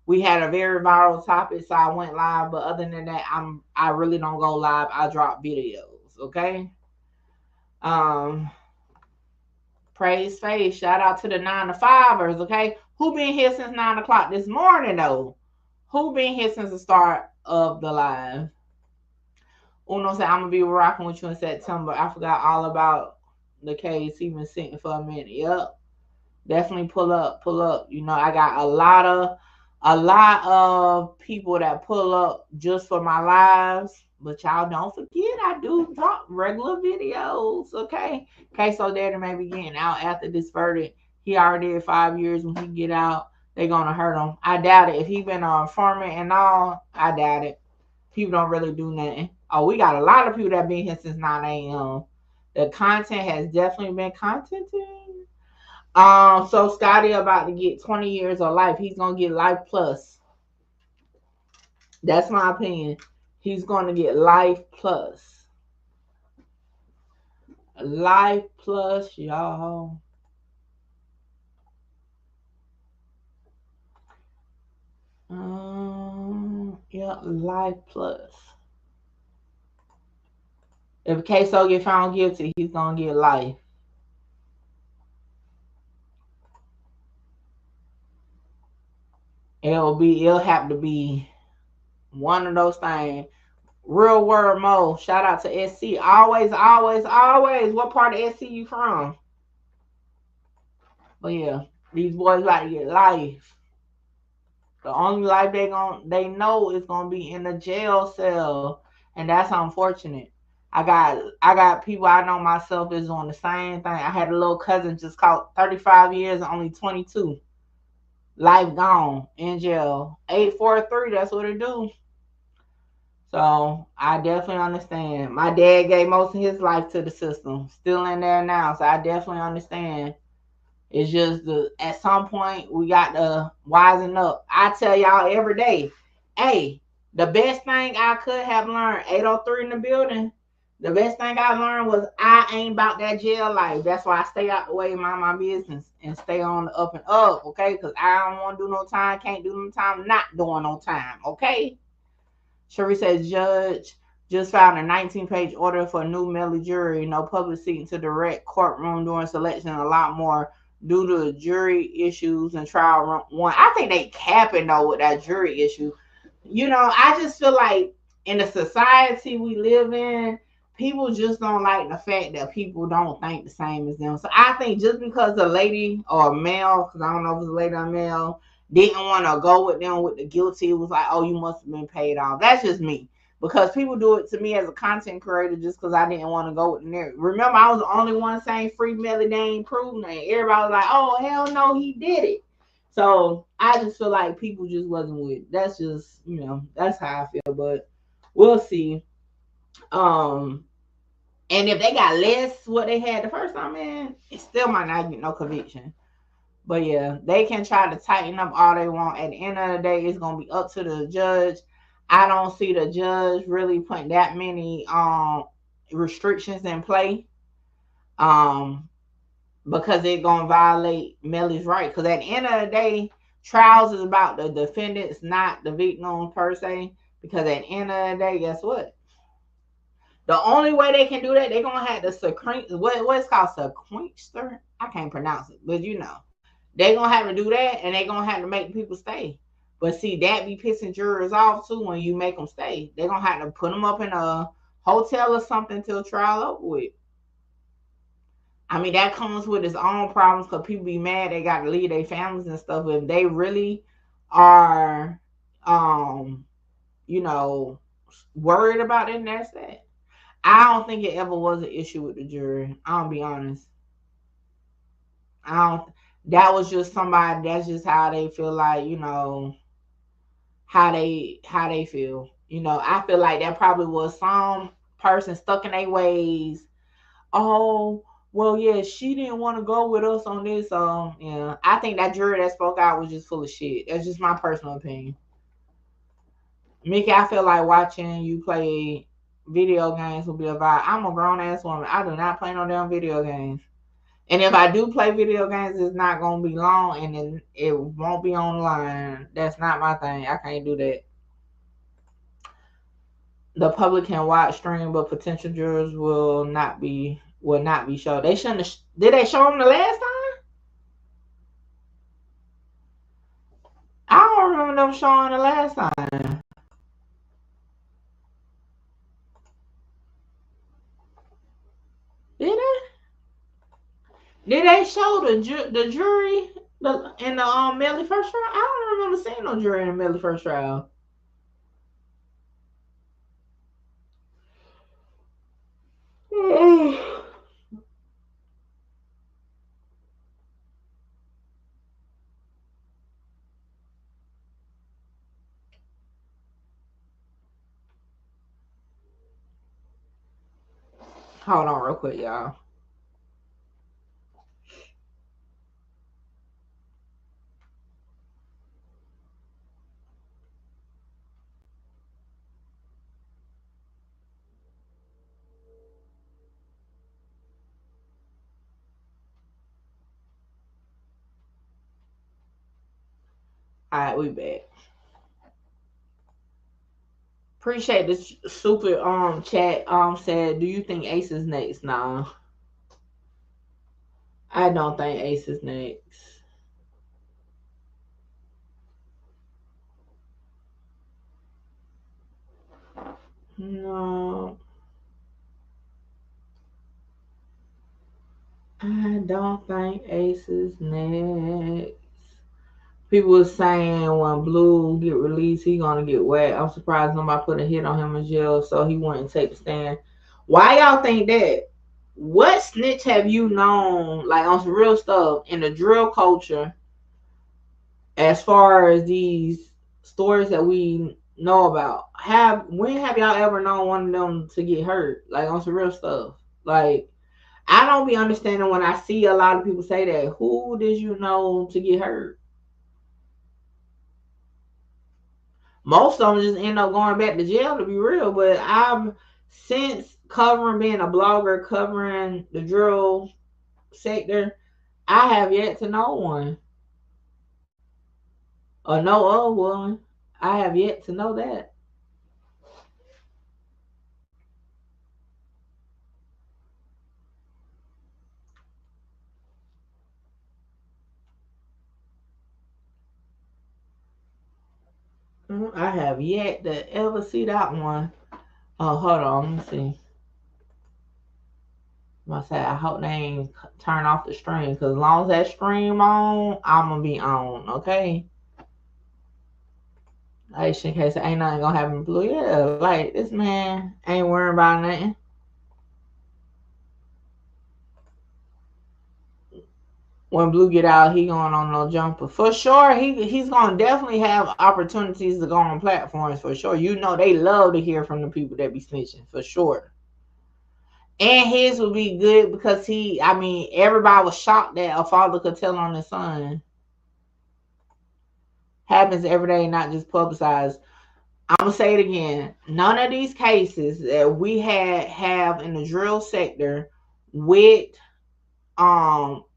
we had a very viral topic, so I went live. But other than that, I really don't go live. I drop videos, okay? Praise faith. Shout out to the 9 to 5ers, okay? Who been here since 9 o'clock this morning, though? Who been here since the start of the live? Uno said, I'm going to be rocking with you in September. I forgot all about the case. He been sitting for a minute. Yep. Definitely pull up. You know, I got a lot of people that pull up just for my lives. But y'all don't forget, I do drop regular videos, okay? Ksoo there to maybe getting out after this verdict. He already did 5 years. When he get out, they're going to hurt him. I doubt it. If he been on informant and all, I doubt it. People don't really do nothing. Oh, we got a lot of people that been here since 9 a.m. The content has definitely been contenting. So Scotty about to get 20 years of life. He's going to get life plus. That's my opinion. He's going to get life plus. Life plus, y'all. Yeah, life plus. If Ksoo get found guilty, he's going to get life. It'll have to be one of those things. Real word Mo. Shout out to SC. Always. What part of SC you from? But yeah, these boys like to get life. The only life they know is gonna be in a jail cell, and that's unfortunate. I got people I know myself is doing the same thing. I had a little cousin just caught 35 years and only 22. Life gone in jail. 843. That's what it do. So I definitely understand. My dad gave most of his life to the system. Still in there now, so I definitely understand. It's just at some point we got to wisen up. I tell y'all every day, hey, the best thing I could have learned, 803 in the building, the best thing I learned was I ain't about that jail life. That's why I stay out the way, mind my business, and stay on the up and up, okay? Because I don't want to do no time, can't do no time, not doing no time, okay? Sherry says, Judge just filed a 19-page order for a new Melly jury. No public seating to direct courtroom during selection, a lot more due to jury issues and trial run one. I think they capping though with that jury issue. You know, I just feel like in the society we live in, people just don't like the fact that people don't think the same as them. So I think just because a lady or a male, because I don't know if it's a lady or male, didn't want to go with them with the guilty, it was like, oh, you must have been paid off. That's just me. Because people do it to me as a content creator just because I didn't want to go with the narrative. Remember, I was the only one saying free Melly, they ain't proven it. Everybody was like, oh, hell no, he did it. So I just feel like people just wasn't with it. That's just, you know, that's how I feel. But we'll see. And if they got less what they had the first time, man, it still might not get no conviction. But yeah, they can try to tighten up all they want. At the end of the day, it's gonna be up to the judge. I don't see the judge really putting that many restrictions in play. Because it's gonna violate Melly's right. Because at the end of the day, trials is about the defendants, not the victim per se. Because at the end of the day, guess what? The only way they can do that, they're gonna have to what's called sequester. I can't pronounce it, but you know, they're gonna have to do that, and they're gonna have to make people stay. But see, that be pissing jurors off too when you make them stay. They're gonna have to put them up in a hotel or something till trial over with. I mean, that comes with its own problems because people be mad they got to leave their families and stuff. If they really are, you know, worried about it, and that's that. I don't think it ever was an issue with the jury. I'll be honest. That was just somebody, that's just how they feel like, you know, how they feel. You know, I feel like that probably was some person stuck in their ways. Oh, well, yeah, she didn't want to go with us on this. Yeah, I think that jury that spoke out was just full of shit. That's just my personal opinion. Mickey, I feel like watching you play video games will be a vibe. I'm a grown ass woman. I do not play no damn video games. And if I do play video games, it's not gonna be long, and then it won't be online. That's not my thing. I can't do that. The public can watch stream, but potential jurors will not be shown. They shouldn't have, did they show them the last time? I don't remember them showing the last time. Did they? Did they show the jury in the Melly first trial? I don't remember seeing no jury in the Melly first trial. Hold on real quick, y'all. All right, we back. Appreciate this super chat. Said, do you think Ace is next? Nah, I don't think Ace is next. No, I don't think Ace is next. People were saying when Blue get released, he gonna get wet. I'm surprised nobody put a hit on him in jail, so he wouldn't take the stand. Why y'all think that? What snitch have you known, like on some real stuff in the drill culture, as far as these stories that we know about? When have y'all ever known one of them to get hurt, like on some real stuff? Like, I don't be understanding when I see a lot of people say that. Who did you know to get hurt? Most of them just end up going back to jail, to be real. But I've, since covering, being a blogger, covering the drill sector, I have yet to know one. Or know of one. I have yet to know that. I have yet to ever see that one. Oh, hold on, let me see. I say, I hope they ain't turn off the stream, because as long as that stream on, I'm gonna be on, okay? Like, in case ain't nothing gonna happen, Blue. Yeah, like, this man ain't worrying about nothing. When Blue get out, he going on no jumper. For sure, he's gonna definitely have opportunities to go on platforms, for sure. You know they love to hear from the people that be snitching, for sure. And his would be good because everybody was shocked that a father could tell on his son. Happens every day, not just publicized. I'm gonna say it again. None of these cases that we have in the drill sector with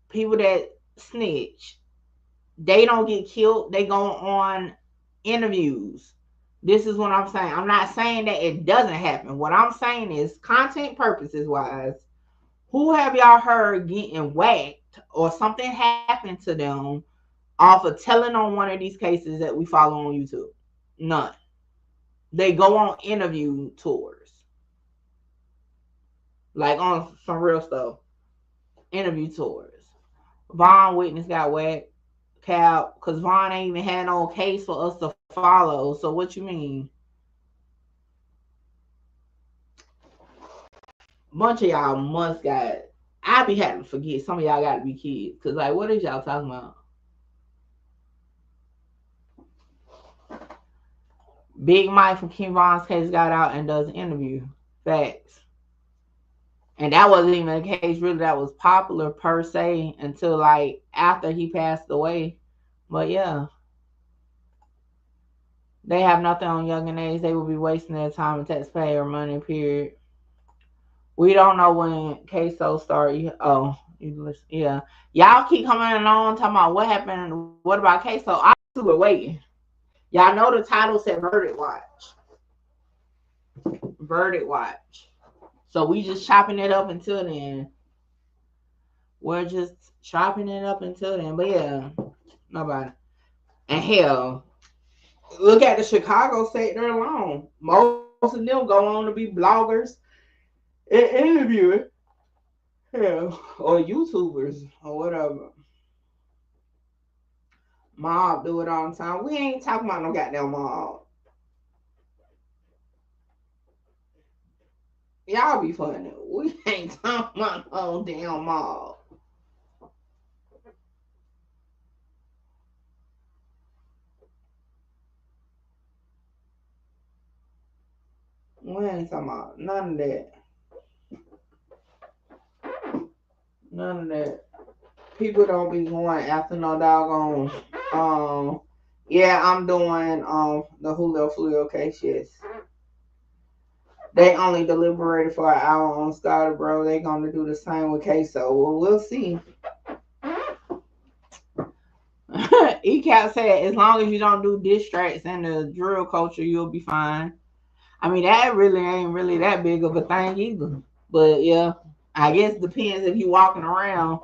people that snitch, they don't get killed. They go on interviews. This is what I'm saying. I'm not saying that it doesn't happen. What I'm saying is, content purposes wise, who have y'all heard getting whacked or something happened to them off of telling on one of these cases that we follow on YouTube? None. They go on interview tours. Like on some real stuff. Interview tours. Vaughn witness got whacked. Cal, because Vaughn ain't even had no case for us to follow. So what you mean? Bunch of y'all must got. I be having to forget. Some of y'all got to be kids. Because, like, what is y'all talking about? Big Mike from King Von's case got out and does an interview. Facts. And that wasn't even a case really that was popular per se until like after he passed away. But yeah. They have nothing on young and age. They will be wasting their time and taxpayer money, period. We don't know when Ksoo started. Oh, yeah. Y'all keep coming along talking about what happened. What about Ksoo? I was waiting. Y'all know the title said Verdict Watch. Verdict Watch. So we just chopping it up until then. We're just chopping it up until then. But yeah, nobody. And hell, look at the Chicago sector alone. Most of them go on to be bloggers and interviewers. Hell, or YouTubers or whatever. Mob do it all the time. We ain't talking about no goddamn mob. Y'all be funny. We ain't talking about no damn mob. We ain't talking about none of that. None of that. People don't be going after no doggone. Yeah, I'm doing the Julio Fluio case. Yes. They only deliberated for an hour on Scotty, bro. They gonna do the same with Ksoo. Well, we'll see. ECAP said, as long as you don't do diss tracks in the drill culture, you'll be fine. I mean, that really ain't really that big of a thing either. But yeah, I guess it depends if you walking around.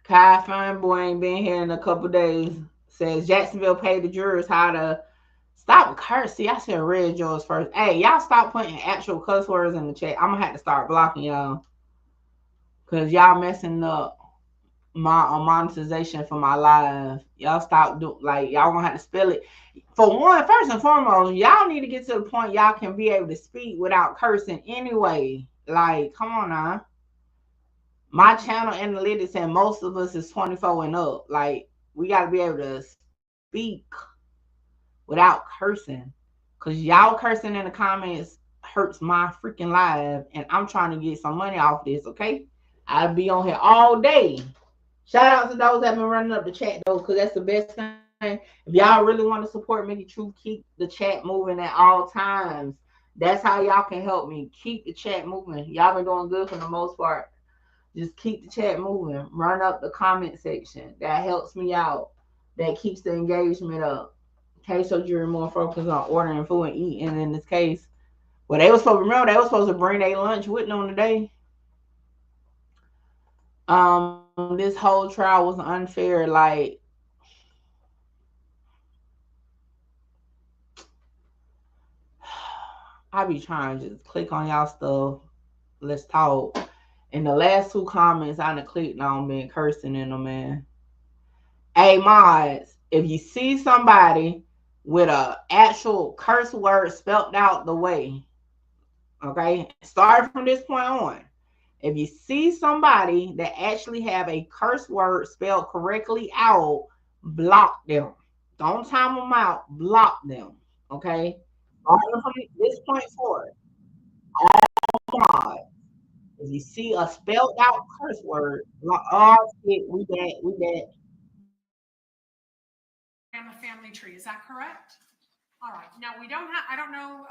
Kai Feinboy ain't been here in a couple days. Says Jacksonville paid the jurors how to stop cursing. I should read yours first. Hey, y'all stop putting actual cuss words in the chat. I'm gonna have to start blocking y'all. Cause y'all messing up my monetization for my live. Y'all stop y'all gonna have to spell it. For one, first and foremost, y'all need to get to the point y'all can be able to speak without cursing anyway. Like, come on now. My channel analytics and most of us is 24 and up. Like, we gotta be able to speak without cursing. Because y'all cursing in the comments hurts my freaking life. And I'm trying to get some money off this, okay? I'll be on here all day. Shout out to those that have been running up the chat, though, because that's the best thing. If y'all really want to support Mickey Truth, keep the chat moving at all times. That's how y'all can help me. Keep the chat moving. Y'all been doing good for the most part. Just keep the chat moving. Run up the comment section. That helps me out. That keeps the engagement up. Ksoo jury more focused on ordering food and eating in this case. Well, they were supposed to bring their lunch with them today. This whole trial was unfair. Like, I be trying to just click on y'all stuff. Let's talk. In the last 2 comments, I done clicked on been cursing in them, man. Hey, mods, if you see somebody with a actual curse word spelled out the way, okay, start from this point on. If you see somebody that actually have a curse word spelled correctly out, block them. Don't time them out. Block them. Okay? Starting from this point forward, all mods, if you see a spelled out curse word, block. Oh shit, we bad. A family tree, is that correct? All right, now we don't have, I don't know,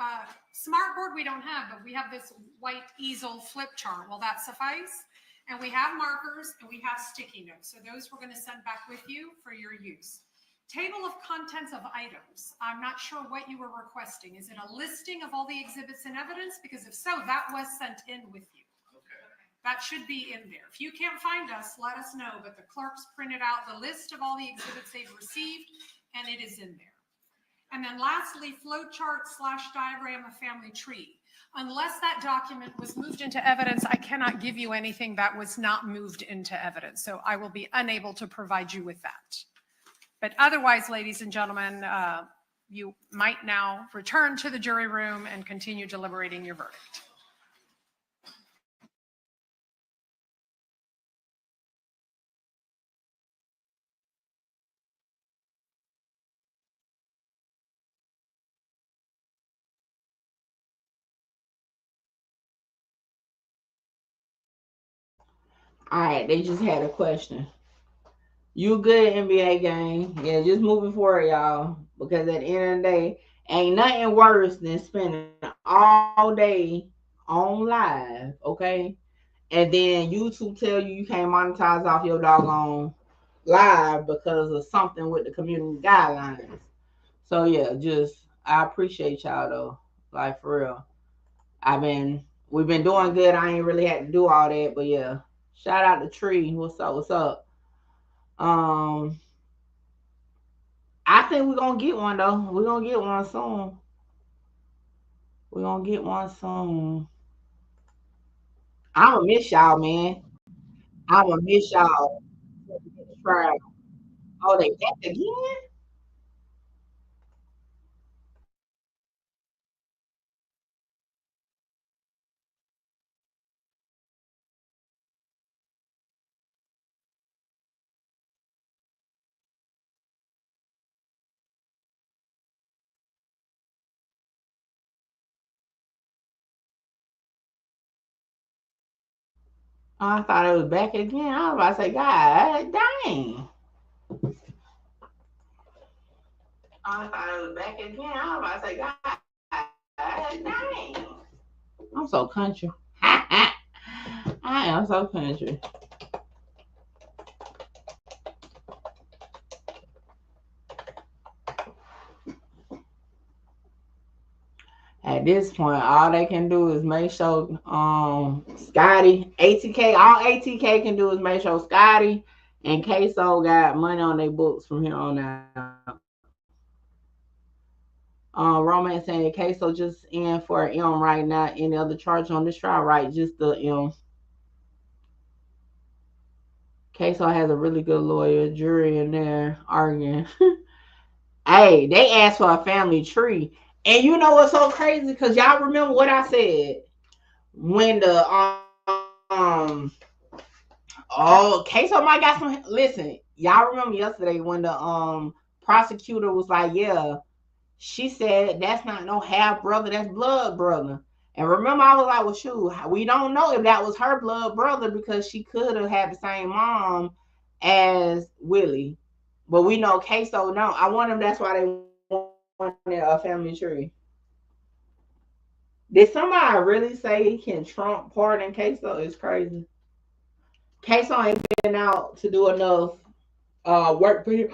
smartboard we don't have, but we have this white easel flip chart. Will that suffice? And we have markers and we have sticky notes. So those we're going to send back with you for your use. Table of contents of items. I'm not sure what you were requesting. Is it a listing of all the exhibits and evidence? Because if so, that was sent in with you. Okay. That should be in there. If you can't find us, let us know. But the clerks printed out the list of all the exhibits they've received, and it is in there. And then lastly, flowchart/diagram of family tree. Unless that document was moved into evidence, I cannot give you anything that was not moved into evidence. So I will be unable to provide you with that. But otherwise, ladies and gentlemen, you might now return to the jury room and continue deliberating your verdict. All right, they just had a question. You good, NBA gang? Yeah, just moving forward, y'all. Because at the end of the day, ain't nothing worse than spending all day on live, okay? And then YouTube tell you can't monetize off your doggone live because of something with the community guidelines. So yeah, I appreciate y'all though. Like for real. We've been doing good. I ain't really had to do all that, but yeah. Shout out to Tree. What's up? I think we're gonna get one though. We're gonna get one soon. I'ma miss y'all, man. I'ma miss y'all. Oh, they back again? Oh, I thought it was back again. I was about to say, God dang. I thought it was back again. I was about to say, God dang. I'm so country. I am so country. At this point, all they can do is make sure Scotty, ATK, all ATK can do is make sure Scotty and Ksoo got money on their books from here on out. Roman saying Ksoo just in for an M right now. Any other charge on this trial, right? Just the M. Ksoo has a really good lawyer, jury in there arguing. Hey, they asked for a family tree. And you know what's so crazy? Because y'all remember what I said when the Ksoo might got some. Listen, y'all remember yesterday when the prosecutor was like, yeah, She said, that's not no half brother, that's blood brother. And remember, I was like, well, shoot, we don't know if that was her blood brother because she could have had the same mom as Willie. But we know Ksoo no. I wonder if that's why they wanted a family tree. Did somebody really say can Trump pardon Ksoo? It's crazy. Ksoo ain't been out to do enough work for him.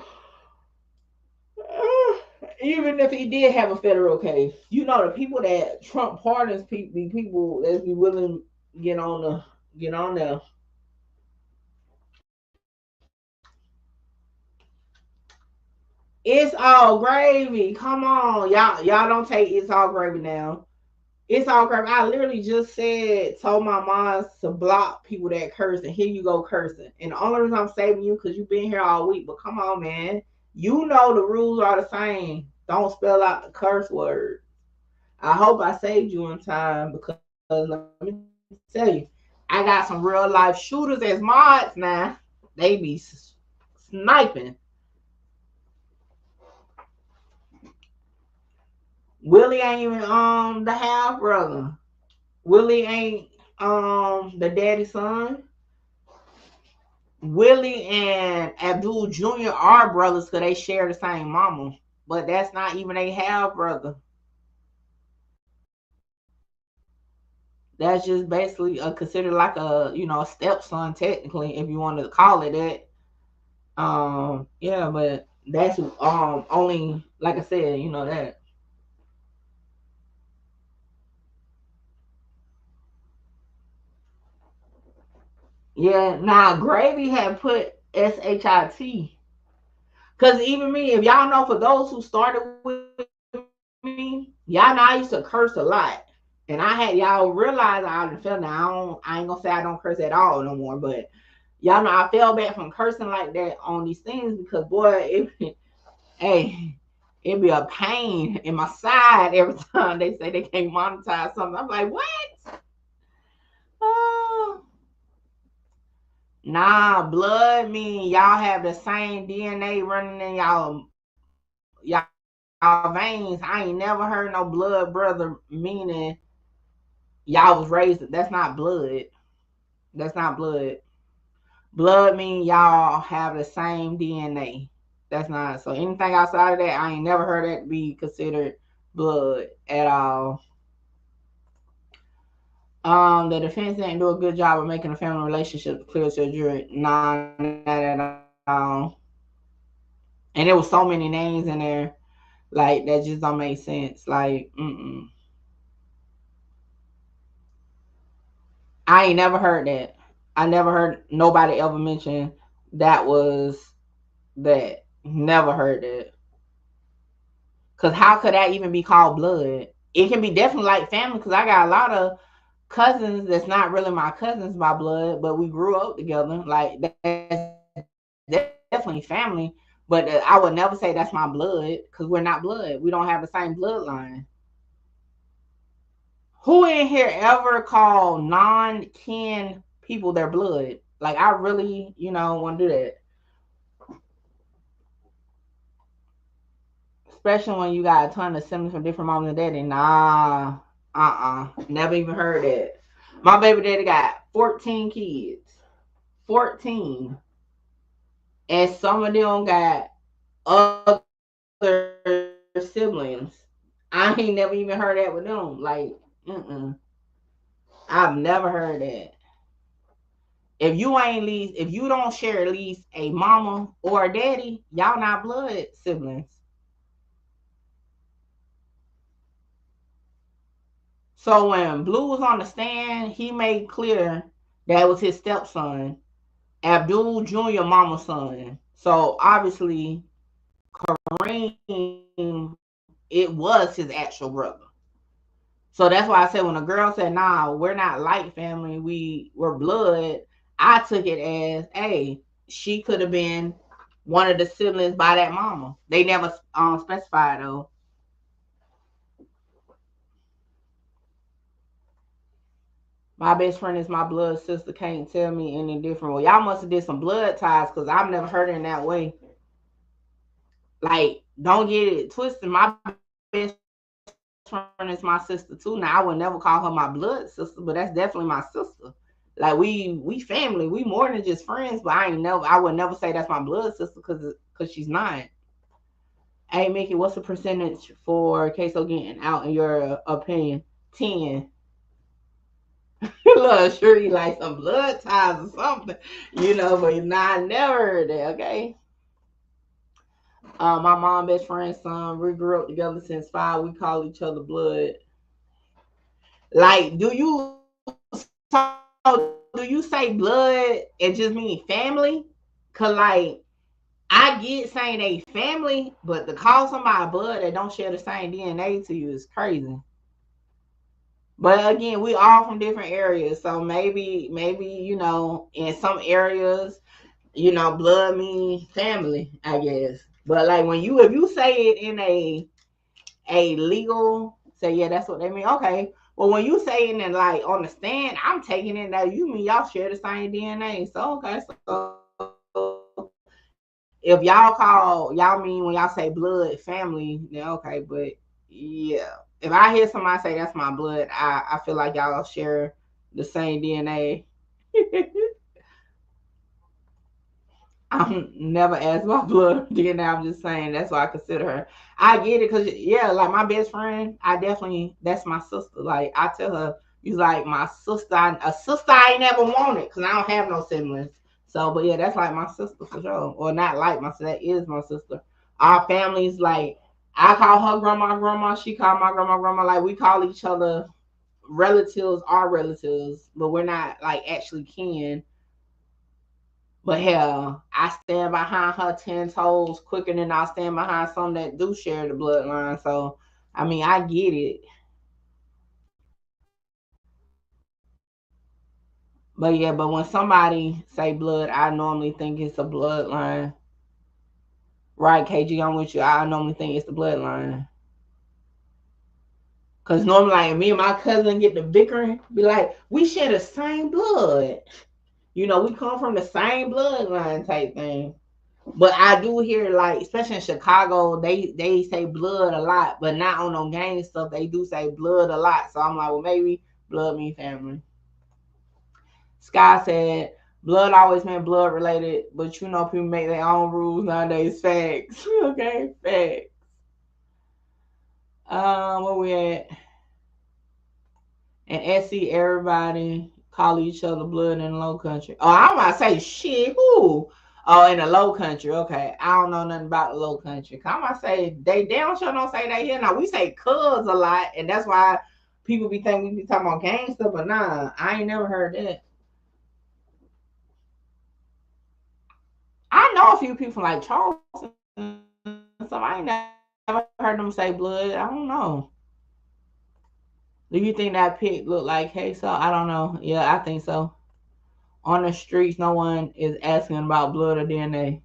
Even if he did have a federal case, you know, the people that Trump pardons, people that be willing to get on there. It's all gravy. Come on, y'all don't take it's all gravy now. It's all gravy. I literally just told my mom to block people that curse, and here you go cursing. And the only reason I'm saving you because you've been here all week. But come on, man, you know the rules are the same. Don't spell out the curse word. I hope I saved you in time because let me tell you, I got some real life shooters as mods now. They be sniping. Willie ain't even the half brother. Willie ain't the daddy son. Willie and Abdul Jr. are brothers because they share the same mama, but that's not even a half brother. That's just basically considered like a a stepson technically, if you wanted to call it that. Yeah, but that's only like I said, that. Yeah, now Gravy had put SHIT. Cause even me, if y'all know, for those who started with me, y'all know I used to curse a lot. And I had y'all realize I felt now I ain't gonna say I don't curse at all no more, but y'all know I fell back from cursing like that on these things because boy, it'd be a pain in my side every time they say they can't monetize something. I'm like, what? Nah, blood mean y'all have the same DNA running in y'all veins. I ain't never heard no blood brother meaning y'all was raised. That's not blood. That's not blood. Blood mean y'all have the same DNA. That's not so. Anything outside of that, I ain't never heard that be considered blood at all. The defense didn't do a good job of making a family relationship clear to the jury. Nah, not at all. And there was so many names in there, like that just don't make sense. Like, I ain't never heard that. I never heard nobody ever mention that was that. Never heard that. Cause how could that even be called blood? It can be definitely like family. Cause I got a lot of cousins that's not really my cousins by blood, but we grew up together. Like that's definitely family. But I would never say that's my blood because we're not blood. We don't have the same bloodline. Who in here ever called non-kin people their blood? Like I really, want to do that. Especially when you got a ton of siblings from different moms and daddy. Nah, never even heard that. My baby daddy got 14 kids. 14. And some of them got other siblings. I ain't never even heard that with them. Like, I've never heard that. If you don't share at least a mama or a daddy, y'all not blood siblings. So when Blue was on the stand, he made clear that was his stepson, Abdul Jr. mama's son. So obviously, Kareem, it was his actual brother. So that's why I said when a girl said, nah, we're not like family, we're blood, I took it as, hey, she could have been one of the siblings by that mama. They never specified though. My best friend is my blood sister. Can't tell me any different. Well, y'all must have did some blood ties because I've never heard it in that way. Like, don't get it twisted. My best friend is my sister too. Now I would never call her my blood sister, but that's definitely my sister. Like we family, we more than just friends. But I would never say that's my blood sister because she's not. Hey Mickey, what's the percentage for Ksoo getting out in your opinion? 10. Look, sure you like some blood ties or something, but I never heard that. Okay. My mom best friend's son. We grew up together since 5. We call each other blood. Like, do you say blood and just mean family? Cause like I get saying they family, but to call somebody blood that don't share the same DNA to you is crazy. But again, we all from different areas, so maybe in some areas, blood means family, I guess. But like if you say it in a legal, say yeah, that's what they mean. Okay. Well, when you say it in like on the stand, I'm taking it that you mean y'all share the same DNA. So okay, so if y'all mean when y'all say blood family, then okay. But yeah, if I hear somebody say that's my blood, I feel like y'all share the same DNA. I'm never asked about blood DNA. I'm just saying that's why I consider her. I get it because yeah, like my best friend, that's my sister. Like I tell her, you like my sister, a sister I ain't never wanted because I don't have no siblings. So, but yeah, that's like my sister for sure. Or not like my sister, that is my sister. Our families, like I call her grandma, she call my grandma. Like we call each other relatives, our relatives, but we're not like actually kin. But hell, I stand behind her 10 toes quicker than I stand behind some that do share the bloodline. So, I mean, I get it. But yeah, but when somebody say blood, I normally think it's a bloodline. Right, KG, I'm with you. I normally think it's the bloodline. Because normally, like, me and my cousin get the bickering, be like, we share the same blood. We come from the same bloodline type thing. But I do hear, like, especially in Chicago, they say blood a lot, but not on no gang stuff. They do say blood a lot. So I'm like, well, maybe blood mean family. Sky said, blood always meant blood related, but people make their own rules nowadays. Facts. Okay, facts. Where we at? And SC, everybody call each other blood in the low country. Oh, I'm about to say shit. Who? Oh, in the low country. Okay. I don't know nothing about the low country. I'm about to say they damn sure don't say that here. Now we say cuz a lot, and that's why people be thinking we be talking about gang stuff, but nah, I ain't never heard that. I know a few people like Charleston, so I ain't never heard them say blood. I don't know. Do you think that pig looked like Ksoo? I don't know. Yeah, I think so. On the streets, no one is asking about blood or DNA.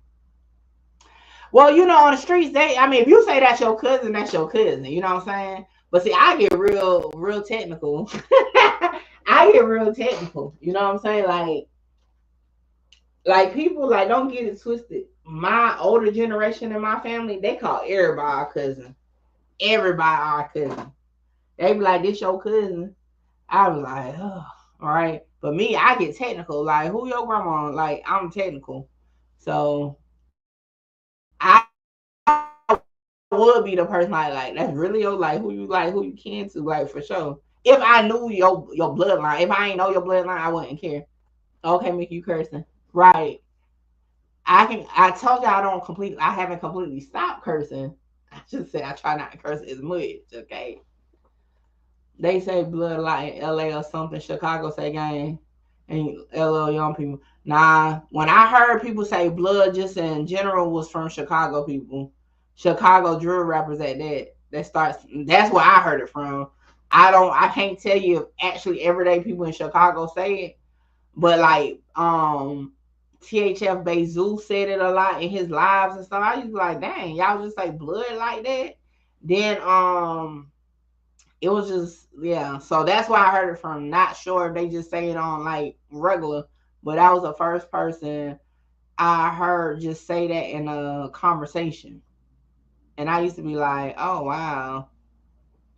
Well, on the streets, if you say that's your cousin, that's your cousin. You know what I'm saying? But see, I get real technical. I get real technical. You know what I'm saying? Like people, like, don't get it twisted. My older generation in my family, they call everybody our cousin. Everybody our cousin. They be like, this your cousin. I was like, oh, all right. But me, I get technical. Like, who your grandma? Like, I'm technical. So I would be the person like that's really your who you can to, like, for sure. If I knew your bloodline, if I ain't know your bloodline, I wouldn't care. Okay, Mickey, you cursing. Right. I told you I haven't completely stopped cursing. I just said I try not to curse as much, okay? They say blood like in LA or something. Chicago say gang. And LA young people. Nah, when I heard people say blood just in general was from Chicago people. Chicago drill rappers at that. That's where I heard it from. I can't tell you if actually everyday people in Chicago say it. But like THF Bezoo said it a lot in his lives and stuff. I used to be like, dang, y'all just say blood like that. Then it was just, yeah. So that's why I heard it from. Not sure if they just say it on like regular, but that was the first person I heard just say that in a conversation. And I used to be like, oh wow.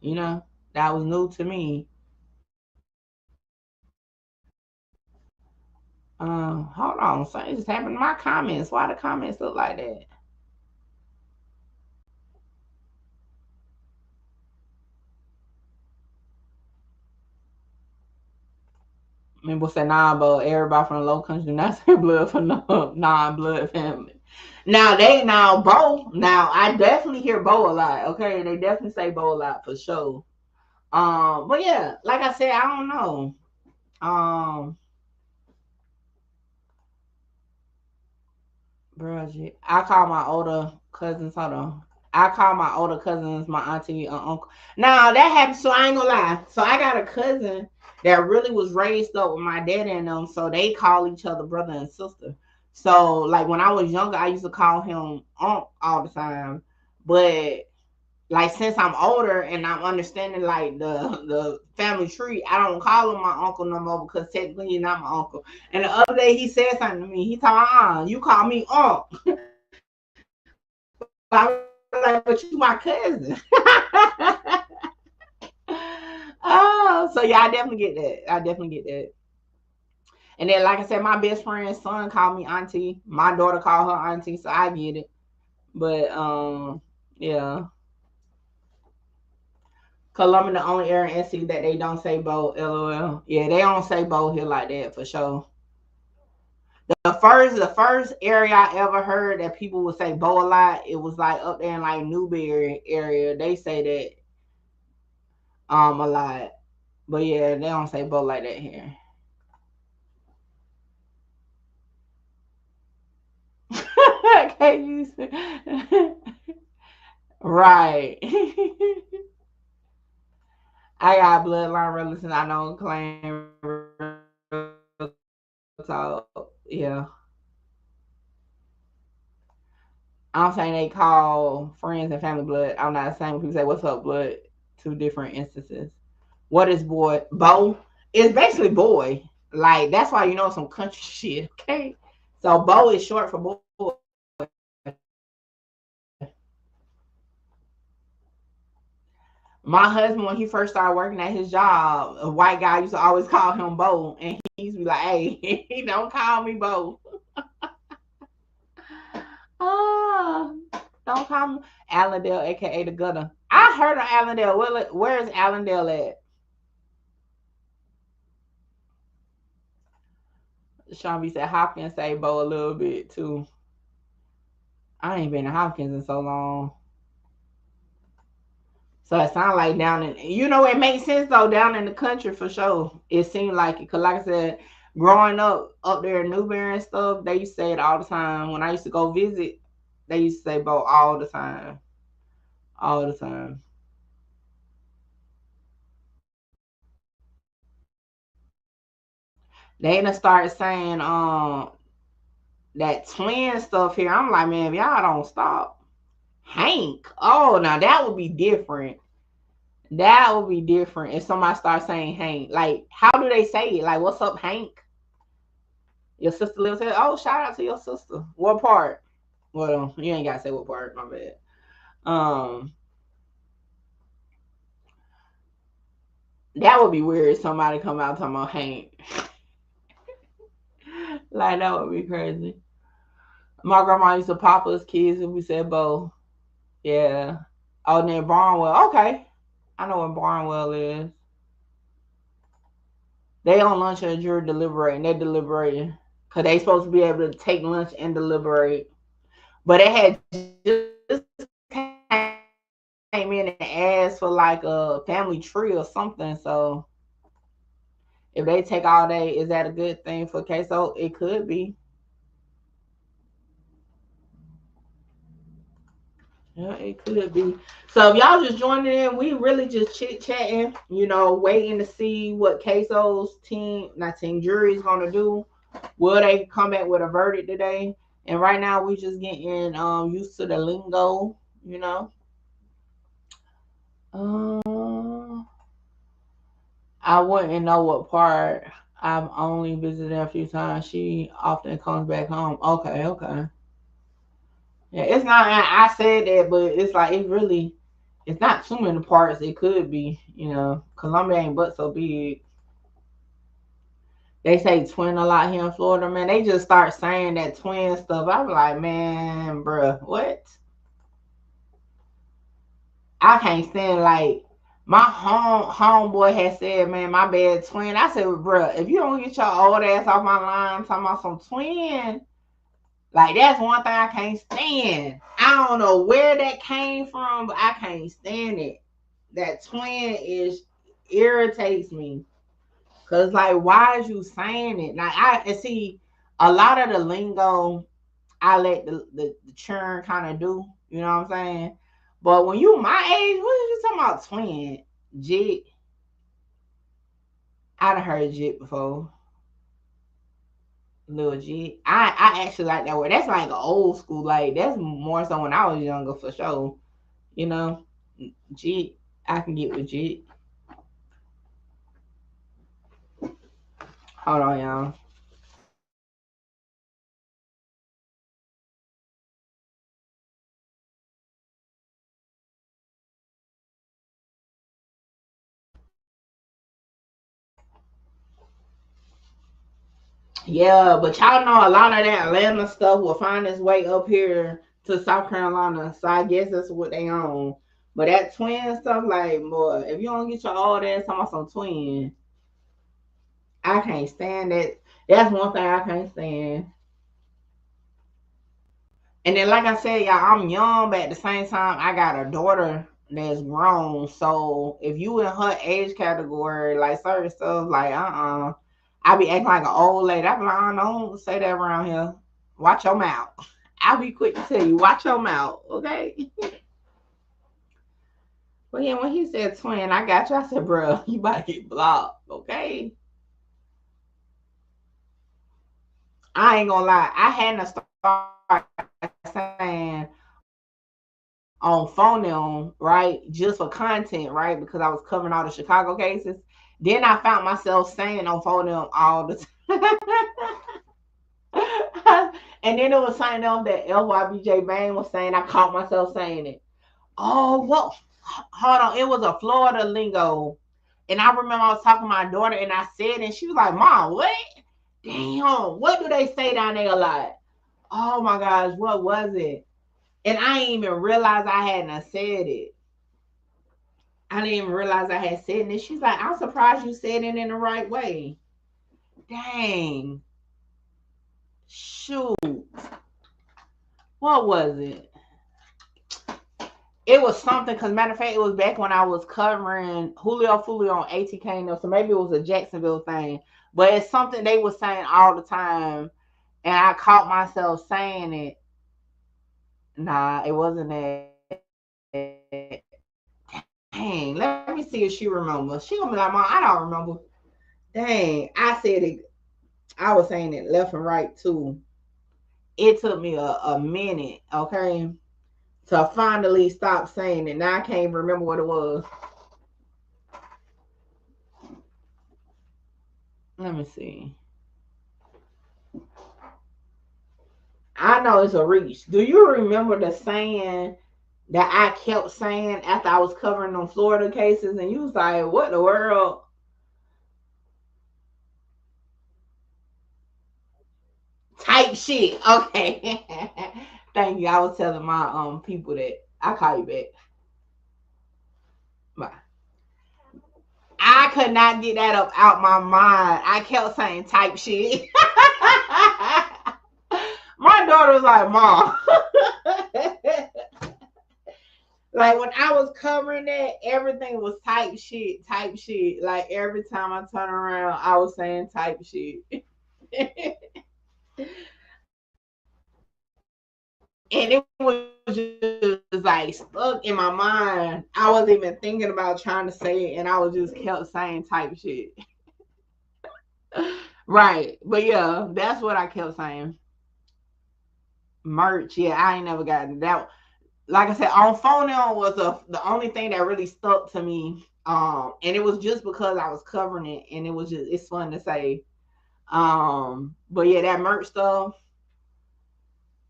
You know, that was new to me. Hold on. Something just happened to my comments. Why the comments look like that? People say non-blood. Everybody from the low country do not say blood for no non-blood family. Now Bo. Now I definitely hear Bo a lot. Okay, they definitely say Bo a lot for sure. But yeah, like I said, I don't know. Bro, I call my older cousins. Hold on. I call my older cousins my auntie and uncle. Now that happened, so I ain't gonna lie. So I got a cousin that really was raised up with my dad and them, so they call each other brother and sister. So like when I was younger, I used to call him unc all the time. But like since I'm older and I'm understanding like the family tree, I don't call him my uncle no more because technically he's not my uncle. And the other day he said something to me. He told me, you call me unc. I was like, but you my cousin. Oh, so yeah, I definitely get that. And then, like I said, my best friend's son called me auntie. My daughter called her auntie, so I get it. But yeah. Columbia, the only area in NC that they don't say Bo, LOL. Yeah, they don't say Bo here like that for sure. The first area I ever heard that people would say Bo a lot, it was like up there in like Newberry area. They say that a lot. But yeah, they don't say Bo like that here. Okay, you right. I got bloodline relatives I don't claim. So yeah. I'm saying they call friends and family blood. I'm not saying when people say what's up blood. Two different instances. What is boy? Bo? It's basically boy. Like that's why you know some country shit. Okay. So Bo is short for boy. My husband, when he first started working at his job, a white guy used to always call him Bo, and he used to be like, "Hey, don't call me Bo." Don't call me Allendale, aka the gutter. I heard of Allendale. Where is Allendale at? Sean B said Hopkins say Bo a little bit too. I ain't been to Hopkins in so long. So it sounds like down in, it makes sense though, down in the country for sure. It seemed like it. Because like I said, growing up there in Newberry and stuff, they used to say it all the time. When I used to go visit, they used to say Bo all the time. All the time. They done started saying that twin stuff here. I'm like, man, if y'all don't stop. Hank. Oh, now that would be different. That would be different if somebody starts saying Hank. Like, how do they say it? Like, what's up, Hank? Your sister lives here. Oh, shout out to your sister. What part? Well, you ain't gotta say what part. My bad. That would be weird. If somebody come out talking about Hank. Like that would be crazy. My grandma used to pop us kids if we said Bo. Yeah. Oh, near Barnwell. Okay. I know what Barnwell is. They on lunch at jury deliberating. They're deliberating. Because they supposed to be able to take lunch and deliberate. But they had just came in and asked for like a family tree or something. So if they take all day, is that a good thing for Ksoo? It could be. Yeah, it could be. So if y'all just joining in, we really just chit-chatting, waiting to see what Ksoo's jury is gonna do. Will they come back with a verdict today? And right now we just getting used to the lingo, I wouldn't know what part. I've only visited a few times. She often comes back home. Okay. Yeah, it's not. I said that, but it's like it's It's not too many parts. It could be, you know. Columbia ain't but so big. They say twin a lot here in Florida, man. They just start saying that twin stuff. I was like, man, bruh, what? I can't stand, like, my homeboy had said, man, my bad twin. I said, bruh, if you don't get your old ass off my line talking about some twin, like, that's one thing I can't stand. I don't know where that came from, but I can't stand it. That twin irritates me. Cause like, why is you saying it? Like, I see a lot of the lingo I let the churn kind of do. You know what I'm saying? But when you my age, what are you talking about twin? Jit. I'd have heard jit before. Little jit. I actually like that word. That's like an old school. Like, that's more so when I was younger for sure. You know? Jit. I can get with jit. Hold on, y'all. Yeah, but y'all know a lot of that Atlanta stuff will find its way up here to South Carolina. So I guess that's what they own. But that twin stuff, like, boy, if you don't get your old ass talking about some twin, I can't stand that. That's one thing I can't stand. And then, like I said, y'all, I'm young, but at the same time, I got a daughter that's grown. So if you in her age category, like certain stuff, like I be acting like an old lady. I be like, I don't say that around here. Watch your mouth. I'll be quick to tell you, watch your mouth, okay? But yeah, when he said twin, I got you. I said, bro, you about to get blocked, okay? I ain't gonna lie. I hadn't started saying on phone, right, just for content, right, because I was covering all the Chicago cases. Then I found myself saying on phone all the time. And then it was something else that LYBJ Bang was saying. I caught myself saying it. Oh, what? Hold on. It was a Florida lingo. And I remember I was talking to my daughter and I said it, and she was like, Mom, what? Damn, what do they say down there a lot? Oh my gosh, what was it? And I didn't even realize I hadn't said it. I didn't even realize I had said it. And she's like, I'm surprised you said it in the right way. Dang. Shoot. What was it? It was something, because matter of fact, it was back when I was covering Julio on ATK, so maybe it was a Jacksonville thing. But it's something they were saying all the time, and I caught myself saying it. Nah, it wasn't that. Dang, let me see if she remembers. She gonna be like, Mom, I don't remember. Dang, I said it. I was saying it left and right too. It took me a minute, okay, to finally stop saying it. Now I can't remember what it was. Let me see. I know it's a reach. Do you remember the saying that I kept saying after I was covering them Florida cases? And you was like, what in the world? Type shit. Okay. Thank you. I was telling my people that. I'll call you back. Bye. I could not get that up out my mind. I kept saying type shit. My daughter was like, Mom. Like, when I was covering that, everything was type shit. Like, every time I turn around, I was saying type shit. And it was just like stuck in my mind. I wasn't even thinking about trying to say it, and I was just kept saying type shit. Right. But yeah, that's what I kept saying. Merch. Yeah, I ain't never gotten that. Like I said, on phone was the only thing that really stuck to me. And it was just because I was covering it, and it was just, it's fun to say. But yeah, that merch stuff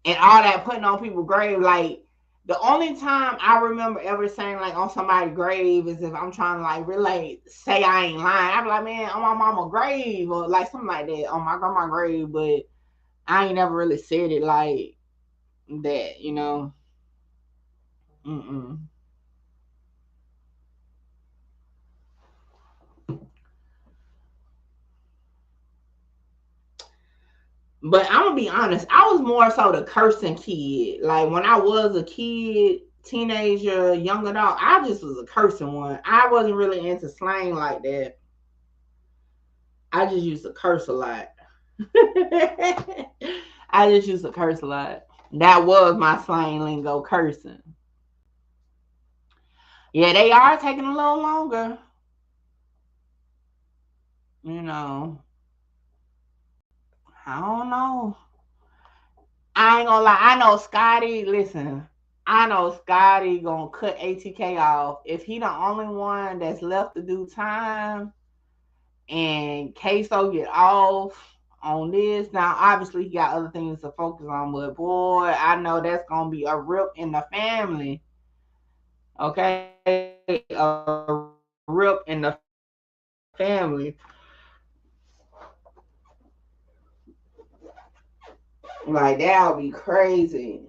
and all that putting on people's grave, like The only time I remember ever saying like on somebody's grave is if I'm trying to like really say I ain't lying. I be like, man, on my mama's grave or like something like that on my grandma's grave, but I ain't never really said it like that, you know. But I'm gonna be honest, I was more so the cursing kid. Like when I was a kid, teenager, young adult, I just was a cursing one. I wasn't really into slang like that. I just used to curse a lot. I just used to curse a lot. That was my slang lingo, cursing. Yeah, they are taking a little longer. You know, I don't know. I ain't gonna lie. I know Scotty. Listen, I know Scotty gonna cut ATK off if he the only one that's left to do time, and Ksoo get off on this. Now, obviously, he got other things to focus on, but boy, I know that's gonna be a rip in the family. Okay, a rip in the family. Like that'll be crazy.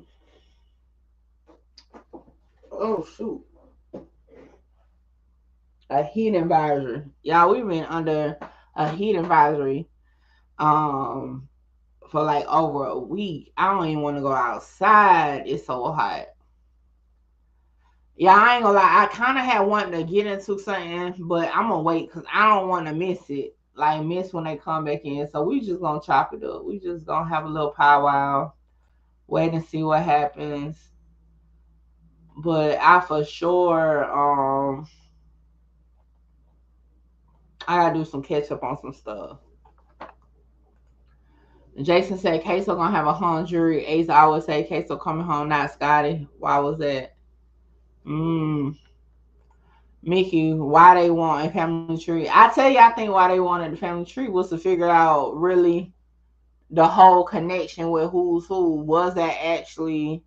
Oh shoot. A heat advisory. Y'all, we've been under a heat advisory for like over a week. I don't even want to go outside. It's so hot. Yeah, I ain't gonna lie. I kind of had wanted to get into something, but I'm gonna wait because I don't want to miss it. Like miss when they come back in. So we just gonna chop it up. We just gonna have a little powwow. Wait and see what happens. But I for sure I gotta do some catch up on some stuff. Jason said Ksoo gonna have a hung jury. Ace always say Ksoo coming home, not Scotty. Why was that? Mickey, why they want a family tree? I tell you, I think why they wanted the family tree was to figure out really the whole connection with who's who. Was that actually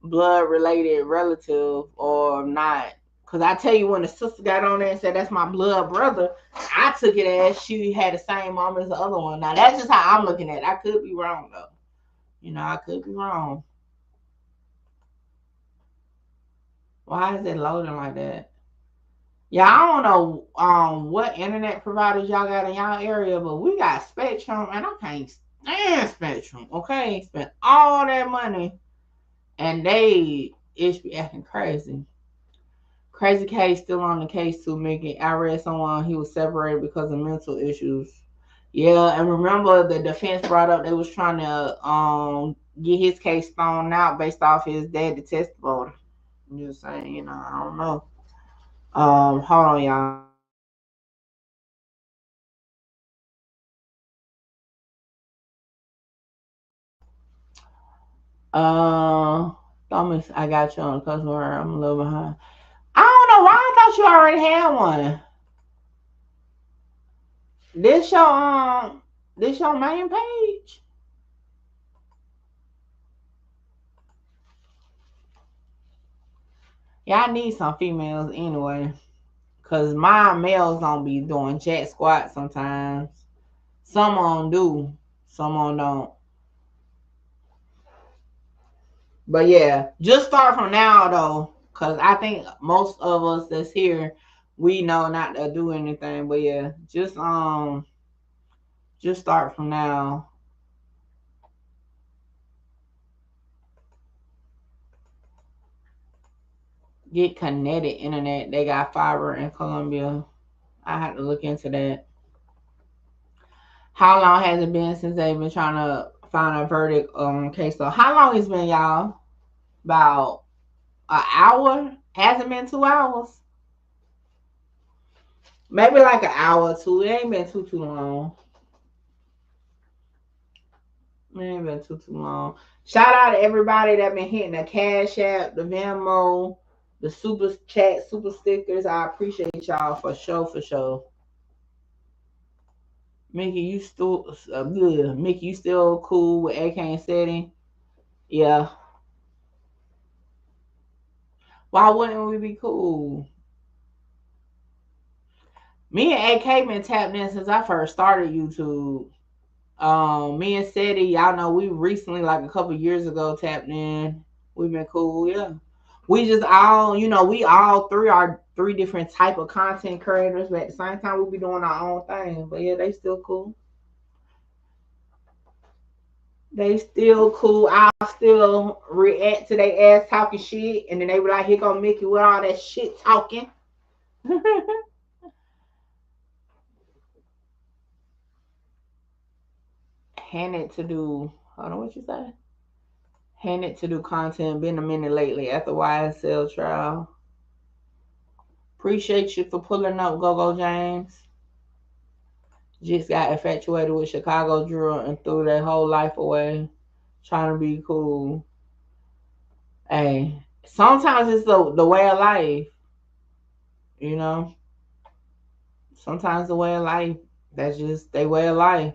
blood related relative or not? Because I tell you, when the sister got on there and said that's my blood brother, I took it as she had the same mom as the other one. Now that's just how I'm looking at it. I could be wrong though. You know, I could be wrong. Why is it loading like that? Yeah, I don't know what internet providers y'all got in y'all area, but we got Spectrum, and I can't stand Spectrum. Okay, spent all that money, and they be acting crazy. Crazy case still on the case too, Mickey. I read someone he was separated because of mental issues. Yeah, and remember the defense brought up they was trying to get his case thrown out based off his daddy testimony. I'm just saying, you know, I don't know. Hold on, y'all. Thomas, I got you on the customer. I'm a little behind. I don't know why I thought you already had one. This your main page? Yeah, I need some females anyway. Cause my males don't be doing jack squat sometimes. Some on do, some on don't. But yeah, just start from now though, cause I think most of us that's here, we know not to do anything. But yeah, just start from now. Get Kinetic internet. They got fiber in Columbia. I have to look into that. How long has it been since they've been trying to find a verdict on Ksoo? How long it's been, y'all? About an hour? Hasn't been 2 hours? Maybe like an hour or two. It ain't been too long. It ain't been too long. Shout out to everybody that been hitting the Cash App, the Venmo, the super chat, super stickers. I appreciate y'all for sure. Mickey, you still good. Mickey, you still cool with AK and Setting? Yeah. Why wouldn't we be cool? Me and AK been tapped in since I first started YouTube. Me and Seti, y'all know we recently, like a couple years ago, tapped in. We've been cool, yeah. We just all, we all three are three different type of content creators, but at the same time, we be doing our own thing. But yeah, they still cool. They still cool. I'll still react to their ass talking shit, and then they be like, "Here go Mickey with all that shit talking." Handed to do. Hold on, what you say? Handed to do content. Been a minute lately at the YSL trial. Appreciate you for pulling up, Go James. Just got infatuated with Chicago drill and threw their whole life away, trying to be cool. Hey, sometimes it's the way of life, you know. Sometimes the way of life, that's just their way of life.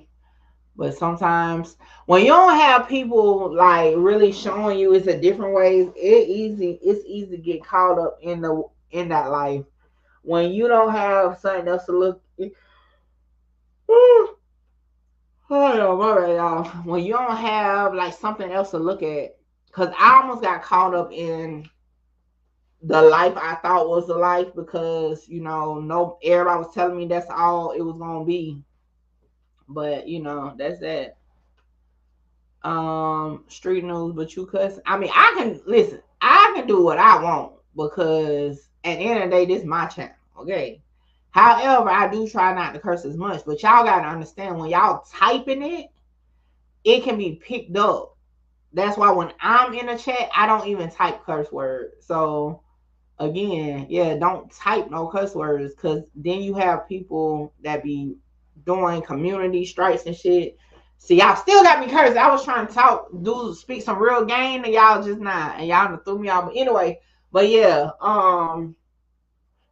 But sometimes when you don't have people like really showing you it's a different ways, it's easy to get caught up in that life. When you don't have something else to look oh, my bad, y'all. When you don't have like something else to look at, because I almost got caught up in the life I thought was the life because no, everybody was telling me that's all it was gonna be. But that's that. Street news, but you cuss. I mean, I can listen. I can do what I want because at the end of the day, this is my channel. Okay. However, I do try not to curse as much, but y'all gotta understand when y'all typing it can be picked up. That's why when I'm in a chat, I don't even type curse words. So again, yeah, don't type no curse words because then you have people that be doing community strikes and shit. See, y'all still got me cursed. I was trying to speak some real game, and y'all just not, and y'all threw me off. But anyway,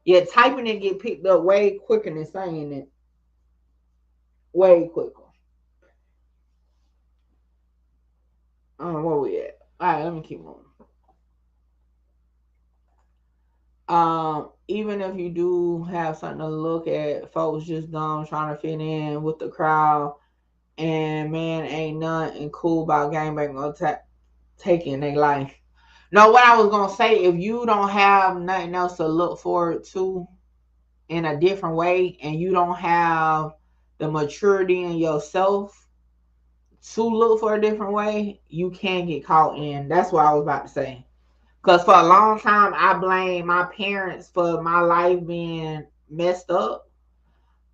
yeah, typing it get picked up way quicker than saying it. Way quicker. Where we at? All right, let me keep moving. Even if you do have something to look at, folks just dumb trying to fit in with the crowd, and man, ain't nothing cool about gangbang or taking their life. No, what I was gonna say, if you don't have nothing else to look forward to in a different way, and you don't have the maturity in yourself to look for a different way, you can get caught in. That's what I was about to say. Because for a long time, I blamed my parents for my life being messed up.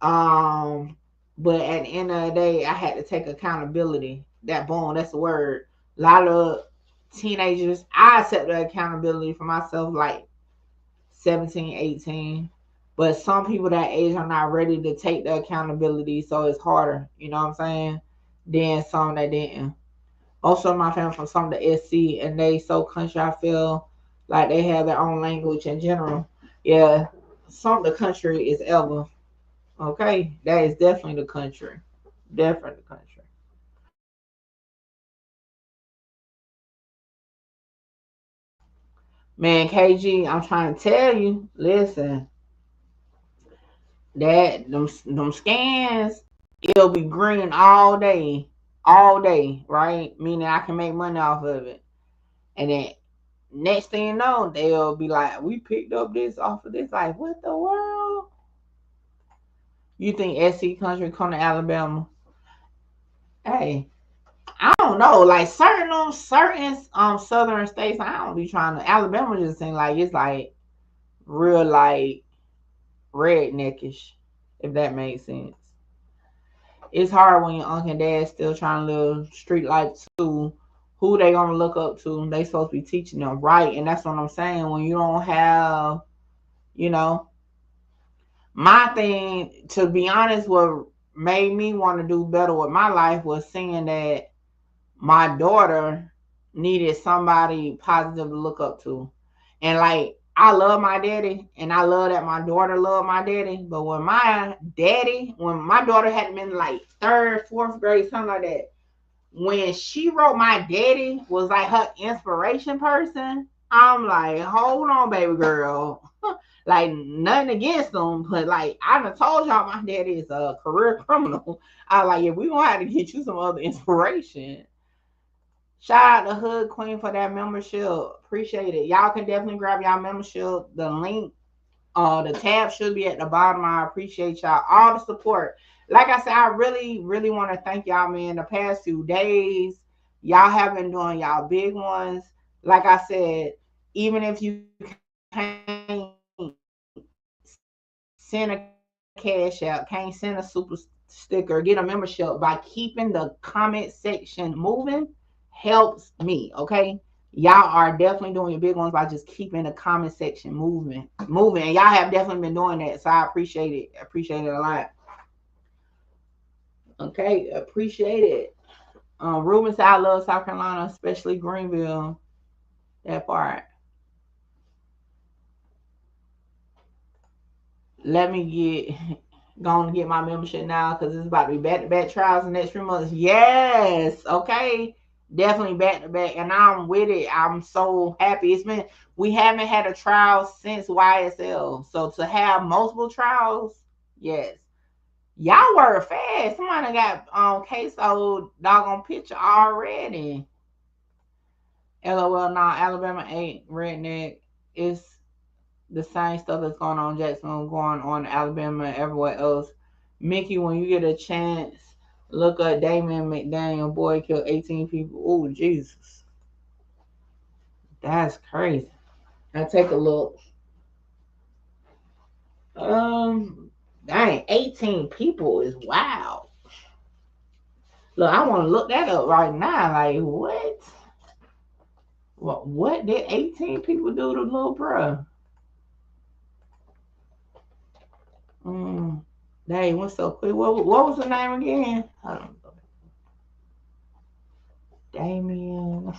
But at the end of the day, I had to take accountability. That's the word. A lot of teenagers, I accept the accountability for myself like 17, 18. But some people that age are not ready to take the accountability, so it's harder, you know what I'm saying, than some that didn't. Also, my family from some of the SC, and they so country, I feel like they have their own language in general. Yeah, some of the country is ever. Okay, that is definitely the country. Definitely the country. Man, KG, I'm trying to tell you, listen, that them scans, it'll be green all day, right? Meaning I can make money off of it. And then next thing you know, they'll be like, we picked up this off of this. Like, what the world? You think SC country come to Alabama? Hey, I don't know. Like certain southern states, I don't be trying to. Alabama just seem like it's like real like redneckish, if that makes sense. It's hard when your uncle and dad still trying to live street life too. Who they gonna look up to? They supposed to be teaching them right, and that's what I'm saying. When you don't have, my thing, to be honest, what made me want to do better with my life was seeing that my daughter needed somebody positive to look up to. And like, I love my daddy, and I love that my daughter loved my daddy. But when my daughter had been like 3rd, 4th grade, something like that, when she wrote my daddy was like her inspiration person, I'm like, hold on, baby girl. Like, nothing against them, but like, I done told y'all my daddy is a career criminal. I like, yeah, we gonna have to get you some other inspiration. Shout out to Hood Queen for that membership. Appreciate it. Y'all can definitely grab y'all membership. The link, the tab should be at the bottom. I appreciate y'all all the support. Like I said, I really, really want to thank y'all, man. The past few days, y'all have been doing y'all big ones. Like I said, even if you can't send a cash out, can't send a super sticker, get a membership, by keeping the comment section moving helps me. Okay, y'all are definitely doing your big ones by just keeping the comment section moving, and y'all have definitely been doing that, so I appreciate it. Appreciate it a lot. Okay, appreciate it. Ruben said, I love South Carolina, especially Greenville. That part. Let me going to get my membership now, because it's about to be back-to-back trials in the next 3 months. Yes, okay, definitely back-to-back, and I'm with it. I'm so happy. We haven't had a trial since YSL, so to have multiple trials, yes. Y'all were fast. Somebody got Ksoo doggone picture already. LOL, nah, Alabama ain't redneck. It's the same stuff that's going on in Jacksonville, going on in Alabama and everywhere else. Mickey, when you get a chance, look up Damian McDaniel. Boy killed 18 people. Oh, Jesus. That's crazy. I'll take a look. Dang, 18 people is wild. Look, I want to look that up right now. Like, what? What did 18 people do to little bruh? Dang, went so quick. What was the name again? I don't know. Damien.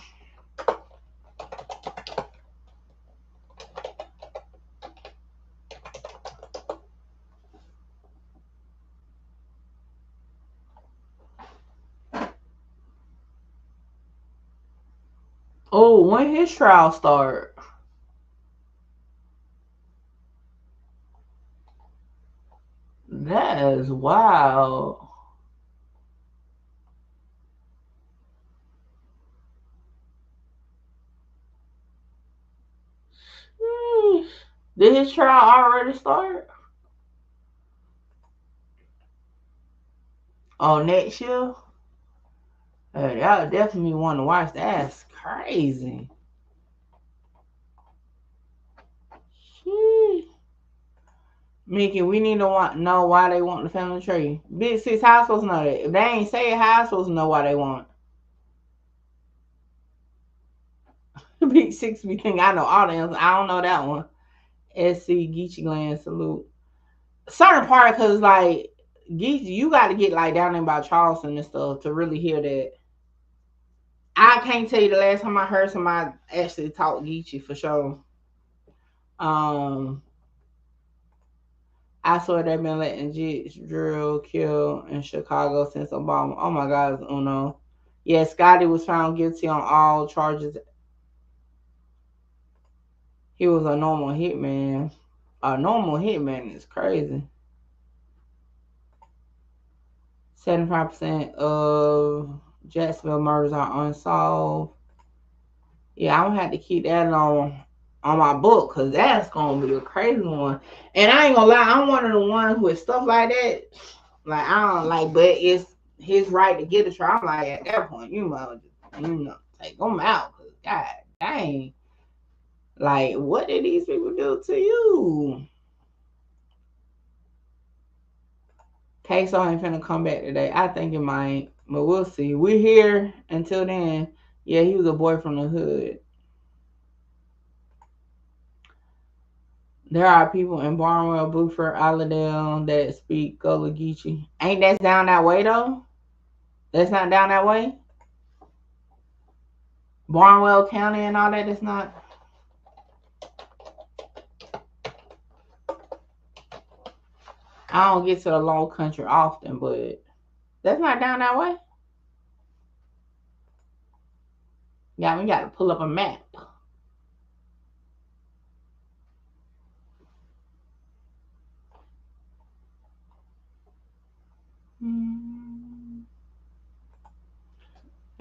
Oh, when his trial start? That is wild. Did his trial already start? Oh, next year? Hey, y'all definitely want to watch that. That's crazy. Mickey, we need to know why they want the family tree. Big Six, how I supposed to know that? If they ain't say it, how I supposed to know why they want? Big Six be thinking I know all the answers. I don't know that one. SC Geechee Gland salute. Certain part, because like Geechee, you got to get like down there by Charleston and stuff to really hear that. I can't tell you the last time I heard somebody actually talk Geechee for sure. I swear they've been letting Jits drill, kill in Chicago since Obama. Oh my God, it's Uno. Yeah, Scotty was found guilty on all charges. He was a normal hitman. A normal hitman is crazy. 75% of Jacksonville murders are unsolved. Yeah, I'm gonna have to keep that on my book, because that's gonna be a crazy one. And I ain't gonna lie, I'm one of the ones with stuff like that. Like, I don't like, but it's his right to get a trial. I'm like, at that point, you must just, take them out. Cause God dang, like, what did these people do to you? Ksoo ain't finna come back today. I think it might, but we'll see. We're here until then. Yeah, he was a boy from the hood. There are people in Barnwell, Buford, Allendale that speak Gullah Geechee. Ain't that down that way though? That's not down that way? Barnwell County and all that, it's not. I don't get to the low country often, but that's not down that way. Yeah, we got to pull up a map.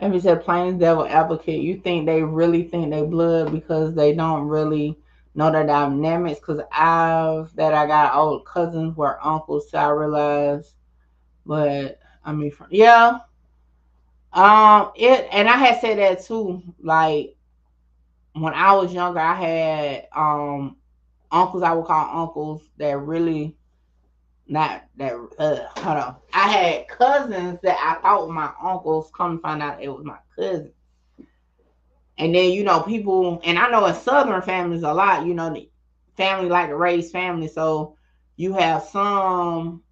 If you said plain devil advocate, you think they really think they blood because they don't really know the dynamics? Because I got old cousins were uncles, so I realized. But I mean, yeah. And I had said that too. Like when I was younger, I had uncles I would call uncles that really not that. Hold on. I had cousins that I thought were my uncles. Come to find out it was my cousin. And then, people, and I know in Southern families a lot, the family like to raise family. So you have some,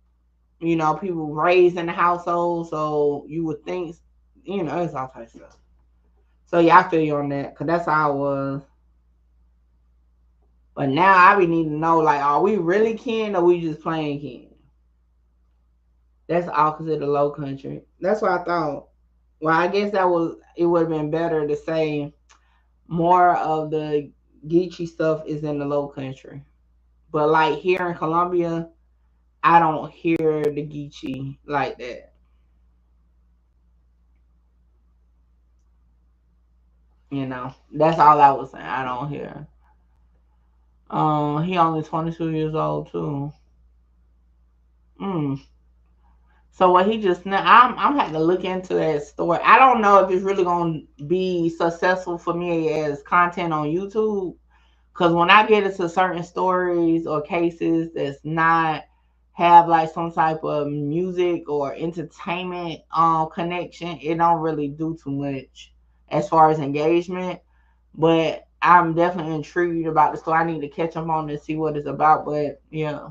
people raised in the household. So you would think, it's all types of stuff. So yeah, I feel you on that. Because that's how I was. But now I be needing to know, like, are we really kin or we just playing kin? That's opposite of the low country. That's what I thought. Well, I guess it would have been better to say more of the Geechee stuff is in the low country. But like here in Columbia, I don't hear the Geechee like that. That's all I was saying. I don't hear. He only 22 years old too. So what he just now, I'm having to look into that story. I don't know if it's really gonna be successful for me as content on YouTube. Because when I get into certain stories or cases that's not have like some type of music or entertainment connection, it don't really do too much as far as engagement. But I'm definitely intrigued about the story. I need to catch up on to see what it's about. But yeah.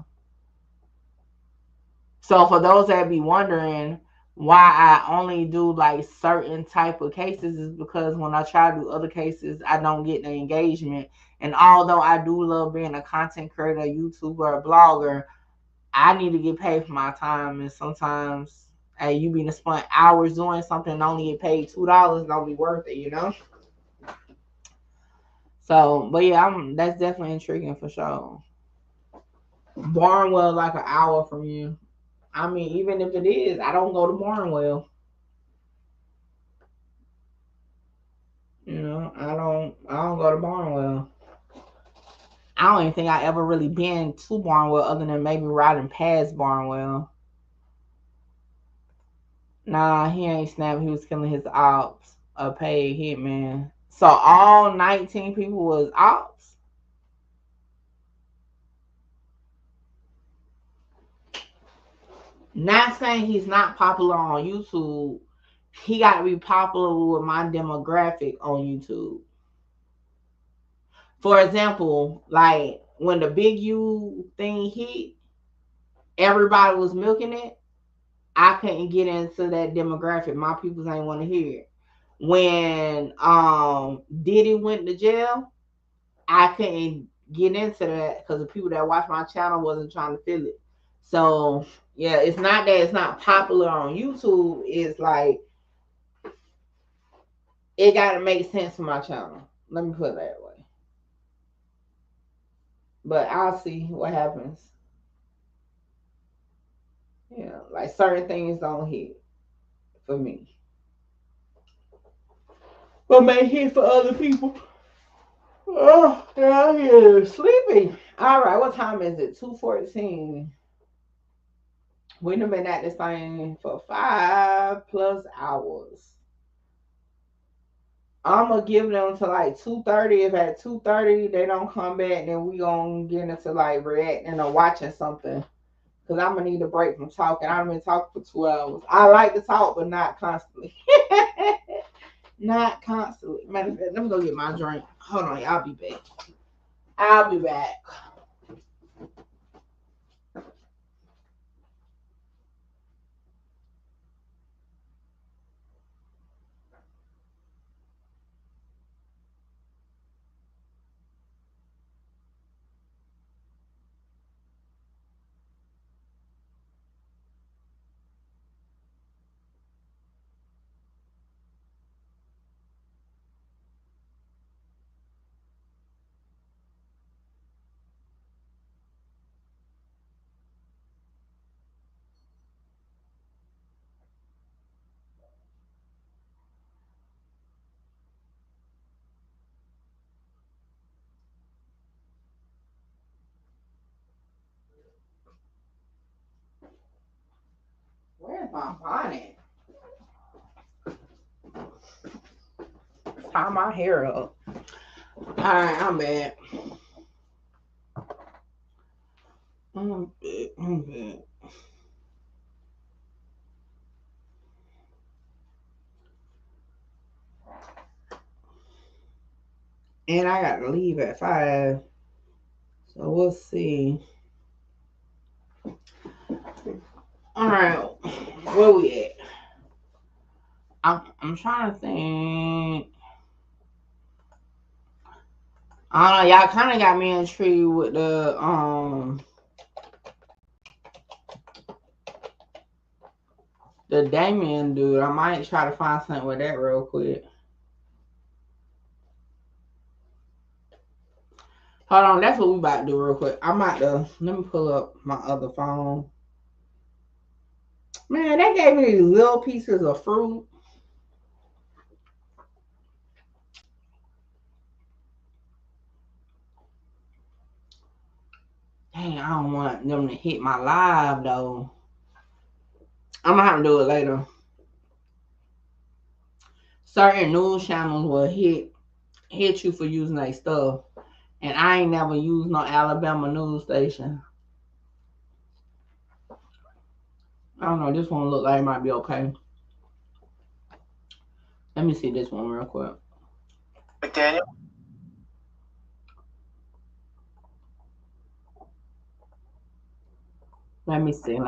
So for those that be wondering why I only do like certain type of cases is because when I try to do other cases, I don't get the engagement. And although I do love being a content creator, a YouTuber, a blogger, I need to get paid for my time. And sometimes, hey, you be to spend hours doing something and only get paid $2, don't be worth it, So, but yeah, that's definitely intriguing for sure. Barnwell like an hour from you. I mean, even if it is, I don't go to Barnwell. I don't go to Barnwell. I don't even think I ever really been to Barnwell other than maybe riding past Barnwell. Nah, he ain't snapped. He was killing his ops. A paid hitman. So all 19 people was ops? Not saying he's not popular on YouTube. He got to be popular with my demographic on YouTube. For example, like when the Big U thing hit, everybody was milking it. I couldn't get into that demographic. My people ain't want to hear it. When Diddy went to jail, I couldn't get into that because the people that watch my channel wasn't trying to feel it. So yeah, it's not that it's not popular on YouTube. It's like it got to make sense for my channel. Let me put it that way. But I'll see what happens. Yeah, like certain things don't hit for me, but may hit for other people. Oh, I'm here sleepy. All right, what time is it? 2:14. We've been at this thing for 5+ hours. I'm gonna give them to like 2:30. If at 2:30 they don't come back, then we gonna get into like reacting or watching something. Cause I'm gonna need a break from talking. I've been talking for 2 hours. I like to talk, but not constantly. Not constantly. Matter of fact, let me go get my drink. Hold on, y'all. Be back. I'll be back. my bonnet. Tie my hair up. Alright, I'm back. I'm back. And I got to leave at 5. So we'll see. Alright, where we at? I'm trying to think. I don't know, y'all kind of got me intrigued with the Damien dude. I might try to find something with that real quick. Hold on, that's what we about to do real quick. I'm about to, let me pull up my other phone. Man, they gave me these little pieces of fruit. Dang, I don't want them to hit my live though. I'm gonna have to do it later. Certain news channels will hit you for using their stuff. And I ain't never used no Alabama news station. I don't know, this one look like it might be okay. Let me see this one real quick. McDaniel. Let me see.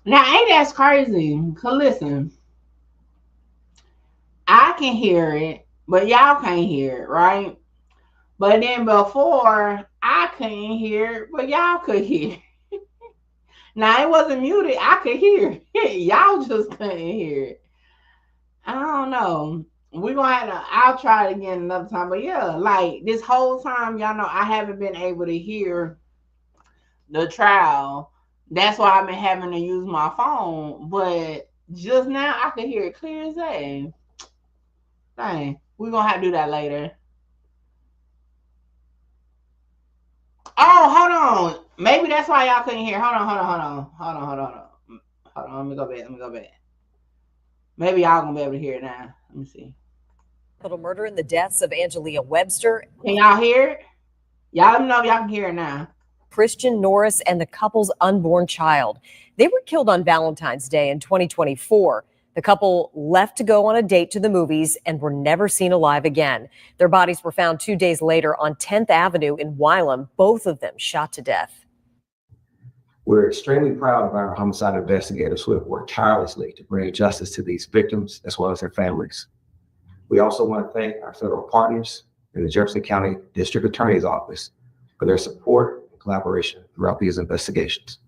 Now, ain't that crazy? Cause listen, I can hear it, but y'all can't hear it, right? But then before, I couldn't hear it, but y'all could hear it. Now, it wasn't muted. I could hear it. Y'all just couldn't hear it. I don't know. We're going to have to, I'll try it again another time. But yeah, like this whole time, y'all know I haven't been able to hear the trial. That's why I've been having to use my phone. But just now, I can hear it clear as day. Dang, we're going to have to do that later. Oh, hold on. Maybe that's why y'all couldn't hear. Hold on. Let me go back. Maybe y'all gonna be able to hear it now. Let me see. Capital murder and the deaths of Angelia Webster. Can y'all hear it? Y'all let me know if y'all can hear it now. Christian Norris and the couple's unborn child. They were killed on Valentine's Day in 2024. The couple left to go on a date to the movies and were never seen alive again. Their bodies were found 2 days later on 10th Avenue in Wylam, both of them shot to death. We're extremely proud of our homicide investigators who have worked tirelessly to bring justice to these victims as well as their families. We also want to thank our federal partners in the Jefferson County District Attorney's Office for their support and collaboration throughout these investigations.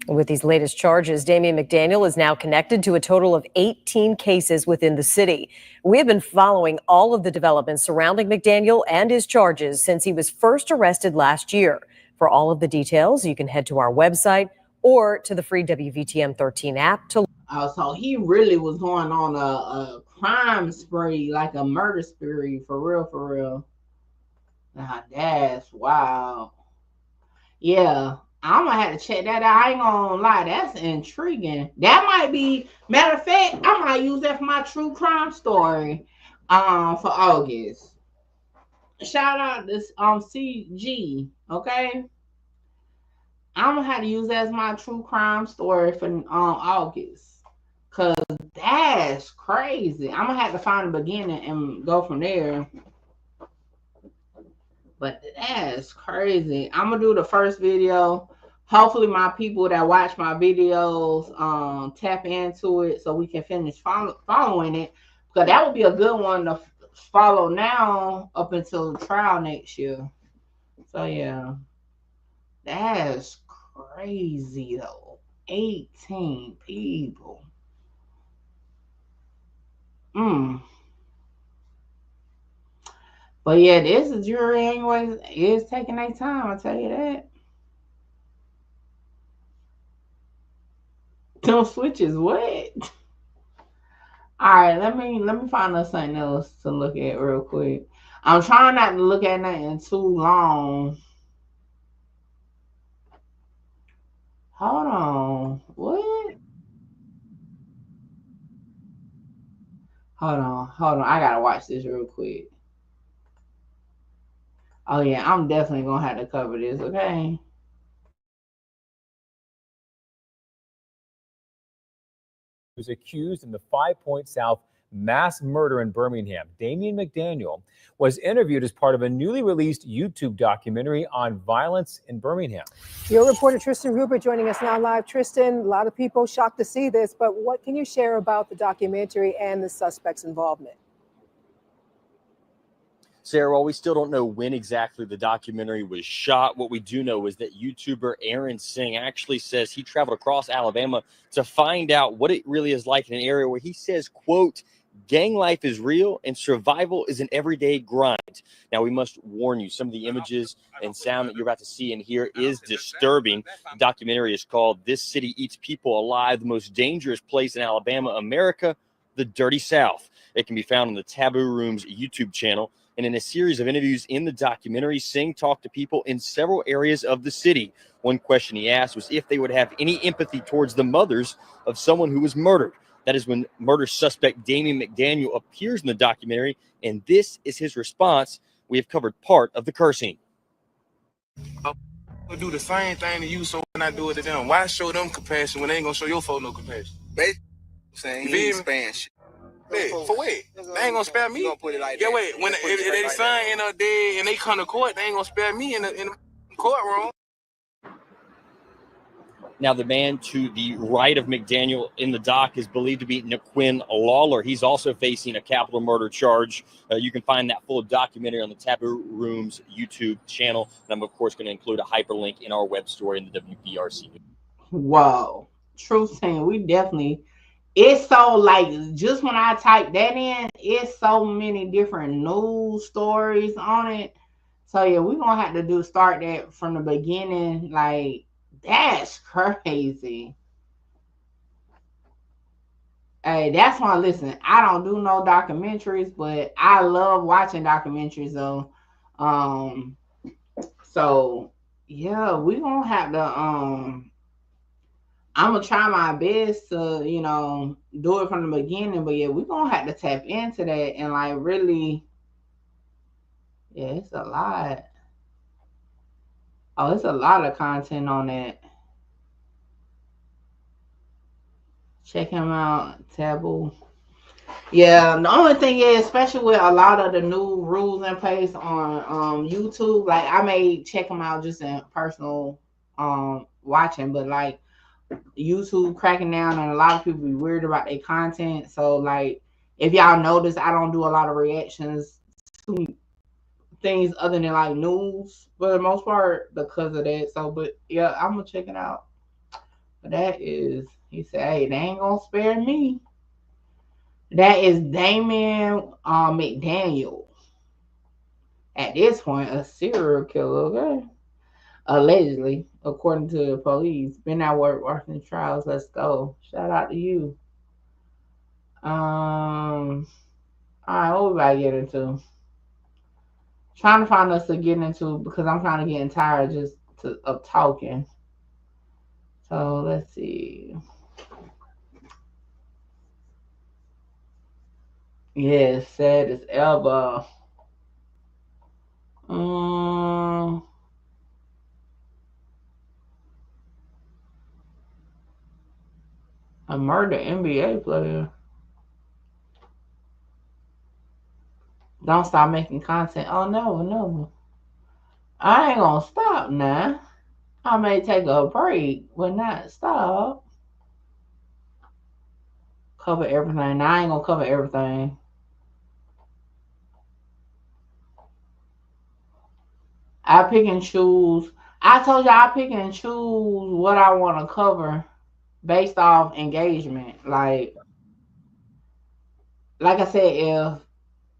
With these latest charges, Damian McDaniel is now connected to a total of 18 cases within the city. We have been following all of the developments surrounding McDaniel and his charges since he was first arrested last year. For all of the details, you can head to our website or to the free WVTM 13 app to. So he really was going on a crime spree, like a murder spree, for real. Now that's wow. Yeah. I'm gonna have to check that out. I ain't gonna lie, that's intriguing. That might be, matter of fact, I might use that for my true crime story for August. Shout out this CG, okay? I'm gonna have to use that as my true crime story for August. Cause that's crazy. I'm gonna have to find the beginning and go from there. But that's crazy. I'm gonna do the first video hopefully my people that watch my videos tap into it so we can finish following it, because that would be a good one to follow now up until the trial next year. So yeah, that's crazy though. 18 people. But yeah, this jury anyways is taking their time, I'll tell you that. Them switches, what? All right, let me find us something else to look at real quick. I'm trying not to look at nothing too long. Hold on. What? Hold on. I gotta watch this real quick. Oh yeah, I'm definitely gonna have to cover this, okay? Who's accused in the 5 Point South mass murder in Birmingham. Damian McDaniel was interviewed as part of a newly released YouTube documentary on violence in Birmingham. Your reporter Tristan Rupert joining us now live. Tristan, a lot of people shocked to see this, but what can you share about the documentary and the suspect's involvement? Sarah, while we still don't know when exactly the documentary was shot, what we do know is that YouTuber Aaron Singh actually says he traveled across Alabama to find out what it really is like in an area where he says, quote, gang life is real and survival is an everyday grind. Now, we must warn you, some of the images and sound that you're about to see and hear is disturbing. The documentary is called This City Eats People Alive, the most dangerous place in Alabama, America, the Dirty South. It can be found on the Taboo Room's YouTube channel. And in a series of interviews in the documentary, Singh talked to people in several areas of the city. One question he asked was if they would have any empathy towards the mothers of someone who was murdered. That is when murder suspect Damian McDaniel appears in the documentary, and this is his response. We have covered part of the cursing. I'll do the same thing to you, so when I do it to them, why show them compassion when they ain't gonna show your folks no compassion? Basically, saying he ain't spare shit. Yeah, for what? They ain't gonna spare me. Gonna put it like wait, when if their son end up dead and they come to court, they ain't gonna spare me in the courtroom. Now, the man to the right of McDaniel in the dock is believed to be Naquin Lawler. He's also facing a capital murder charge. You can find that full documentary on the Taboo Room's YouTube channel. And I'm, of course, going to include a hyperlink in our web story in the WBRC. Wow. Truth saying, we definitely, it's so like, just when I type that in, it's so many different news stories on it. So yeah, we're going to have to start that from the beginning. Like, that's crazy. Hey, that's why, listen, I don't do no documentaries, but I love watching documentaries though. So yeah, we gonna have to I'm gonna try my best to, you know, do it from the beginning, but yeah, we're gonna have to tap into that and like really, yeah, it's a lot. Oh, it's a lot of content on that. Check him out, Taboo. Yeah, the only thing is, especially with a lot of the new rules in place on YouTube, like I may check them out just in personal watching, but like YouTube cracking down and a lot of people be weird about their content. So like if y'all notice, I don't do a lot of reactions to things other than like news for the most part because of that. So but yeah, I'm gonna check it out. But that is, he said, hey, they ain't gonna spare me. That is Damian McDaniel. At this point, a serial killer, okay? Allegedly, according to the police. Been at work watching trials. Let's go. Shout out to you. All right, what we about to get into? Trying to find us to get into because I'm kind of getting tired of talking. So let's see. Yeah, sad as ever. A murder NBA player. Don't stop making content. Oh no, no. I ain't gonna stop now. I may take a break, but not stop. Cover everything. Now, I ain't gonna cover everything. I pick and choose. I told you I pick and choose what I want to cover based off engagement. Like I said, if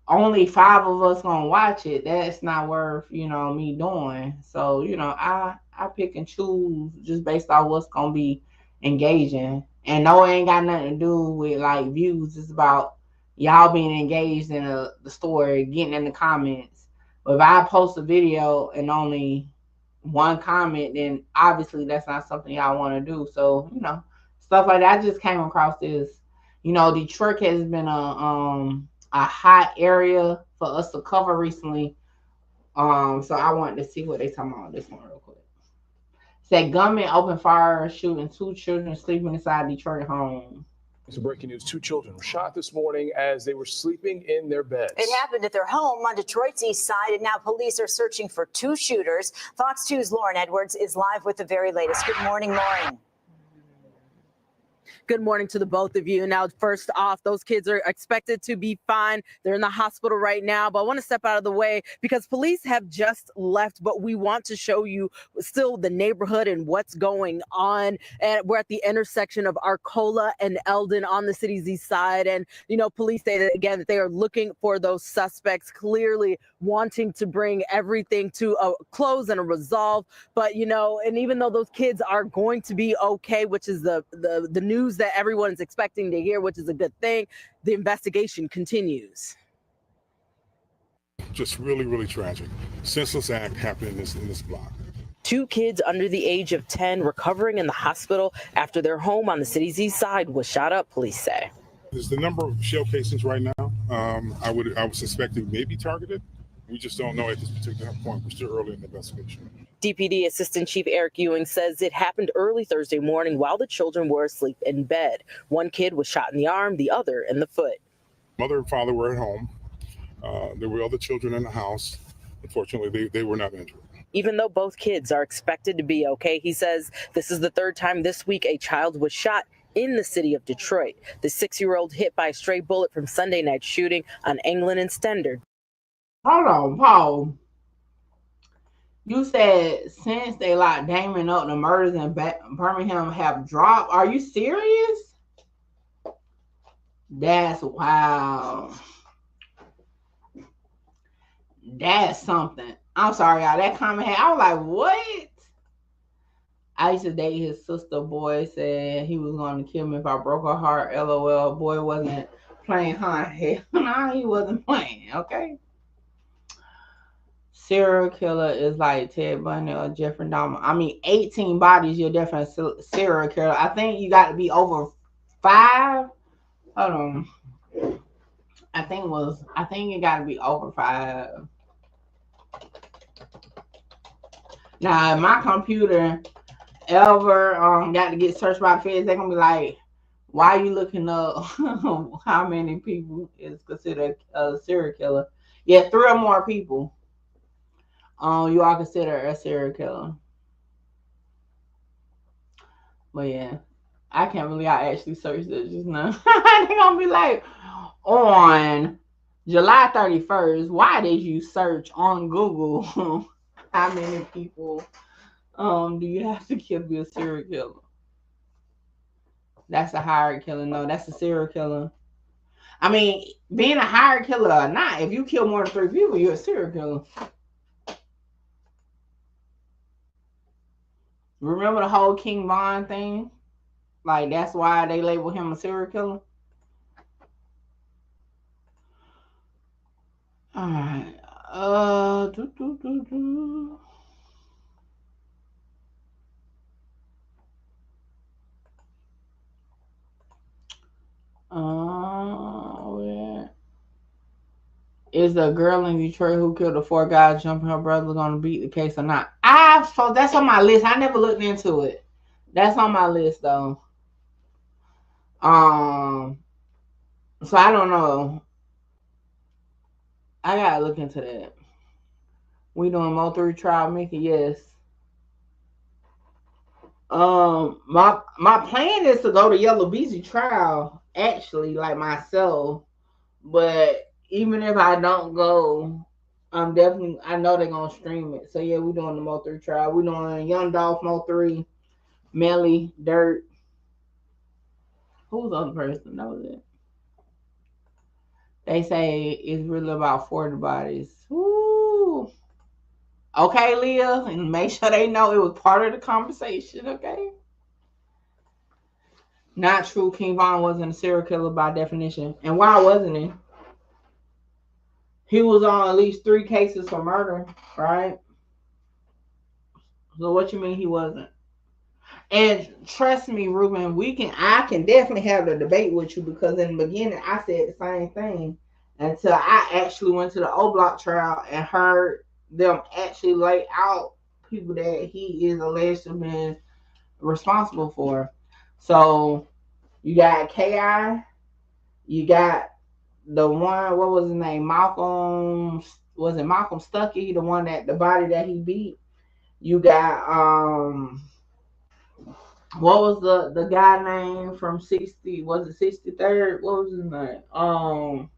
only 5 of us gonna watch it, that's not worth, me doing. So, I pick and choose just based off what's gonna be engaging. And no, it ain't got nothing to do with like views. It's about y'all being engaged in the story, getting in the comments. But if I post a video and only one comment, then obviously that's not something y'all want to do. So, stuff like that. I just came across this. Detroit has been a hot area for us to cover recently. So I wanted to see what they talking about this one real quick. Said gunman opened fire, shooting 2 children sleeping inside Detroit home. So breaking news, 2 children were shot this morning as they were sleeping in their beds. It happened at their home on Detroit's east side, and now police are searching for 2 shooters. Fox 2's Lauren Edwards is live with the very latest. Good morning, Lauren. Good morning to the both of you. Now, first off, those kids are expected to be fine. They're in the hospital right now, but I want to step out of the way because police have just left, but we want to show you still the neighborhood and what's going on. And we're at the intersection of Arcola and Eldon on the city's east side. And, police say that again, that they are looking for those suspects, clearly wanting to bring everything to a close and a resolve. But, and even though those kids are going to be okay, which is the news that everyone is expecting to hear, which is a good thing, the investigation continues. Just really, really tragic. Senseless act happened in this block. 2 kids under the age of 10 recovering in the hospital after their home on the city's east side was shot up, police say. There's the number of shell casings right now. I would suspect it may be targeted. We just don't know at this particular point. We're still early in the investigation. DPD Assistant Chief Eric Ewing says it happened early Thursday morning while the children were asleep in bed. 1 kid was shot in the arm, the other in the foot. Mother and father were at home. There were other children in the house. Unfortunately, they were not injured. Even though both kids are expected to be okay, he says this is the 3rd time this week a child was shot in the city of Detroit. The 6-year-old hit by a stray bullet from Sunday night shooting on England and Stender. Hold on, Paul. You said since they locked Damon up, the murders in Birmingham have dropped. Are you serious? That's wow. That's something. I'm sorry, y'all. That comment I was like, what? I used to date his sister. Boy said he was going to kill me if I broke her heart. LOL. Boy wasn't playing, huh? Hell no, he wasn't playing. Okay. Serial killer is like Ted Bundy or Jeffrey Dahmer. I mean, 18 bodies, you're definitely a serial killer. I think you got to be over 5. Hold on. I think it got to be over 5. Now, if my computer ever got to get searched by the feds, they're gonna be like, "Why are you looking up how many people is considered a serial killer?" Yeah, 3 or more people. You are considered a serial killer. But yeah, I can't believe I actually searched this just now. They're gonna be like, on July 31st, why did you search on Google how many people do you have to kill to be a serial killer? That's a hired killer. No, that's a serial killer. I mean, being a hired killer or not, if you kill more than 3 people, you're a serial killer. Remember the whole King Von thing? Like, that's why they label him a serial killer. All right. Is the girl in Detroit who killed the 4 guys jumping her brother gonna beat the case or not? So that's on my list. I never looked into it. That's on my list though. So I don't know. I gotta look into that. We doing Mo 3 trial, Mickey? Yes. My plan is to go to Yellow Beachy trial, actually, like myself. But even if I don't go, I know they're gonna stream it. So yeah, we're doing the Mo 3 trial. We're doing Young Dolph, Mo 3, Melly, Dirt. Who's the other person? That was it. They say it's really about 40 bodies. Woo. Okay, Leah, and make sure they know it was part of the conversation, okay? Not true. King Von wasn't a serial killer by definition. And why wasn't he? He was on at least 3 cases for murder, right? So what you mean he wasn't? And trust me, Ruben, I can definitely have the debate with you, because in the beginning I said the same thing until I actually went to the O Block trial and heard them actually lay out people that he is alleged to have been responsible for. So you got KI, you got the one, what was his name? Malcolm Stuckey, the one that the body that he beat. You got what was the guy name from 60? Was it 63rd? What was his name?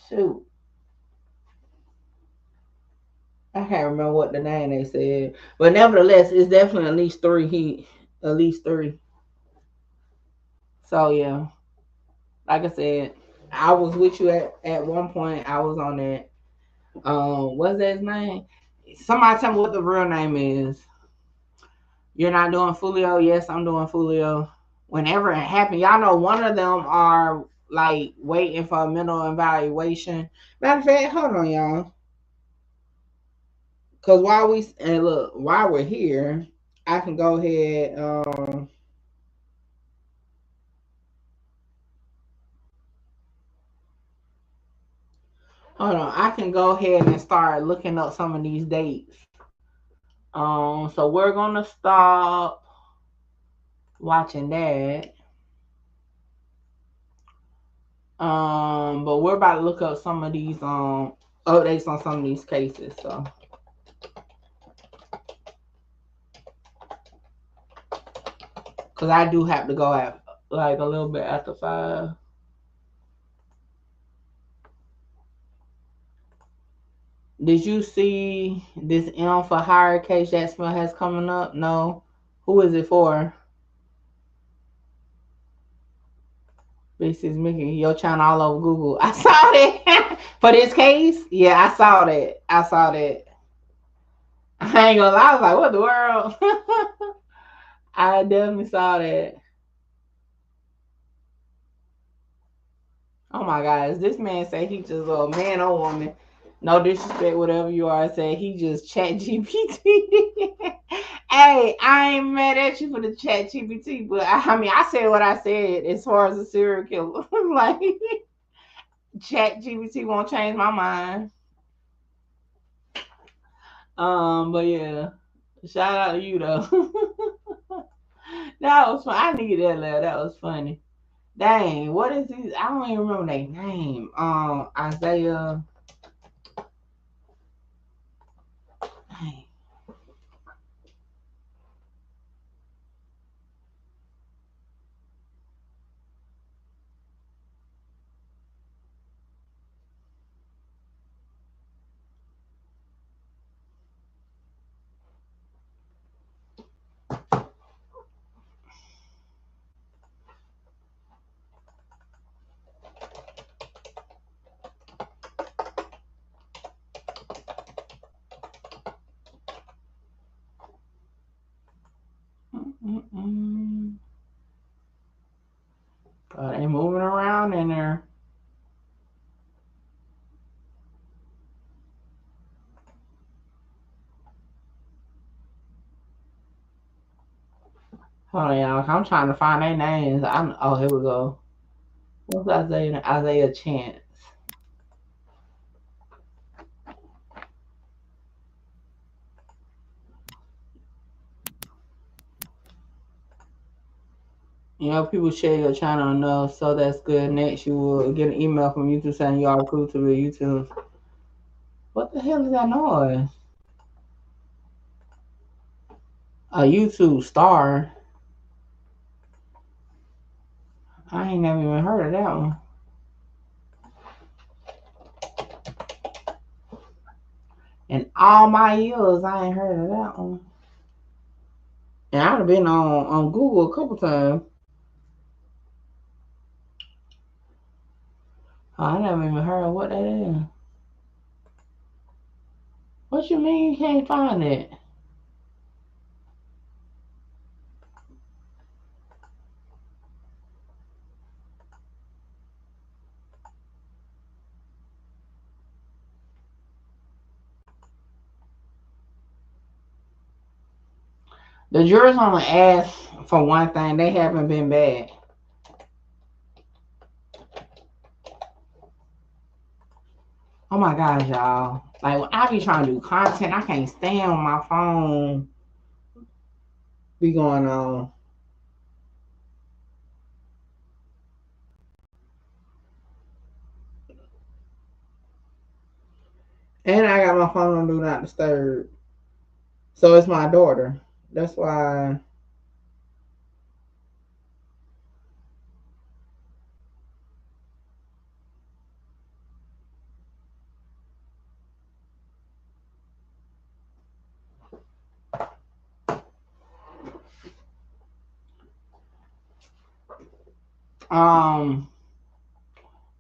Shoot. I can't remember what the name they said. But nevertheless, it's definitely at least 3 at least 3. So yeah. Like I said, I was with you at one point. I was on that. What's that his name? Somebody tell me what the real name is. You're not doing Fulio? Yes, I'm doing Fulio. Whenever it happened, y'all know one of them are like waiting for a mental evaluation. Matter of fact, hold on, y'all. Cause while we're here, I can go ahead. Hold on, I can go ahead and start looking up some of these dates. So we're gonna stop watching that. But we're about to look up some of these updates on some of these cases. So because I do have to go at like a little bit after 5. Did you see this M for hire case Jacksonville has coming up? No. Who is it for? This is Mickey. Your channel all over Google. I saw that. For this case? Yeah, I saw that. I ain't gonna lie. I was like, what the world? I definitely saw that. Oh my gosh. This man say he just a man or woman. No disrespect, whatever you are, say he just chat GPT. Hey, I ain't mad at you for the chat GPT, but I mean, I said what I said as far as a serial killer. Like, chat GPT won't change my mind. But yeah, shout out to you though. That was fun. I needed that laugh. That was funny. Dang, what is these? I don't even remember their name. Isaiah. Dang. Oh, they moving around in there. Hold on, y'all. I'm trying to find their names. Oh, here we go. What's Isaiah? Isaiah Chance. You know, people share your channel enough, so that's good. Next, you will get an email from YouTube saying you are approved to be YouTube. What the hell is that noise? A YouTube star. I ain't never even heard of that one. In all my years, I ain't heard of that one. And I've been on Google a couple times. Oh, I never even heard of what that is. What you mean you can't find it? The jurors only asked for one thing. They haven't been bad. Oh my gosh, y'all. Like, when I be trying to do content, I can't stand on my phone be going on. And I got my phone on Do Not Disturb. So it's my daughter. That's why.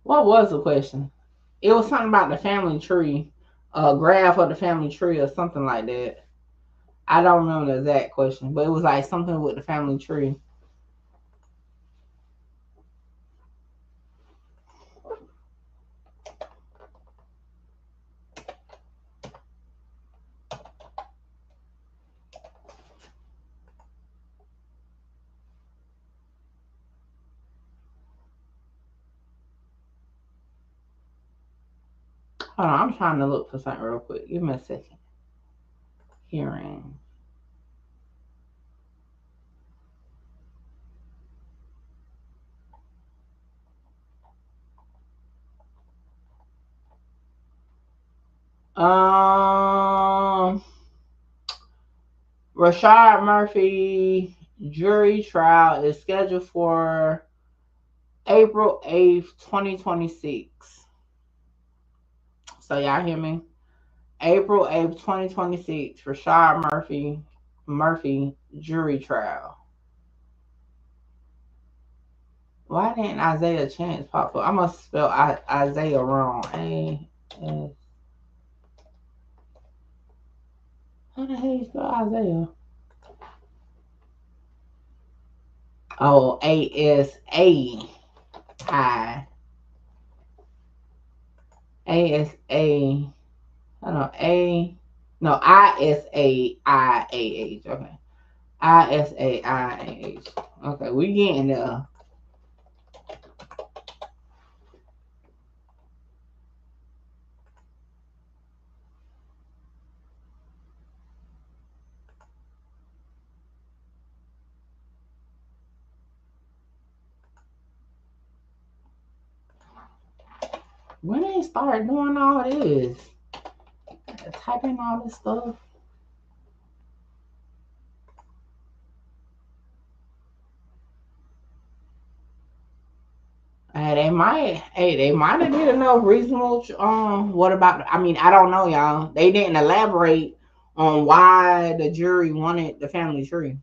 What was the question? It was something about the family tree, a graph of the family tree or something like that. I don't remember the exact question, but it was like something with the family tree. Hold on, I'm trying to look for something real quick. Give me a second. Hearing. Rashad Murphy jury trial is scheduled for April 8th, 2026. So y'all hear me? April 8th, 2026, Rashad Murphy jury trial. Why didn't Isaiah Chance pop up? I must spell Isaiah wrong. A-S. How the hell you spell Isaiah? Oh, A-S-A-I. A-S-A. I don't know. No, I-S-A-I-A-H. Okay. I-S-A-I-A-H. Okay, we getting there. When they start doing all this, typing all this stuff. They might have did enough reasonable. What about? I mean, I don't know, y'all. They didn't elaborate on why the jury wanted the family tree.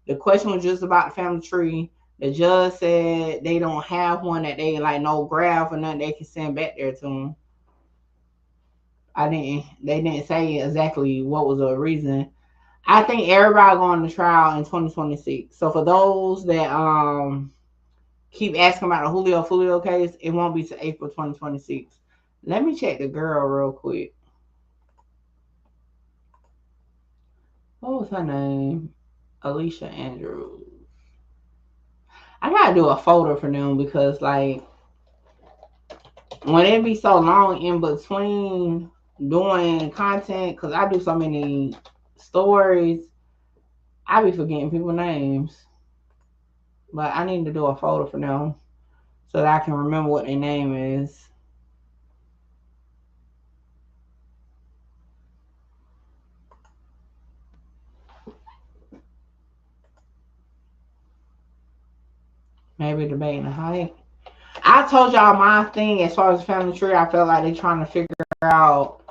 The question was just about the family tree. The judge said they don't have one, that they like no graph or nothing they can send back there to them. They didn't say exactly what was the reason. I think everybody going to trial in 2026. So for those that keep asking about the Julio Fulio case, it won't be to April 2026. Let me check the girl real quick. What was her name? Alicia Andrews. I gotta do a folder for them because, like, when it be so long in between doing content, because I do so many stories, I be forgetting people's names. But I need to do a folder for them so that I can remember what their name is. maybe debating the height. I told y'all my thing as far as the family tree. I felt like they trying to figure out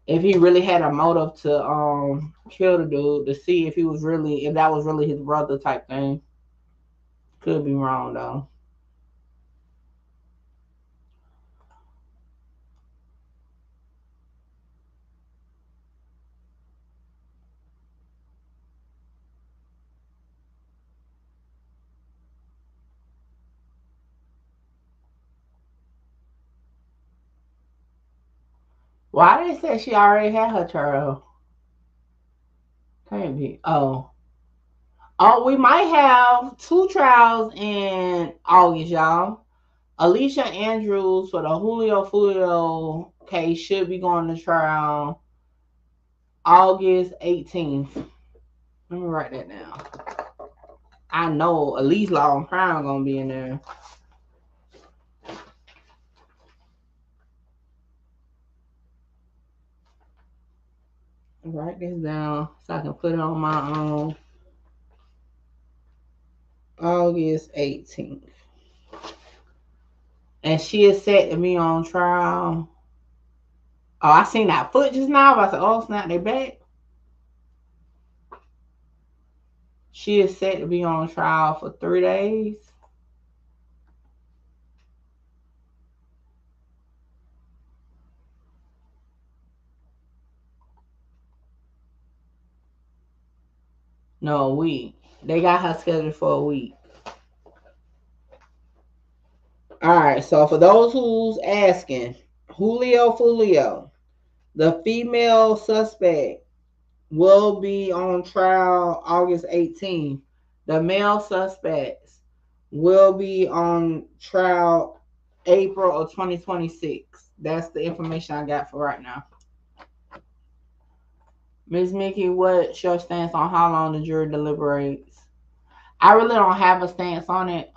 if he really had a motive to kill the dude, to see if that was really his brother type thing. Could be wrong though. Why they say she already had her trial? Can't be. Oh, we might have 2 trials in August, y'all. Alicia Andrews for the Julio Fulio case should be going to trial August 18th. Let me write that down. I know Elise Law and Crown gonna be in there. Write this down so I can put it on my own. August 18th. And she is set to be on trial. Oh, I seen that foot just now. I said, oh, snap, they back. She is set to be on trial for 3 days. No, a week. They got her scheduled for a week. All right, so for those who's asking, Julio Fulio, the female suspect, will be on trial August 18th. The male suspects will be on trial April of 2026. That's the information I got for right now. Ms. Mickey, what's your stance on how long the jury deliberates? I really don't have a stance on it.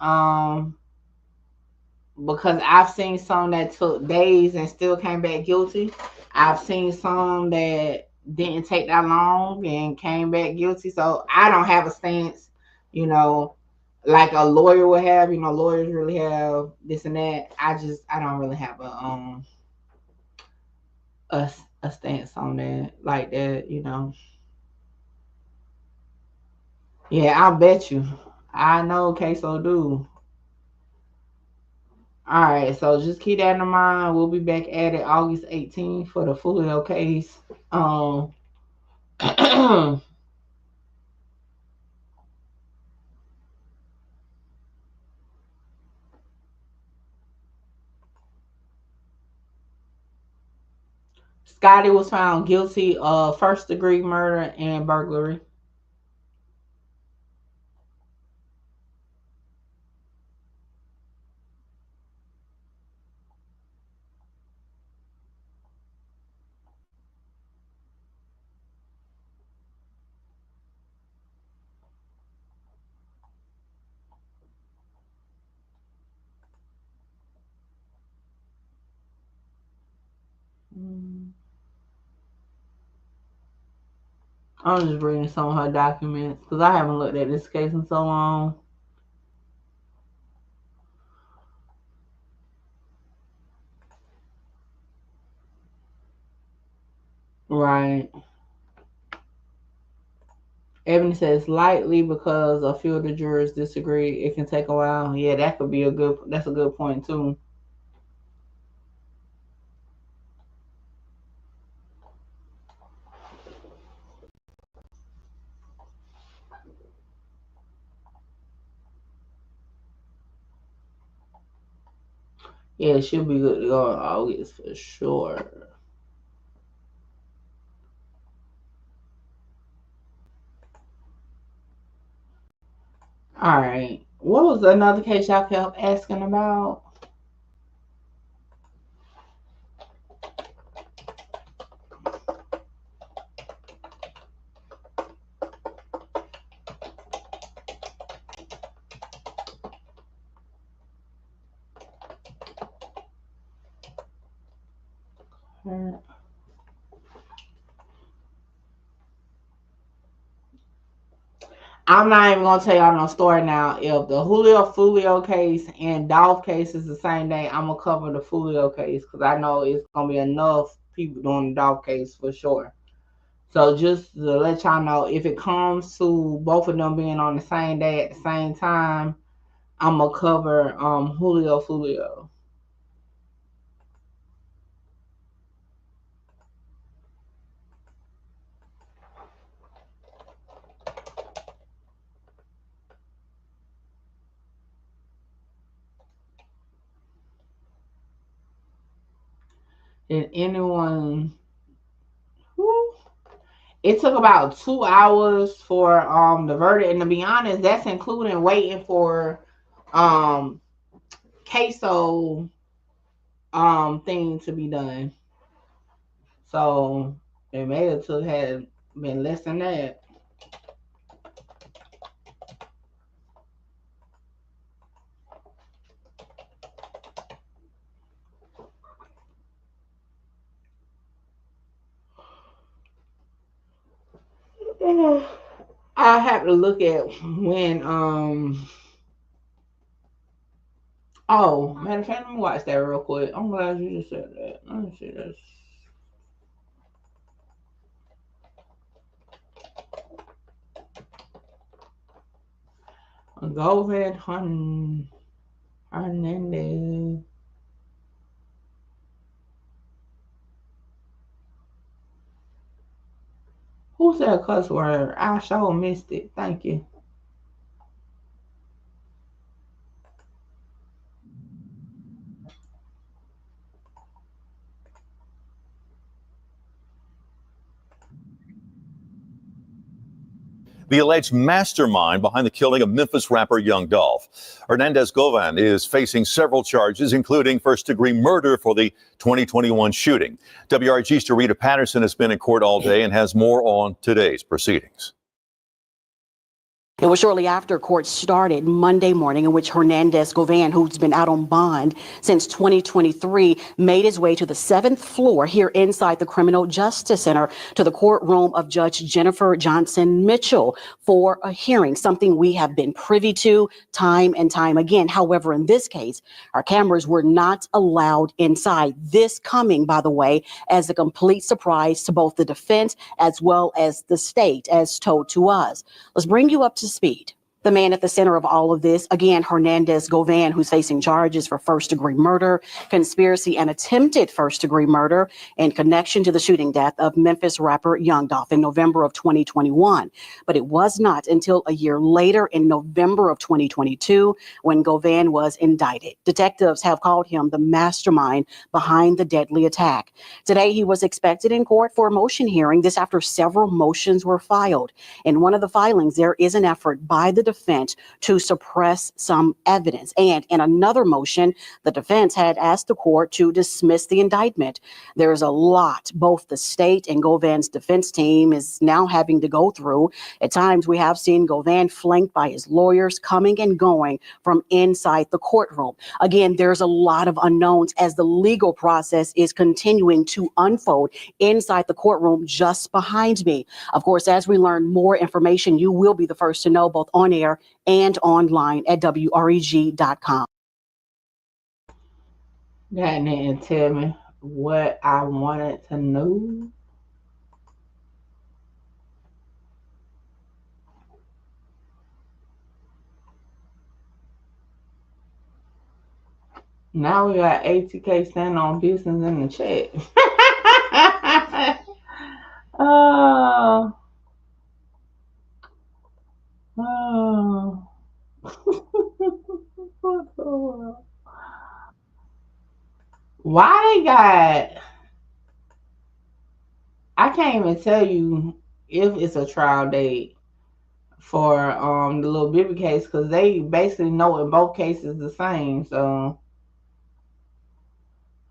Because I've seen some that took days and still came back guilty. I've seen some that didn't take that long and came back guilty. So I don't have a stance, like a lawyer would have. Lawyers really have this and that. I don't really have a stance on that like that. Yeah, I'll bet you. I know Ksoo do. All right, so just keep that in mind. We'll be back at it August 18th for the Fulio case. Scotty was found guilty of first-degree murder and burglary. I'm just reading some of her documents because I haven't looked at this case in so long. Right. Ebony says lightly because a few of the jurors disagree. It can take a while. Yeah, that's a good point too. Yeah, it should be good to go in August for sure. All right. What was another case y'all kept asking about? I'm not even gonna tell y'all no story now. If the Fulio case and Dolph case is the same day, I'm gonna cover the Fulio case because I know it's gonna be enough people doing the Dolph case for sure. So just to let y'all know, if it comes to both of them being on the same day at the same time, I'm gonna cover Fulio. Did anyone? Whew, it took about 2 hours for the verdict, and to be honest, that's including waiting for Ksoo thing to be done. So it may have had been less than that. I have to look at when oh, matter of fact, let me watch that real quick. I'm glad you just said that. Let me see this. Govan Hernandez. Who said cuss word? I sure missed it. Thank you. The alleged mastermind behind the killing of Memphis rapper Young Dolph. Hernandez Govan is facing several charges, including first-degree murder for the 2021 shooting. WRG's Dorita Patterson has been in court all day and has more on today's proceedings. It was shortly after court started Monday morning in which Hernandez Govan, who's been out on bond since 2023, made his way to the 7th floor here inside the Criminal Justice Center to the courtroom of Judge Jennifer Johnson Mitchell for a hearing, something we have been privy to time and time again. However, in this case, our cameras were not allowed inside. This coming, by the way, as a complete surprise to both the defense as well as the state, as told to us. Let's bring you up to speed. The man at the center of all of this, again, Hernandez Govan, who's facing charges for first-degree murder, conspiracy, and attempted first-degree murder in connection to the shooting death of Memphis rapper Young Dolph in November of 2021. But it was not until a year later in November of 2022 when Govan was indicted. Detectives have called him the mastermind behind the deadly attack. Today, he was expected in court for a motion hearing. This after several motions were filed. In one of the filings, there is an effort by the defense to suppress some evidence. And in another motion, the defense had asked the court to dismiss the indictment. There's a lot both the state and Govan's defense team is now having to go through. At times, we have seen Govan flanked by his lawyers coming and going from inside the courtroom. Again, there's a lot of unknowns as the legal process is continuing to unfold inside the courtroom just behind me. Of course, as we learn more information, you will be the first to know, both on air and online at WREG.com. That didn't tell me what I wanted to know. Now we got ATK standing on business in the chat. Oh. Why they got? I can't even tell you if it's a trial date for the little baby case because they basically know in both cases the same. So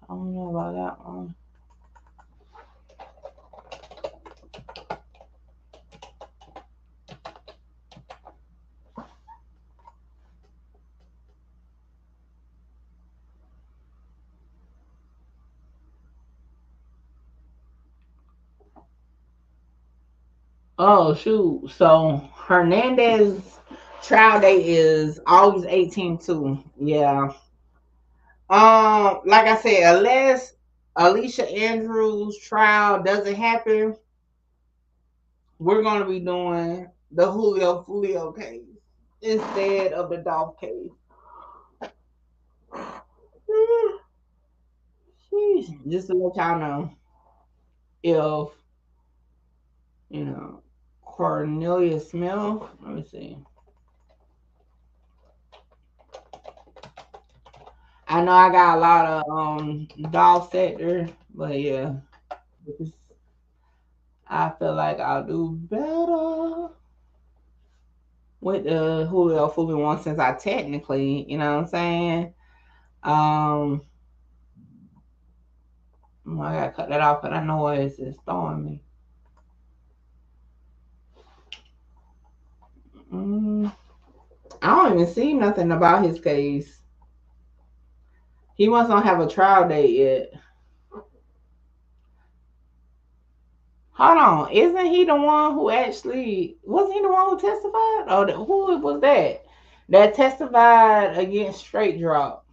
I don't know about that one. Oh shoot. So Hernandez trial date is August 18th too. Yeah. Like I said, unless Alicia Andrews' trial doesn't happen, we're gonna be doing the Julio case instead of the Dolph case. Just to let y'all know, if Cornelius Smith, let me see. I know I got a lot of Dolph sector, but yeah, I feel like I'll do better with the Julio one since I technically, you know what I'm saying? I gotta cut that off because I know it's throwing me. I don't even see nothing about his case. He must not have a trial date yet. Hold on, isn't he the one who actually wasn't he the one who testified? Or who was that? That testified against Straight Drop.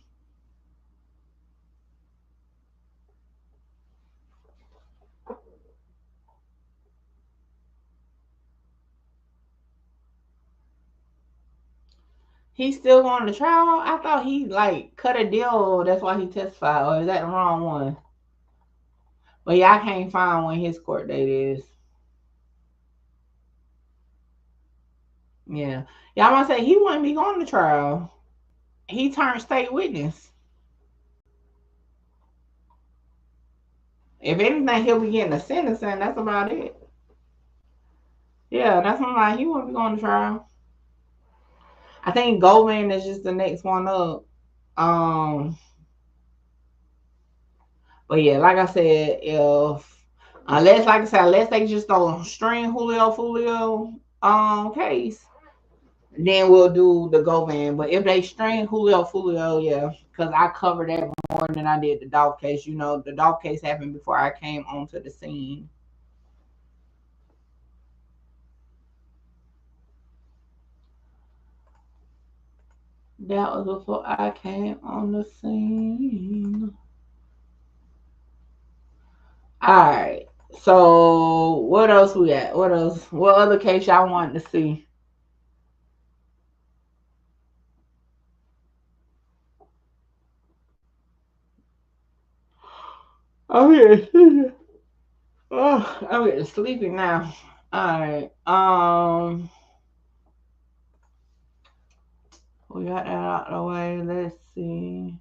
He's still going to trial? I thought he like cut a deal, that's why he testified. Or is that the wrong one? But yeah, I can't find when his court date is. Yeah. Y'all want to say he wouldn't be going to trial. He turned state witness. If anything, he'll be getting a sentence, and that's about it. Yeah, that's what I'm like. He wouldn't be going to trial. I think Goldman is just the next one up. But yeah, like I said, unless they just don't string Julio case, then we'll do the Goldman. But if they string Julio, yeah, because I covered that more than I did the Dolph case. You know, the Dolph case happened before I came onto the scene. That was before I came on the scene. All right. So what else we got? What else? What other case y'all want to see? I'm getting I'm getting sleepy now. All right. We got that out of the way. Let's see.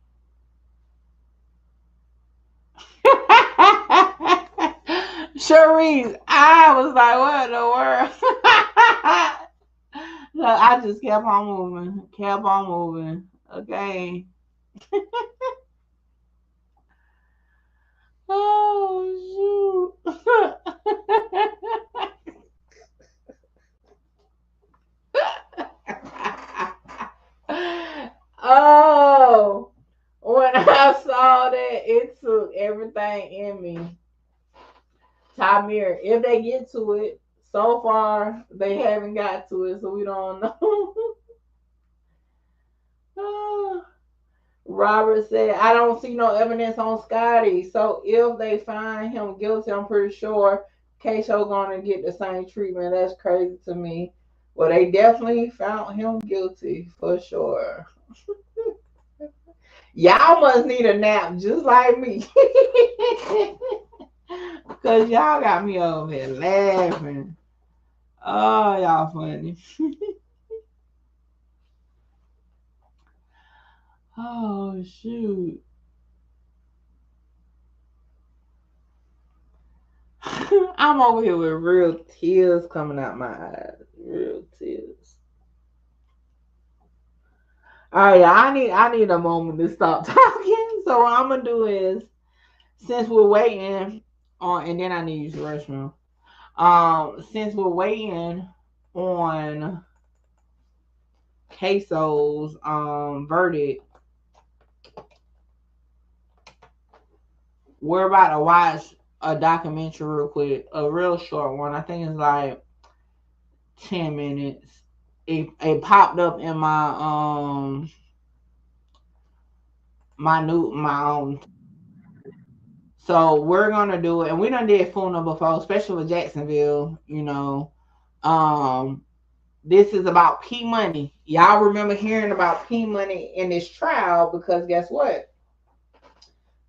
Cherise, I was like, what in the world? Look, I just kept on moving. Okay. Oh, shoot. Oh, when I saw that, it took everything in me. Tamir, if they get to it, so far they haven't got to it, so we don't know. Robert said, I don't see no evidence on Scotty. So if they find him guilty, I'm pretty sure Ksoo gonna get the same treatment. That's crazy to me. Well, they definitely found him guilty for sure. Y'all must need a nap just like me. Because y'all got me over here laughing. Oh, y'all funny. Oh, shoot. I'm over here with real tears coming out my eyes. Real tears. All right, I need a moment to stop talking. So what I'm gonna do is, since we're waiting on, and then I need to use the restroom. Since we're waiting on Ksoo's verdict, we're about to watch a documentary real quick, a real short one. I think it's like 10 minutes. It popped up in my so we're gonna do it, and we done did FUNA before, especially with Jacksonville, you know. This is about P Money. Y'all remember hearing about P Money in this trial, because guess what?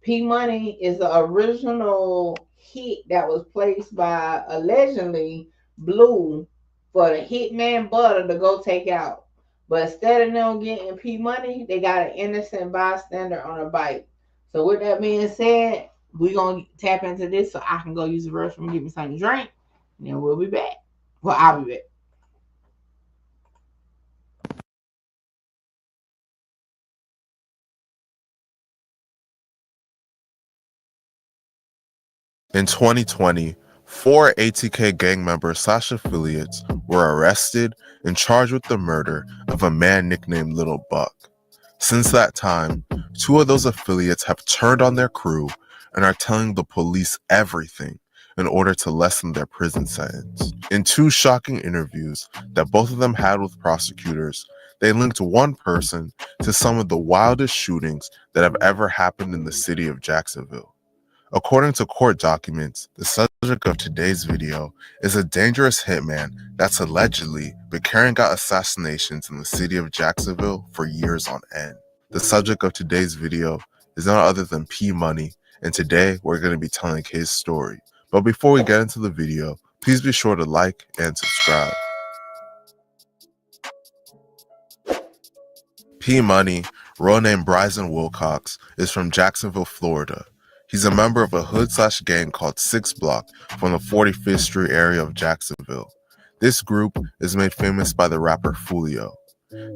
P Money is the original hit that was placed by allegedly Blue for the hitman Butter to go take out. But instead of them getting P Money, they got an innocent bystander on a bike. So with that being said, we're going to tap into this so I can go use the restroom and get me something to drink. And then we'll be back. Well, I'll be back. In 2020, 4 ATK gang members / affiliates were arrested and charged with the murder of a man nicknamed Lil Buck. Since that time, 2 of those affiliates have turned on their crew and are telling the police everything in order to lessen their prison sentence. In 2 shocking interviews that both of them had with prosecutors, they linked one person to some of the wildest shootings that have ever happened in the city of Jacksonville. According to court documents, the subject of today's video is a dangerous hitman that's allegedly been carrying out assassinations in the city of Jacksonville for years on end. The subject of today's video is none other than P Money, and today we're going to be telling his story. But before we get into the video, please be sure to like and subscribe. P Money, real name Bryson Wilcox, is from Jacksonville, Florida. He's a member of a hood/gang called 6 Block from the 45th Street area of Jacksonville. This group is made famous by the rapper Foolio.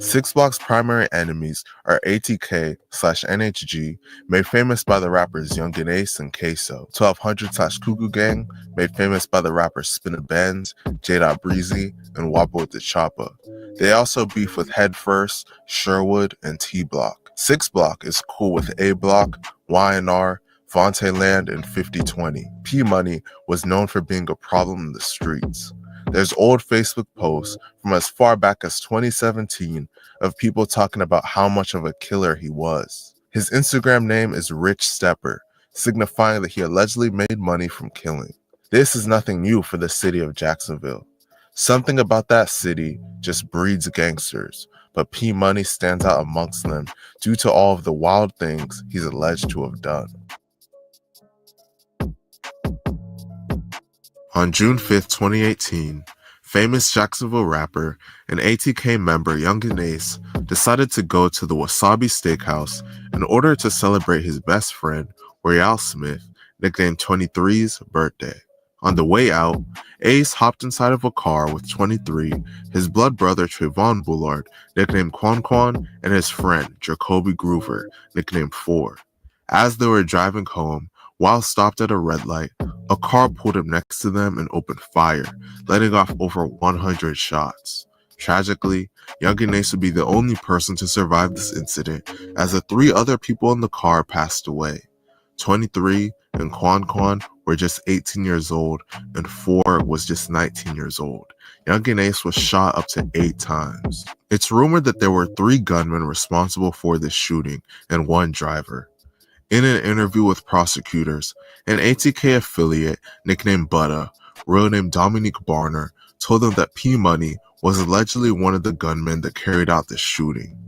6 Block's primary enemies are ATK/NHG, made famous by the rappers Young and Ace and Ksoo. 1200/Cuckoo Gang, made famous by the rappers Spinna Benz, J. Breezy, and Wobble with the Chopper. They also beef with Head First, Sherwood, and T Block. 6 Block is cool with A Block, YNR, Vontae Land, and 5020. P Money was known for being a problem in the streets. There's old Facebook posts from as far back as 2017 of people talking about how much of a killer he was. His Instagram name is Rich Stepper, signifying that he allegedly made money from killing. This is nothing new for the city of Jacksonville. Something about that city just breeds gangsters, but P Money stands out amongst them due to all of the wild things he's alleged to have done. On June 5th, 2018, famous Jacksonville rapper and ATK member Young and Ace decided to go to the Wasabi Steakhouse in order to celebrate his best friend, Royale Smith, nicknamed 23's birthday. On the way out, Ace hopped inside of a car with 23, his blood brother Trayvon Bullard, nicknamed Quan Quan, and his friend Jacoby Groover, nicknamed 4. As they were driving home, while stopped at a red light, a car pulled up next to them and opened fire, letting off over 100 shots. Tragically, Young and Ace would be the only person to survive this incident, as the 3 other people in the car passed away. 23 and Quan Quan were just 18 years old, and 4 was just 19 years old. Young and Ace was shot up to 8 times. It's rumored that there were 3 gunmen responsible for this shooting and 1 driver. In an interview with prosecutors, an ATK affiliate nicknamed Butter, real name Dominique Barner, told them that P Money was allegedly one of the gunmen that carried out the shooting.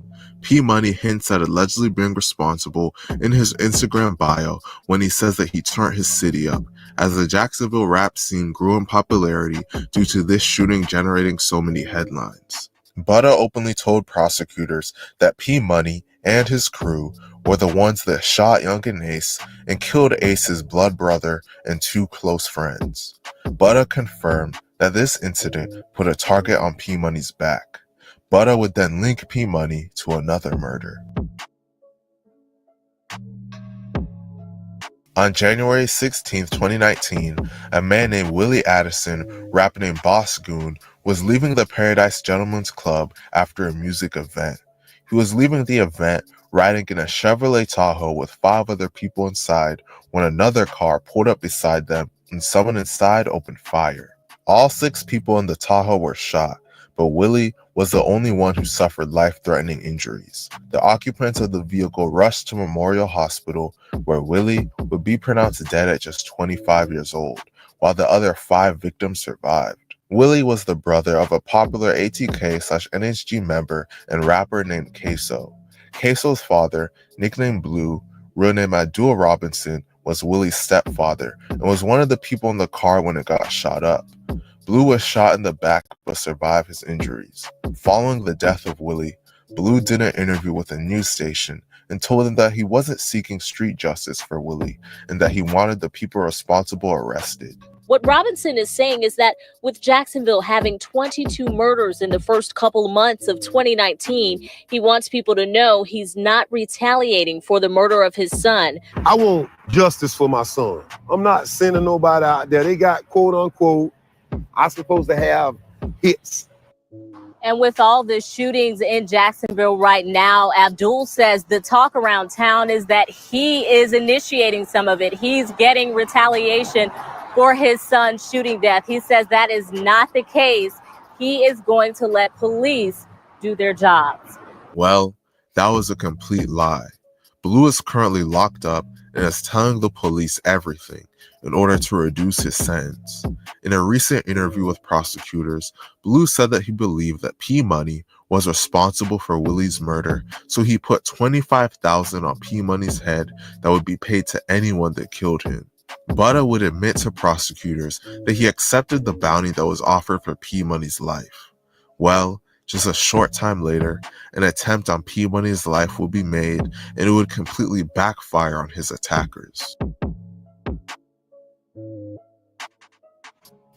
P Money hints at allegedly being responsible in his Instagram bio when he says that he turned his city up, as the Jacksonville rap scene grew in popularity due to this shooting generating so many headlines. Butter openly told prosecutors that P Money and his crew were the ones that shot Young and Ace and killed Ace's blood brother and 2 close friends. Butter confirmed that this incident put a target on P Money's back. Butter would then link P Money to another murder. On January 16, 2019, a man named Willie Addison, rapper named Boss Goon, was leaving the Paradise Gentlemen's Club after a music event. He was leaving the event riding in a Chevrolet Tahoe with 5 other people inside when another car pulled up beside them and someone inside opened fire. All 6 people in the Tahoe were shot, but Willie was the only one who suffered life-threatening injuries. The occupants of the vehicle rushed to Memorial Hospital, where Willie would be pronounced dead at just 25 years old, while the other 5 victims survived. Willie was the brother of a popular ATK/NHG member and rapper named Ksoo. Ksoo's father, nicknamed Blue, real name Duval Robinson, was Willie's stepfather and was one of the people in the car when it got shot up. Blue was shot in the back but survived his injuries. Following the death of Willie, Blue did an interview with a news station and told them that he wasn't seeking street justice for Willie and that he wanted the people responsible arrested. What Robinson is saying is that with Jacksonville having 22 murders in the first couple months of 2019, he wants people to know he's not retaliating for the murder of his son. I want justice for my son. I'm not sending nobody out there. They got quote unquote, I'm supposed to have hits. And with all the shootings in Jacksonville right now, Abdul says the talk around town is that he is initiating some of it. He's getting retaliation for his son's shooting death. He says that is not the case. He is going to let police do their jobs. Well, that was a complete lie. Blue is currently locked up and is telling the police everything in order to reduce his sentence. In a recent interview with prosecutors, Blue said that he believed that P Money was responsible for Willie's murder, so he put $25,000 on P Money's head that would be paid to anyone that killed him. Butta would admit to prosecutors that he accepted the bounty that was offered for P Money's life. Well, just a short time later, an attempt on P Money's life would be made, and it would completely backfire on his attackers.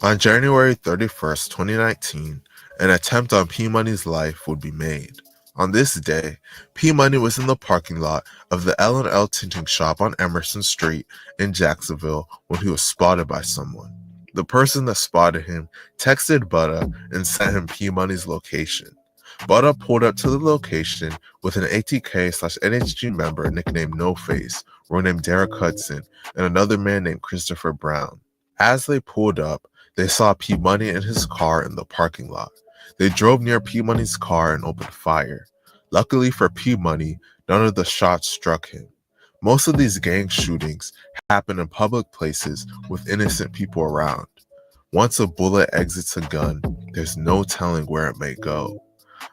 On January 31st, 2019, an attempt on P Money's life would be made. On this day, P Money was in the parking lot of the L&L tinting shop on Emerson Street in Jacksonville when he was spotted by someone. The person that spotted him texted Butta and sent him P Money's location. Butta pulled up to the location with an ATK/NHG member nicknamed No Face, real named Derek Hudson, and another man named Christopher Brown. As they pulled up, they saw P Money in his car in the parking lot. They drove near P Money's car and opened fire. Luckily for P Money, none of the shots struck him. Most of these gang shootings happen in public places with innocent people around. Once a bullet exits a gun, there's no telling where it may go.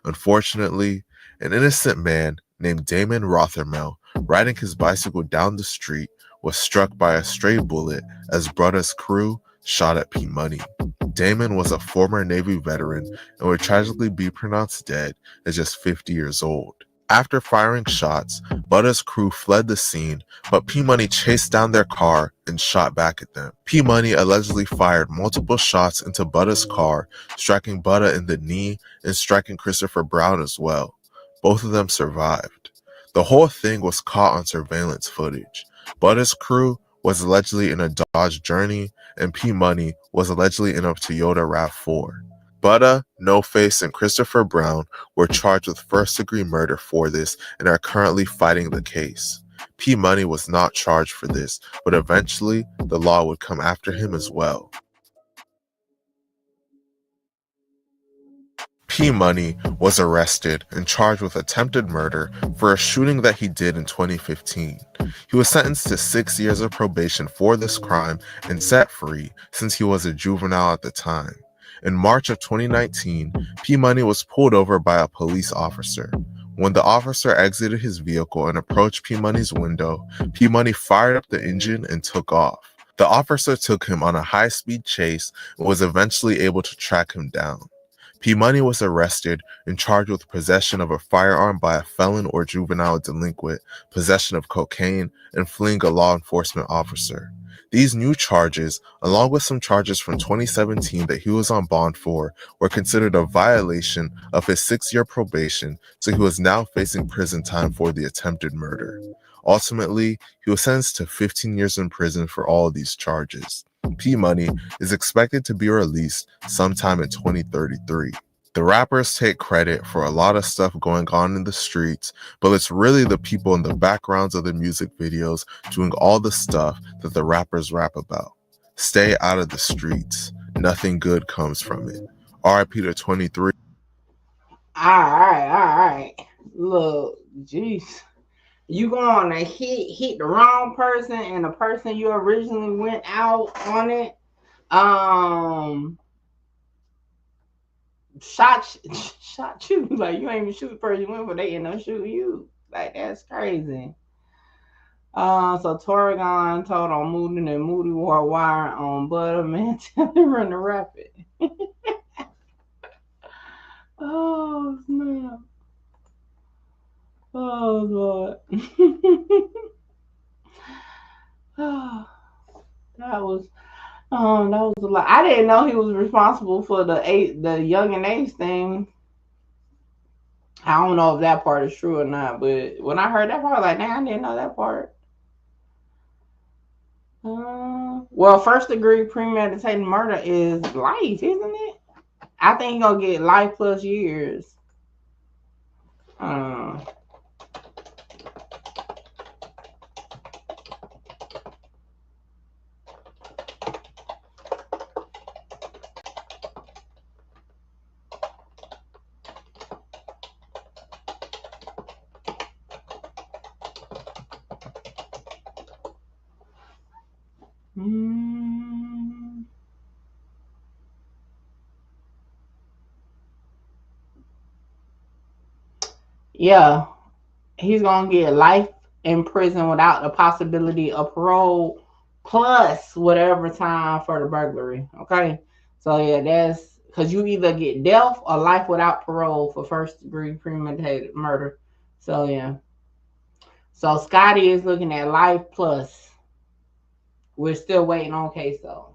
Unfortunately, an innocent man named Damon Rothermel, riding his bicycle down the street, was struck by a stray bullet as Butta's crew shot at P Money. Damon was a former Navy veteran and would tragically be pronounced dead at just 50 years old. After firing shots, Butta's crew fled the scene, but P Money chased down their car and shot back at them. P Money allegedly fired multiple shots into Butta's car, striking Butta in the knee and striking Christopher Brown as well. Both of them survived. The whole thing was caught on surveillance footage. Butta's crew was allegedly in a Dodge Journey, and P Money was allegedly in a Toyota RAV4. Butta, No Face, and Christopher Brown were charged with first-degree murder for this and are currently fighting the case. P Money was not charged for this, but eventually the law would come after him as well. P Money was arrested and charged with attempted murder for a shooting that he did in 2015. He was sentenced to 6 years of probation for this crime and set free since he was a juvenile at the time. In March of 2019, P Money was pulled over by a police officer. When the officer exited his vehicle and approached P Money's window, P Money fired up the engine and took off. The officer took him on a high-speed chase and was eventually able to track him down. P Money was arrested and charged with possession of a firearm by a felon or juvenile delinquent, possession of cocaine, and fleeing a law enforcement officer. These new charges, along with some charges from 2017 that he was on bond for, were considered a violation of his 6-year probation, so he was now facing prison time for the attempted murder. Ultimately, he was sentenced to 15 years in prison for all of these charges. P Money is expected to be released sometime in 2033. The rappers take credit for a lot of stuff going on in the streets, but it's really the people in the backgrounds of the music videos doing all the stuff that the rappers rap about. Stay out of the streets. nothing good comes from it. RIP to 23. All right. Look, jeez. You going to hit the wrong person, and the person you originally went out on it shot you. Like, you ain't even shoot the person you went for, they end up shooting you. Like, that's crazy. So Torregon told on Moody and Moody wore wire on Butterman till they run the rapid. Oh snap. Oh Lord. Oh, that was a lot. I didn't know he was responsible for the Young and Ace thing. I don't know if that part is true or not, but when I heard that part, I was like, damn, I didn't know that part. Well, first degree premeditated murder is life, isn't it? I think he's gonna get life plus years. Yeah, he's gonna get life in prison without the possibility of parole, plus whatever time for the burglary. Okay, so yeah, that's because you either get death or life without parole for first degree premeditated murder. So yeah, so Scotty is looking at life plus. We're still waiting on Ksoo.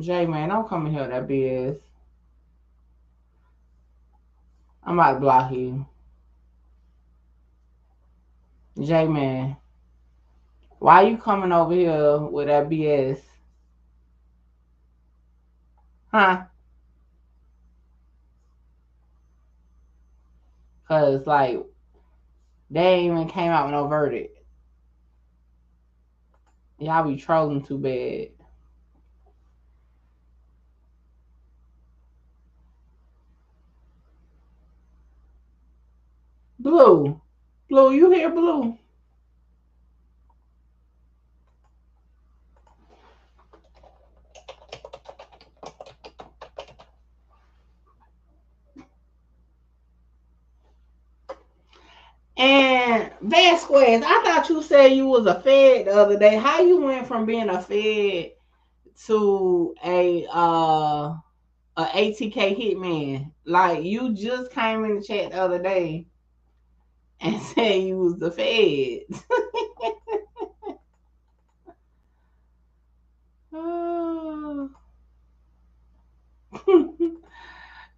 Jay, man, don't come in here with that BS. I'm about to block you. Jay, man, why you coming over here with that BS? Huh? Because, like, they ain't even came out with no verdict. Y'all be trolling too bad. Blue, you here, Blue? And Vasquez, I thought you said you was a Fed the other day. How you went from being a Fed to a ATK hitman? Like, you just came in the chat the other day and said you was the Fed.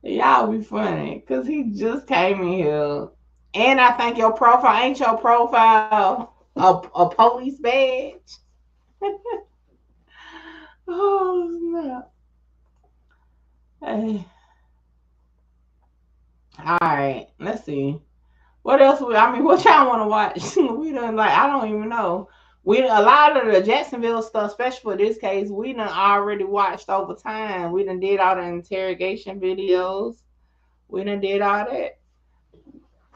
Y'all be funny, because he just came in here. And I think your profile, ain't your profile a police badge? Oh, snap. Hey. All right, let's see. What else? What y'all want to watch? We done, like, I don't even know. A lot of the Jacksonville stuff, especially for this case, we done already watched over time. We done did all the interrogation videos. We done did all that.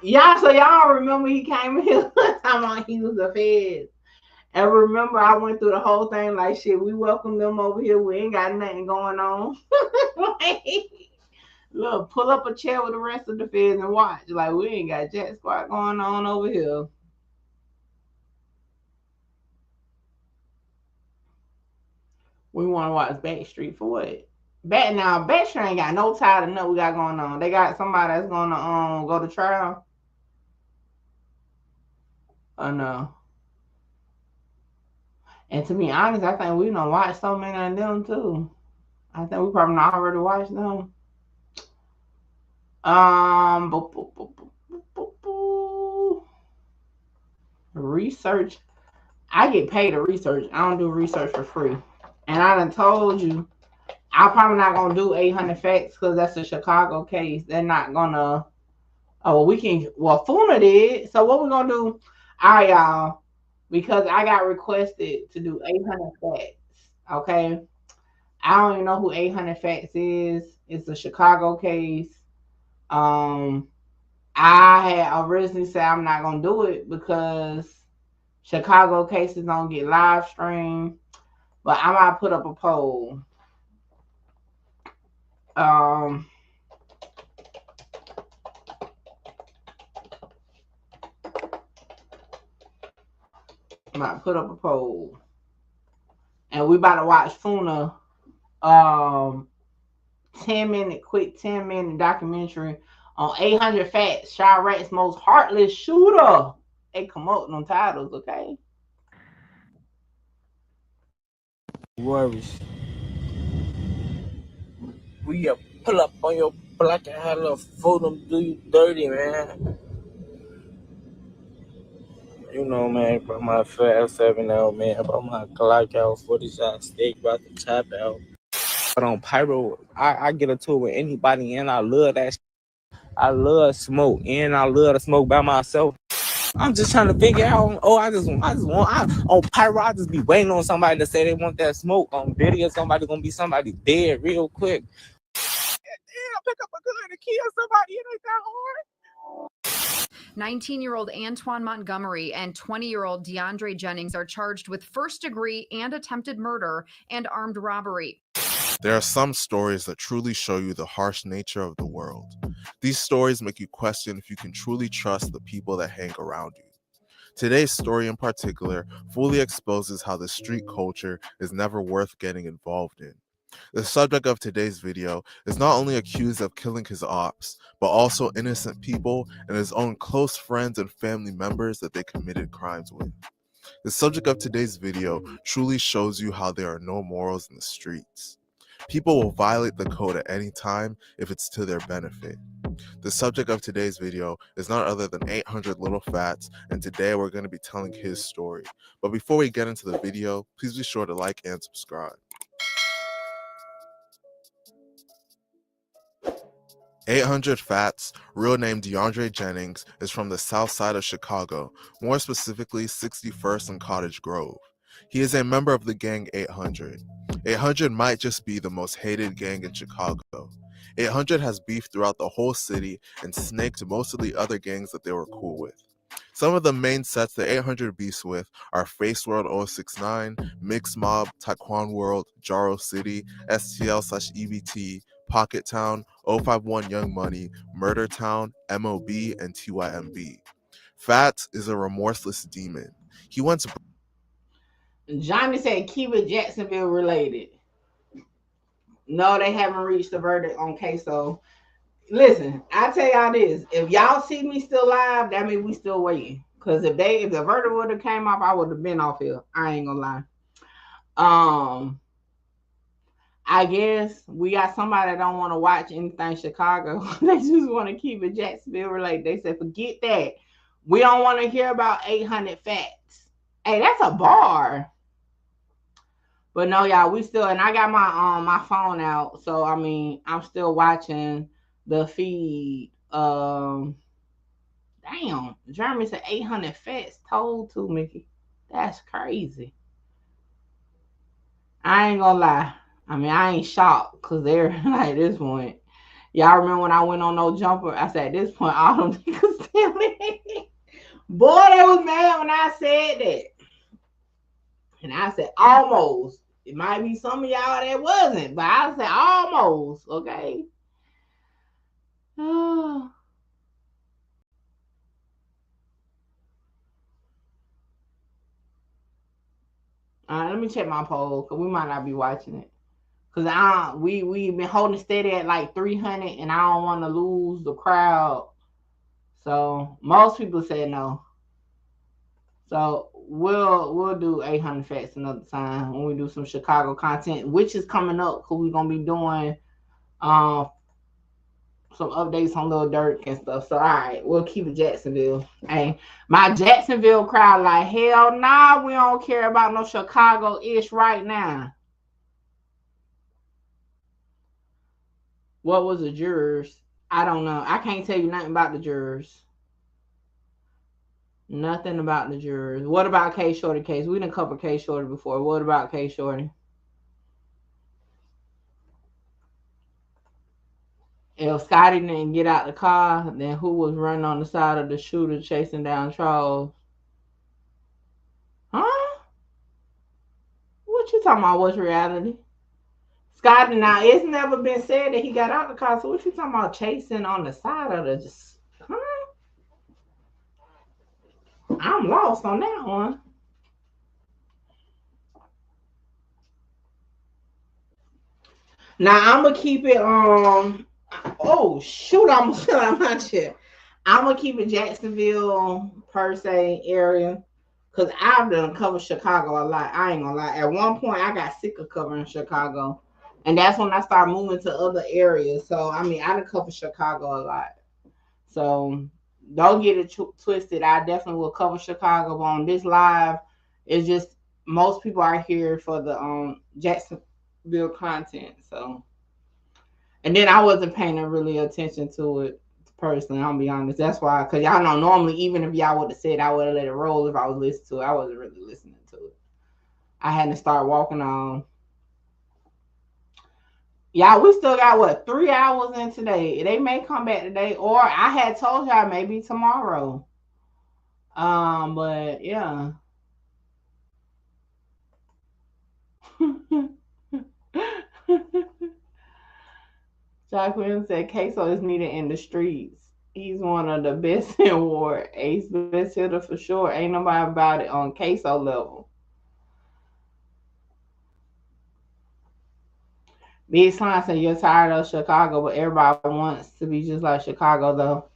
So y'all remember he came in here talking about he was a Fed. And remember, I went through the whole thing like, shit, we welcome them over here. We ain't got nothing going on. Look, pull up a chair with the rest of the Feds and watch. Like, we ain't got jack squat going on over here. We want to watch Backstreet for what? Backstreet ain't got no tie to know we got going on. They got somebody that's going to go to trial. Oh, no. And to be honest, I think we done watched so many of them too. I think we probably not already watched them. Research. I get paid to research. I don't do research for free. And I done told you, I'm probably not gonna do 800 facts because that's a Chicago case. They're not gonna. Oh, Funa did. So what we gonna do? All right, y'all. because I got requested to do 800 facts. Okay. I don't even know who 800 facts is. It's a Chicago case. I had originally said I'm not gonna do it because Chicago cases don't get live streamed. But I might put up a poll. I might put up a poll. And we about to watch Funa 10-minute documentary on 800 Facts, Chirac's most heartless shooter. They come up with them titles, okay? Worries. We pull up on your block and have a little fool them do you dirty, man. You know, man, about my fat 7 out, man, about my Glock out, 40 shot stick, about to tap out. But on Pyro, I get into it with anybody, and I love that. I love smoke, and I love to smoke by myself. I'm just trying to figure out. Oh, on Pyro, I just be waiting on somebody to say they want that smoke. On video, somebody gonna be somebody dead real quick. Damn, pick up a gun and kill somebody. It ain't that hard. 19-year-old Antoine Montgomery and 20-year-old DeAndre Jennings are charged with first-degree and attempted murder and armed robbery. There are some stories that truly show you the harsh nature of the world. These stories make you question if you can truly trust the people that hang around you. Today's story in particular fully exposes how the street culture is never worth getting involved in. The subject of today's video is not only accused of killing his ops, but also innocent people and his own close friends and family members that they committed crimes with. The subject of today's video truly shows you how there are no morals in the streets. People will violate the code at any time if it's to their benefit. The subject of today's video is none other than 800 Little Fats, and today we're going to be telling his story. But before we get into the video, please be sure to like and subscribe. 800 Fats, real name DeAndre Jennings, is from the south side of Chicago, more specifically 61st and Cottage Grove. He is a member of the gang 800. 800 might just be the most hated gang in Chicago. 800 has beef throughout the whole city and snaked most of the other gangs that they were cool with. Some of the main sets that 800 beefs with are Face World 069, Mix Mob, Taekwon World, Jaro City, STL/EBT, Pocket Town, 051 Young Money, Murder Town, MOB, and TYMB. Fats is a remorseless demon. He once... Johnny said keep it Jacksonville related. No, they haven't reached the verdict on Ksoo. Listen, I tell y'all this. If y'all see me still live, that means we still waiting. Because if the verdict would have came off, I would have been off here. I ain't gonna lie. I guess we got somebody that don't want to watch anything Chicago. They just want to keep it Jacksonville related. They said, forget that. We don't want to hear about 800 Facts. Hey, that's a bar. But no, y'all, we still, and I got my phone out. So, I mean, I'm still watching the feed. Damn, Jeremy said 800 Facts told to me. That's crazy. I ain't gonna lie. I mean, I ain't shocked because they're like, at this point. Y'all remember when I went on No Jumper? I said, at this point, all them niggas stealing. Boy, they was mad when I said that. And I said, almost. It might be some of y'all that wasn't, but I said almost, okay? Oh. All right, let me check my poll because we might not be watching it. Because we've been holding steady at like 300 and I don't want to lose the crowd. So most people said no. So we'll do 800 Facts another time when we do some Chicago content, which is coming up because we're gonna be doing some updates on Lil Durk and stuff. So all right, we'll keep it Jacksonville. Hey, my Jacksonville crowd like, hell nah, we don't care about no Chicago-ish right now. What was the jurors? I don't know. I can't tell you nothing about the jurors. Nothing about the jurors. What about K Shorty case? We didn't cover K Shorty before. What about K Shorty? If Scotty didn't get out the car, then who was running on the side of the shooter chasing down Charles? Huh? What you talking about? What's reality? Scotty, now it's never been said that he got out the car. So what you talking about chasing on the side of the? Huh? I'm lost on that one. Now I'm gonna keep it. Oh shoot! I'm gonna fill out my chair. I'm gonna keep it Jacksonville per se area, cause I've done covered Chicago a lot. I ain't gonna lie. At one point, I got sick of covering Chicago, and that's when I started moving to other areas. So I mean, I done covered Chicago a lot. So don't get it twisted. I definitely will cover Chicago, but on this live, it's just most people are here for the Jacksonville content. So, and then I wasn't paying really attention to it personally. I'll be honest. That's why, because y'all know normally, even if y'all would have said I would have let it roll if I was listening to it, I wasn't really listening to it. I had to start walking on. Y'all, we still got what, 3 hours in today. They may come back today, or I had told y'all maybe tomorrow. But yeah. Jacqueline said Ksoo is needed in the streets. He's one of the best in war. Ace best hitter for sure. Ain't nobody about it on Ksoo level. Big Slime said you're tired of Chicago, but everybody wants to be just like Chicago, though.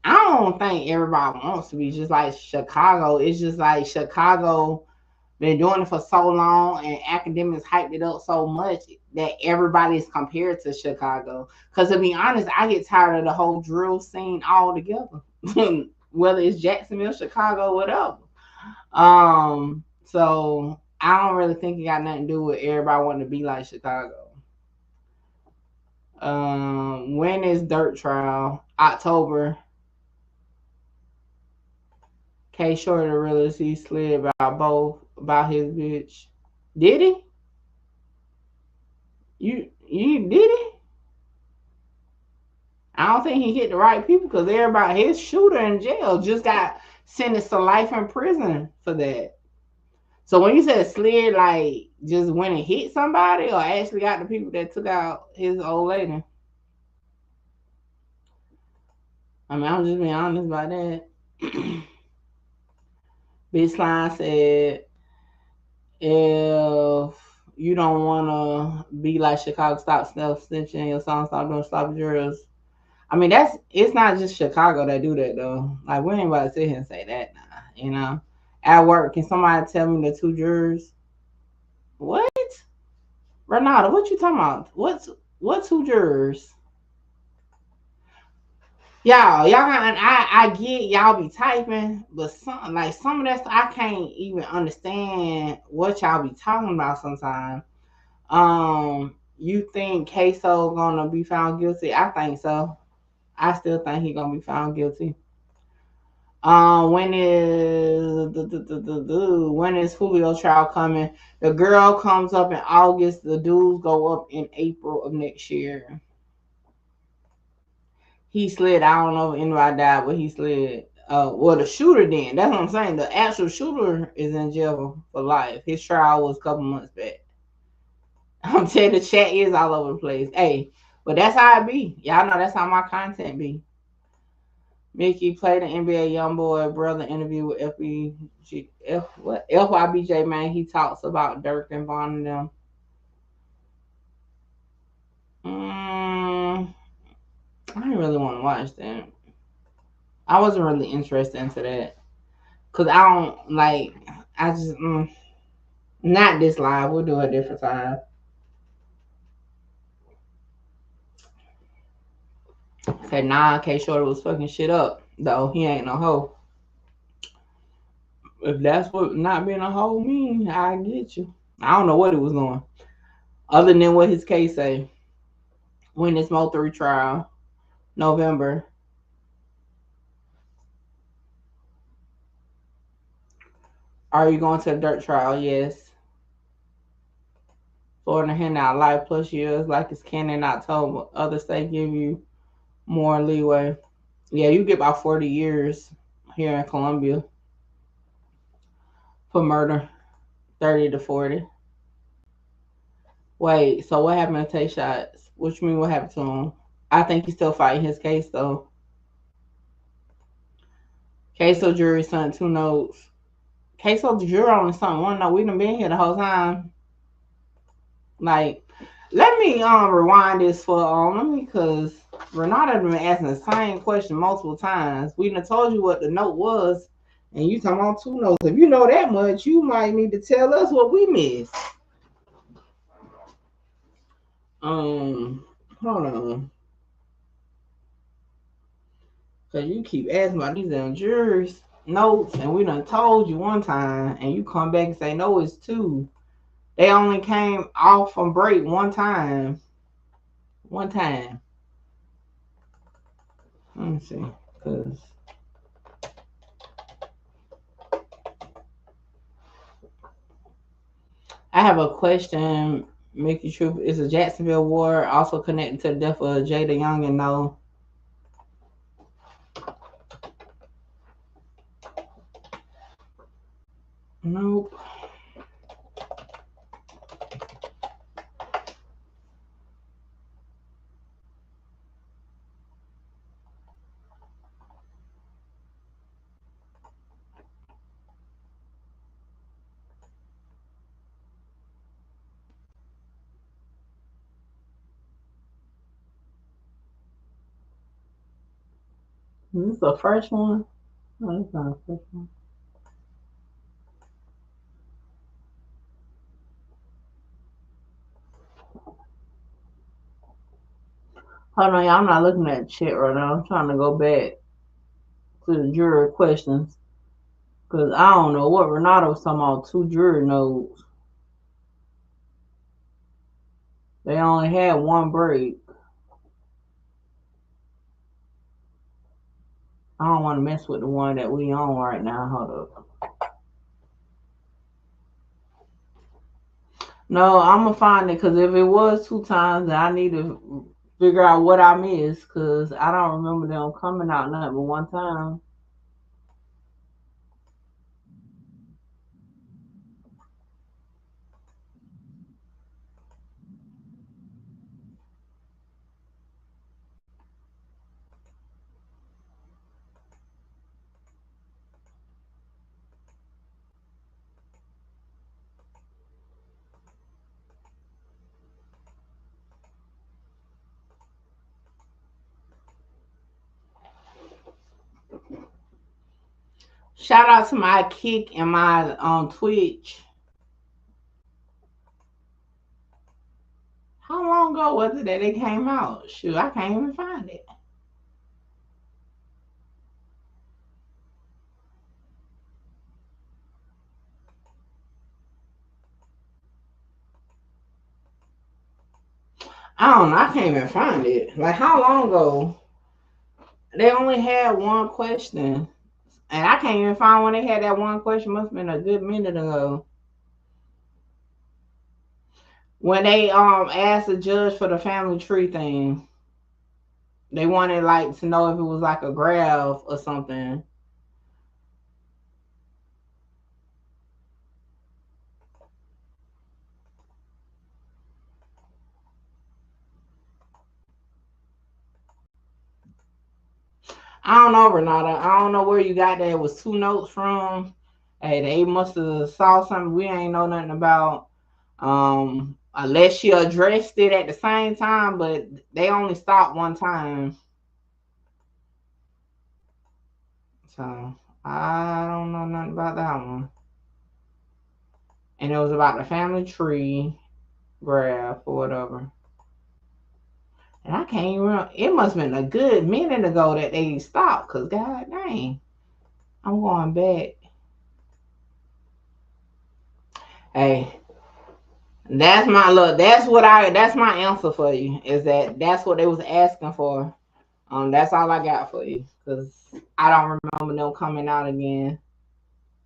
I don't think everybody wants to be just like Chicago. It's just like Chicago been doing it for so long, and academics hyped it up so much that everybody's compared to Chicago. Because to be honest, I get tired of the whole drill scene altogether, whether it's Jacksonville, Chicago, whatever. So I don't really think it got nothing to do with everybody wanting to be like Chicago. When is Dirt Trial? October. K Shorty realized he slid about his bitch. Did he? You did he? I don't think he hit the right people, because everybody, his shooter in jail just got sentenced to life in prison for that. So when you said slid, like just went and hit somebody, or actually got the people that took out his old lady? I mean, I'm just being honest about that. Bitch Slime said, if you don't want to be like Chicago, stop self-snitching, your song, stop doing sloppy drills. I mean, it's not just Chicago that do that, though. Like, we ain't about to sit here and say that, nah, you know? At work, can somebody tell me the 2 jurors? What? Renata, what you talking about? What 2 jurors? Y'all got, I get y'all be typing, but some of that stuff, I can't even understand what y'all be talking about sometimes. You think Ksoo gonna be found guilty? I think so. I still think he gonna be found guilty. When is Julio trial coming? The girl comes up in August. The dudes go up in April of next year. He slid. I don't know if anybody died, but he slid. Well, the shooter then. That's what I'm saying. The actual shooter is in jail for life. His trial was a couple months back. I'm telling you, the chat is all over the place. Hey, but that's how it be. Y'all know that's how my content be. Mickey played an NBA YoungBoy brother interview with FYBJ, man. He talks about Dirk and Von and them. I didn't really want to watch that. I wasn't really interested into that. Because I don't, like, I just, not this live. We'll do it a different time. Okay, nah, K Shorty was fucking shit up, though. He ain't no hoe. If that's what not being a hoe mean, I get you. I don't know what he was doing. Other than what his case say. When this Mo 3 trial. November. Are you going to a dirt trial? Yes. Florida hand out life plus years like it's Canada in October. Other states give you more leeway. Yeah, you get about 40 years here in Columbia for murder. 30 to 40. Wait, so what happened to Tay Shots? What you mean what happened to him? I think he's still fighting his case though. Ksoo jury sent 2 notes. Ksoo jury only sent 1 note. We done been here the whole time. Like, let me rewind this for let me, because Renata been asking the same question multiple times. We done told you what the note was, and you talking about 2 notes. If you know that much, you might need to tell us what we missed. Hold on. Because you keep asking about these damn jurors notes, and we done told you one time, and you come back and say, no, it's 2. They only came off from break one time. One time. Let me see. Because I have a question. Mickey Troop, is a Jacksonville war also connected to the death of Jada Young? And no. Nope. Is this the first one? No, it's not the first one. Hold on, y'all. I'm not looking at the chat right now. I'm trying to go back to the jury questions. Because I don't know what Renato was talking about. 2 jury notes. They only had 1 break. I don't want to mess with the one that we on right now. Hold up. No, I'm going to find it, because if it was 2 times, then I need to figure out what I missed, because I don't remember them coming out nothing but 1 time. Shout out to my Kick and my Twitch. How long ago was it that they came out? Shoot, I can't even find it. I don't know. I can't even find it. Like, how long ago? They only had 1 question. And I can't even find when they had that 1 question. Must have been a good minute ago. When they asked the judge for the family tree thing. They wanted like to know if it was like a graph or something. I don't know, Renata. I don't know where you got that. It was 2 notes from. Hey, they must have saw something we ain't know nothing about. Unless she addressed it at the same time, but they only stopped 1 time. So I don't know nothing about that one. And it was about the family tree graph or whatever. And I can't even remember. It must have been a good minute ago that they stopped, because god dang. I'm going back. Hey, that's my look. That's my answer for you. Is that's what they was asking for. That's all I got for you. Because I don't remember them coming out again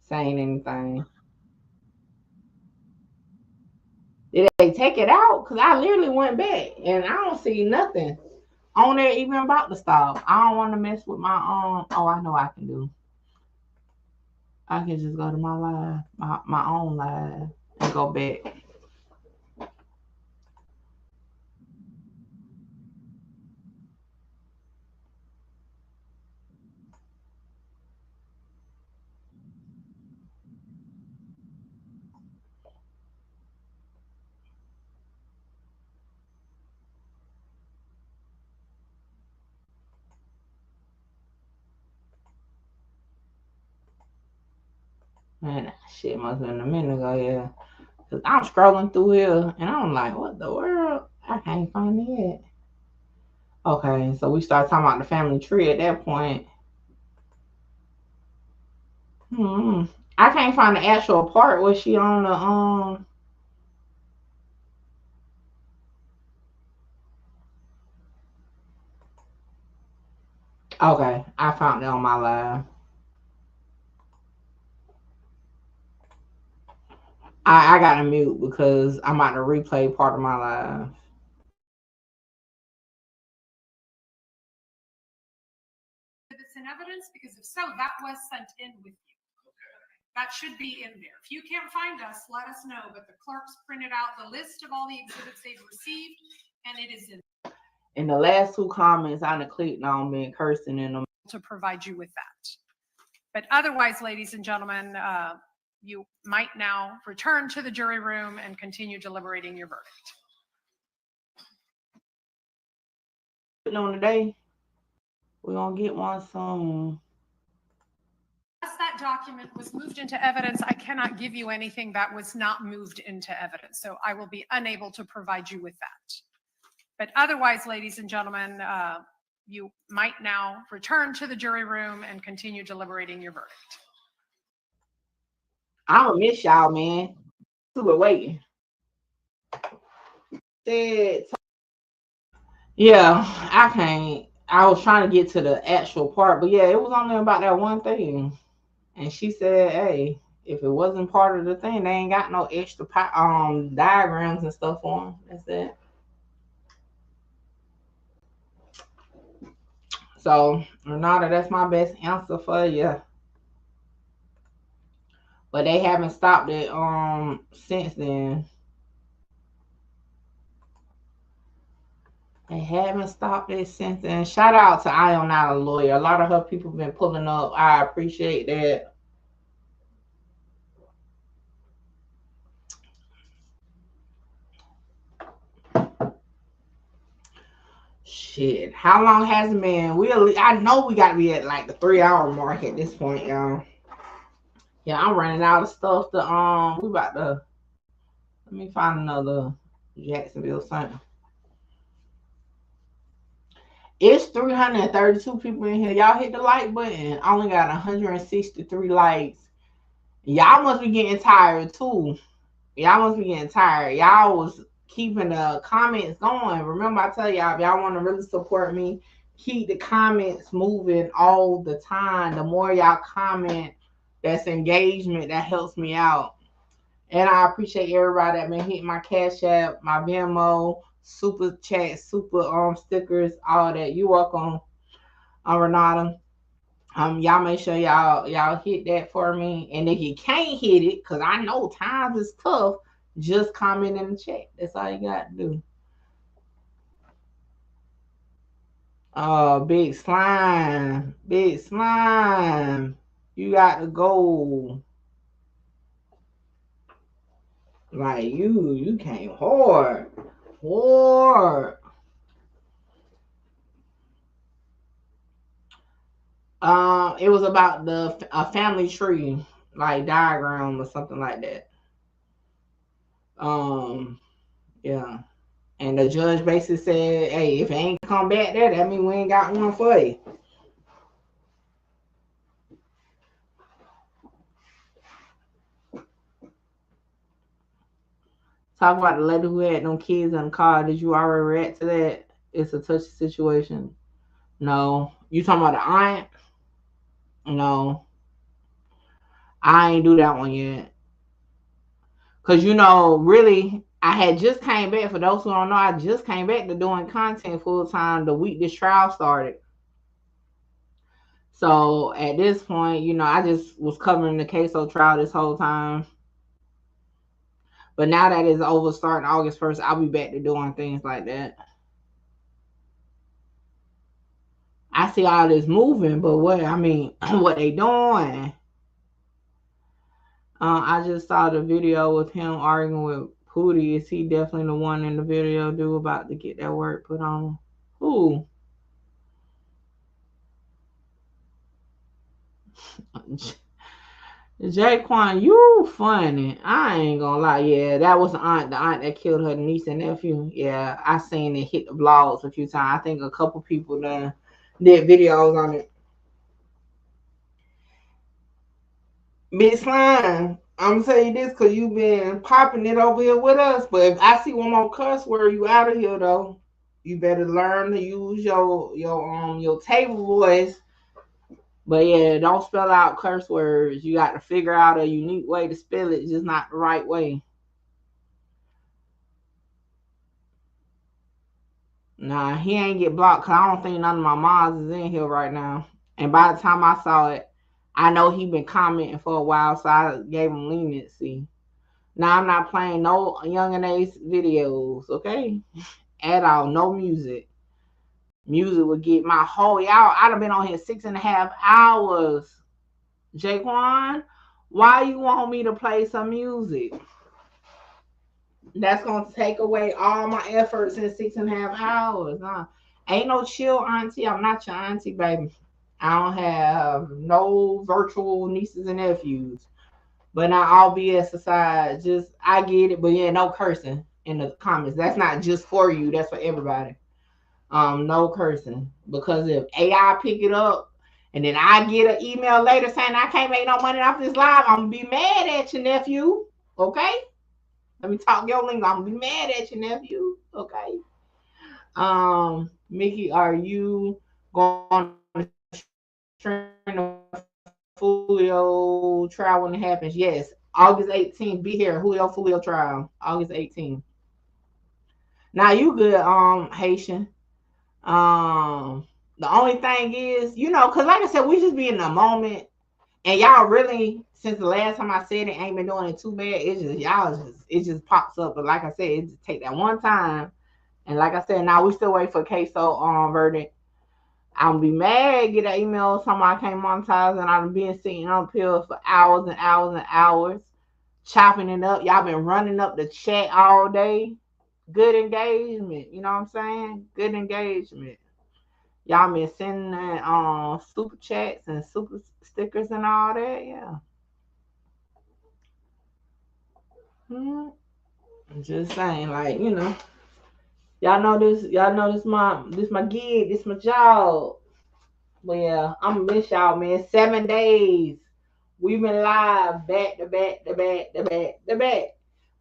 saying anything. Did they take it out? Because I literally went back and I don't see nothing on there even about the stop. I don't want to mess with my oh, I know what I can do. I can just go to my live, my own live, and go back. Man, that shit must have been a minute ago, yeah. Cause I'm scrolling through here and I'm like, what the world? I can't find it yet. Okay, so we start talking about the family tree at that point. I can't find the actual part where she on the Okay, I found it on my live. I gotta mute because I'm about to replay part of my live. It's in evidence, because if so, that was sent in with you. That should be in there. If you can't find us, let us know. But the clerks printed out the list of all the exhibits they've received, and it is in. In the last two comments, I done clicked on being cursing in them to provide you with that. But otherwise, ladies and gentlemen, you might now return to the jury room and continue deliberating your verdict. on today. We're gonna get one soon. Unless that document was moved into evidence, I cannot give you anything that was not moved into evidence. So I will be unable to provide you with that. But otherwise, ladies and gentlemen, you might now return to the jury room and continue deliberating your verdict. I'm gonna miss y'all, man. We're waiting. Yeah, I can't. I was trying to get to the actual part, but yeah, it was only about that one thing. And she said, hey, if it wasn't part of the thing, they ain't got no extra diagrams and stuff on them. That's it. So, Renata, that's my best answer for you. But they haven't stopped it since then. They haven't stopped it since then. Shout out to I Am Not a Lawyer. A lot of her people have been pulling up. I appreciate that. Shit, how long has it been? I know we got to be at like the 3-hour mark at this point, y'all. Yeah, I'm running out of stuff to we about to let me find another Jacksonville something. It's 332 people in here. Y'all hit the like button. I only got 163 likes. Y'all must be getting tired too. Y'all must be getting tired. Y'all was keeping the comments going. Remember, I tell y'all, if y'all want to really support me, keep the comments moving all the time. The more y'all comment, that's engagement. That helps me out. And I appreciate everybody that been hitting my Cash App, my Venmo, super chat, super stickers, all that. You welcome, Renata. Y'all make sure y'all hit that for me. And if you can't hit it, because I know times is tough, just comment in the chat. That's all you got to do. Big slime. Big slime. You got to go. Like you came hard. Hard. It was about a family tree, like diagram or something like that. Yeah. And the judge basically said, hey, if it ain't come back there, that means we ain't got one for you. Talk about the lady who had them kids in the car. Did you already react to that? It's a touchy situation. No. You talking about the aunt? No. I ain't do that one yet. Because, really, I had just came back. For those who don't know, I just came back to doing content full time the week this trial started. So at this point, you know, I just was covering the Ksoo trial this whole time. But now that it's over, starting August 1st, I'll be back to doing things like that. I see all this moving, but what they doing? I just saw the video with him arguing with Pootie. Is he definitely the one in the video dude about to get that work put on him? Who? Jaquan, you funny. I ain't gonna lie. Yeah, that was the aunt that killed her niece and nephew. Yeah, I seen it hit the blogs a few times. I think a couple people done did videos on it. Big Slime, I'm gonna tell you this because you've been popping it over here with us. But if I see one more cuss word, you out of here though. You better learn to use your table voice. But yeah, don't spell out curse words. You got to figure out a unique way to spell it, just not the right way. Nah, he ain't get blocked because I don't think none of my moms is in here right now. And by the time I saw it, I know he been commenting for a while, so I gave him leniency. Now I'm not playing no Young and Ace videos, okay? At all, no music. Music would get my whole y'all. I'd have been on here 6.5 hours. Jaquan, why you want me to play some music? That's gonna take away all my efforts in 6.5 hours. Huh? Ain't no chill auntie. I'm not your auntie, baby. I don't have no virtual nieces and nephews. But now all BS aside, just I get it, but yeah, no cursing in the comments. That's not just for you, that's for everybody. No cursing. Because if AI pick it up and then I get an email later saying I can't make no money off this live, I'm gonna be mad at you, nephew. Okay? Let me talk your lingo. I'm gonna be mad at you, nephew. Okay. Mickey, are you going to stream the Julio trial when it happens? Yes. August 18th. Be here. Julio trial. August 18th. Now you good, Haitian. The only thing is, you know, because like I said, we just be in the moment, and y'all really, since the last time I said it, ain't been doing it too bad. It's just it just pops up. But like I said, it just take that one time, and like I said, now we still wait for Ksoo verdict. I'm be mad, get an email somebody can't monetize, and I've been sitting on pills for hours and hours and hours, chopping it up. Y'all been running up the chat all day. Good engagement, you know what I'm saying? Good engagement. Y'all been sending super chats and super stickers and all that, yeah. I'm just saying, like, you know, y'all know this my gig, this my job. But yeah, I'm gonna miss y'all, man. 7 days. We've been live back to back.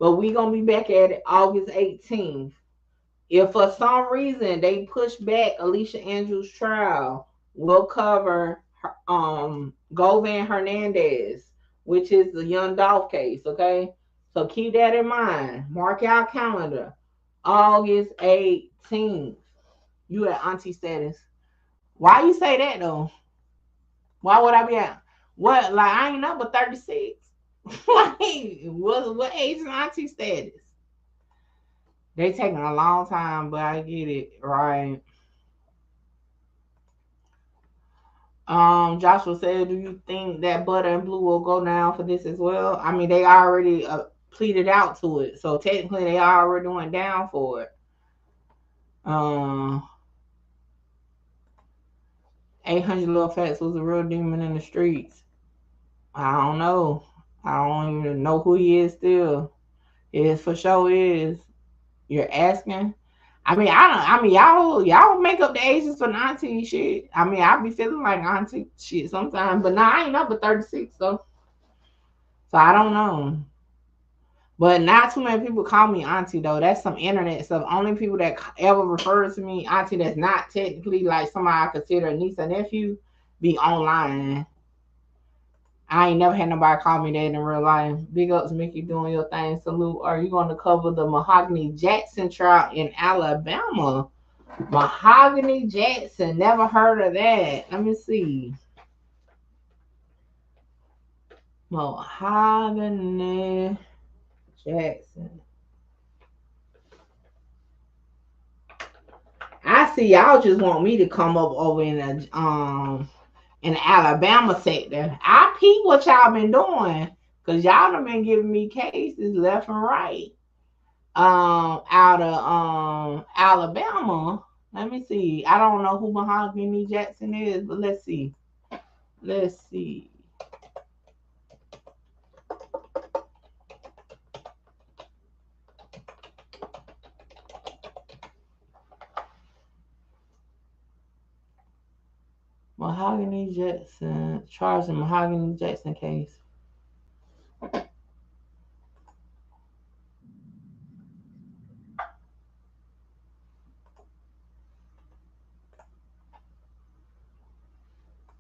But we gonna be back at it August 18th. If for some reason they push back Alicia Andrews' trial, we'll cover Govan Hernandez, which is the Young Dolph case, okay? So keep that in mind. Mark our calendar. August 18th. You at auntie status. Why you say that though? Why would I be at? What? Like I ain't number 36. Like what age is auntie status? They taking a long time, but I get it, right? Joshua said, do you think that Butter and Blue will go down for this as well? I mean, they already pleaded out to it, so technically they already went down for it. 800 Lil Fats was a real demon in the streets. I don't know. I don't even know who he is still. It is for sure is. You're asking. I mean, y'all make up the ages for auntie shit. I mean, I be feeling like auntie shit sometimes, but nah, I ain't up at 36, so I don't know. But not too many people call me auntie though. That's some internet stuff. Only people that ever refer to me auntie that's not technically like somebody I consider a niece or nephew be online. I ain't never had nobody call me that in real life. Big ups, Mickey, doing your thing. Salute. Are you going to cover the Mahogany Jackson trial in Alabama? Mahogany Jackson. Never heard of that. Let me see. Mahogany Jackson. I see y'all just want me to come up over in the Alabama sector. I peep what y'all been doing, because y'all done been giving me cases left and right. Out of Alabama. Let me see. I don't know who Mahogany Jackson is, but let's see. Let's see. Mahogany Jackson, Charles and Mahogany Jackson case.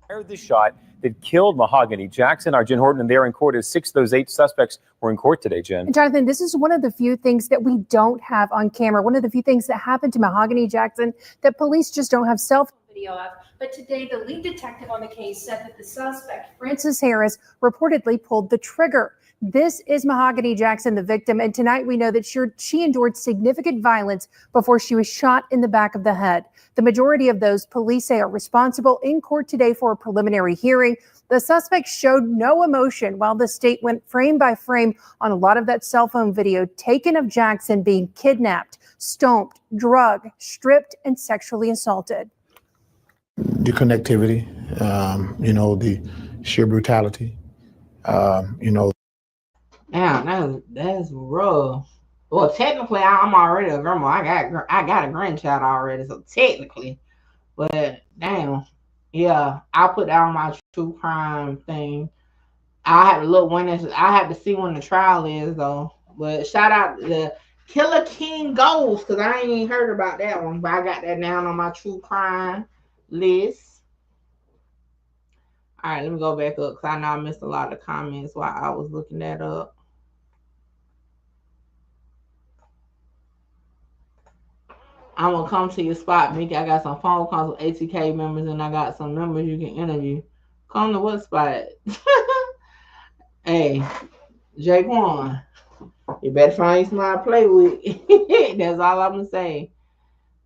Fired the shot that killed Mahogany Jackson. Our Jen Horton, there in court as 6 of those 8 suspects were in court today, Jen. And Jonathan, this is one of the few things that we don't have on camera. One of the few things that happened to Mahogany Jackson that police just don't have cell phone video of. But today, the lead detective on the case said that the suspect, Francis Harris, reportedly pulled the trigger. This is Mahogany Jackson, the victim, and tonight we know that she endured significant violence before she was shot in the back of the head. The majority of those police say are responsible in court today for a preliminary hearing. The suspect showed no emotion while the state went frame by frame on a lot of that cell phone video taken of Jackson being kidnapped, stomped, drugged, stripped, and sexually assaulted. The connectivity, the sheer brutality, Damn, that's rough. Well, technically, I'm already a grandma. I got a grandchild already, so technically, but damn, yeah, I'll put that on my true crime thing. I have to look I have to see when the trial is though. But shout out to the Killer King Ghost, because I ain't even heard about that one, but I got that down on my true crime list. All right, let me go back up because I know I missed a lot of comments while I was looking that up. I'm going to come to your spot, Mickey. I got some phone calls with ATK members, and I got some members you can interview. Come to what spot? Hey, Jaquan, you better find you somebody to play with. That's all I'm going to say.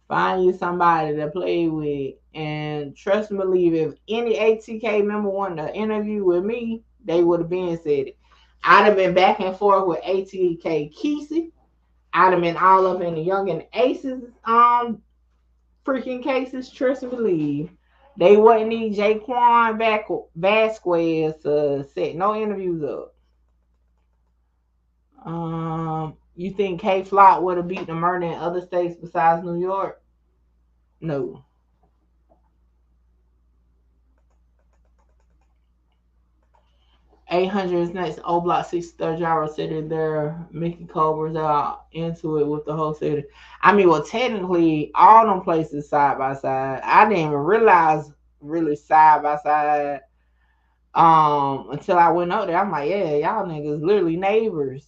Find you somebody to play with. And trust and believe, if any ATK member wanted to interview with me, they would have been said it. I'd have been back and forth with ATK Ksoo. I'd have been all up in the Young and Aces freaking cases. Trust and believe. They wouldn't need Jaquan Vasquez to set no interviews up. You think K Flock would have beat the murder in other states besides New York? No. $800 is next. O Block 63rd Gyro City there. Mickey Culver's out into it with the whole city. I mean, well, technically, all them places side by side. I didn't even realize really side by side until I went up there. I'm like, yeah, y'all niggas literally neighbors.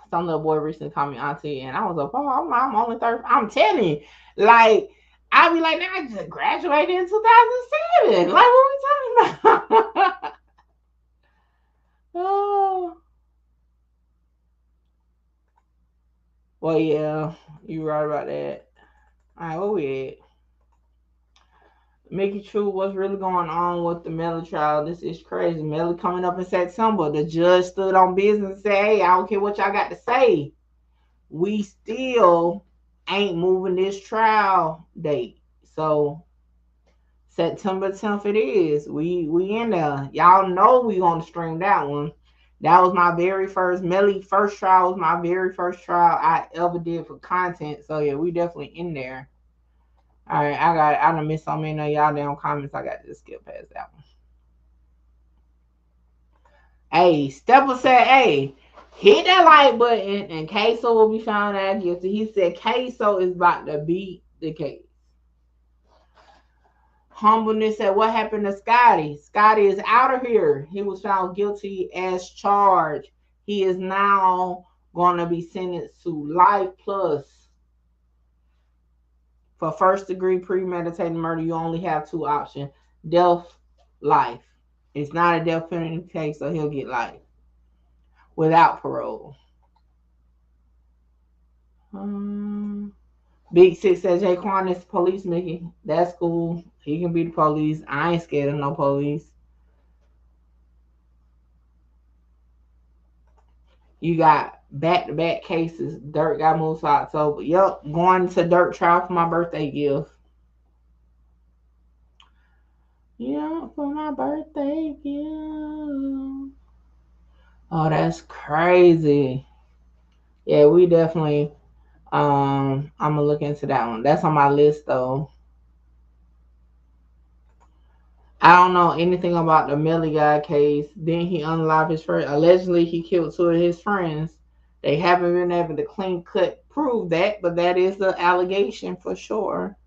Some little boy recently called me auntie, and I was like, oh, I'm only 30. I'm telling you, like, I be like, now I just graduated in 2007. Like, what we talking about? Oh. Well, yeah, you right about that. All right, where we at? Mickey True, what's really going on with the Melly trial? This is crazy. Melly coming up in September. The judge stood on business and said, hey, I don't care what y'all got to say. We still ain't moving this trial date. So September 10th it is. We in there. Y'all know we gonna stream that one. That was my very first Melly first trial. Was my very first trial I ever did for content. So yeah, we definitely in there. All right, I done missed so many of y'all damn comments. I got to just skip past that one. Hey, Stepper said, hey, hit that like button and Ksoo will be found out guilty. He said Ksoo is about to beat the case. Humbleness at what happened to Scotty. Scotty is out of here. He was found guilty as charged. He is now going to be sentenced to life plus. For first degree premeditated murder, you only have two options: death, life. It's not a death penalty case, so he'll get life without parole. Big Six says Jaquan is police Mickey. That's cool. He can be the police. I ain't scared of no police. You got back-to-back cases. Dirt got moved to October. Yep, going to Dirt trial for my birthday gift. Yeah, for my birthday gift. Oh, that's crazy. Yeah, we definitely. I'm gonna look into that one. That's on my list though. I don't know anything about the Millie guy case. Then he unalived his friend. Allegedly, he killed two of his friends. They haven't been able to clean cut prove that, but that is the allegation for sure.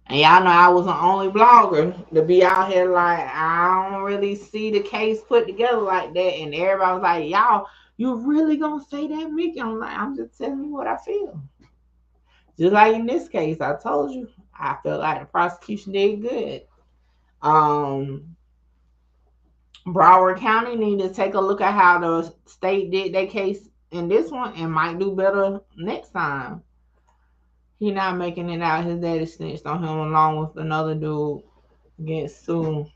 And y'all know I was the only blogger to be out here like, I don't really see the case put together like that. And everybody was like, y'all, you really gonna say that, Mickey? I'm like, I'm just telling you what I feel. Just like in this case, I told you, I felt like the prosecution did good. Broward County need to take a look at how the state did their case in this one and might do better next time. He not making it out. His daddy snitched on him along with another dude against Ksoo.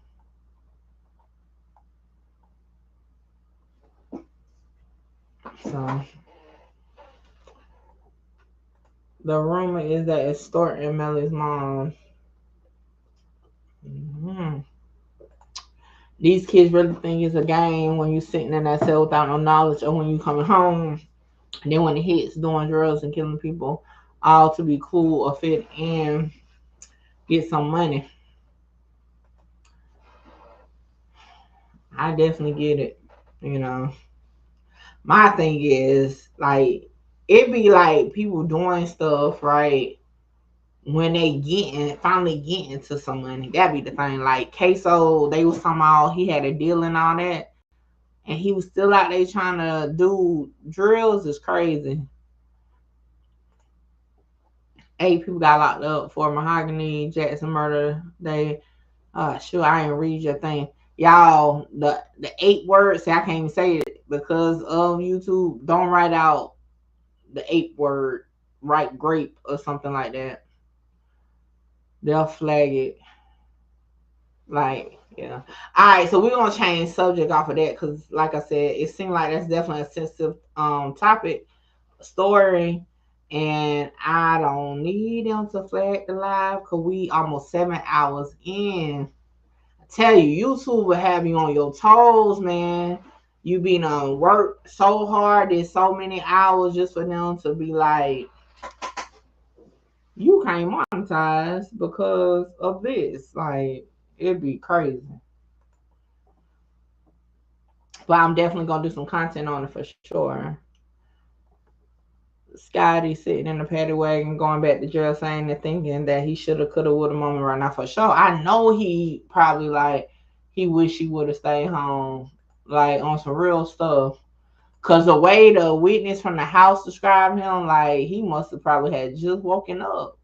So the rumor is that it's Thornton Mellie's mom. These kids really think it's a game when you're sitting in that cell without no knowledge, or when you coming home. And then when it hits, doing drugs and killing people, all to be cool or fit and get some money. I definitely get it. You know, my thing is like, it be like people doing stuff right when they finally getting to some money. That be the thing. Like Ksoo, they was somehow he had a deal and all that, and he was still out there trying to do drills. Is crazy. 8 people got locked up for Mahogany Jackson murder. Sure, I ain't read your thing. Y'all, the 8 words, I can't even say it because of YouTube. Don't write out the 8 word, write grape or something like that. They'll flag it. Like, yeah. All right, so we're going to change subject off of that because, like I said, it seemed like that's definitely a sensitive topic, story. And I don't need them to flag the live because we almost 7 hours in. I tell you, YouTube will have you on your toes, man. You been on work so hard, there's so many hours just for them to be like, you can't monetize because of this. Like, it'd be crazy. But I'm definitely going to do some content on it for sure. Scotty sitting in the paddy wagon going back to jail saying and thinking that he should have, could have, would have moment right now for sure. I know he probably like, he wish he would have stayed home, like on some real stuff. Because the way the witness from the house described him, like he must have probably had just woken up.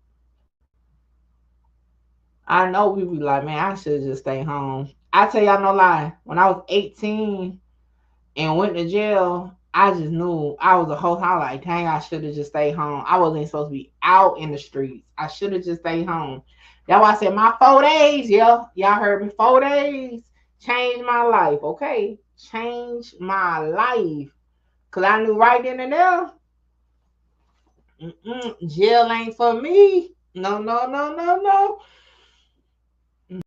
I know people be like, man, I should just stay home. I tell y'all no lie. When I was 18 and went to jail, I just knew I was a whole time like, dang, I should have just stayed home. I wasn't supposed to be out in the streets. I should have just stayed home. That's why I said my 4 days, yeah. Y'all heard me, 4 days changed my life, okay? Changed my life. Because I knew right then and there, jail ain't for me. No, no, no, no, no.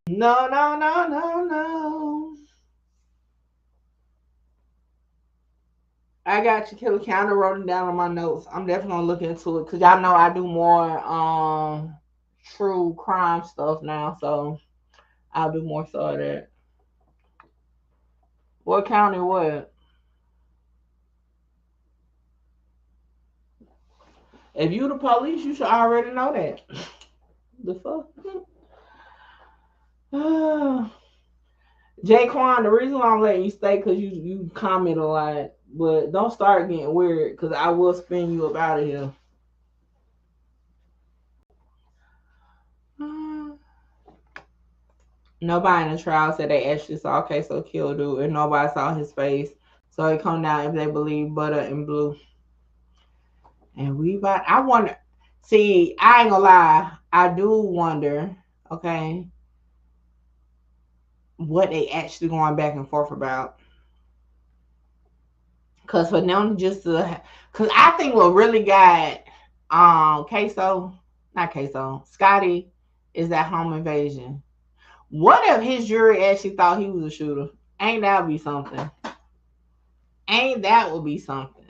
No, no, no, no, no. I got you, Killer Counter. Wrote it down on my notes. I'm definitely gonna look into it because y'all know I do more true crime stuff now, so I'll do more so of that. What county? What? If you the police, you should already know that. The fuck? Jaquan, the reason why I'm letting you stay because you comment a lot, but don't start getting weird because I will spin you up out of here. Nobody in the trial said they actually saw Ksoo kill dude, and nobody saw his face. So it come down if they believe Butter and Blue. And I wonder. See, I ain't gonna lie. I do wonder. Okay, what they actually going back and forth about. Cause for them just to, cause I think what really got Ksoo, not Ksoo, Scotty, is that home invasion. What if his jury actually thought he was a shooter? Ain't that be something? Ain't that would be something?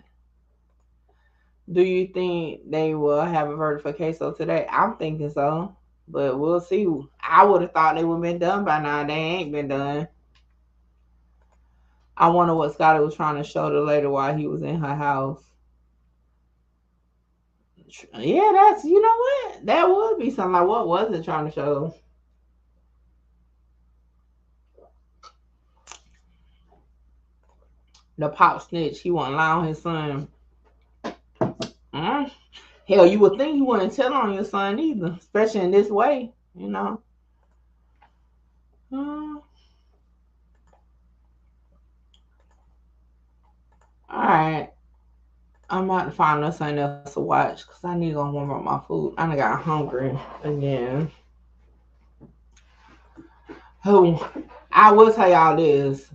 Do you think they will have a verdict for Ksoo today? I'm thinking so, but we'll see. I would have thought they would have been done by now. They ain't been done. I wonder what Scotty was trying to show the lady while he was in her house. Yeah, that's, you know what? That would be something. Like, what was it trying to show? The pop snitch, he wouldn't lie on his son. Hell, you would think you wouldn't tell on your son either, especially in this way, you know. Alright. I'm about to find us something else to watch because I need to go warm up my food. I done got hungry again. I will tell y'all this,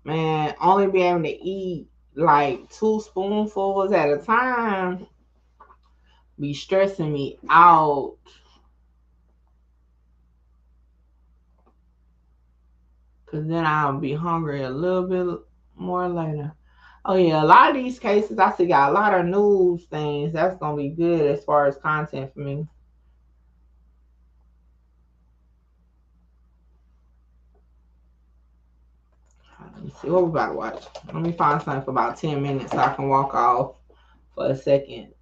man, only be able to eat like 2 spoonfuls at a time be stressing me out. Because then I'll be hungry a little bit more later. Oh yeah, a lot of these cases, I see got a lot of news things. That's going to be good as far as content for me. Let me see what we're about to watch. Let me find something for about 10 minutes so I can walk off for a second.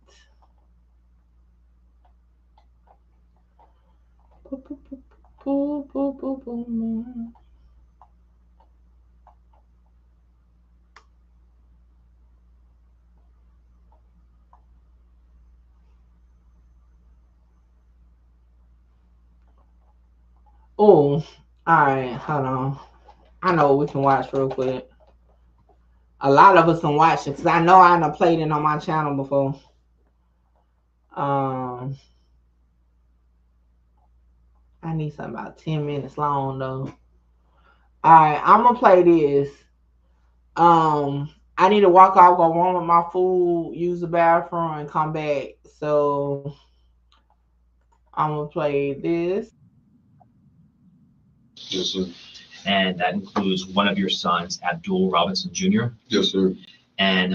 Oh, all right, hold on. I know what we can watch real quick. A lot of us can watch it because I know I done played it on my channel before. I need something about 10 minutes long though. Alright, I'm gonna play this. I need to walk off, go warm up my food, use the bathroom, and come back. So I'm gonna play this. Yes, sir. And that includes one of your sons, Duval Robinson Jr. Yes, sir. And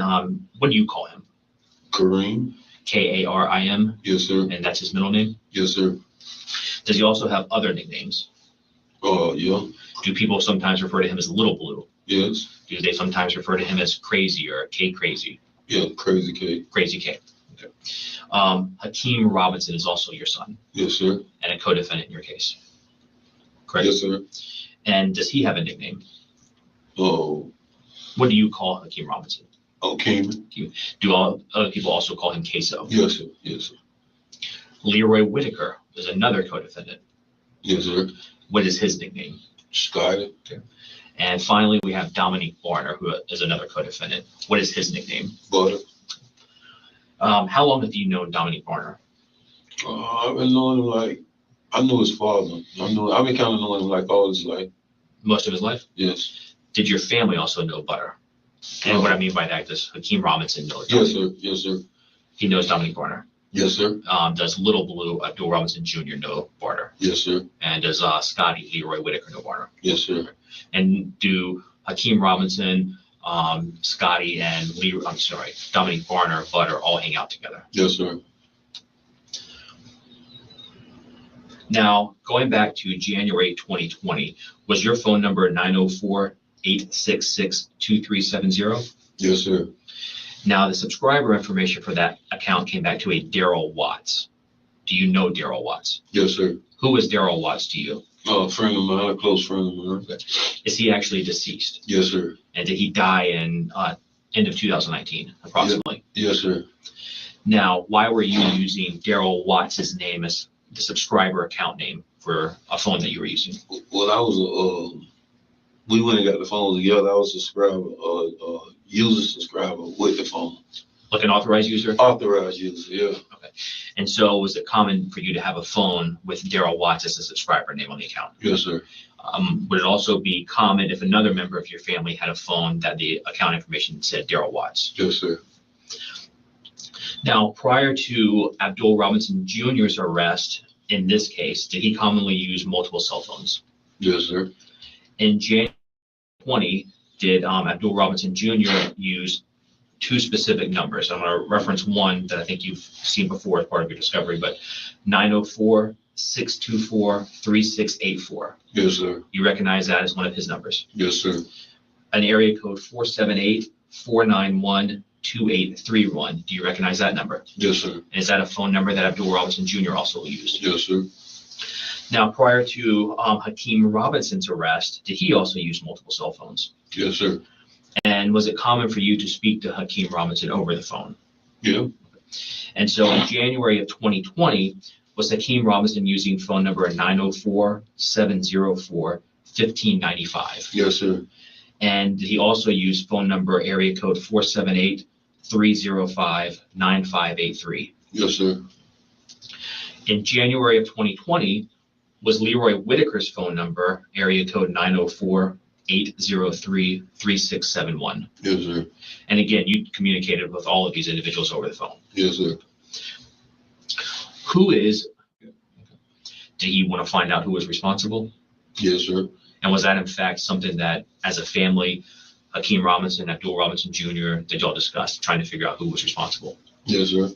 what do you call him? Kareem. Karim. Yes, sir. And that's his middle name? Yes, sir. Does he also have other nicknames? Yeah. Do people sometimes refer to him as Little Blue? Yes. Do they sometimes refer to him as Crazy or K Crazy? Yeah, Crazy K. Crazy K. Okay. Hakeem Robinson is also your son? Yes, sir. And a co-defendant in your case? Correct? Yes, sir. And does he have a nickname? Oh. What do you call Hakeem Robinson? Hakeem. Do all other people also call him Ksoo? Yes, sir. Yes, sir. Leroy Whitaker is another co-defendant. Yes, sir. What is his nickname? Scotty. Okay. And finally, we have Dominique Warner, who is another co-defendant. What is his nickname? Butter. How long have you known Dominique Warner? I've been knowing him I knew his father. I've been kind of knowing him all his life. Most of his life? Yes. Did your family also know Butter? And what I mean by that, does Hakeem Robinson know Dominique? Yes, sir. Yes, sir. He knows Dominique Warner? Yes, sir. Does Little Blue, Duval Robinson Jr. know Warner? Yes, sir. And does Scotty, Leroy Whitaker know Warner? Yes, sir. And do Hakeem Robinson, Scotty, and Dominique Warner, Butter, all hang out together? Yes, sir. Now, going back to January 2020, was your phone number 904-866-2370? Yes, sir. Now, the subscriber information for that account came back to a Daryl Watts. Do you know Daryl Watts? Yes, sir. Who is Daryl Watts to you? A friend of mine, a close friend of mine. Okay. Is he actually deceased? Yes, sir. And did he die in end of 2019, approximately? Yes, sir. Now, why were you using Daryl Watts' name as the subscriber account name for a phone that you were using? Well, I was we went and got the phone together. I was a subscriber, user subscriber with the phone. Like an authorized user? Authorized user, yeah. Okay. And so was it common for you to have a phone with Daryl Watts as a subscriber name on the account? Yes, sir. Would it also be common if another member of your family had a phone that the account information said Daryl Watts? Yes, sir. Now, prior to Abdul Robinson Jr.'s arrest, in this case, did he commonly use multiple cell phones? Yes, sir. In January 20, did Abdul Robinson Jr. use two specific numbers? I'm going to reference one that I think you've seen before as part of your discovery, but 904-624-3684. Yes, sir. You recognize that as one of his numbers? Yes, sir. An area code 478-491-2831. Do you recognize that number? Yes, sir. And is that a phone number that Abdul Robinson Jr. also used? Yes, sir. Now, prior to Hakeem Robinson's arrest, did he also use multiple cell phones? Yes, sir. And was it common for you to speak to Hakeem Robinson over the phone? Yeah. And so in January of 2020, was Hakeem Robinson using phone number 904-704-1595? Yes, sir. And did he also use phone number area code 478-305-9583? Yes, sir. In January of 2020, was Leroy Whitaker's phone number area code 904-803-3671? Yes, sir. And again, you communicated with all of these individuals over the phone. Yes, sir. Did he want to find out who was responsible? Yes, sir. And was that in fact something that as a family, Hakeem Robinson, Abdul Robinson Jr., that y'all discussed, trying to figure out who was responsible? Yes, sir.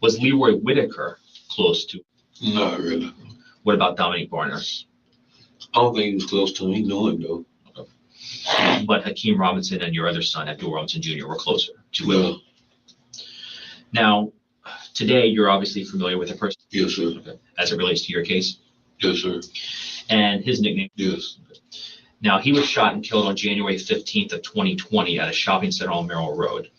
Was Leroy Whitaker close to? Not really. What about Dominique Barner? I don't think he was close to him. He knew him, though. Okay. But Hakeem Robinson and your other son, Abdul Robinson Jr., were closer to him. Yeah. Now, today, you're obviously familiar with the person. Yes, sir. Okay. As it relates to your case. Yes, sir. And his nickname? Yes. Now, he was shot and killed on January 15th of 2020 at a shopping center on Merrill Road.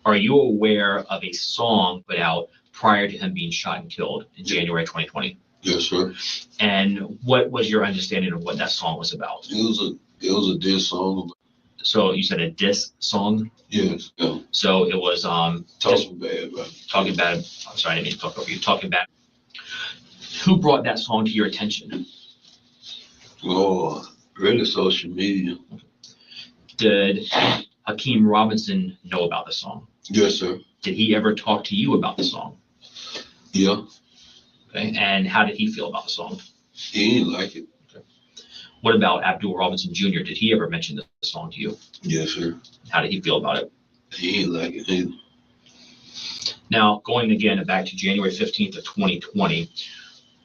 Are you aware of a song put out prior to him being shot and killed in January 2020? Yes, sir. And what was your understanding of what that song was about? It was a diss song. So you said a diss song? Yes. Yeah. So it was talking bad, right? Talking bad. I'm sorry, I didn't mean to talk over you. Talking bad. Who brought that song to your attention? Oh, really social media. Did Hakeem Robinson know about the song? Yes, sir. Did he ever talk to you about the song? Yeah. Okay. And how did he feel about the song? He didn't like it. Okay. What about Abdul Robinson Jr.? Did he ever mention the song to you? Yes, sir. How did he feel about it? He didn't like it either. Now, going again back to January 15th of 2020,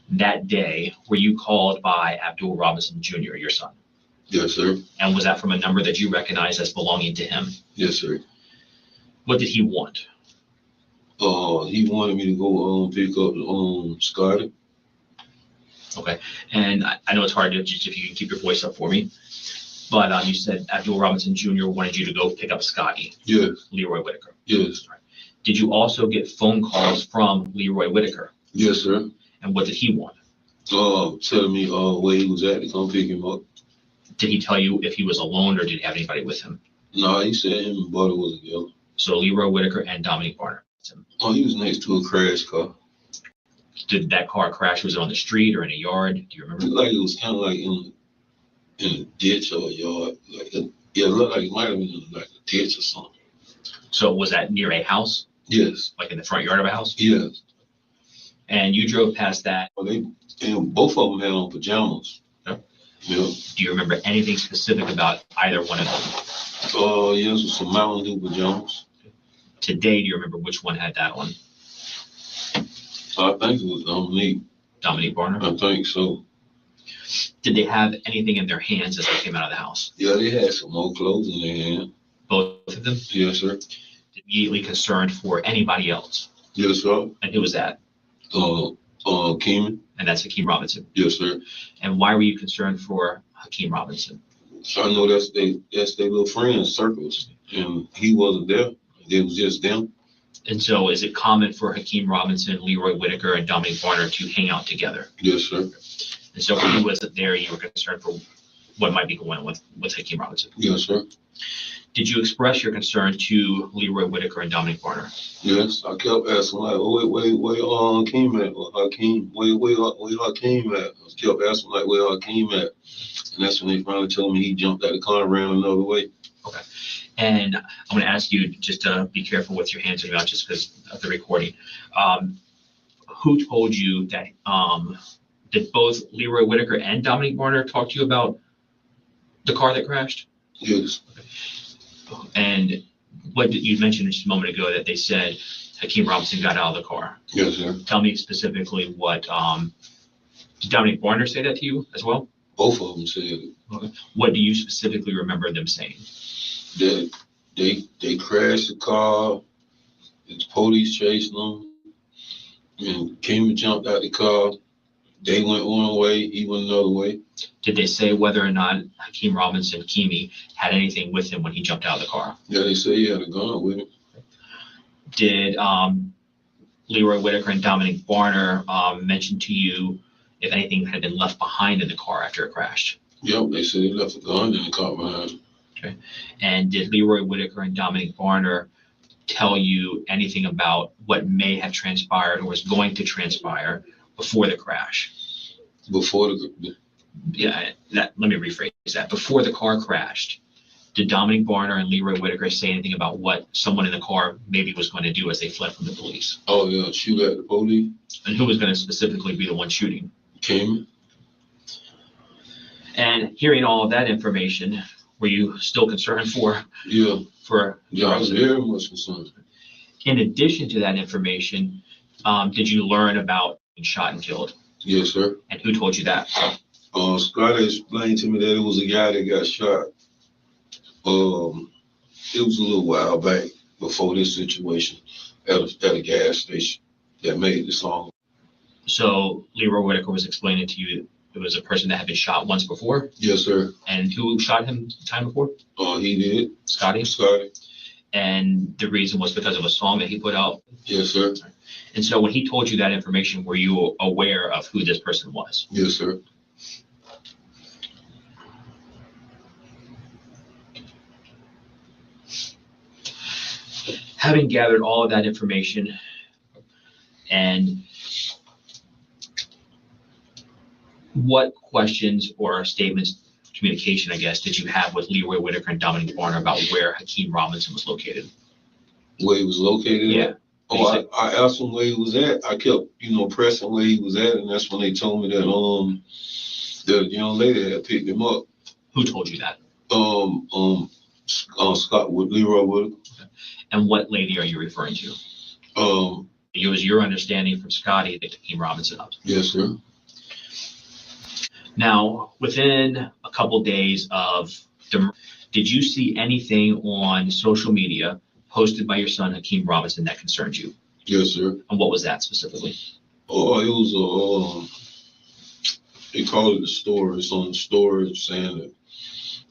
that day, were you called by Abdul Robinson Jr., your son? Yes, sir. And was that from a number that you recognized as belonging to him? Yes, sir. What did he want? He wanted me to go pick up Scotty. Okay. And I know it's hard to just, if you can keep your voice up for me, but you said Abdul Robinson Jr. wanted you to go pick up Scotty. Yes. Leroy Whitaker. Yes. Right. Did you also get phone calls from Leroy Whitaker? Yes, sir. And what did he want? Telling me where he was at to come pick him up. Did he tell you if he was alone or did he have anybody with him? No, he said him and Butter was together. So Leroy Whitaker and Dominique Barner. Oh, he was next to a crash car. Did that car crash? Was it on the street or in a yard? Do you remember? Like it was kind of like in a ditch or a yard. It looked like it might have been in like a ditch or something. So was that near a house? Yes. Like in the front yard of a house? Yes. And you drove past that? Well, both of them had on pajamas. Yeah. Yeah. Do you remember anything specific about either one of them? Yes, with some Mountain Dew pajamas. Today, do you remember which one had that on? I think it was Dominique. Dominique Barner? I think so. Did they have anything in their hands as they came out of the house? Yeah, they had some more clothes in their hand. Both of them? Yes, sir. Immediately concerned for anybody else? Yes, sir. And who was that? Keeman. And that's Hakeem Robinson. Yes, sir. And why were you concerned for Hakeem Robinson? So I know that's they little friends circles, and he wasn't there. It was just them. And so is it common for Hakeem Robinson, Leroy Whitaker, and Dominic Varner to hang out together? Yes, sir. And so when he wasn't there, you were concerned for what might be going on with Hakeem Robinson? Yes, sir. Did you express your concern to Leroy Whitaker and Dominic Varner? Yes, I kept asking like, oh, where Hakeem at? Hakeem, where Hakeem at? I kept asking like, where Hakeem at? And that's when they finally told me he jumped out of the car and ran another way. Okay. And I'm going to ask you just to be careful with your hands in your mouth just because of the recording. Who told you that, did both Leroy Whitaker and Dominic Varner talk to you about the car that crashed? Yes. And what did you mention just a moment ago that they said Hakeem Robinson got out of the car? Yes, sir. Tell me specifically what, did Dominic Varner say that to you as well? Both of them said it. Okay. What do you specifically remember them saying? That they crashed the car, the police chased them, and came and jumped out the car. They went one way, he went another way. Did they say whether or not Hakeem Robinson, Keemy, had anything with him when he jumped out of the car? Yeah, they say he had a gun with him. Did Leroy Whitaker and Dominic Varner mention to you if anything had been left behind in the car after it crashed? Yep, they said they left a gun in the car behind. Okay. And did Leroy Whitaker and Dominic Varner tell you anything about what may have transpired or was going to transpire before the crash? Before the let me rephrase that. Before the car crashed, did Dominic Varner and Leroy Whitaker say anything about what someone in the car maybe was going to do as they fled from the police? Oh yeah, shoot at the police. And who was going to specifically be the one shooting? Keemy. And hearing all of that information, were you still concerned for? Yeah. I was very much concerned. In addition to that information, did you learn about being shot and killed? Yes, sir. And who told you that? Scotty explained to me that it was a guy that got shot. It was a little while back before this situation at a gas station that made the song. So Leroy Whitaker was explaining to you it was a person that had been shot once before? Yes, sir. And who shot him the time before? He did. Scotty? Scotty. And the reason was because of a song that he put out? Yes, sir. And so when he told you that information, were you aware of who this person was? Yes, sir. Having gathered all of that information and what questions or statements, communication, I guess, did you have with Leroy Whitaker and Dominic Varner about where Hakeem Robinson was located? Where he was located? Yeah. I asked him where he was at. I kept, pressing where he was at, and that's when they told me that the young lady had picked him up. Who told you that? Scott with Leroy Whitaker. Okay. And what lady are you referring to? It was your understanding from Scotty that Hakeem Robinson up. Yes, sir. Now, within a couple days of did you see anything on social media posted by your son Hakeem Robinson that concerned you? Yes, sir. And what was that specifically? Oh, it was they call it the story. It's on the story saying that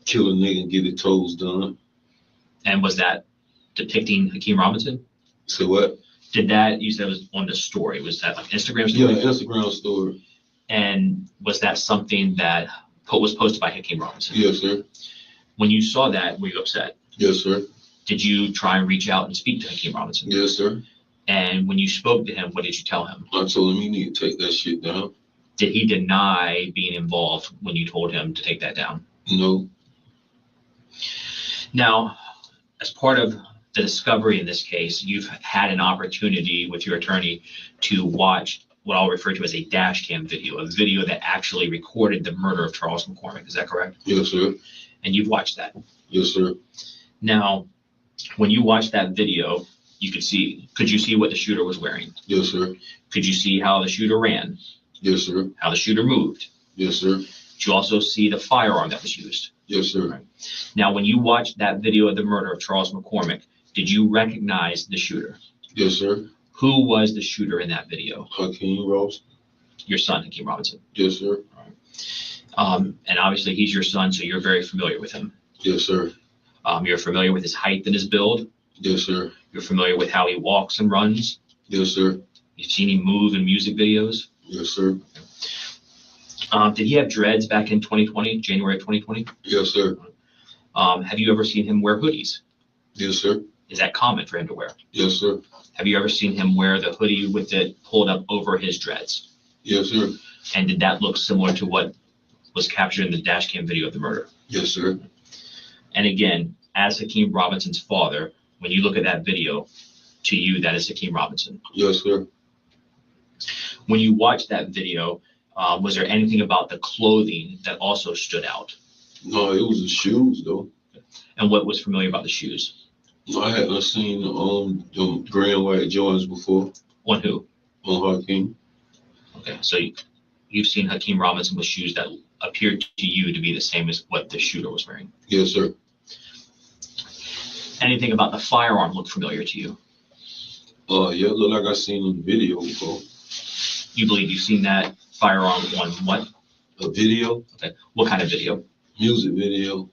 kill a nigga and get his toes done. And was that depicting Hakeem Robinson? So what? Did that, you said it was on the story, was that like Instagram story? Yeah, Instagram story. And was that something that was posted by Hakeem Robinson? Yes, sir. When you saw that, were you upset? Yes, sir. Did you try and reach out and speak to Hakeem Robinson? Yes, sir. And when you spoke to him, what did you tell him? I told him you need to take that shit down. Did he deny being involved when you told him to take that down? No. Now, as part of the discovery in this case, you've had an opportunity with your attorney to watch what I'll refer to as a dash cam video, a video that actually recorded the murder of Charles McCormick. Is that correct? Yes, sir. And you've watched that? Yes, sir. Now, when you watched that video, could you see what the shooter was wearing? Yes, sir. Could you see how the shooter ran? Yes, sir. How the shooter moved? Yes, sir. Did you also see the firearm that was used? Yes, sir. Right. Now, when you watched that video of the murder of Charles McCormick, did you recognize the shooter? Yes, sir. Who was the shooter in that video? Hakeem Robinson. Your son, Hakeem Robinson. Yes, sir. And obviously he's your son, so you're very familiar with him. Yes, sir. You're familiar with his height and his build. Yes, sir. You're familiar with how he walks and runs. Yes, sir. You've seen him move in music videos. Yes, sir. Did he have dreads back in 2020, January of 2020? Yes, sir. Have you ever seen him wear hoodies? Yes, sir. Is that common for him to wear? Yes, sir. Have you ever seen him wear the hoodie with it pulled up over his dreads? Yes, sir. And did that look similar to what was captured in the dash cam video of the murder? Yes, sir. And again, as Hakeem Robinson's father, when you look at that video, to you, that is Hakeem Robinson. Yes, sir. When you watch that video, was there anything about the clothing that also stood out? No, it was the shoes, though. And what was familiar about the shoes? I hadn't seen the gray and white Jordans before. On who? On Hakeem. Okay, so you've seen Hakeem Robinson with shoes that appeared to you to be the same as what the shooter was wearing? Yes, sir. Anything about the firearm look familiar to you? Yeah, it looked like I seen in the video before. You believe you've seen that firearm on what? A video. Okay, what kind of video? Music video.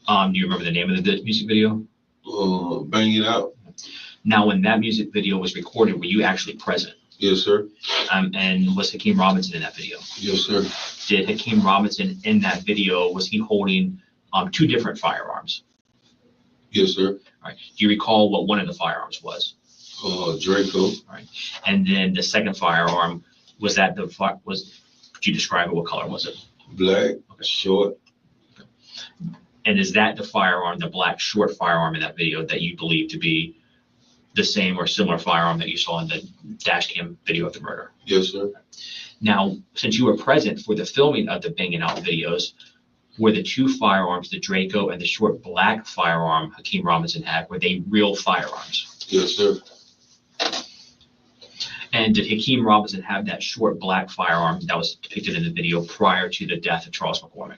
Do you remember the name of the music video? Bang It Out. Now, when that music video was recorded, were you actually present? Yes, sir. And was Hakeem Robinson in that video? Yes, sir. Did Hakeem Robinson in that video, was he holding two different firearms? Yes, sir. All right. Do you recall what one of the firearms was? Draco. All right. And then the second firearm, was that could you describe it? What color was it? Black, short. Okay. And is that the firearm, the black short firearm in that video that you believe to be the same or similar firearm that you saw in the dash cam video of the murder? Yes, sir. Now, since you were present for the filming of the banging out videos, were the two firearms, the Draco and the short black firearm Hakeem Robinson had, were they real firearms? Yes, sir. And did Hakeem Robinson have that short black firearm that was depicted in the video prior to the death of Charles McCormick?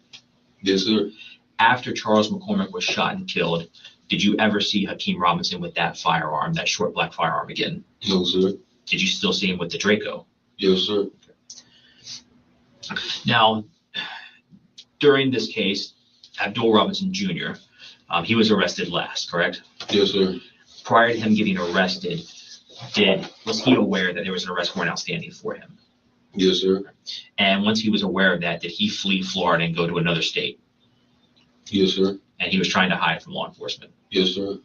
Yes, sir. After Charles McCormick was shot and killed, did you ever see Hakeem Robinson with that firearm, that short black firearm again? No, sir. Did you still see him with the Draco? Yes, sir. Now, during this case, Duval Robinson Jr., he was arrested last, correct? Yes, sir. Prior to him getting arrested, was he aware that there was an arrest warrant outstanding for him? Yes, sir. And once he was aware of that, did he flee Florida and go to another state? Yes, sir. And he was trying to hide from law enforcement? Yes, sir.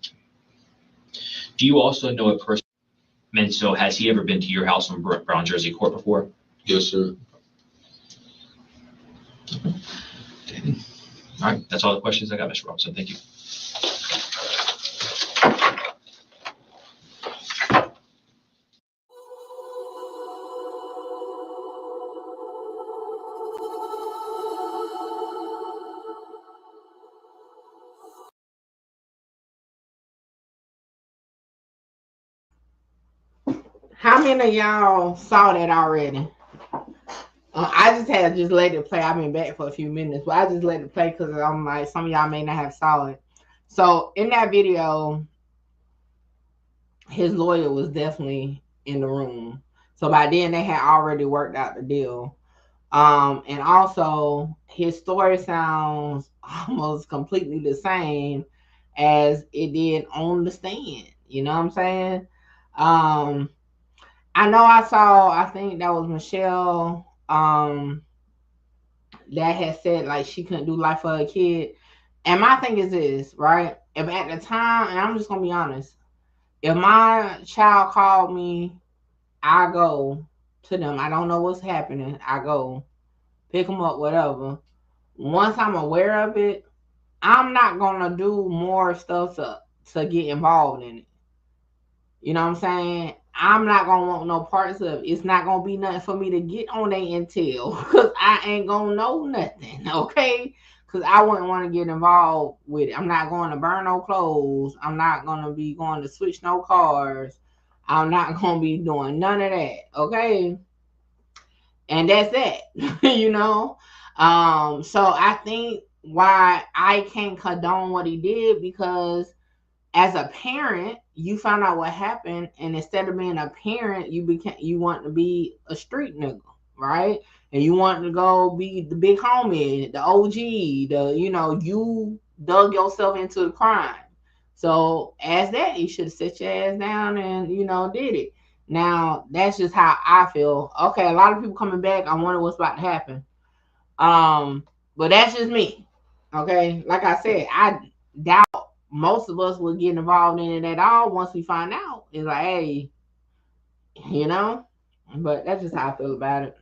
Do you also know a person? And so has he ever been to your house in Brown Jersey Court before? Yes, sir. Okay. All right, that's all the questions I got, Mr. Robinson. Thank you. How many of y'all saw that already? I just had to let it play. I've been back for a few minutes, but I just let it play because I'm like, some of y'all may not have saw it. So in that video, his lawyer was definitely in the room. So by then they had already worked out the deal. And also his story sounds almost completely the same as it did on the stand. You know what I'm saying? I know I think that was Michelle that had said like she couldn't do life for her kid. And my thing is this, right? If at the time, and I'm just gonna be honest, if my child called me, I go to them. I don't know what's happening. I go pick them up, whatever. Once I'm aware of it, I'm not gonna do more stuff to get involved in it. You know what I'm saying? I'm not gonna want no parts of it. It's not gonna be nothing for me to get on their intel because I ain't gonna know nothing, okay? Because I wouldn't want to get involved with it. I'm not going to burn no clothes. I'm not gonna be going to switch no cars. I'm not gonna be doing none of that, okay? And that's it, you know? So I think why I can't condone what he did, because as a parent, you found out what happened, and instead of being a parent, you want to be a street nigga, right? And you want to go be the big homie, the OG, you dug yourself into the crime. So as that, you should have set your ass down and, did it. Now, that's just how I feel. Okay, a lot of people coming back. I wonder what's about to happen. But that's just me. Okay, like I said, I doubt most of us will get involved in it at all once we find out. It's like, hey, but that's just how I feel about it.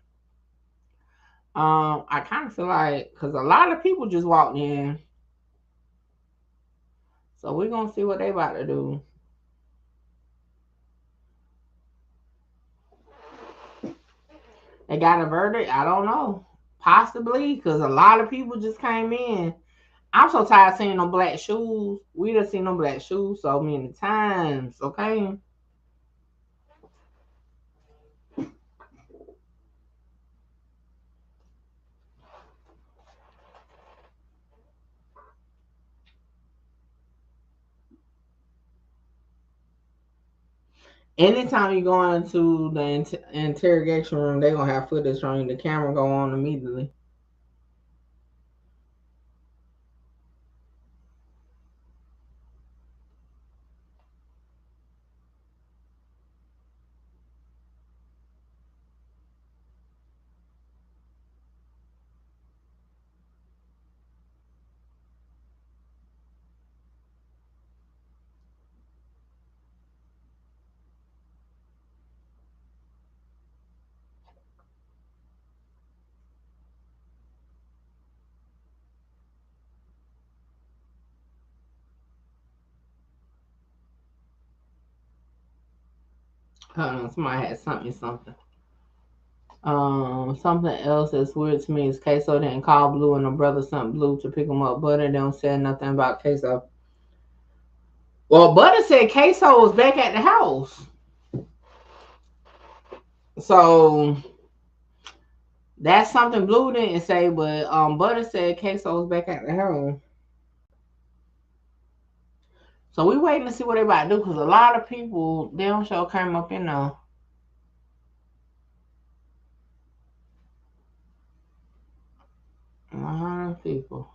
I kind of feel like, because a lot of people just walked in, so we're gonna see what they about to do. They got a verdict? I don't know. Possibly, because a lot of people just came in. I'm so tired of seeing no black shoes. We done seen no black shoes so many times, okay? Anytime you go into the interrogation room, they're going to have footage on you. The camera go on immediately. Somebody had something. Something else that's weird to me is Ksoo didn't call Blue and her brother sent Blue to pick him up. Butter don't say nothing about Ksoo. Well, Butter said Ksoo was back at the house. So that's something Blue didn't say, but Butter said Ksoo was back at the house. So we waiting to see what they about to do, because a lot of people, they don't show came up in there. A lot of people.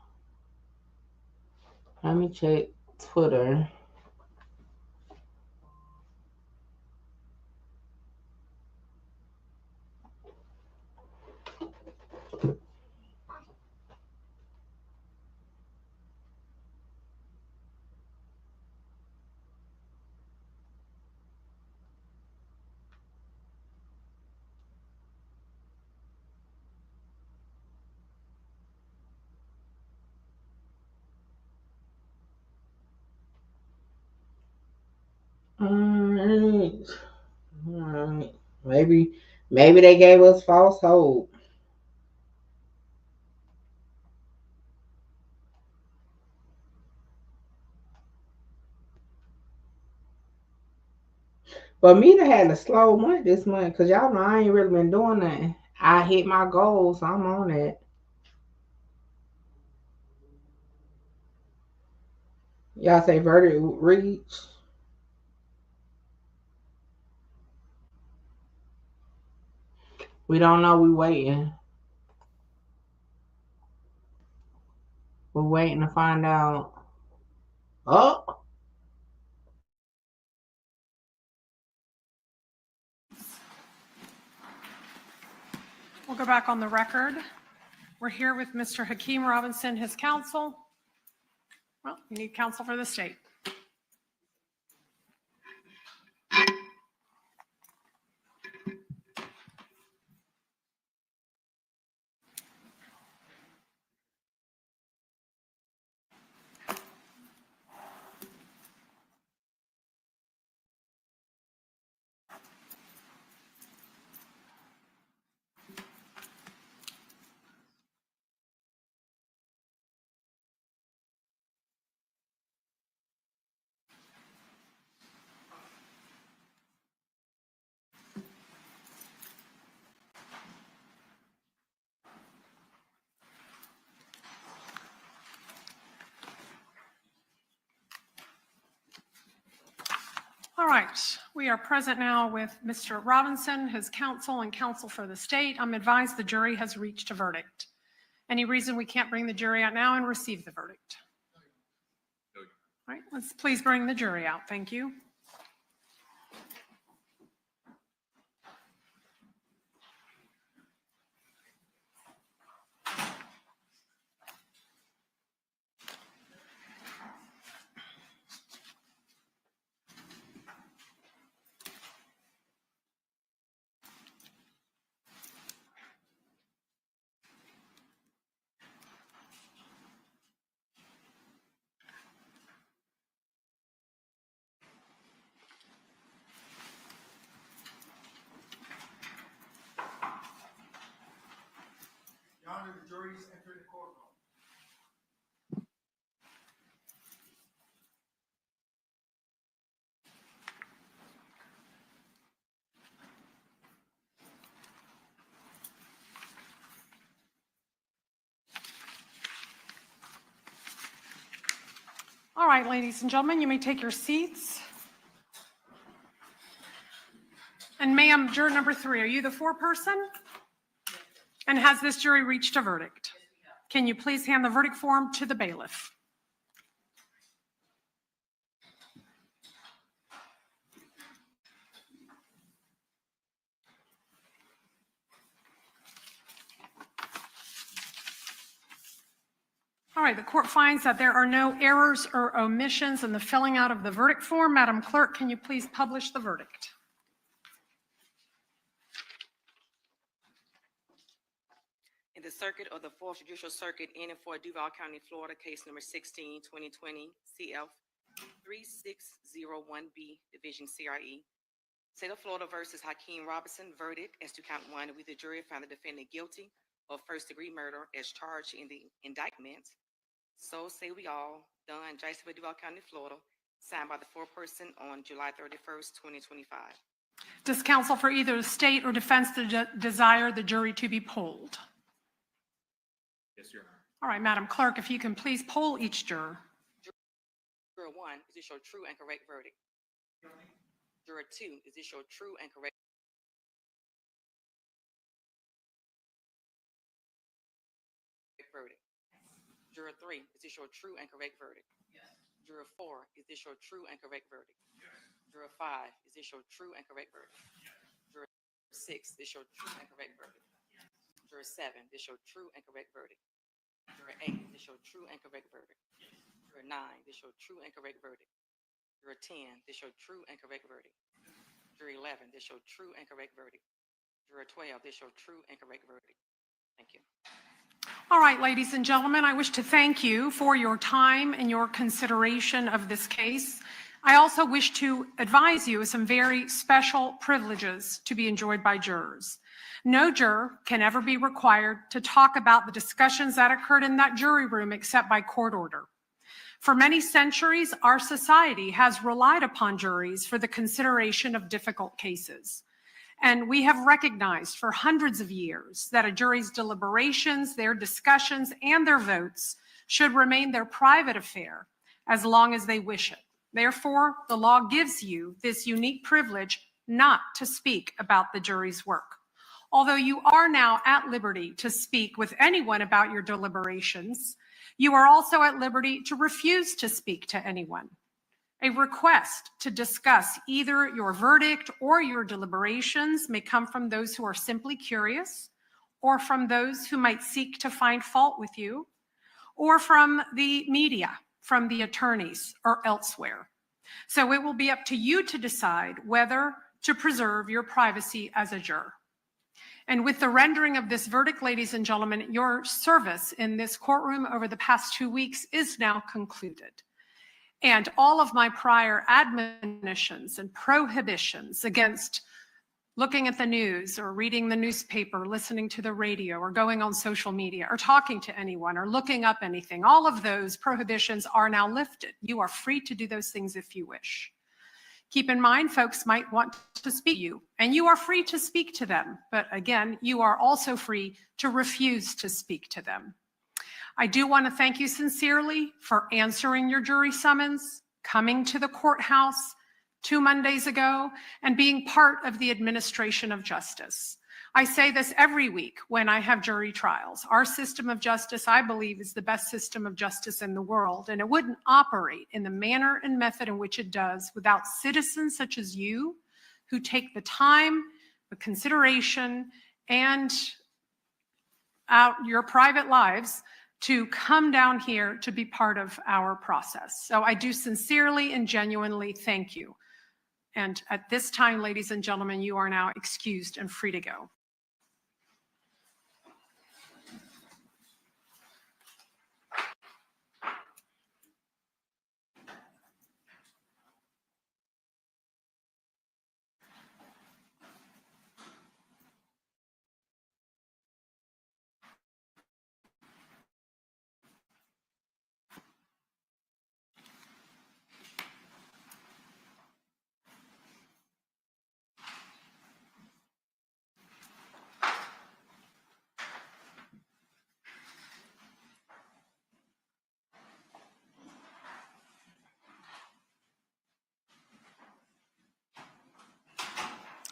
Let me check Twitter. Alright. Maybe they gave us false hope. But Mita had a slow month this month, because y'all know I ain't really been doing that. I hit my goals, so I'm on it. Y'all say verdict reached. We don't know. We waiting. We're waiting to find out. Oh. We'll go back on the record. We're here with Mr. Hakeem Robinson, his counsel. Well, you need counsel for the state. All right, we are present now with Mr. Robinson, his counsel, and counsel for the state. I'm advised the jury has reached a verdict. Any reason we can't bring the jury out now and receive the verdict? All right, let's please bring the jury out. Thank you. Your Honor, the jury has entered the courtroom. All right, ladies and gentlemen, you may take your seats. And ma'am, juror number 3, are you the foreperson? And has this jury reached a verdict? Can you please hand the verdict form to the bailiff? All right, the court finds that there are no errors or omissions in the filling out of the verdict form. Madam Clerk, can you please publish the verdict? In the circuit of the 4th Judicial Circuit in and for Duval County, Florida, case number 16, 2020, CF 3601B, Division CRE. State of Florida versus Hakeem Robinson, verdict as to count 1, with the jury found the defendant guilty of first-degree murder as charged in the indictment. So say we all, done, Jacksonville, Duval County, Florida, signed by the foreperson on July 31st, 2025. Does counsel for either the state or defense desire the jury to be polled? Yes, Your Honor. All right, Madam Clerk, if you can please poll each juror. Juror 1, is this your true and correct verdict? Juror 2, is this your true and correct verdict? Juror 3, is this your true and correct verdict? Yes. Juror 4, is this your true and correct verdict? Yes. Juror 5, is this your true and correct verdict? Yes. Juror 6, is this your true and correct verdict? Yes. Juror 7, is this your true and correct verdict? Juror 8, is this your true and correct verdict? Yes. Juror 9, is this your true and correct verdict? Juror 10, is this your true and correct verdict? Juror 11, is this your true and correct verdict? Juror 12, is this your true and correct verdict? Thank you. All right, ladies and gentlemen, I wish to thank you for your time and your consideration of this case. I also wish to advise you of some very special privileges to be enjoyed by jurors. No juror can ever be required to talk about the discussions that occurred in that jury room except by court order. For many centuries, our society has relied upon juries for the consideration of difficult cases. And we have recognized for hundreds of years that a jury's deliberations, their discussions, and their votes should remain their private affair as long as they wish it. Therefore, the law gives you this unique privilege not to speak about the jury's work. Although you are now at liberty to speak with anyone about your deliberations, you are also at liberty to refuse to speak to anyone. A request to discuss either your verdict or your deliberations may come from those who are simply curious, or from those who might seek to find fault with you, or from the media, from the attorneys, or elsewhere. So it will be up to you to decide whether to preserve your privacy as a juror. And with the rendering of this verdict, ladies and gentlemen, your service in this courtroom over the past 2 weeks is now concluded. And all of my prior admonitions and prohibitions against looking at the news or reading the newspaper, listening to the radio, or going on social media, or talking to anyone, or looking up anything, all of those prohibitions are now lifted. You are free to do those things if you wish. Keep in mind, folks might want to speak to you, and you are free to speak to them. But again, you are also free to refuse to speak to them. I do want to thank you sincerely for answering your jury summons, coming to the courthouse, 2 Mondays ago, and being part of the administration of justice. I say this every week when I have jury trials. Our system of justice, I believe, is the best system of justice in the world, and it wouldn't operate in the manner and method in which it does without citizens such as you who take the time, the consideration, and out your private lives to come down here to be part of our process. So I do sincerely and genuinely thank you. And at this time, ladies and gentlemen, you are now excused and free to go.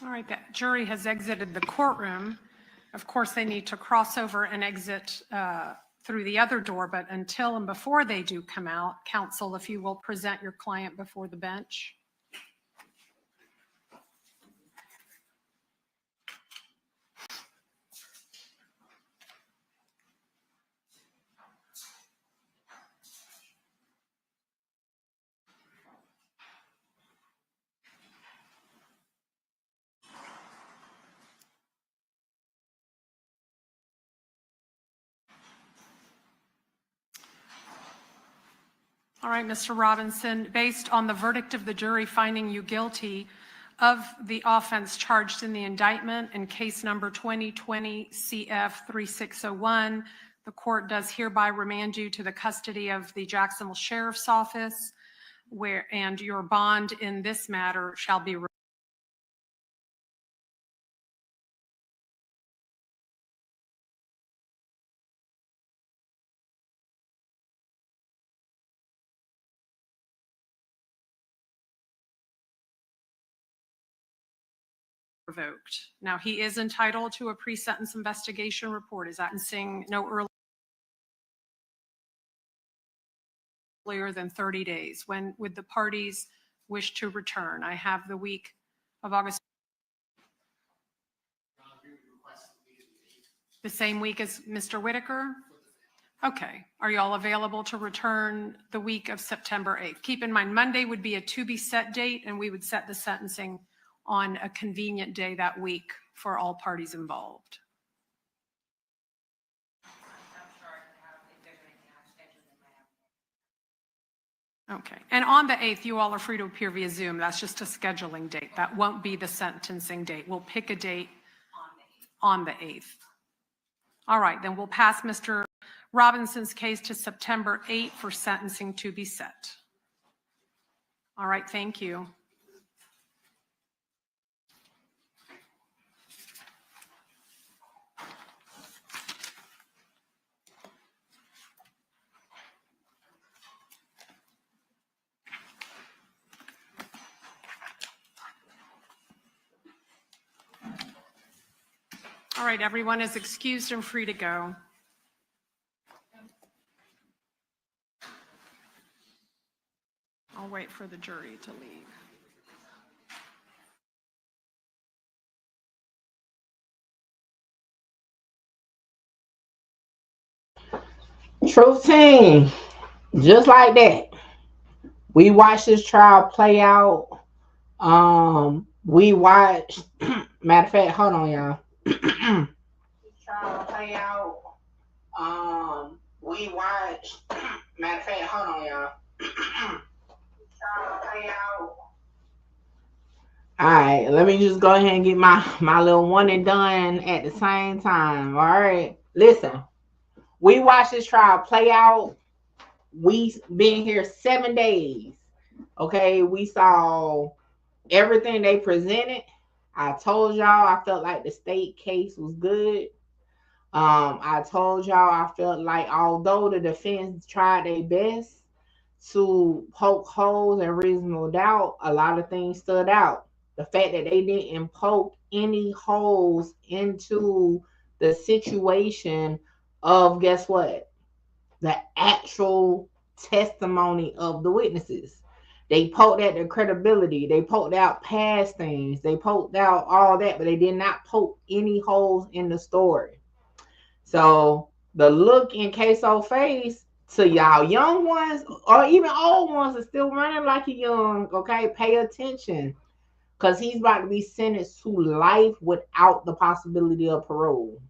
All right, the jury has exited the courtroom. Of course, they need to cross over and exit through the other door, but until and before they do come out, counsel, if you will present your client before the bench. All right, Mr. Robinson, based on the verdict of the jury finding you guilty of the offense charged in the indictment in case number 2020 CF 3601, the court does hereby remand you to the custody of the Jacksonville Sheriff's Office, and your bond in this matter shall be revoked. Now, he is entitled to a pre-sentence investigation report. Is that saying no earlier than 30 days? When would the parties wish to return? I have the week of August. The same week as Mr. Whitaker? Okay. Are you all available to return the week of September 8th? Keep in mind, Monday would be a to-be-set date, and we would set the sentencing on a convenient day that week for all parties involved. Okay. And on the 8th, you all are free to appear via Zoom. That's just a scheduling date. That won't be the sentencing date. We'll pick a date on the 8th. All right, then we'll pass Mr. Robinson's case to September 8th for sentencing to be set. All right, thank you. All right, everyone is excused and free to go. I'll wait for the jury to leave. Truth team, just like that. We watched this trial play out. We watched, matter of fact, hold on, y'all. Trial play out. We watched, matter of fact, hold on, y'all. Trial play out. All right, let me just go ahead and get my little one and done at the same time. All right, listen. We watched this trial play out. We been here 7 days. Okay, we saw everything they presented. I told y'all I felt like the state case was good. I told y'all I felt like although the defense tried their best to poke holes and reasonable doubt, a lot of things stood out. The fact that they didn't poke any holes into the situation of, guess what? The actual testimony of the witnesses. They poked at their credibility. They poked out past things. They poked out all that, but they did not poke any holes in the story. So the look in Ksoo face, to y'all young ones or even old ones are still running like a young, okay? Pay attention, because he's about to be sentenced to life without the possibility of parole.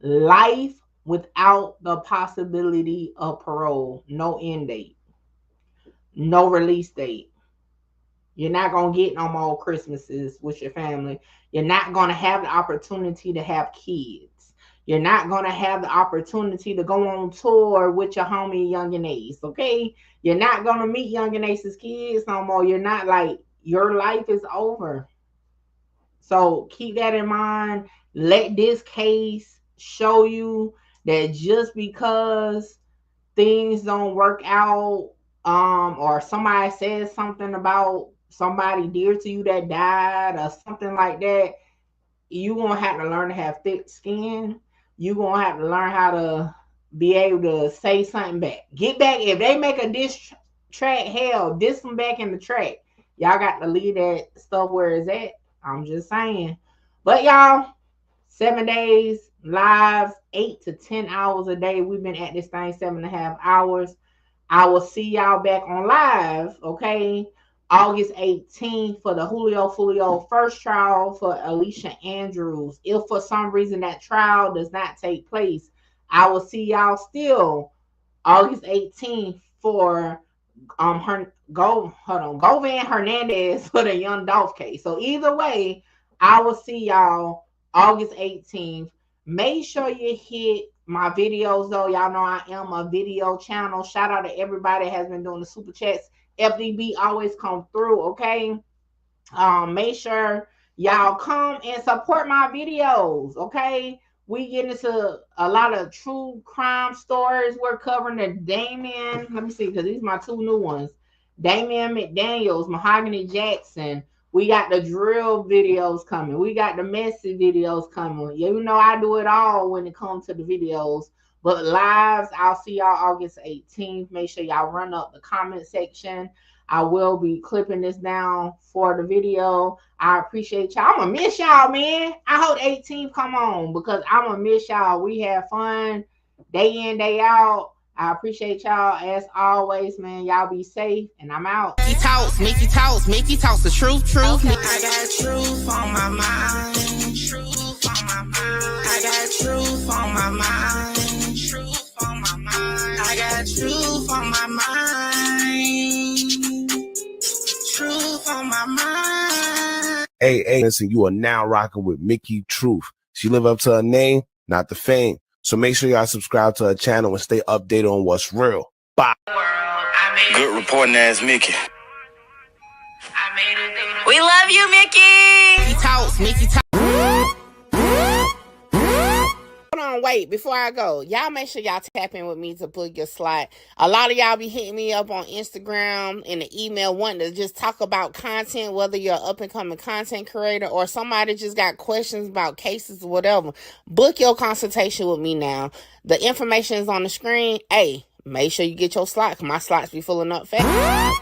Life without the possibility of parole. No end date. No release date. You're not going to get no more Christmases with your family. You're not going to have the opportunity to have kids. You're not going to have the opportunity to go on tour with your homie Young and Ace, okay? You're not going to meet Young and Ace's kids no more. You're not, like, your life is over. So keep that in mind. Let this case show you that just because things don't work out, or somebody says something about somebody dear to you that died or something like that, you're going to have to learn to have thick skin. You're going to have to learn how to be able to say something back. Get back. If they make a diss track, hell, diss them back in the track. Y'all got to leave that stuff where it's at. I'm just saying. But y'all, 7 days, lives, 8 to 10 hours a day. We've been at this thing 7.5 hours. I will see y'all back on live, okay? August 18th for the Julio Fulio first trial for Alicia Andrews. If for some reason that trial does not take place, I will see y'all still August 18th for Govan Hernandez for the Young Dolph case. So either way, I will see y'all August 18th. Make sure you hit my videos though. Y'all know I am a video channel. Shout out to everybody that has been doing the super chats. FDB always come through, okay? Make sure y'all come and support my videos, okay? We get into a lot of true crime stories. We're covering the Damien, let me see, because these are my two new ones. Damian McDaniels, Mahogany Jackson. We got the drill videos coming. We got the messy videos coming. You know I do it all when it comes to the videos. But lives, I'll see y'all August 18th. Make sure y'all run up the comment section. I will be clipping this down for the video. I appreciate y'all. I'm going to miss y'all, man. I hope 18th come on because I'm going to miss y'all. We have fun day in, day out. I appreciate y'all as always, man. Y'all be safe, and I'm out. Mickey talks the truth. Okay. I got truth on my mind. Truth on my mind. I got truth on my mind. Truth on my mind. I got truth on my mind. Truth on my mind. Hey, listen, you are now rocking with Mickey Truth. She live up to her name, not the fame. So make sure y'all subscribe to her channel and stay updated on what's real. Bye. Good reporting ass Mickey. We love you, Mickey. Mickey talks. Hold on, wait, before I go, y'all make sure y'all tap in with me to book your slot. A lot of y'all be hitting me up on Instagram and the email wanting to just talk about content, whether you're an up-and-coming content creator or somebody just got questions about cases or whatever. Book your consultation with me now. The information is on the screen. Hey, make sure you get your slot because my slots be filling up fast.